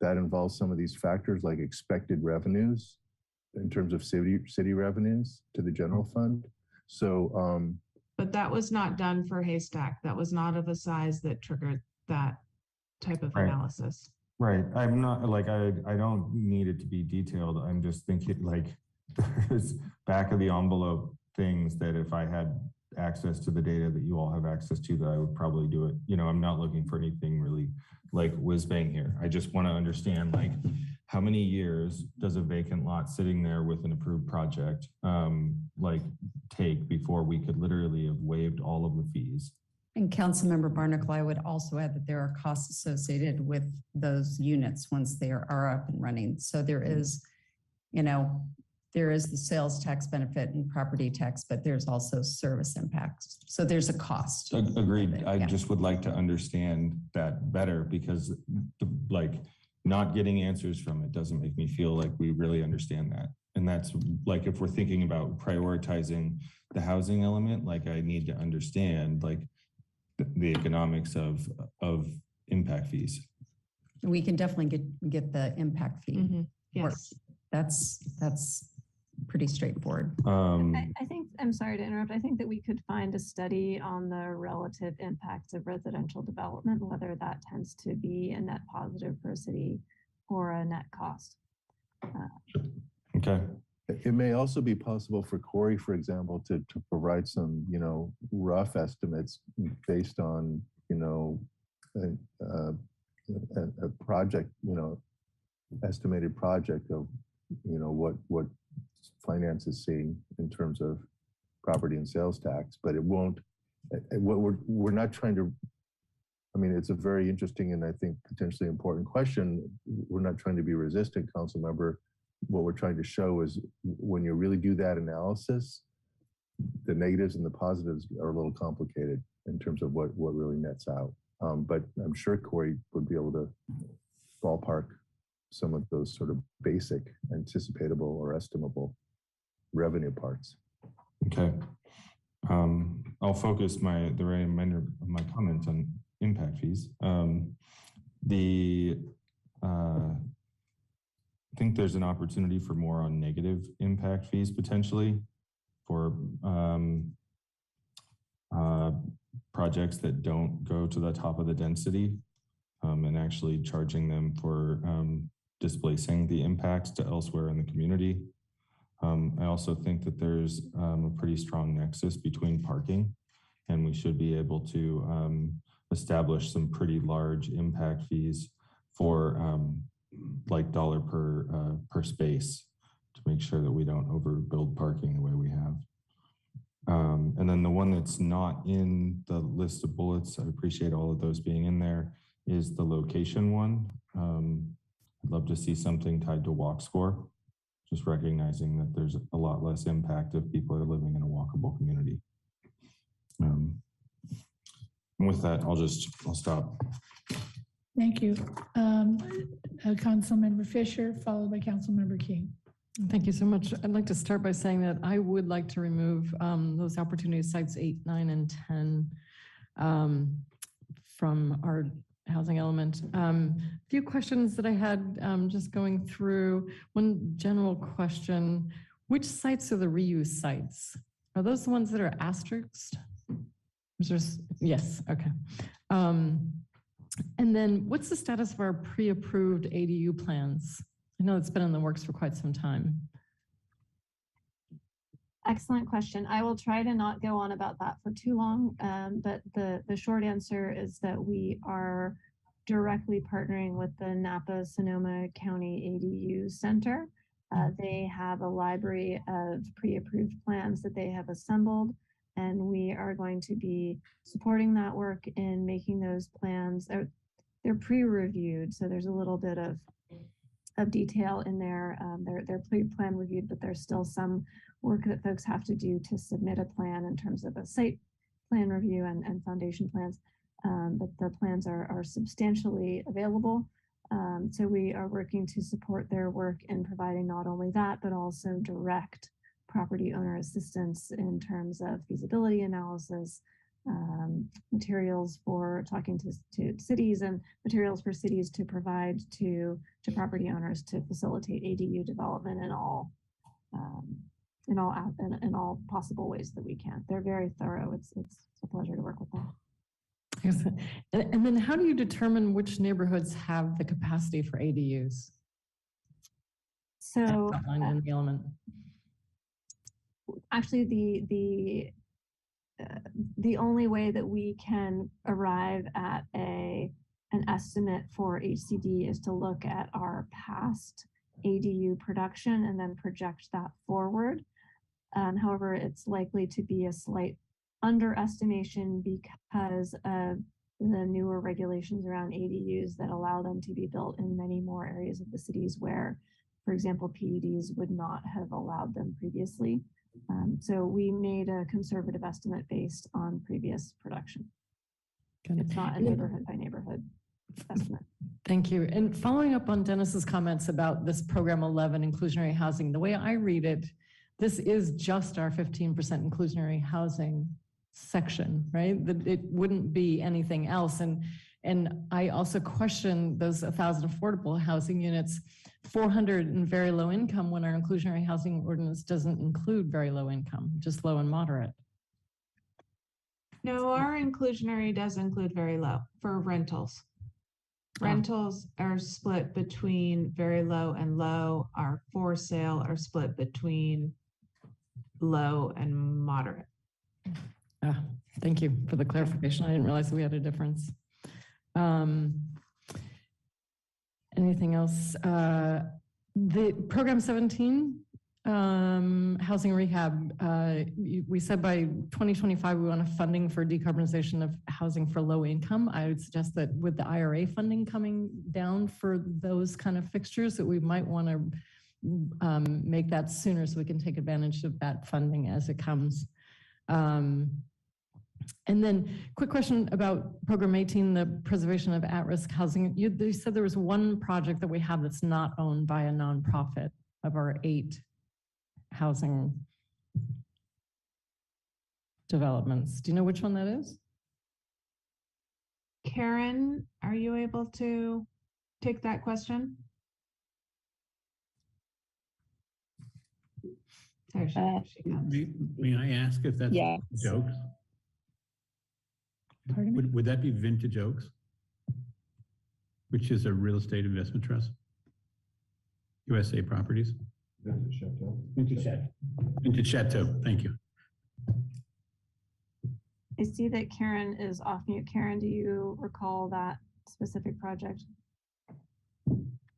N: that involves some of these factors like expected revenues in terms of city revenues to the general fund. So,
H: but that was not done for Haystack. That was not of a size that triggered that type of analysis.
R: Right. I'm not like, I don't need it to be detailed. I'm just thinking like there's back of the envelope things that if I had access to the data that you all have access to, that I would probably do it. You know, I'm not looking for anything really like whiz bang here. I just want to understand like how many years does a vacant lot sitting there with an approved project like take before we could literally have waived all of the fees?
U: And Councilmember Barnacle, I would also add that there are costs associated with those units once they are up and running. So there is, there is the sales tax benefit and property tax, but there's also service impacts. So there's a cost.
R: Agreed. I just would like to understand that better, because like not getting answers from it doesn't make me feel like we really understand that. And that's like, if we're thinking about prioritizing the housing element, like I need to understand like the economics of impact fees.
U: We can definitely get the impact fee.
H: Mm-hmm. Yes.
U: That's pretty straightforward.
O: I think, I'm sorry to interrupt. I think that we could find a study on the relative impacts of residential development, whether that tends to be a net positive for a city or a net cost.
R: Okay.
N: It may also be possible for Corey, for example, to provide some, rough estimates based on, a project, estimated project of, what finance is seeing in terms of property and sales tax. But it won't, we're not trying to, I mean, it's a very interesting and I think potentially important question. We're not trying to be resistant, council member. What we're trying to show is when you really do that analysis, the negatives and the positives are a little complicated in terms of what really nets out. But I'm sure Corey would be able to ballpark some of those sort of basic anticipatable or estimable revenue parts.
R: Okay. I'll focus the remainder of my comments on impact fees. I think there's an opportunity for more on negative impact fees potentially for projects that don't go to the top of the density and actually charging them for displacing the impacts to elsewhere in the community. I also think that there's a pretty strong nexus between parking, and we should be able to establish some pretty large impact fees for like dollar per space to make sure that we don't overbuild parking the way we have. And then the one that's not in the list of bullets, I appreciate all of those being in there, is the location one. I'd love to see something tied to walk score, just recognizing that there's a lot less impact if people are living in a walkable community. And with that, I'll stop.
C: Thank you. Councilmember Fisher, followed by Councilmember King.
I: Thank you so much. I'd like to start by saying that I would like to remove those opportunity sites 8, 9, and 10 from our housing element. A few questions that I had just going through. One general question, which sites are the reuse sites? Are those the ones that are asterisked? Yes, okay. And then what's the status of our pre-approved ADU plans? I know it's been in the works for quite some time.
O: Excellent question. I will try to not go on about that for too long, but the short answer is that we are directly partnering with the Napa Sonoma County ADU Center. They have a library of pre-approved plans that they have assembled, and we are going to be supporting that work in making those plans. They're pre-reviewed, so there's a little bit of detail in there. They're pre-plan reviewed, but there's still some work that folks have to do to submit a plan in terms of a site plan review and foundation plans. But the plans are substantially available. So we are working to support their work in providing not only that, but also direct property owner assistance in terms of feasibility analysis, materials for talking to cities, and materials for cities to provide to property owners to facilitate ADU development in all possible ways that we can. They're very thorough. It's a pleasure to work with them.
I: And then how do you determine which neighborhoods have the capacity for ADUs?
O: So
I: outlined in the element.
O: Actually, the only way that we can arrive at an estimate for HCD is to look at our past ADU production and then project that forward. However, it's likely to be a slight underestimation because of the newer regulations around ADUs that allow them to be built in many more areas of the cities where, for example, PUDs would not have allowed them previously. So we made a conservative estimate based on previous production. It's not a neighborhood by neighborhood estimate.
I: Thank you. And following up on Dennis's comments about this program 11, inclusionary housing, the way I read it, this is just our 15% inclusionary housing section, right? That it wouldn't be anything else. And I also question those 1,000 affordable housing units, 400 in very low income, when our inclusionary housing ordinance doesn't include very low income, just low and moderate.
H: No, our inclusionary does include very low for rentals. Rentals are split between very low and low. Our for sale are split between low and moderate.
I: Thank you for the clarification. I didn't realize we had a difference. Anything else? The program 17, housing rehab, we said by 2025, we want funding for decarbonization of housing for low income. I would suggest that with the IRA funding coming down for those kind of fixtures, that we might want to make that sooner so we can take advantage of that funding as it comes. And then quick question about program 18, the preservation of at-risk housing. You said there was one project that we have that's not owned by a nonprofit of our 8 housing developments. Do you know which one that is?
H: Karen, are you able to take that question?
K: May I ask if that's jokes?
C: Pardon me?
K: Would that be Vintage Oaks, which is a real estate investment trust? USA Properties?
N: Vintage Chateau.
K: Vintage Chateau, thank you.
O: I see that Karen is off mute. Karen, do you recall that specific project?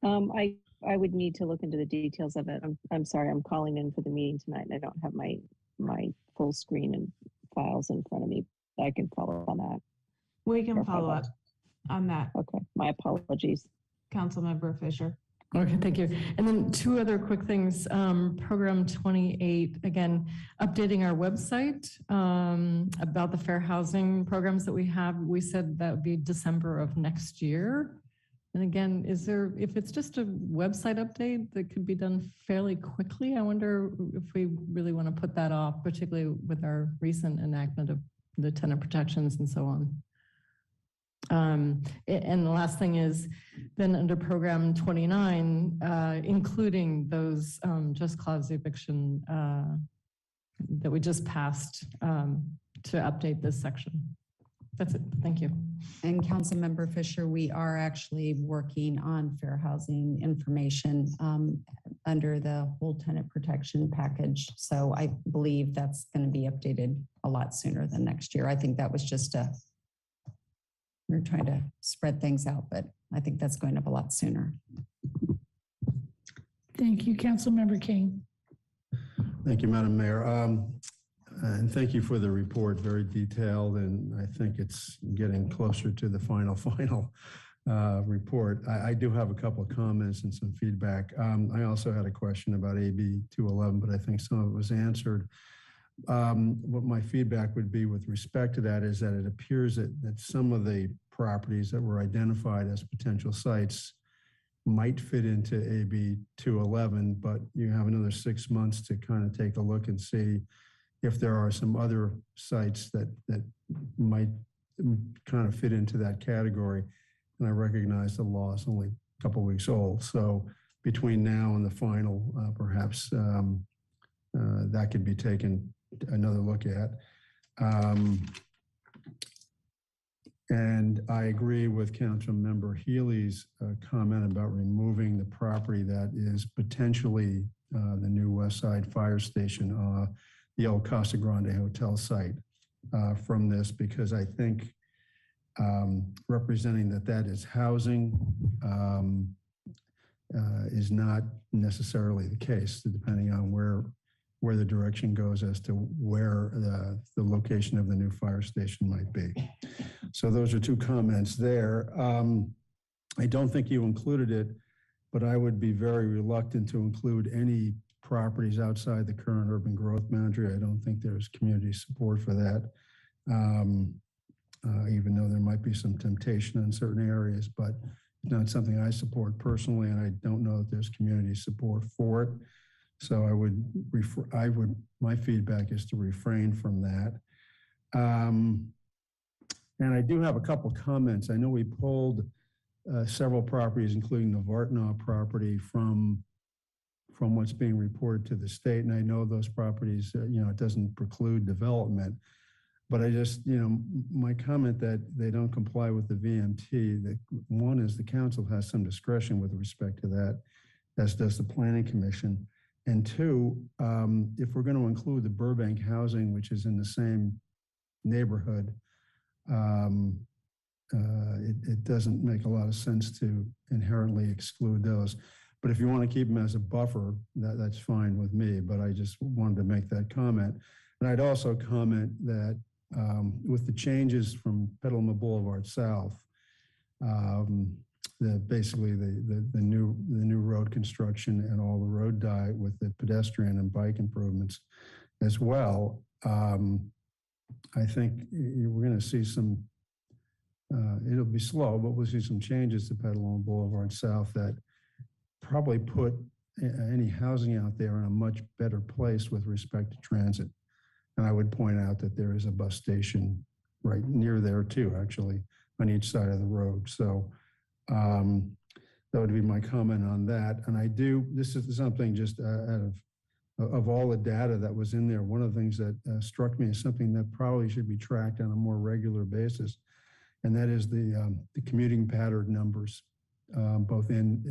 F: I would need to look into the details of it. I'm sorry, I'm calling in for the meeting tonight and I don't have my full screen and files in front of me. I can follow up on that.
H: We can follow up on that.
F: Okay, my apologies.
H: Councilmember Fisher.
I: Okay, thank you. And then two other quick things. Program 28, again, updating our website about the fair housing programs that we have. We said that would be December of next year. And again, if it's just a website update that could be done fairly quickly, I wonder if we really want to put that off, particularly with our recent enactment of the tenant protections and so on. And the last thing is then under program 29, including those just cause eviction that we just passed to update this section. That's it. Thank you.
U: And Councilmember Fisher, we are actually working on fair housing information under the whole tenant protection package. So I believe that's going to be updated a lot sooner than next year. I think that was just we're trying to spread things out, but I think that's going up a lot sooner.
C: Thank you, Councilmember King.
J: Thank you, Madam Mayor. And thank you for the report, very detailed, and I think it's getting closer to the final report. I do have a couple of comments and some feedback. I also had a question about AB 211, but I think some of it was answered. What my feedback would be with respect to that is that it appears that some of the properties that were identified as potential sites might fit into AB 211, but you have another 6 months to kind of take a look and see if there are some other sites that might kind of fit into that category. And I recognize the law is only a couple of weeks old. So between now and the final, perhaps that could be taken another look at. And I agree with Councilmember Healy's comment about removing the property that is potentially the new West Side Fire Station, the old Casa Grande Hotel site from this, because I think representing that is housing is not necessarily the case, depending on where the direction goes as to where the location of the new fire station might be. So those are two comments there. I don't think you included it, but I would be very reluctant to include any properties outside the current urban growth boundary. I don't think there's community support for that, even though there might be some temptation in certain areas, but it's not something I support personally, and I don't know that there's community support for it. So my feedback is to refrain from that. And I do have a couple comments. I know we pulled several properties, including the Vartnaw property from what's being reported to the state. And I know those properties, it doesn't preclude development, but I just, my comment that they don't comply with the VMT, that one is the council has some discretion with respect to that, as does the Planning Commission. And two, if we're going to include the Burbank housing, which is in the same neighborhood, it doesn't make a lot of sense to inherently exclude those. But if you want to keep them as a buffer, that's fine with me, but I just wanted to make that comment. And I'd also comment that with the changes from Petaluma Boulevard South, basically the new road construction and all the road dye with the pedestrian and bike improvements as well, I think we're going to see some, it'll be slow, but we'll see some changes to Petaluma Boulevard South that probably put any housing out there in a much better place with respect to transit. And I would point out that there is a bus station right near there too, actually, on each side of the road. So that would be my comment on that. And this is something just out of all the data that was in there, one of the things that struck me as something that probably should be tracked on a more regular basis, and that is the commuting pattern numbers, both in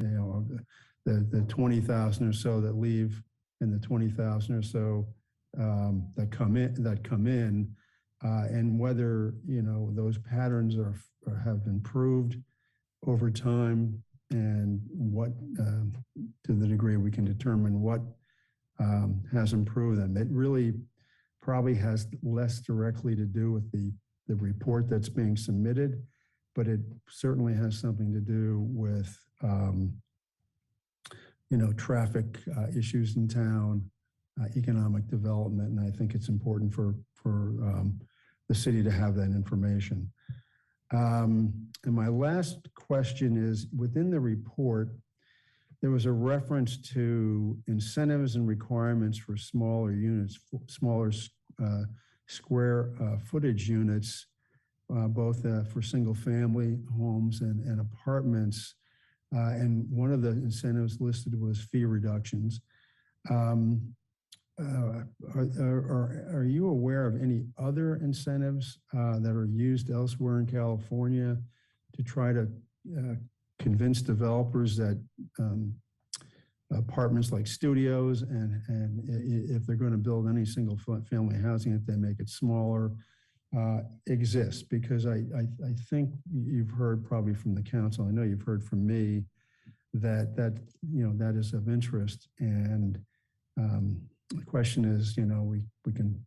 J: the 20,000 or so that leave and the 20,000 or so that come in, and whether those patterns have improved over time, and what, to the degree we can determine what has improved them. It really probably has less directly to do with the report that's being submitted, but it certainly has something to do with, traffic issues in town, economic development, and I think it's important for the city to have that information. And my last question is, within the report, there was a reference to incentives and requirements for smaller units, smaller square footage units, both for single family homes and apartments. And one of the incentives listed was fee reductions. Are you aware of any other incentives that are used elsewhere in California to try to convince developers that apartments like studios and if they're going to build any single family housing, if they make it smaller, exist? Because I think you've heard probably from the council, I know you've heard from me that is of interest. And the question is, we can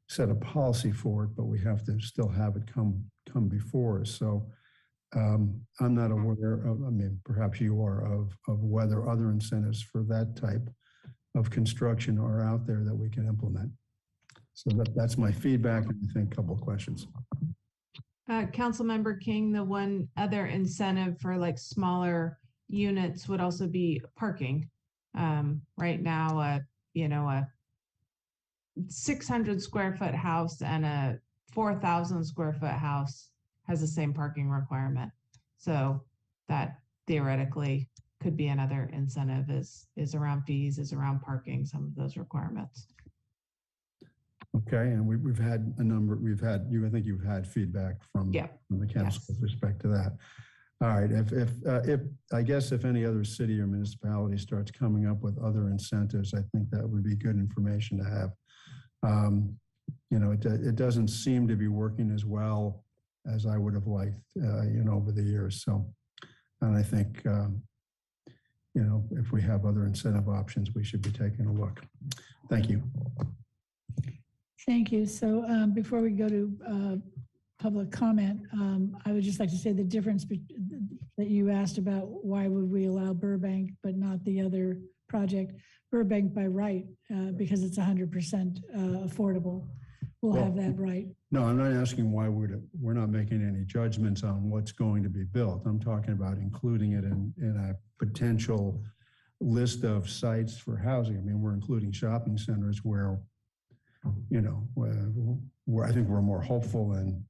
J: set a policy for it, but we have to still have it come before us. So I'm not aware of, perhaps you are, of whether other incentives for that type of construction are out there that we can implement. So that's my feedback, and I think a couple of questions.
H: Councilmember King, the one other incentive for like smaller units would also be parking. Right now, a 600 square foot house and a 4,000 square foot house has the same parking requirement. So that theoretically could be another incentive is around fees, is around parking, some of those requirements.
J: Okay, and we've had a number, I think you've had feedback from the council with respect to that. All right, if any other city or municipality starts coming up with other incentives, I think that would be good information to have. It doesn't seem to be working as well as I would have liked, over the years. So, and I think, if we have other incentive options, we should be taking a look. Thank you.
C: Thank you. So before we go to public comment, I would just like to say the difference that you asked about why would we allow Burbank but not the other project. Burbank by right, because it's 100% affordable. We'll have that right.
J: No, I'm not asking why we're not making any judgments on what's going to be built. I'm talking about including it in a potential list of sites for housing. We're including shopping centers where I think we're more hopeful and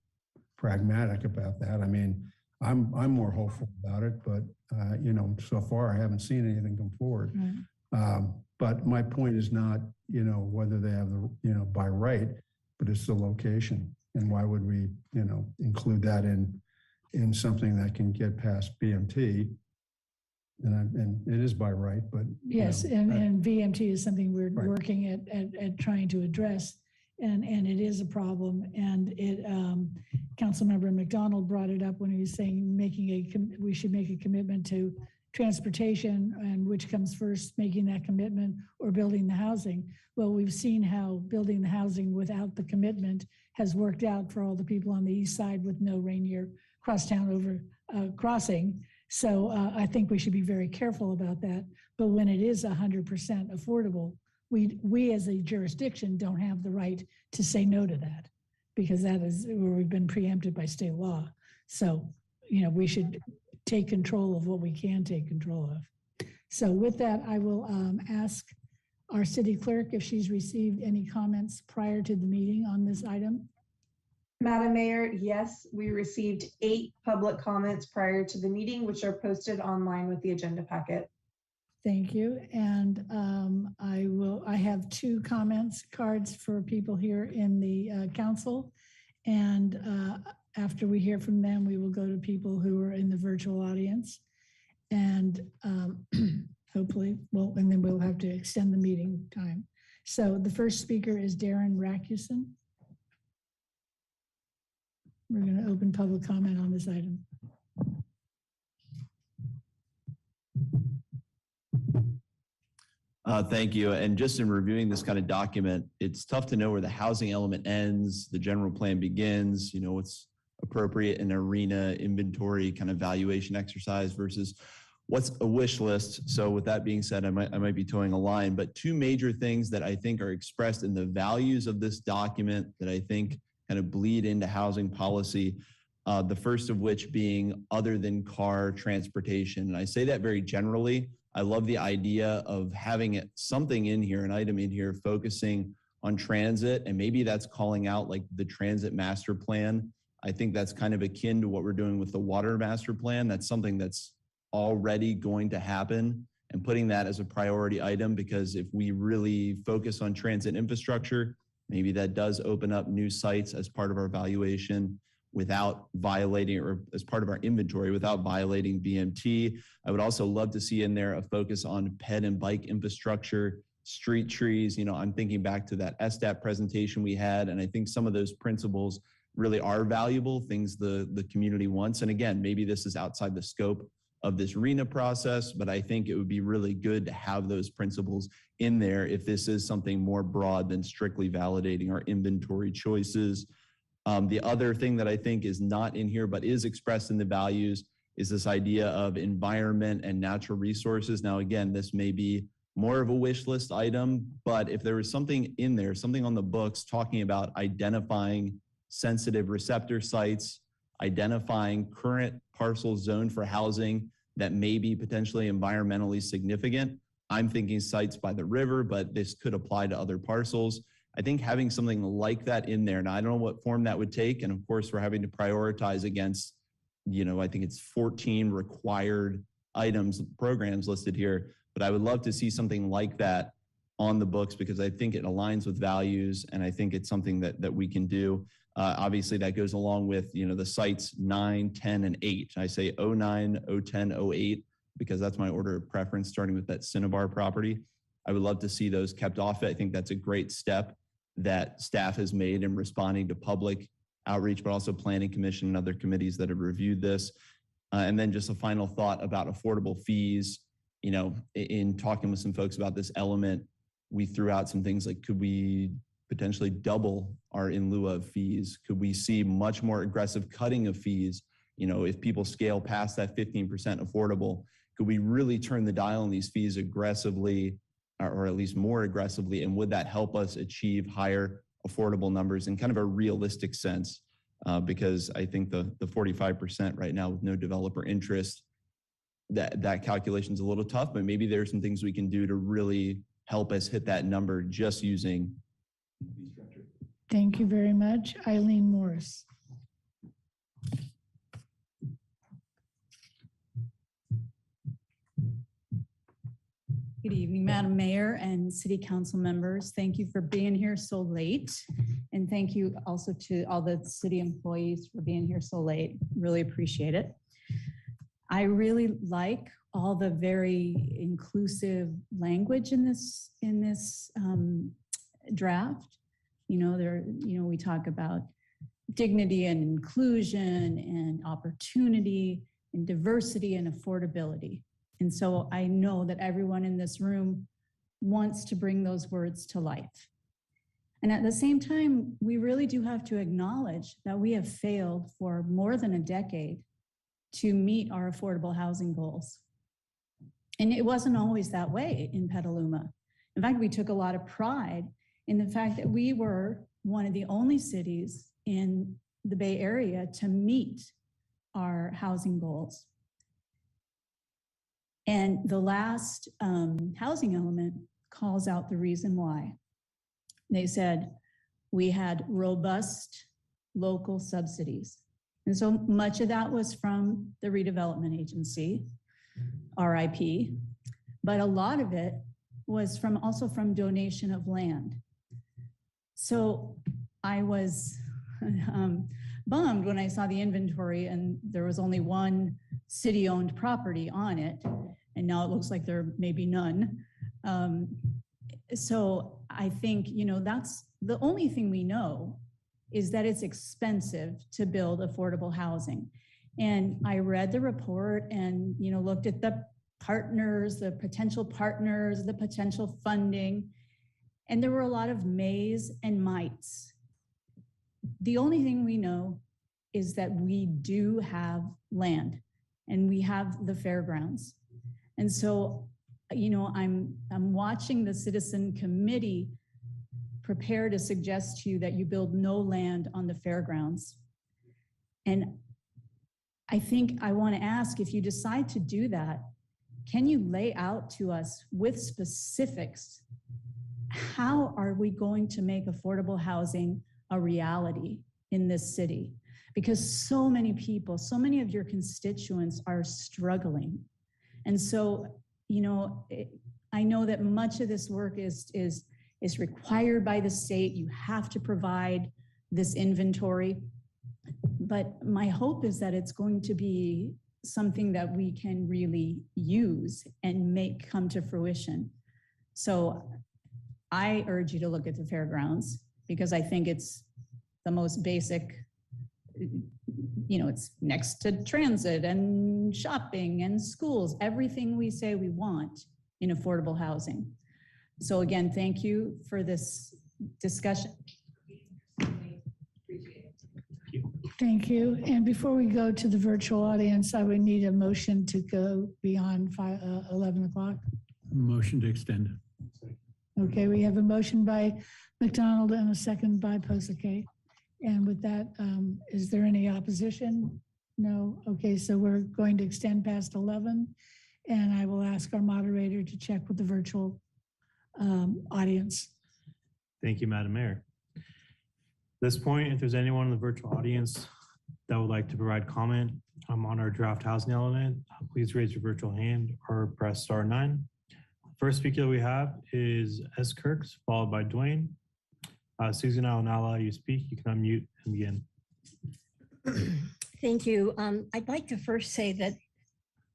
J: pragmatic about that. I'm more hopeful about it, but so far I haven't seen anything come forward. Right. But my point is not, whether they have the, by right, but it's the location. And why would we, include that in something that can get past BMT? And it is by right, but
C: yes, and VMT is something we're working at trying to address, and it is a problem. And it, Councilmember McDonald brought it up when he was saying we should make a commitment to transportation, and which comes first, making that commitment or building the housing. Well, we've seen how building the housing without the commitment has worked out for all the people on the east side with no Rainier crosstown over crossing. So I think we should be very careful about that. But when it is 100% affordable, we as a jurisdiction don't have the right to say no to that, because that is where we've been preempted by state law. So, we should take control of what we can take control of. So with that, I will ask our city clerk if she's received any comments prior to the meeting on this item.
B: Madam Mayor, yes, we received 8 public comments prior to the meeting, which are posted online with the agenda packet.
C: Thank you. And I have 2 comments cards for people here in the council. And after we hear from them, we will go to people who are in the virtual audience. And hopefully, and then we'll have to extend the meeting time. So the first speaker is Darren Racuson. We're going to open public comment on this item.
G: Thank you. And just in reviewing this kind of document, it's tough to know where the housing element ends, the general plan begins, you know, what's appropriate in arena inventory kind of valuation exercise versus what's a wish list. So with that being said, I might be towing a line, but two major things that I think are expressed in the values of this document that I think kind of bleed into housing policy. The first of which being other than car transportation. And I say that very generally. I love the idea of having something in here, an item in here focusing on transit, and maybe that's calling out like the transit master plan. I think that's kind of akin to what we're doing with the water master plan. That's something that's already going to happen, and putting that as a priority item, because if we really focus on transit infrastructure, maybe that does open up new sites as part of our valuation without violating, or as part of our inventory without violating BMT. I would also love to see in there a focus on ped and bike infrastructure, street trees. You know, I'm thinking back to that SDAP presentation we had, and I think some of those principles really are valuable, things the community wants. And again, maybe this is outside the scope of this RENA process, but I think it would be really good to have those principles in there if this is something more broad than strictly validating our inventory choices. The other thing that I think is not in here, but is expressed in the values, is this idea of environment and natural resources. Now, again, this may be more of a wish list item, but if there was something in there, something on the books talking about identifying sensitive receptor sites, identifying current parcels zoned for housing that may be potentially environmentally significant. I'm thinking sites by the river, but this could apply to other parcels. I think having something like that in there, now I don't know what form that would take. And of course, we're having to prioritize against, you know, I think it's 14 required items, programs listed here, but I would love to see something like that on the books, because I think it aligns with values, and I think it's something that we can do. Obviously, that goes along with, you know, the sites 9, 10, and 8. I say 09, 010, 08, because that's my order of preference, starting with that Cinnabar property. I would love to see those kept off. I think that's a great step that staff has made in responding to public outreach, but also Planning Commission and other committees that have reviewed this. And then just a final thought about affordable fees. You know, in talking with some folks about this element, we threw out some things like, could we potentially double our in lieu of fees? Could we see much more aggressive cutting of fees? You know, if people scale past that 15% affordable, could we really turn the dial on these fees aggressively, or at least more aggressively? And would that help us achieve higher affordable numbers in kind of a realistic sense? Because I think the 45% right now with no developer interest, that calculation's a little tough, but maybe there's some things we can do to really help us hit that number just using fee structure.
C: Thank you very much. Eileen Morris.
P: Good evening, Madam Mayor and City Council members. Thank you for being here so late. And thank you also to all the city employees for being here so late. Really appreciate it. I really like all the very inclusive language in this draft. You know, we talk about dignity and inclusion and opportunity and diversity and affordability. And so I know that everyone in this room wants to bring those words to life. And at the same time, we really do have to acknowledge that we have failed for more than a decade to meet our affordable housing goals. And it wasn't always that way in Petaluma. In fact, we took a lot of pride in the fact that we were one of the only cities in the Bay Area to meet our housing goals. And the last housing element calls out the reason why. They said we had robust local subsidies. And so much of that was from the redevelopment agency, RIP, but a lot of it was also from donation of land. So I was bummed when I saw the inventory and there was only one city-owned property on it, and now it looks like there may be none. So I think, you know, that's the only thing we know is that it's expensive to build affordable housing. And I read the report and, you know, looked at the partners, the potential partners, the potential funding. And there were a lot of mays and mights. The only thing we know is that we do have land and we have the fairgrounds. And so, you know, I'm watching the citizen committee prepare to suggest to you that you build no land on the fairgrounds. And I think I want to ask, if you decide to do that, can you lay out to us with specifics, how are we going to make affordable housing a reality in this city? Because so many people, so many of your constituents are struggling. And so, you know, I know that much of this work is required by the state. You have to provide this inventory. But my hope is that it's going to be something that we can really use and make come to fruition. So I urge you to look at the fairgrounds because I think it's the most basic, you know, it's next to transit and shopping and schools, everything we say we want in affordable housing. So again, thank you for this discussion.
C: Thank you. And before we go to the virtual audience, I would need a motion to go beyond 11 o'clock.
K: Motion to extend.
C: Okay, we have a motion by McDonald and a second by Posake. And with that, is there any opposition? No. Okay, so we're going to extend past 11. And I will ask our moderator to check with the virtual audience.
D: Thank you, Madam Mayor. At this point, if there's anyone in the virtual audience that would like to provide comment on our draft housing element, please raise your virtual hand or press *9. First speaker that we have is S. Kirks, followed by Dwayne. Susan, I will now allow you to speak. You can unmute and begin.
L: Thank you. I'd like to first say that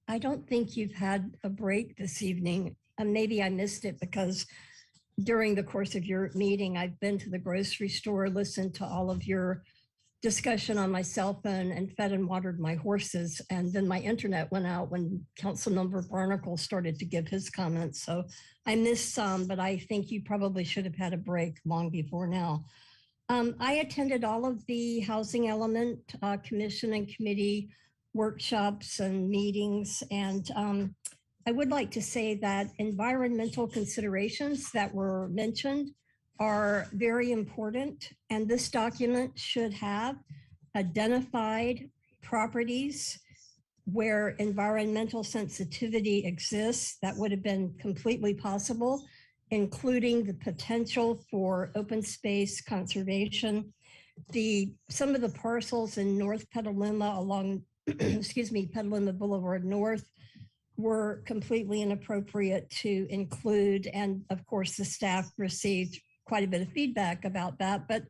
L: I don't think you've had a break this evening. Maybe I missed it because during the course of your meeting, I've been to the grocery store, listened to all of your discussion on my cell phone and fed and watered my horses. And then my internet went out when Councilmember Barnacle started to give his comments. So I missed some, but I think you probably should have had a break long before now. I attended all of the Housing Element Commission and Committee workshops and meetings. And I would like to say that environmental considerations that were mentioned are very important. And this document should have identified properties where environmental sensitivity exists that would have been completely possible, including the potential for open space conservation. Some of the parcels in North Petaluma along, excuse me, Petaluma Boulevard North were completely inappropriate to include. And of course, the staff received quite a bit of feedback about that, but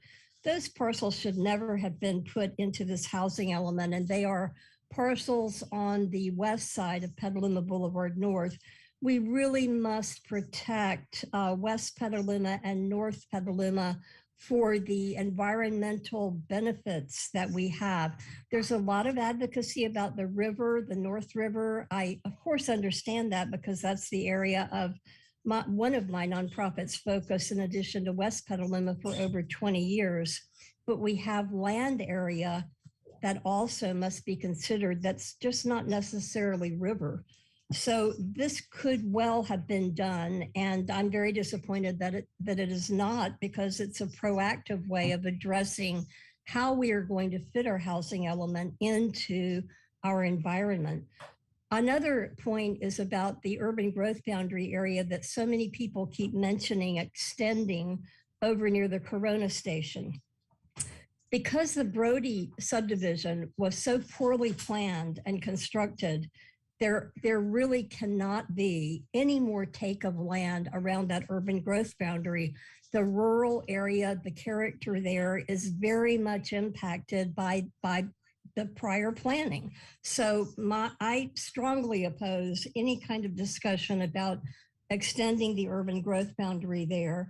L: those parcels should never have been put into this housing element. And they are parcels on the west side of Petaluma Boulevard North. We really must protect West Petaluma and North Petaluma for the environmental benefits that we have. There's a lot of advocacy about the river, the North River. I, of course, understand that because that's the area of one of my nonprofits' focus in addition to West Petaluma for over 20 years. But we have land area that also must be considered that's just not necessarily river. So this could well have been done, and I'm very disappointed that it is not, because it's a proactive way of addressing how we are going to fit our housing element into our environment. Another point is about the urban growth boundary area that so many people keep mentioning extending over near the Corona station. Because the Brody subdivision was so poorly planned and constructed, there really cannot be any more take of land around that urban growth boundary. The rural area, the character there is very much impacted by the prior planning. So I strongly oppose any kind of discussion about extending the urban growth boundary there.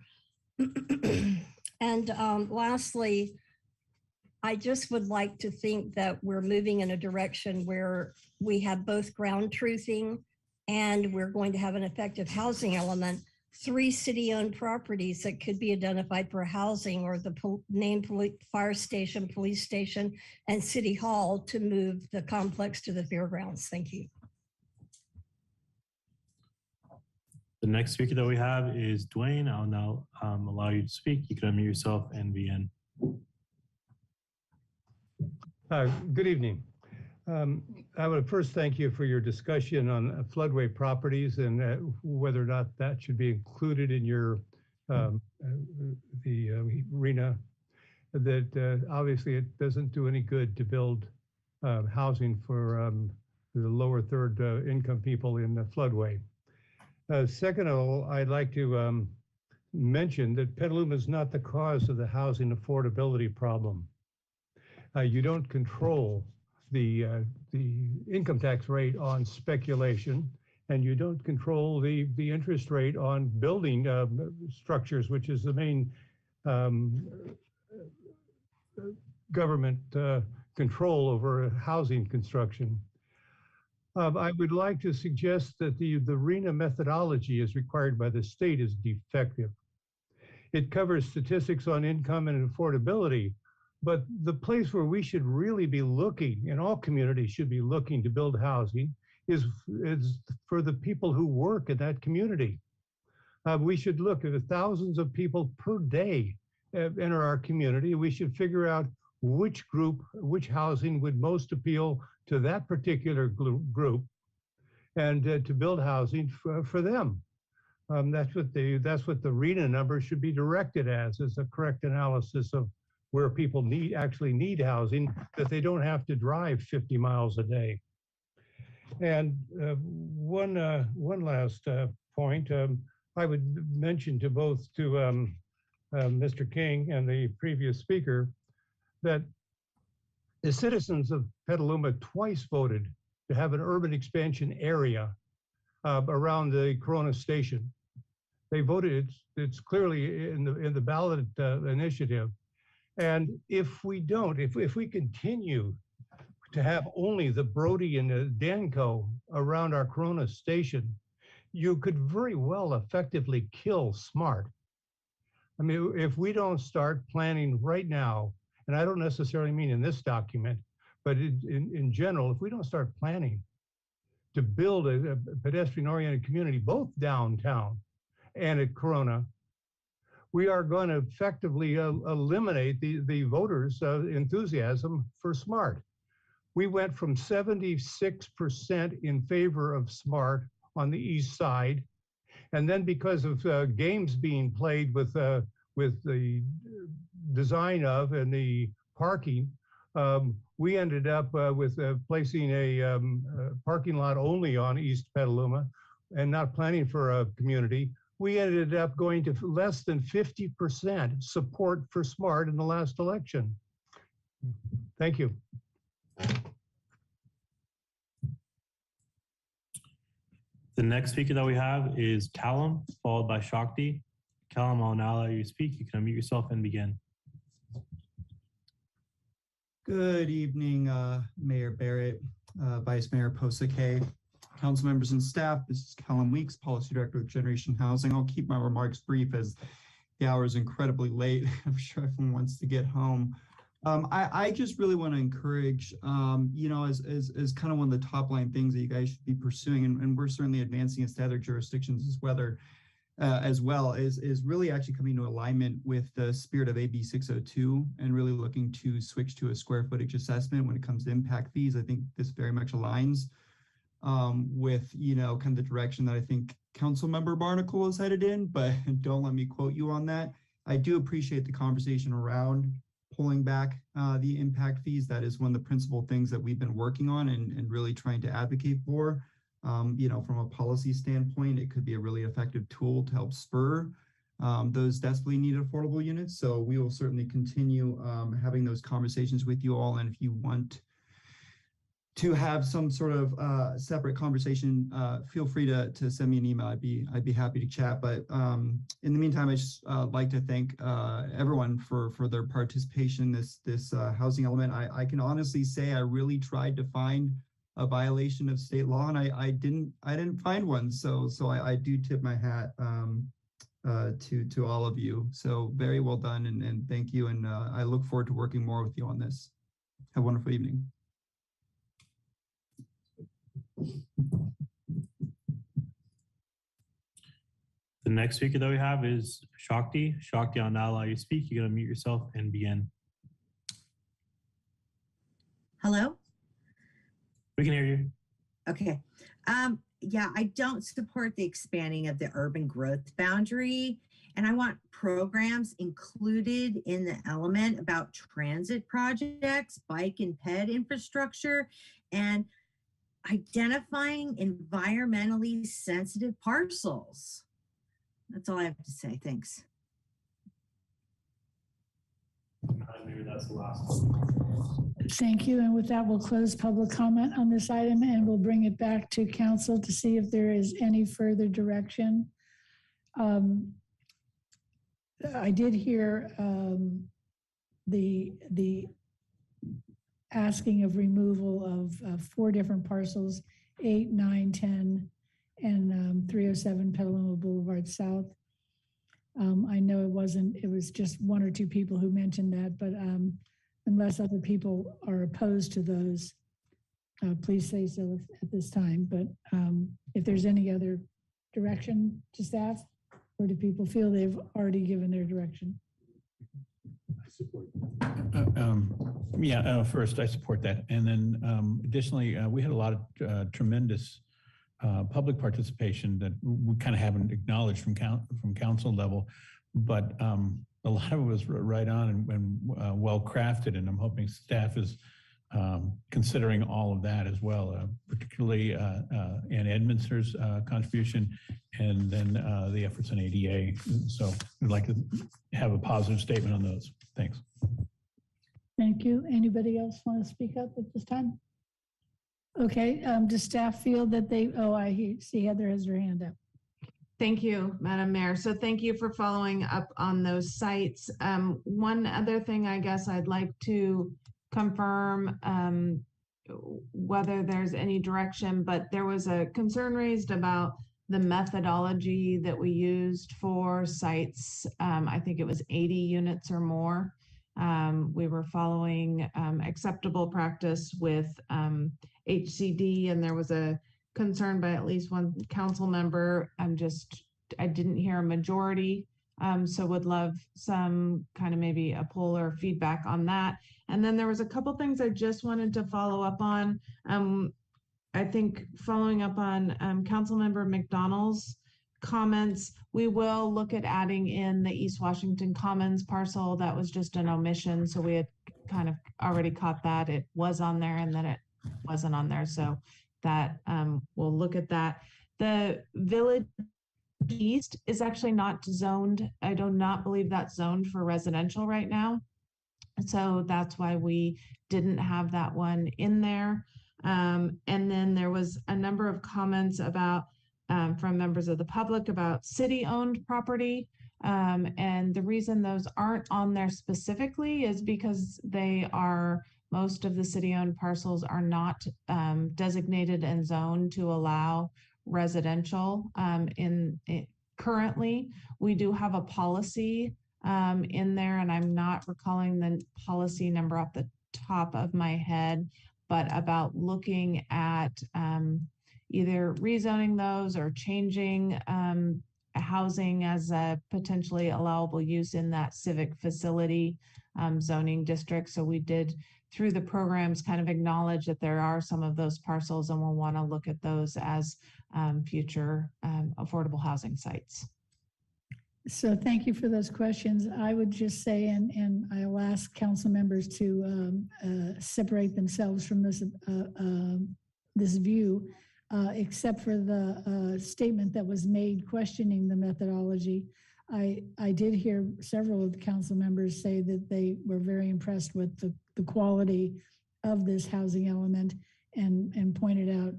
L: And lastly, I just would like to think that we're moving in a direction where we have both ground truthing and we're going to have an effective housing element, 3 city-owned properties that could be identified for housing, or the named fire station, police station, and city hall to move the complex to the fairgrounds. Thank you.
D: The next speaker that we have is Dwayne. I'll now allow you to speak. You can unmute yourself and begin.
Q: Good evening. I would first thank you for your discussion on floodway properties and whether or not that should be included in your the arena. That obviously it doesn't do any good to build housing for the lower third income people in the floodway. Second of all, I'd like to mention that Petaluma is not the cause of the housing affordability problem. You don't control the income tax rate on speculation, and you don't control the interest rate on building structures, which is the main government control over housing construction. I would like to suggest that the RENA methodology as required by the state is defective. It covers statistics on income and affordability, but the place where we should really be looking, and all communities should be looking to build housing, is for the people who work in that community. We should look at thousands of people per day enter our community. We should figure out which group, which housing would most appeal to that particular group, and to build housing for them. That's what the RENA number should be directed as a correct analysis of where people actually need housing, that they don't have to drive 50 miles a day. And one last point, I would mention to both Mr. King and the previous speaker that the citizens of Petaluma twice voted to have an urban expansion area around the Corona station. They voted, it's clearly in the ballot initiative. And if we don't, if we continue to have only the Brody and the Danco around our Corona station, you could very well effectively kill SMART. I mean, if we don't start planning right now, and I don't necessarily mean in this document, but in general, if we don't start planning to build a pedestrian-oriented community, both downtown and at Corona, we are going to effectively eliminate the voters' enthusiasm for SMART. We went from 76% in favor of SMART on the east side, and then because of games being played with the design of and the parking, we ended up with placing a parking lot only on East Petaluma and not planning for a community. We ended up going to less than 50% support for SMART in the last election. Thank you.
D: The next speaker that we have is Callum, followed by Shakti. Callum, I'll now allow you to speak. You can unmute yourself and begin.
V: Good evening, Mayor Barrett, Vice Mayor Posake, council members and staff. This is Callum Weeks, Policy Director of Generation Housing. I'll keep my remarks brief as the hour is incredibly late. I'm sure everyone wants to get home. I just really want to encourage, as kind of one of the top line things that you guys should be pursuing, and we're certainly advancing as to other jurisdictions as well, is really actually coming to alignment with the spirit of AB 602 and really looking to switch to a square footage assessment when it comes to impact fees. I think this very much aligns with, kind of the direction that I think Councilmember Barnacle is headed in, but don't let me quote you on that. I do appreciate the conversation around pulling back the impact fees. That is one of the principal things that we've been working on and really trying to advocate for. From a policy standpoint, it could be a really effective tool to help spur those desperately needed affordable units. So we will certainly continue having those conversations with you all. And if you want to have some sort of separate conversation, feel free to send me an email. I'd be happy to chat. But in the meantime, I just like to thank everyone for their participation in this housing element. I can honestly say I really tried to find a violation of state law, and I didn't find one. So I do tip my hat to all of you. So very well done, and thank you. And I look forward to working more with you on this. Have a wonderful evening.
D: The next speaker that we have is Shakti. Shakti, I'll now allow you to speak. You're going to mute yourself and begin.
A: Hello?
D: We can hear you.
A: Okay. Yeah, I don't support the expanding of the urban growth boundary, and I want programs included in the element about transit projects, bike and ped infrastructure, and identifying environmentally sensitive parcels. That's all I have to say. Thanks.
D: Maybe that's the last one.
C: Thank you. And with that, we'll close public comment on this item and we'll bring it back to council to see if there is any further direction. I did hear the asking of removal of 4 different parcels, 8, 9, 10, and 307 Petaluma Boulevard South. I know it was just 1 or 2 people who mentioned that, but unless other people are opposed to those, please say so at this time. But if there's any other direction to staff, or do people feel they've already given their direction?
K: I support that. First, I support that. And then additionally, we had a lot of tremendous public participation that we kind of haven't acknowledged from council level, but a lot of it was right on and well crafted, and I'm hoping staff is considering all of that as well, particularly Ann Edmondster's contribution, and then the efforts in ADA. So I'd like to have a positive statement on those. Thanks.
C: Thank you. Anybody else want to speak up at this time? Okay, does staff feel that I see Heather has her hand up.
H: Thank you, Madam Mayor. So thank you for following up on those sites. One other thing I guess I'd like to confirm whether there's any direction, but there was a concern raised about the methodology that we used for sites. I think it was 80 units or more. We were following acceptable practice with HCD, and there was a concern by at least one council member. I didn't hear a majority, so would love some kind of maybe a poll or feedback on that. And then there was a couple things I just wanted to follow up on. I think following up on Councilmember McDonald's comments, we will look at adding in the East Washington Commons parcel. That was just an omission, so we had kind of already caught that. It was on there and then it wasn't on there, so that we'll look at that. The Village East is actually not zoned. I do not believe that's zoned for residential right now, so that's why we didn't have that one in there. And then there was a number of comments about from members of the public about city-owned property. And the reason those aren't on there specifically is because most of the city-owned parcels are not designated and zoned to allow residential. Currently, we do have a policy in there, and I'm not recalling the policy number off the top of my head, but about looking at either rezoning those or changing housing as a potentially allowable use in that civic facility zoning district. So we did, through the programs, kind of acknowledge that there are some of those parcels, and we'll want to look at those as future affordable housing sites.
C: So thank you for those questions. I would just say, and I'll ask council members to separate themselves from this view, except for the statement that was made questioning the methodology. I did hear several of the council members say that they were very impressed with the quality of this housing element, and pointed out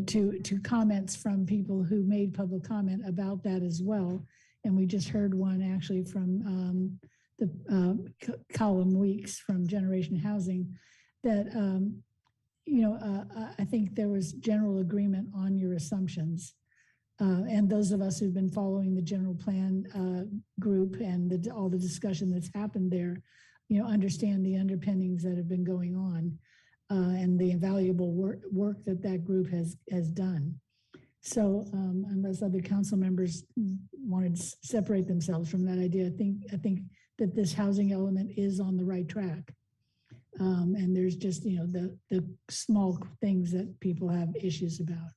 C: to comments from people who made public comment about that as well. And we just heard one actually from the Colin Weeks from Generation Housing that, I think there was general agreement on your assumptions. And those of us who've been following the general plan group and all the discussion that's happened there, understand the underpinnings that have been going on and the invaluable work that group has done. So unless other council members wanted to separate themselves from that idea, I think that this housing element is on the right track. And there's just, the small things that people have issues about.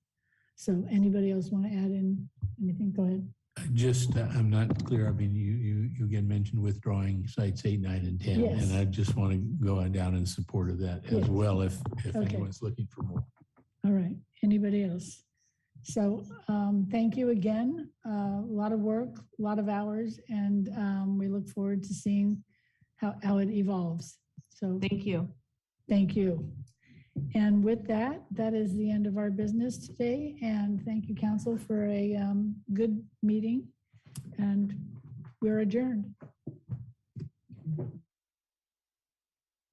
C: So anybody else want to add in anything? Go ahead.
T: Just, I'm not clear. I mean, you again mentioned withdrawing sites 8, 9, and 10,
C: Yes.
T: and I just want to go on down in support of that as
C: Yes.
T: well if
C: Okay.
T: anyone's looking for more.
C: All right. Anybody else? So thank you again. A lot of work, a lot of hours, and we look forward to seeing how it evolves. So
H: Thank you.
C: Thank you. And with that, that is the end of our business today. And thank you, council, for a good meeting. And we're adjourned.